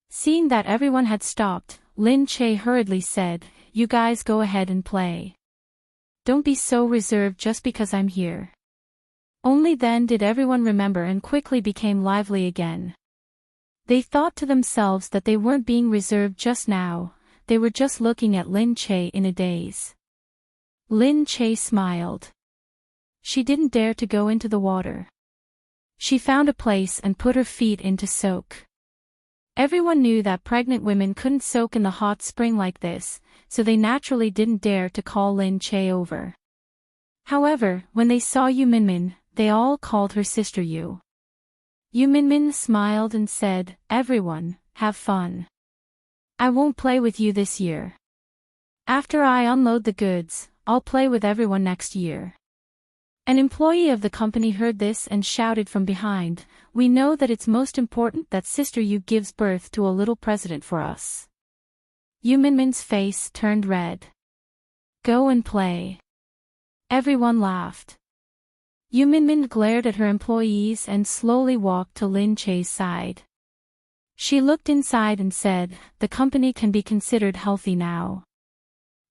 [SPEAKER 1] Seeing that everyone had stopped, Lin Che hurriedly said, "You guys go ahead and play. Don't be so reserved just because I'm here." Only then did everyone remember and quickly became lively again. They thought to themselves that they weren't being reserved just now, they were just looking at Lin Che in a daze. Lin Che smiled. She didn't dare to go into the water. She found a place and put her feet in to soak. Everyone knew that pregnant women couldn't soak in the hot spring like this, so they naturally didn't dare to call Lin Che over. However, when they saw Yu Minmin, they all called her Sister Yu. Yu Minmin smiled and said, "Everyone, have fun. I won't play with you this year. After I unload the goods, I'll play with everyone next year." An employee of the company heard this and shouted from behind, "We know that it's most important that Sister Yu gives birth to a little president for us." Yu Minmin's face turned red. "Go and play." Everyone laughed. Yu Minmin glared at her employees and slowly walked to Lin Che's side. She looked inside and said, "The company can be considered healthy now.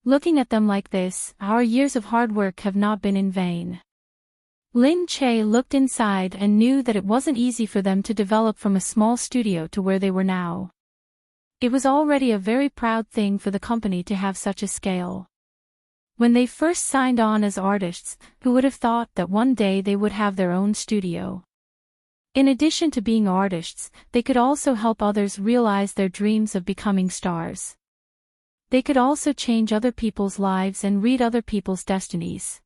[SPEAKER 1] Looking at them like this, our years of hard work have not been in vain." Lin Che looked inside and knew that it wasn't easy for them to develop from a small studio to where they were now. It was already a very proud thing for the company to have such a scale. When they first signed on as artists, who would have thought that one day they would have their own studio? In addition to being artists, they could also help others realize their dreams of becoming stars. They could also change other people's lives and read other people's destinies.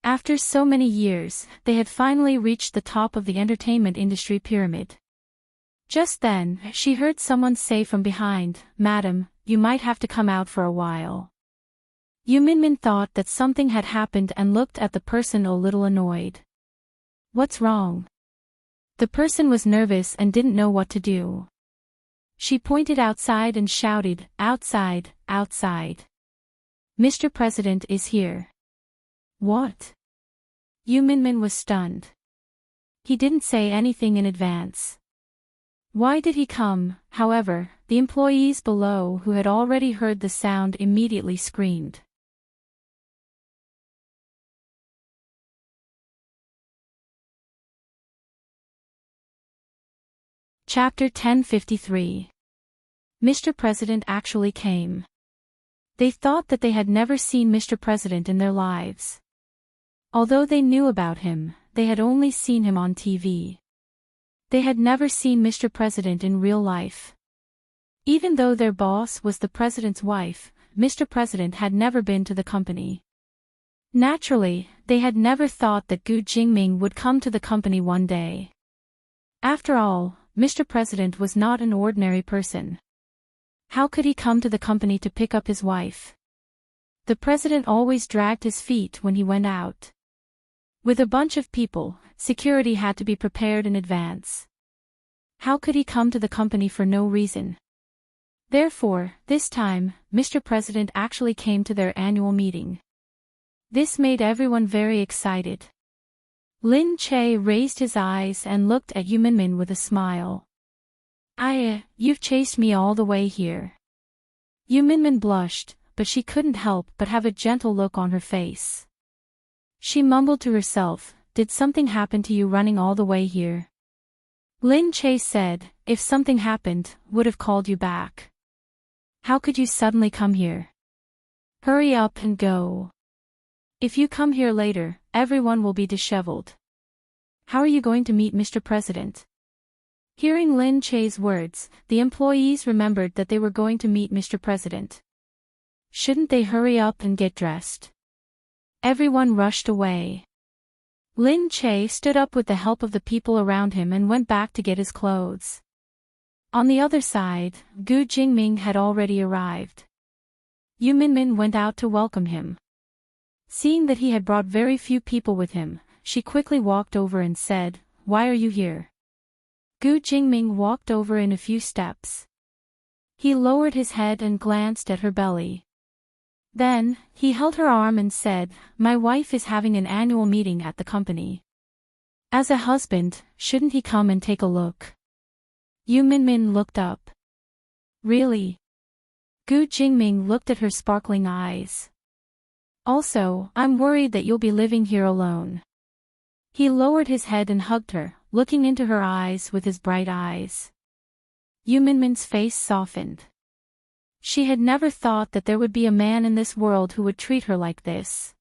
[SPEAKER 1] After so many years, they had finally reached the top of the entertainment industry pyramid. Just then, she heard someone say from behind, "Madam, you might have to come out for a while." Yu Minmin thought that something had happened and looked at the person a little annoyed. "What's wrong?" The person was nervous and didn't know what to do. She pointed outside and shouted, "Outside, outside. Mr. President is here." "What?" Yu Minmin was stunned. He didn't say anything in advance. Why did he come? However, the employees below who had already heard the sound immediately screamed. Chapter 1053. Mr. President actually came. They thought that they had never seen Mr. President in their lives. Although they knew about him, they had only seen him on TV. They had never seen Mr. President in real life. Even though their boss was the president's wife, Mr. President had never been to the company. Naturally, they had never thought that Gu Jingming would come to the company one day. After all, Mr. President was not an ordinary person. How could he come to the company to pick up his wife? The president always dragged his feet when he went out. With a bunch of people, security had to be prepared in advance. How could he come to the company for no reason? Therefore, this time, Mr. President actually came to their annual meeting. This made everyone very excited. Lin Che raised his eyes and looked at Yu Minmin with a smile. You've chased me all the way here." Yu Minmin blushed, but she couldn't help but have a gentle look on her face. She mumbled to herself, "Did something happen to you running all the way here?" Lin Che said, "If something happened, would have called you back." How could you suddenly come here? Hurry up and go. If you come here later, everyone will be disheveled. How are you going to meet Mr. President? Hearing Lin Che's words, the employees remembered that they were going to meet Mr. President. Shouldn't they hurry up and get dressed? Everyone rushed away. Lin Che stood up with the help of the people around him and went back to get his clothes. On the other side, Gu Jingming had already arrived. Yu Minmin went out to welcome him. Seeing that he had brought very few people with him, she quickly walked over and said, "Why are you here?" Gu Jingming walked over in a few steps. He lowered his head and glanced at her belly. Then, he held her arm and said, "My wife is having an annual meeting at the company. As a husband, shouldn't he come and take a look?" Yu Minmin looked up. "Really?" Gu Jingming looked at her sparkling eyes. "Also, I'm worried that you'll be living here alone." He lowered his head and hugged her, looking into her eyes with his bright eyes. Yu Minmin's face softened. She had never thought that there would be a man in this world who would treat her like this.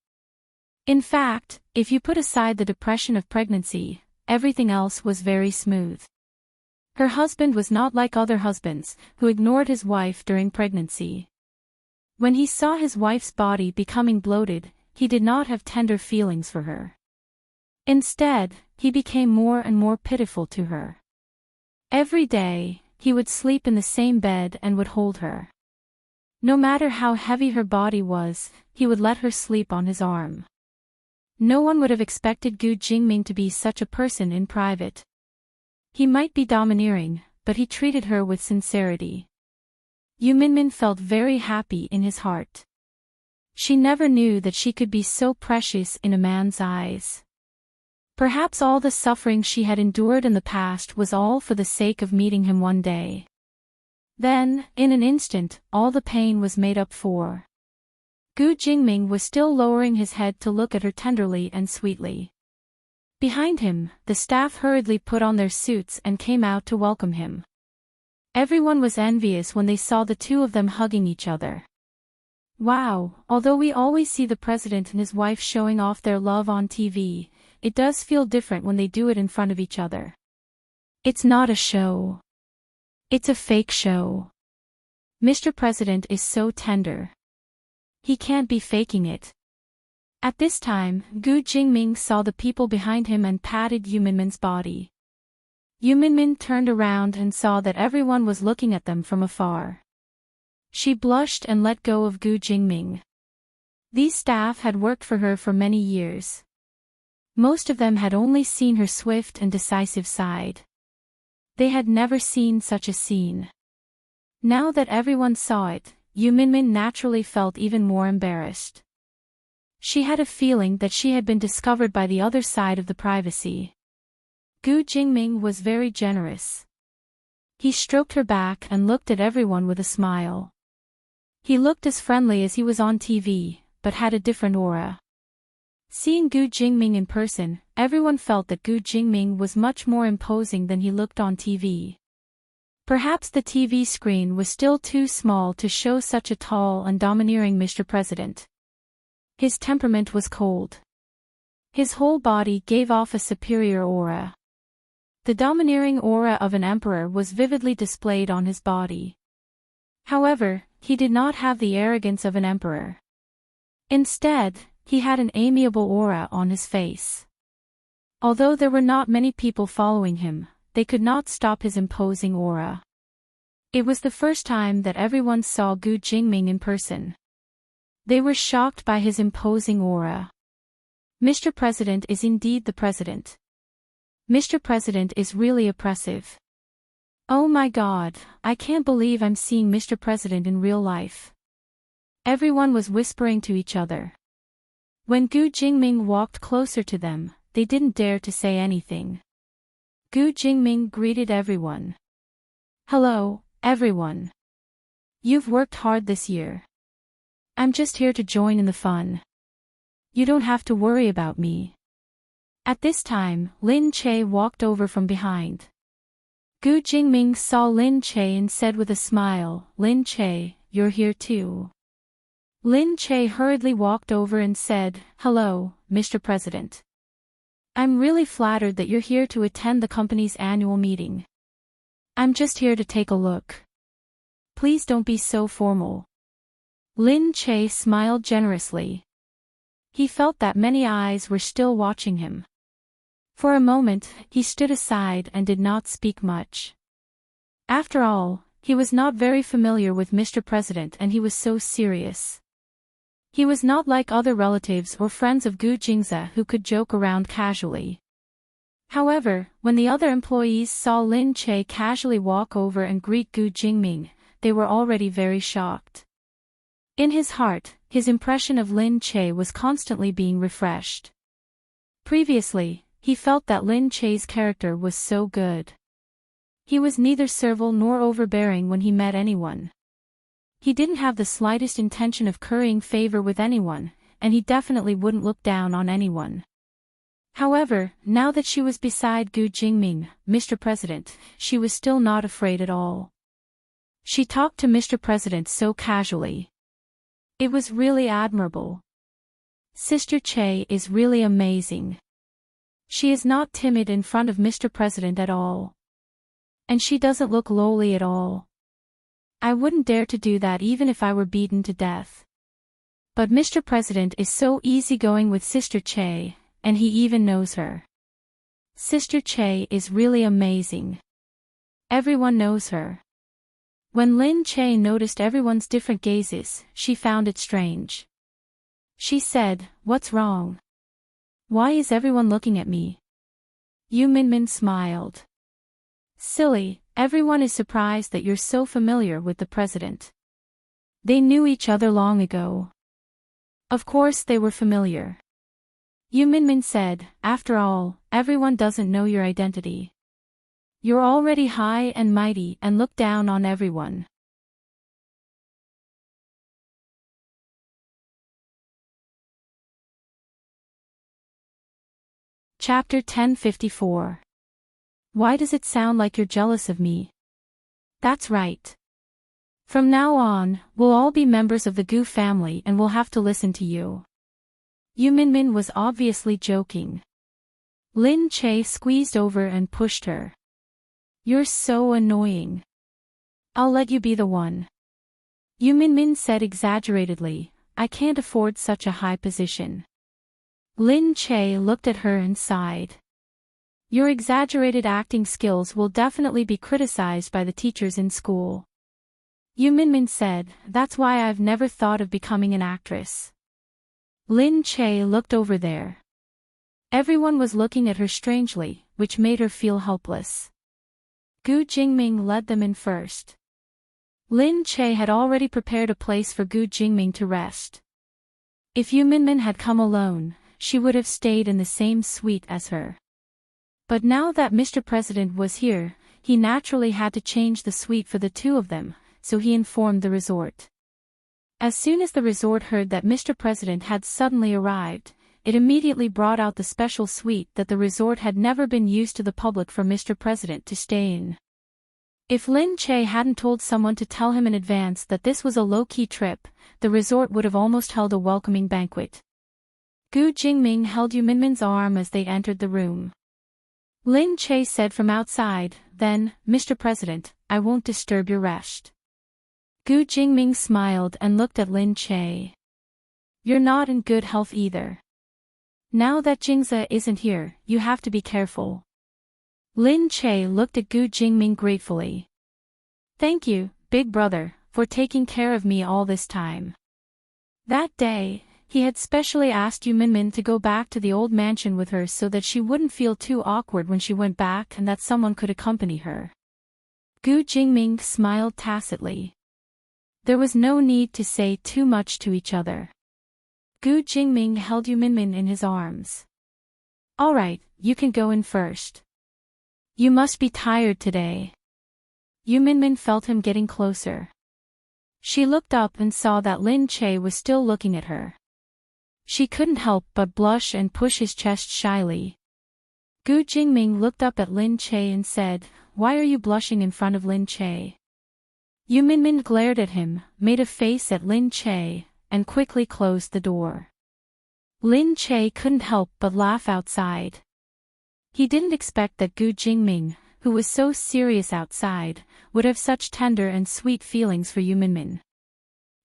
[SPEAKER 1] In fact, if you put aside the depression of pregnancy, everything else was very smooth. Her husband was not like other husbands, who ignored his wife during pregnancy. When he saw his wife's body becoming bloated, he did not have tender feelings for her. Instead, he became more and more pitiful to her. Every day, he would sleep in the same bed and would hold her. No matter how heavy her body was, he would let her sleep on his arm. No one would have expected Gu Jingming to be such a person in private. He might be domineering, but he treated her with sincerity. Yu Minmin felt very happy in his heart. She never knew that she could be so precious in a man's eyes. Perhaps all the suffering she had endured in the past was all for the sake of meeting him one day. Then, in an instant, all the pain was made up for. Gu Jingming was still lowering his head to look at her tenderly and sweetly. Behind him, the staff hurriedly put on their suits and came out to welcome him. Everyone was envious when they saw the two of them hugging each other. Wow, although we always see the president and his wife showing off their love on TV, it does feel different when they do it in front of each other. It's not a show. It's a fake show. Mr. President is so tender. He can't be faking it. At this time, Gu Jingming saw the people behind him and patted Yu Minmin's body. Yu Minmin turned around and saw that everyone was looking at them from afar. She blushed and let go of Gu Jingming. These staff had worked for her for many years. Most of them had only seen her swift and decisive side. They had never seen such a scene. Now that everyone saw it, Yu Minmin naturally felt even more embarrassed. She had a feeling that she had been discovered by the other side of the privacy. Gu Jingming was very generous. He stroked her back and looked at everyone with a smile. He looked as friendly as he was on TV, but had a different aura. Seeing Gu Jingming in person, everyone felt that Gu Jingming was much more imposing than he looked on TV. Perhaps the TV screen was still too small to show such a tall and domineering Mr. President. His temperament was cold. His whole body gave off a superior aura. The domineering aura of an emperor was vividly displayed on his body. However, he did not have the arrogance of an emperor. Instead, he had an amiable aura on his face. Although there were not many people following him, they could not stop his imposing aura. It was the first time that everyone saw Gu Jingming in person. They were shocked by his imposing aura. Mr. President is indeed the president. Mr. President is really oppressive. Oh my God, I can't believe I'm seeing Mr. President in real life. Everyone was whispering to each other. When Gu Jingming walked closer to them, they didn't dare to say anything. Gu Jingming greeted everyone. Hello, everyone. You've worked hard this year. I'm just here to join in the fun. You don't have to worry about me. At this time, Lin Che walked over from behind. Gu Jingming saw Lin Che and said with a smile, Lin Che, you're here too. Lin Che hurriedly walked over and said, "Hello, Mr. President. I'm really flattered that you're here to attend the company's annual meeting. I'm just here to take a look. Please don't be so formal." Lin Che smiled generously. He felt that many eyes were still watching him. For a moment, he stood aside and did not speak much. After all, he was not very familiar with Mr. President and he was so serious. He was not like other relatives or friends of Gu Jingze who could joke around casually. However, when the other employees saw Lin Che casually walk over and greet Gu Jingming, they were already very shocked. In his heart, his impression of Lin Che was constantly being refreshed. Previously, he felt that Lin Che's character was so good. He was neither servile nor overbearing when he met anyone. He didn't have the slightest intention of currying favor with anyone, and he definitely wouldn't look down on anyone. However, now that she was beside Gu Jingming, Mr. President, she was still not afraid at all. She talked to Mr. President so casually. It was really admirable. Sister Che is really amazing. She is not timid in front of Mr. President at all. And she doesn't look lowly at all. I wouldn't dare to do that even if I were beaten to death. But Mr. President is so easygoing with Sister Che, and he even knows her. Sister Che is really amazing. Everyone knows her. When Lin Che noticed everyone's different gazes, she found it strange. She said, "What's wrong? Why is everyone looking at me?" Yu Minmin smiled. "Silly, everyone is surprised that you're so familiar with the president. They knew each other long ago." Of course they were familiar. Yu Minmin said, "After all, everyone doesn't know your identity. You're already high and mighty and look down on everyone." Chapter 1054. Why does it sound like you're jealous of me? That's right. From now on, we'll all be members of the Gu family and we'll have to listen to you. Yu Minmin was obviously joking. Lin Che squeezed over and pushed her. "You're so annoying. I'll let you be the one." Yu Minmin said exaggeratedly, "I can't afford such a high position." Lin Che looked at her and sighed. "Your exaggerated acting skills will definitely be criticized by the teachers in school." Yu Minmin said, "That's why I've never thought of becoming an actress." Lin Che looked over there. Everyone was looking at her strangely, which made her feel helpless. Gu Jingming led them in first. Lin Che had already prepared a place for Gu Jingming to rest. If Yu Minmin had come alone, she would have stayed in the same suite as her. But now that Mr. President was here, he naturally had to change the suite for the two of them, so he informed the resort. As soon as the resort heard that Mr. President had suddenly arrived, it immediately brought out the special suite that the resort had never been used to the public for Mr. President to stay in. If Lin Che hadn't told someone to tell him in advance that this was a low-key trip, the resort would have almost held a welcoming banquet. Gu Jingming held Yu Minmin's arm as they entered the room. Lin Che said from outside, "Then, Mr. President, I won't disturb your rest." Gu Jingming smiled and looked at Lin Che. "You're not in good health either. Now that Jingze isn't here, you have to be careful." Lin Che looked at Gu Jingming gratefully. "Thank you, big brother, for taking care of me all this time." That day, he had specially asked Yu Minmin to go back to the old mansion with her so that she wouldn't feel too awkward when she went back and that someone could accompany her. Gu Jingming smiled tacitly. There was no need to say too much to each other. Gu Jingming held Yu Minmin in his arms. "All right, you can go in first. You must be tired today." Yu Minmin felt him getting closer. She looked up and saw that Lin Che was still looking at her. She couldn't help but blush and push his chest shyly. Gu Jingming looked up at Lin Che and said, "Why are you blushing in front of Lin Che?" Yu Minmin glared at him, made a face at Lin Che, and quickly closed the door. Lin Che couldn't help but laugh outside. He didn't expect that Gu Jingming, who was so serious outside, would have such tender and sweet feelings for Yu Minmin.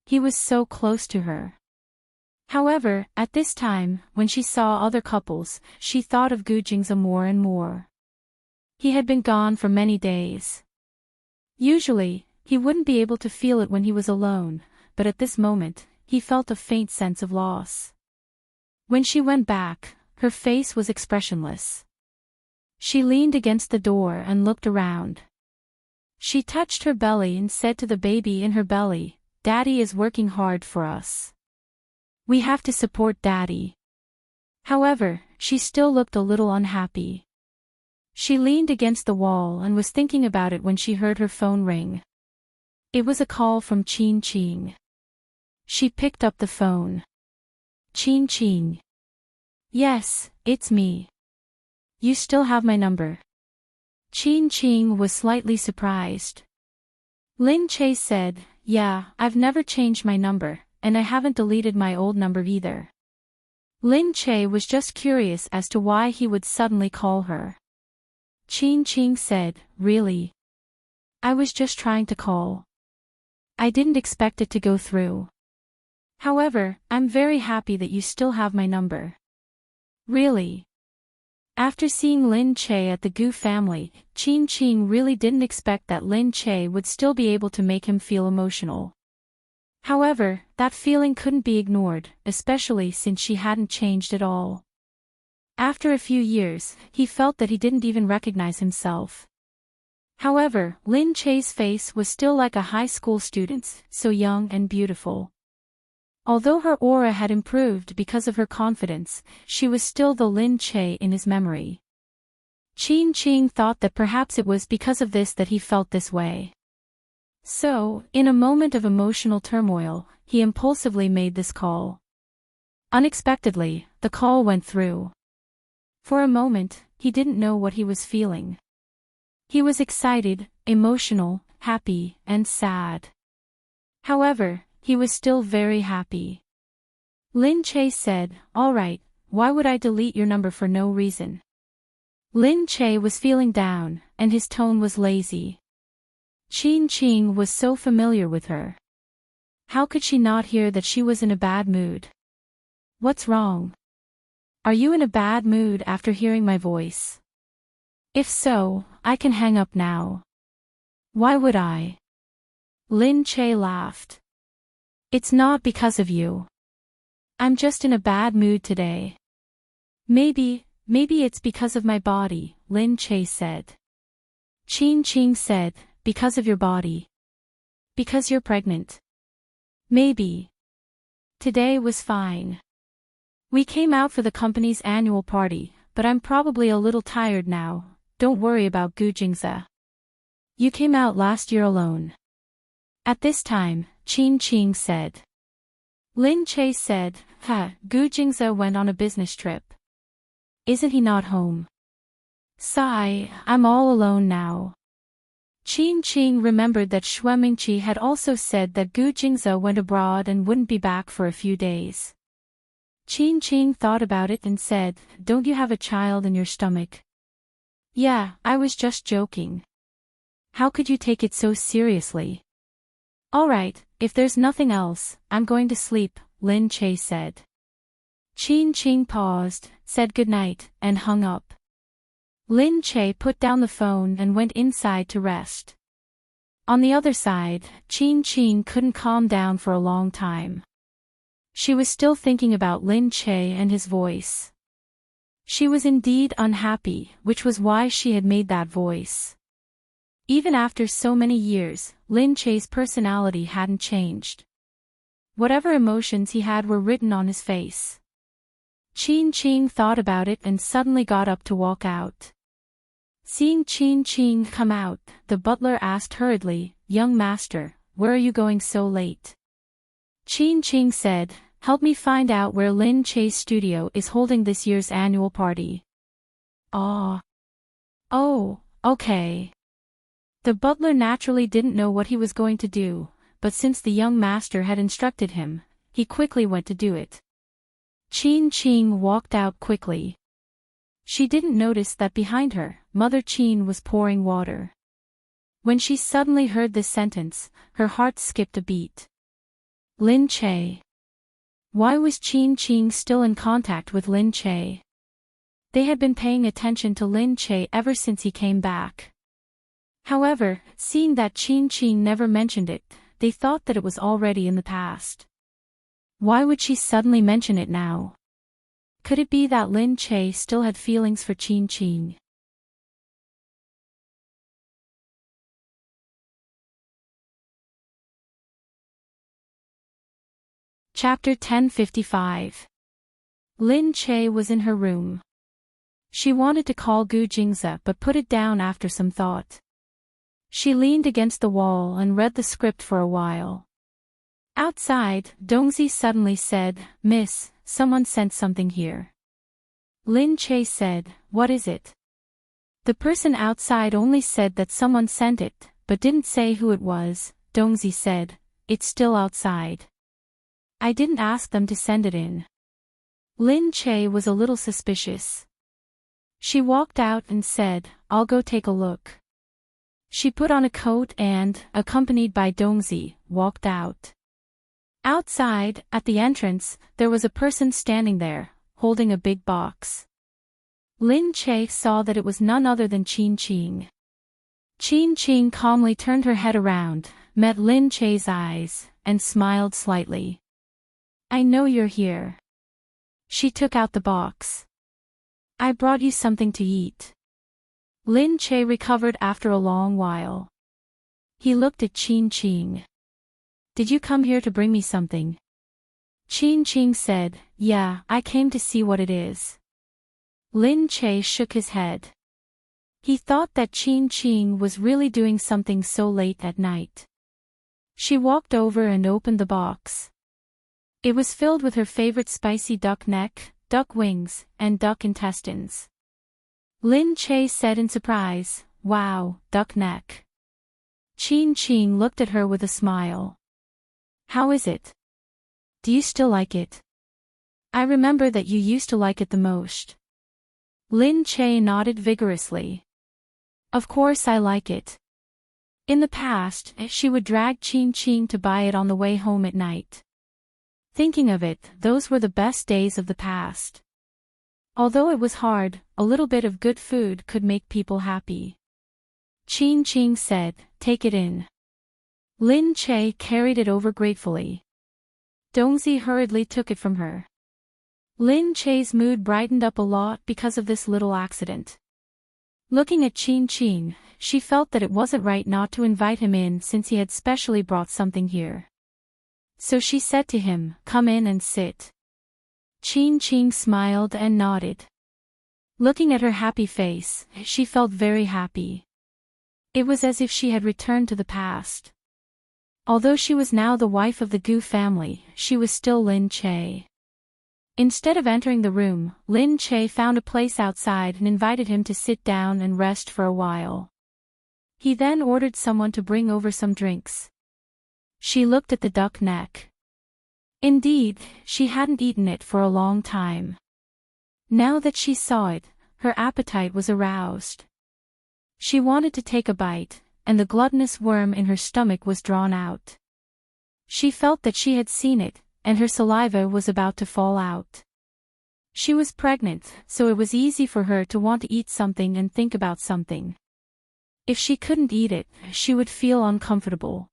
[SPEAKER 1] He was so close to her. However, at this time, when she saw other couples, she thought of Gu Jingza more and more. He had been gone for many days. Usually, he wouldn't be able to feel it when he was alone, but at this moment, he felt a faint sense of loss. When she went back, her face was expressionless. She leaned against the door and looked around. She touched her belly and said to the baby in her belly, "Daddy is working hard for us. We have to support Daddy." However, she still looked a little unhappy. She leaned against the wall and was thinking about it when she heard her phone ring. It was a call from Qin Qing. She picked up the phone. "Qin Qing." "Yes, it's me. You still have my number?" Qin Qing was slightly surprised. Lin Che said, "Yeah, I've never changed my number, and I haven't deleted my old number either." Lin Che was just curious as to why he would suddenly call her. Qin Qing said, "Really? I was just trying to call. I didn't expect it to go through. However, I'm very happy that you still have my number." "Really?" After seeing Lin Che at the Gu family, Qin Qing really didn't expect that Lin Che would still be able to make him feel emotional. However, that feeling couldn't be ignored, especially since she hadn't changed at all. After a few years, he felt that he didn't even recognize himself. However, Lin Che's face was still like a high school student's, so young and beautiful. Although her aura had improved because of her confidence, she was still the Lin Che in his memory. Qin Qing thought that perhaps it was because of this that he felt this way. So, in a moment of emotional turmoil, he impulsively made this call. Unexpectedly, the call went through. For a moment, he didn't know what he was feeling. He was excited, emotional, happy, and sad. However, he was still very happy. Lin Che said, "All right, why would I delete your number for no reason?" Lin Che was feeling down, and his tone was lazy. Qin Qing was so familiar with her. How could she not hear that she was in a bad mood? "What's wrong? Are you in a bad mood after hearing my voice? If so, I can hang up now." "Why would I?" Lin Che laughed. "It's not because of you. I'm just in a bad mood today." Maybe it's because of my body," Lin Che said. Qin Qing said, "Because of your body? Because you're pregnant?" "Maybe. Today was fine. We came out for the company's annual party, but I'm probably a little tired now. Don't worry about Gu Jingze. You came out last year alone." At this time, Qin Qing said. Lin Che said, Gu Jingze went on a business trip. Isn't he not home?" Sigh, I'm all alone now. Qin Qing remembered that Xue Mingqi had also said that Gu Jingze went abroad and wouldn't be back for a few days. Qin Qing thought about it and said, "Don't you have a child in your stomach?" "Yeah, I was just joking. How could you take it so seriously?" "Alright, if there's nothing else, I'm going to sleep," Lin Che said. Qin Qing paused, said goodnight, and hung up. Lin Che put down the phone and went inside to rest. On the other side, Qin Qing couldn't calm down for a long time. She was still thinking about Lin Che and his voice. She was indeed unhappy, which was why she had made that voice. Even after so many years, Lin Che's personality hadn't changed. Whatever emotions he had were written on his face. Qin Qing thought about it and suddenly got up to walk out. Seeing Qin Qing come out, the butler asked hurriedly, "Young master, where are you going so late?" Qin Qing said, "Help me find out where Lin Che's studio is holding this year's annual party." "Ah. Oh, okay." The butler naturally didn't know what he was going to do, but since the young master had instructed him, he quickly went to do it. Qin Qing walked out quickly. She didn't notice that behind her, Mother Qin was pouring water. When she suddenly heard this sentence, her heart skipped a beat. Lin Che. Why was Qin Qing still in contact with Lin Che? They had been paying attention to Lin Che ever since he came back. However, seeing that Qin Qing never mentioned it, they thought that it was already in the past. Why would she suddenly mention it now? Could it be that Lin Che still had feelings for Qin Qing? Chapter 1055. Lin Che was in her room. She wanted to call Gu Jingze but put it down after some thought. She leaned against the wall and read the script for a while. Outside, Dongzi suddenly said, "Miss, someone sent something here." Lin Che said, "What is it?" The person outside only said that someone sent it, but didn't say who it was. Dongzi said, "It's still outside. I didn't ask them to send it in." Lin Che was a little suspicious. She walked out and said, "I'll go take a look." She put on a coat and, accompanied by Dongzi, walked out. Outside, at the entrance, there was a person standing there, holding a big box. Lin Che saw that it was none other than Qin Qing. Qin Qing calmly turned her head around, met Lin Che's eyes, and smiled slightly. "I know you're here." She took out the box. "I brought you something to eat." Lin Che recovered after a long while. He looked at Qin Qing. "Did you come here to bring me something?" Qin Qing said, "Yeah, I came to see what it is." Lin Che shook his head. He thought that Qin Qing was really doing something so late at night. She walked over and opened the box. It was filled with her favorite spicy duck neck, duck wings, and duck intestines. Lin Che said in surprise, "Wow, duck neck." Qin Qing looked at her with a smile. "How is it? Do you still like it? I remember that you used to like it the most." Lin Che nodded vigorously. "Of course I like it." In the past, she would drag Qin Qing to buy it on the way home at night. Thinking of it, those were the best days of the past. Although it was hard, a little bit of good food could make people happy. Qin Qing said, "Take it in." Lin Che carried it over gratefully. Dongzi hurriedly took it from her. Lin Che's mood brightened up a lot because of this little accident. Looking at Qin Qing, she felt that it wasn't right not to invite him in since he had specially brought something here. So she said to him, "Come in and sit." Qin Qing smiled and nodded. Looking at her happy face, she felt very happy. It was as if she had returned to the past. Although she was now the wife of the Gu family, she was still Lin Che. Instead of entering the room, Lin Che found a place outside and invited him to sit down and rest for a while. He then ordered someone to bring over some drinks. She looked at the duck neck. Indeed, she hadn't eaten it for a long time. Now that she saw it, her appetite was aroused. She wanted to take a bite, and the gluttonous worm in her stomach was drawn out. She felt that she had seen it, and her saliva was about to fall out. She was pregnant, so it was easy for her to want to eat something and think about something. If she couldn't eat it, she would feel uncomfortable.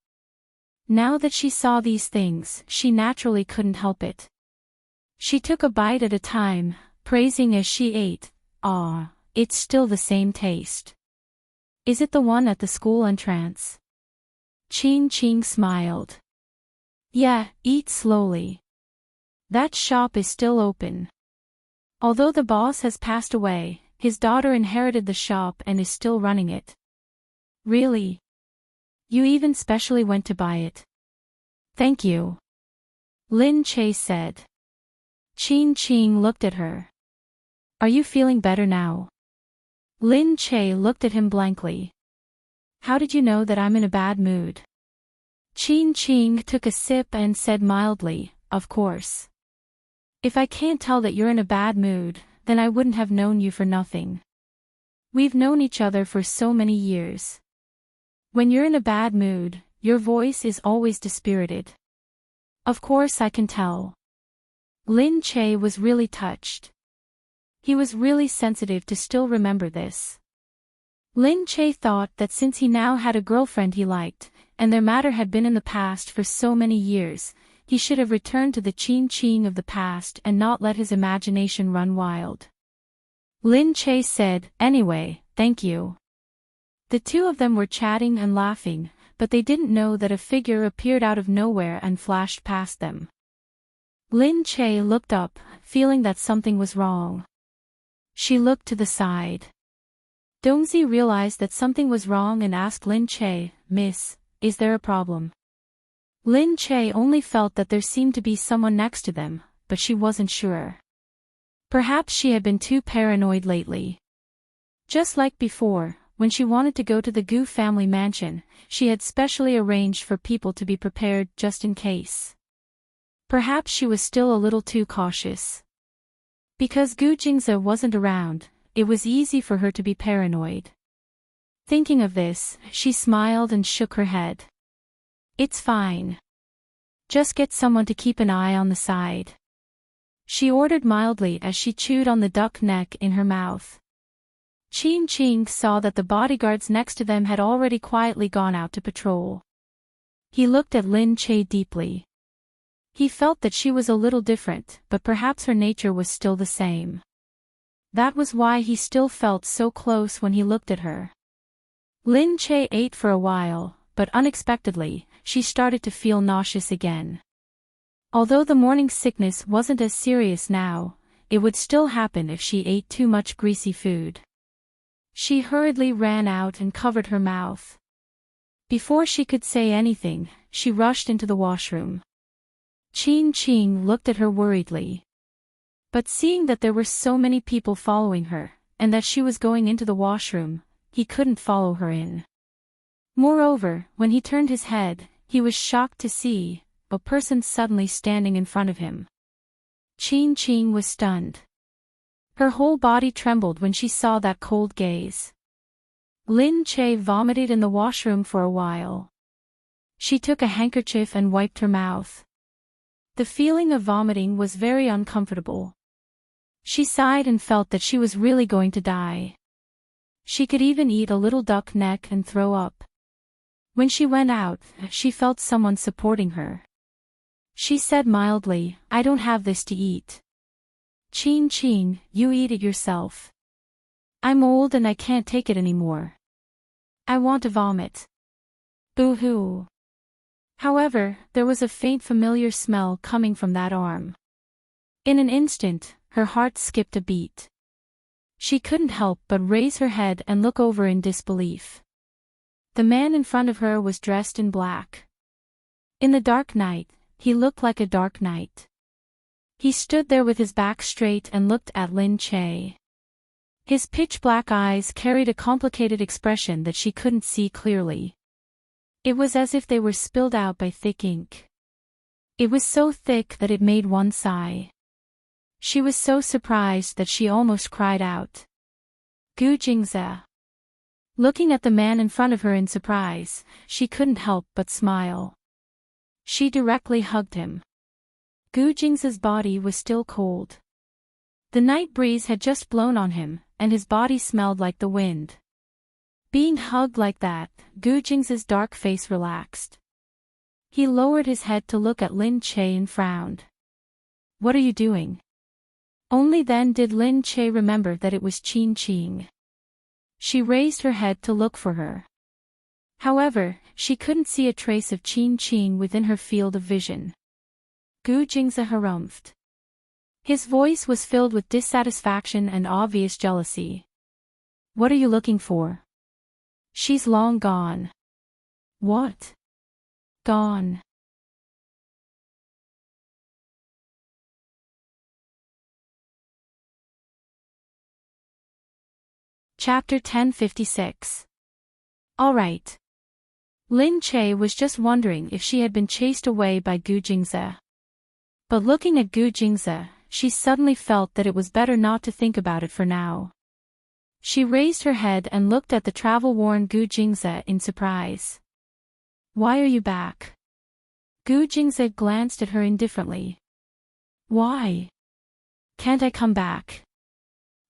[SPEAKER 1] Now that she saw these things, she naturally couldn't help it. She took a bite at a time, praising as she ate, "Ah, it's still the same taste. Is it the one at the school entrance?" Qin Qing smiled. "Yeah, eat slowly. That shop is still open. Although the boss has passed away, his daughter inherited the shop and is still running it." "Really? You even specially went to buy it?" "Thank you," Lin Che said. Qin Qing looked at her. "Are you feeling better now?" Lin Che looked at him blankly. How did you know that I'm in a bad mood? Ching Ching took a sip and said mildly, of course. If I can't tell that you're in a bad mood, then I wouldn't have known you for nothing. We've known each other for so many years. When you're in a bad mood, your voice is always dispirited. Of course I can tell. Lin Che was really touched. He was really sensitive to still remember this. Lin Che thought that since he now had a girlfriend he liked, and their matter had been in the past for so many years, he should have returned to the Ching Ching of the past and not let his imagination run wild. Lin Che said, anyway, thank you. The two of them were chatting and laughing, but they didn't know that a figure appeared out of nowhere and flashed past them. Lin Che looked up, feeling that something was wrong. She looked to the side. Dongzi realized that something was wrong and asked Lin Che, Miss, is there a problem? Lin Che only felt that there seemed to be someone next to them, but she wasn't sure. Perhaps she had been too paranoid lately. Just like before, when she wanted to go to the Gu family mansion, she had specially arranged for people to be prepared just in case. Perhaps she was still a little too cautious. Because Gu Jingze wasn't around, it was easy for her to be paranoid. Thinking of this, she smiled and shook her head. It's fine. Just get someone to keep an eye on the side. She ordered mildly as she chewed on the duck neck in her mouth. Ching Ching saw that the bodyguards next to them had already quietly gone out to patrol. He looked at Lin Che deeply. He felt that she was a little different, but perhaps her nature was still the same. That was why he still felt so close when he looked at her. Lin Che ate for a while, but unexpectedly, she started to feel nauseous again. Although the morning sickness wasn't as serious now, it would still happen if she ate too much greasy food. She hurriedly ran out and covered her mouth. Before she could say anything, she rushed into the washroom. Ching Ching looked at her worriedly. But seeing that there were so many people following her, and that she was going into the washroom, he couldn't follow her in. Moreover, when he turned his head, he was shocked to see a person suddenly standing in front of him. Ching Ching was stunned. Her whole body trembled when she saw that cold gaze. Lin Che vomited in the washroom for a while. She took a handkerchief and wiped her mouth. The feeling of vomiting was very uncomfortable. She sighed and felt that she was really going to die. She could even eat a little duck neck and throw up. When she went out, she felt someone supporting her. She said mildly, I don't have this to eat. Ching Ching, you eat it yourself. I'm old and I can't take it anymore. I want to vomit. Boo-hoo. However, there was a faint familiar smell coming from that arm. In an instant, her heart skipped a beat. She couldn't help but raise her head and look over in disbelief. The man in front of her was dressed in black. In the dark night, he looked like a dark knight. He stood there with his back straight and looked at Lin Che. His pitch-black eyes carried a complicated expression that she couldn't see clearly. It was as if they were spilled out by thick ink. It was so thick that it made one sigh. She was so surprised that she almost cried out. Gu Jingze. Looking at the man in front of her in surprise, she couldn't help but smile. She directly hugged him. Gu Jingze's body was still cold. The night breeze had just blown on him, and his body smelled like the wind. Being hugged like that, Gu Jingze's dark face relaxed. He lowered his head to look at Lin Che and frowned. What are you doing? Only then did Lin Che remember that it was Ching Ching. She raised her head to look for her. However, she couldn't see a trace of Ching Ching within her field of vision. Gu Jingze harumphed. His voice was filled with dissatisfaction and obvious jealousy. What are you looking for? She's long gone. What? Gone. Chapter 1056. All right. Lin Che was just wondering if she had been chased away by Gu Jingze. But looking at Gu Jingze, she suddenly felt that it was better not to think about it for now. She raised her head and looked at the travel-worn Gu Jingze in surprise. Why are you back? Gu Jingze glanced at her indifferently. Why? Can't I come back?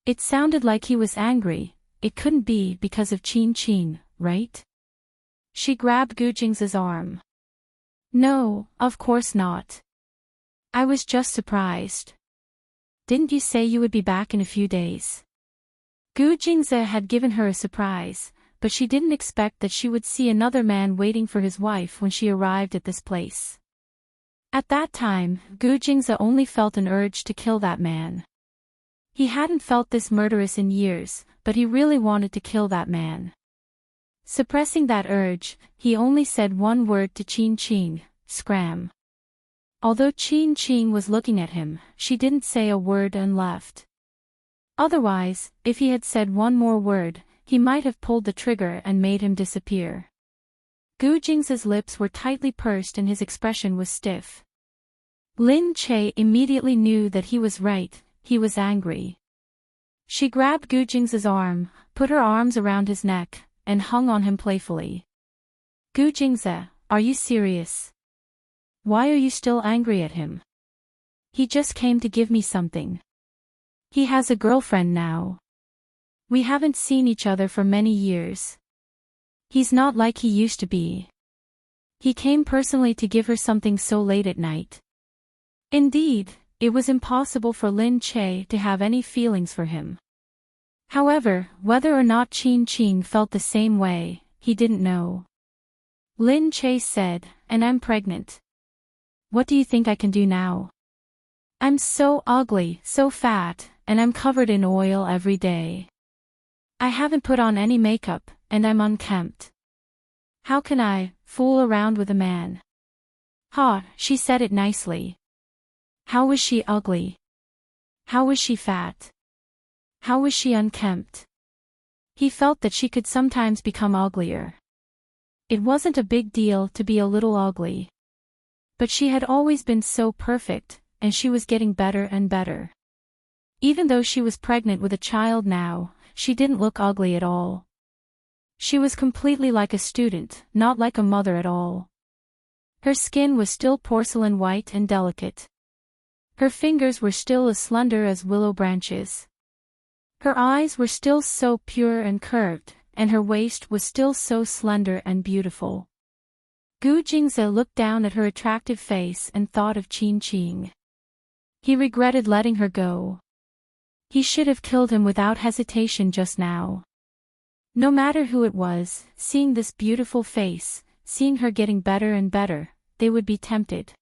[SPEAKER 1] It sounded like he was angry. It couldn't be because of Qin Qin, right? She grabbed Gu Jingze's arm. No, of course not. I was just surprised. Didn't you say you would be back in a few days? Gu Jingze had given her a surprise, but she didn't expect that she would see another man waiting for his wife when she arrived at this place. At that time, Gu Jingze only felt an urge to kill that man. He hadn't felt this murderous in years, but he really wanted to kill that man. Suppressing that urge, he only said one word to Qin Qin, scram. Although Qin Qin was looking at him, she didn't say a word and left. Otherwise, if he had said one more word, he might have pulled the trigger and made him disappear. Gu Jingze's lips were tightly pursed and his expression was stiff. Lin Che immediately knew that he was right, he was angry. She grabbed Gu Jingze's arm, put her arms around his neck, and hung on him playfully. Gu Jingze, are you serious? Why are you still angry at him? He just came to give me something. He has a girlfriend now. We haven't seen each other for many years. He's not like he used to be. He came personally to give her something so late at night. Indeed, it was impossible for Lin Che to have any feelings for him. However, whether or not Qin Qin felt the same way, he didn't know. Lin Che said, and I'm pregnant. What do you think I can do now? I'm so ugly, so fat, and I'm covered in oil every day. I haven't put on any makeup, and I'm unkempt. How can I fool around with a man? Ha, she said it nicely. How was she ugly? How was she fat? How was she unkempt? He felt that she could sometimes become uglier. It wasn't a big deal to be a little ugly. But she had always been so perfect, and she was getting better and better. Even though she was pregnant with a child now, she didn't look ugly at all. She was completely like a student, not like a mother at all. Her skin was still porcelain white and delicate. Her fingers were still as slender as willow branches. Her eyes were still so pure and curved, and her waist was still so slender and beautiful. Gu Jingze looked down at her attractive face and thought of Qin Qin. He regretted letting her go. He should have killed him without hesitation just now. No matter who it was, seeing this beautiful face, seeing her getting better and better, they would be tempted.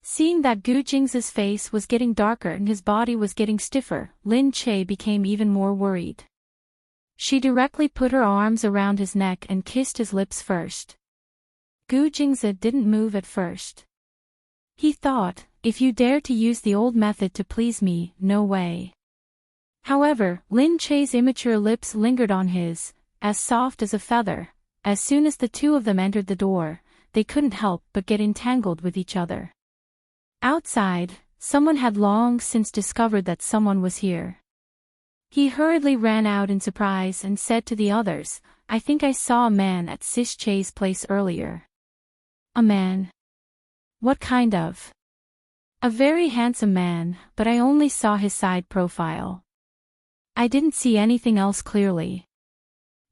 [SPEAKER 1] Seeing that Gu Jingze's face was getting darker and his body was getting stiffer, Lin Che became even more worried. She directly put her arms around his neck and kissed his lips first. Gu Jingze didn't move at first. He thought, if you dare to use the old method to please me, no way. However, Lin Che's immature lips lingered on his, as soft as a feather. As soon as the two of them entered the door, they couldn't help but get entangled with each other. Outside, someone had long since discovered that someone was here. He hurriedly ran out in surprise and said to the others, I think I saw a man at Sis Che's place earlier. A man? What kind of? A very handsome man, but I only saw his side profile. I didn't see anything else clearly.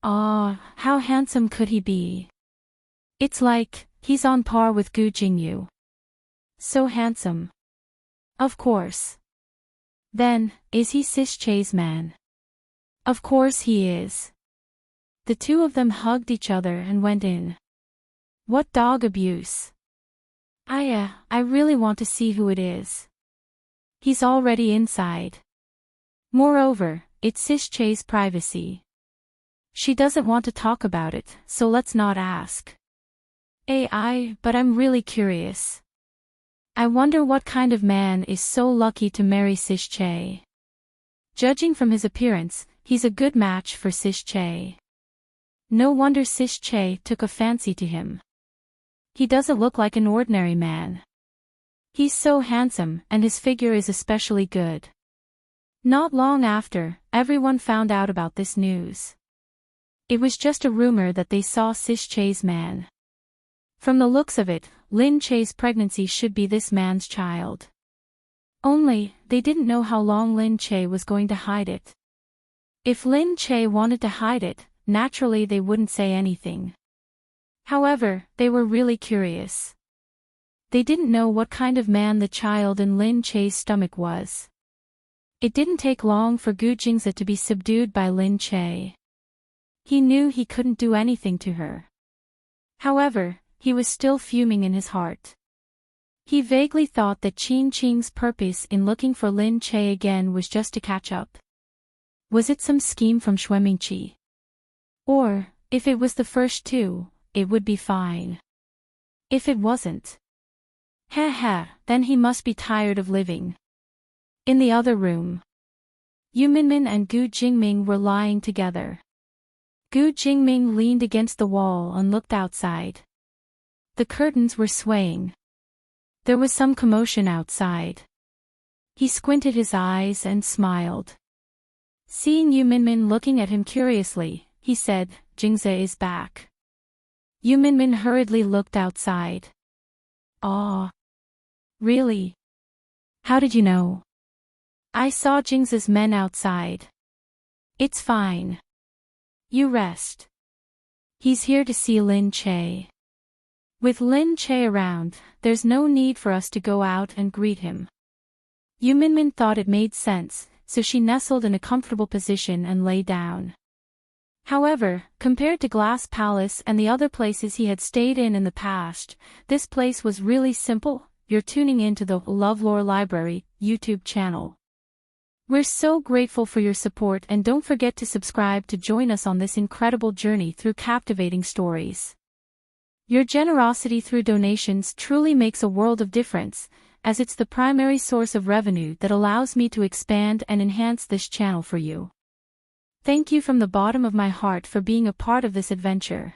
[SPEAKER 1] Ah, how handsome could he be? It's like, he's on par with Gu Jingyu. So handsome. Of course. Then, is he Sis Che's man? Of course he is. The two of them hugged each other and went in. What dog abuse. I really want to see who it is. He's already inside. Moreover, it's Sis Che's privacy. She doesn't want to talk about it, so let's not ask. But I'm really curious. I wonder what kind of man is so lucky to marry Sis Che. Judging from his appearance, he's a good match for Sis Che. No wonder Sis Che took a fancy to him. He doesn't look like an ordinary man. He's so handsome, and his figure is especially good. Not long after, everyone found out about this news. It was just a rumor that they saw Sis Che's man. From the looks of it, Lin Che's pregnancy should be this man's child. Only, they didn't know how long Lin Che was going to hide it. If Lin Che wanted to hide it, naturally they wouldn't say anything. However, they were really curious. They didn't know what kind of man the child in Lin Che's stomach was. It didn't take long for Gu Jingze to be subdued by Lin Che. He knew he couldn't do anything to her. However, he was still fuming in his heart. He vaguely thought that Qin Qing's purpose in looking for Lin Che again was just to catch up. Was it some scheme from Xuemingqi? Or, if it was the first two, it would be fine. If it wasn't, then he must be tired of living. In the other room, Yu Minmin and Gu Jingming were lying together. Gu Jingming leaned against the wall and looked outside. The curtains were swaying. There was some commotion outside. He squinted his eyes and smiled. Seeing Yu Minmin looking at him curiously, he said, "Jingze is back." Yu Minmin hurriedly looked outside. "Aw. Really? How did you know?" "I saw Jingze's men outside." "It's fine. You rest. He's here to see Lin Che. With Lin Che around, there's no need for us to go out and greet him." Yu Minmin thought it made sense, so she nestled in a comfortable position and lay down. However, compared to Glass Palace and the other places he had stayed in the past, this place was really simple. You're tuning into the LoveLore Library YouTube channel. We're so grateful for your support, and don't forget to subscribe to join us on this incredible journey through captivating stories. Your generosity through donations truly makes a world of difference, as it's the primary source of revenue that allows me to expand and enhance this channel for you. Thank you from the bottom of my heart for being a part of this adventure.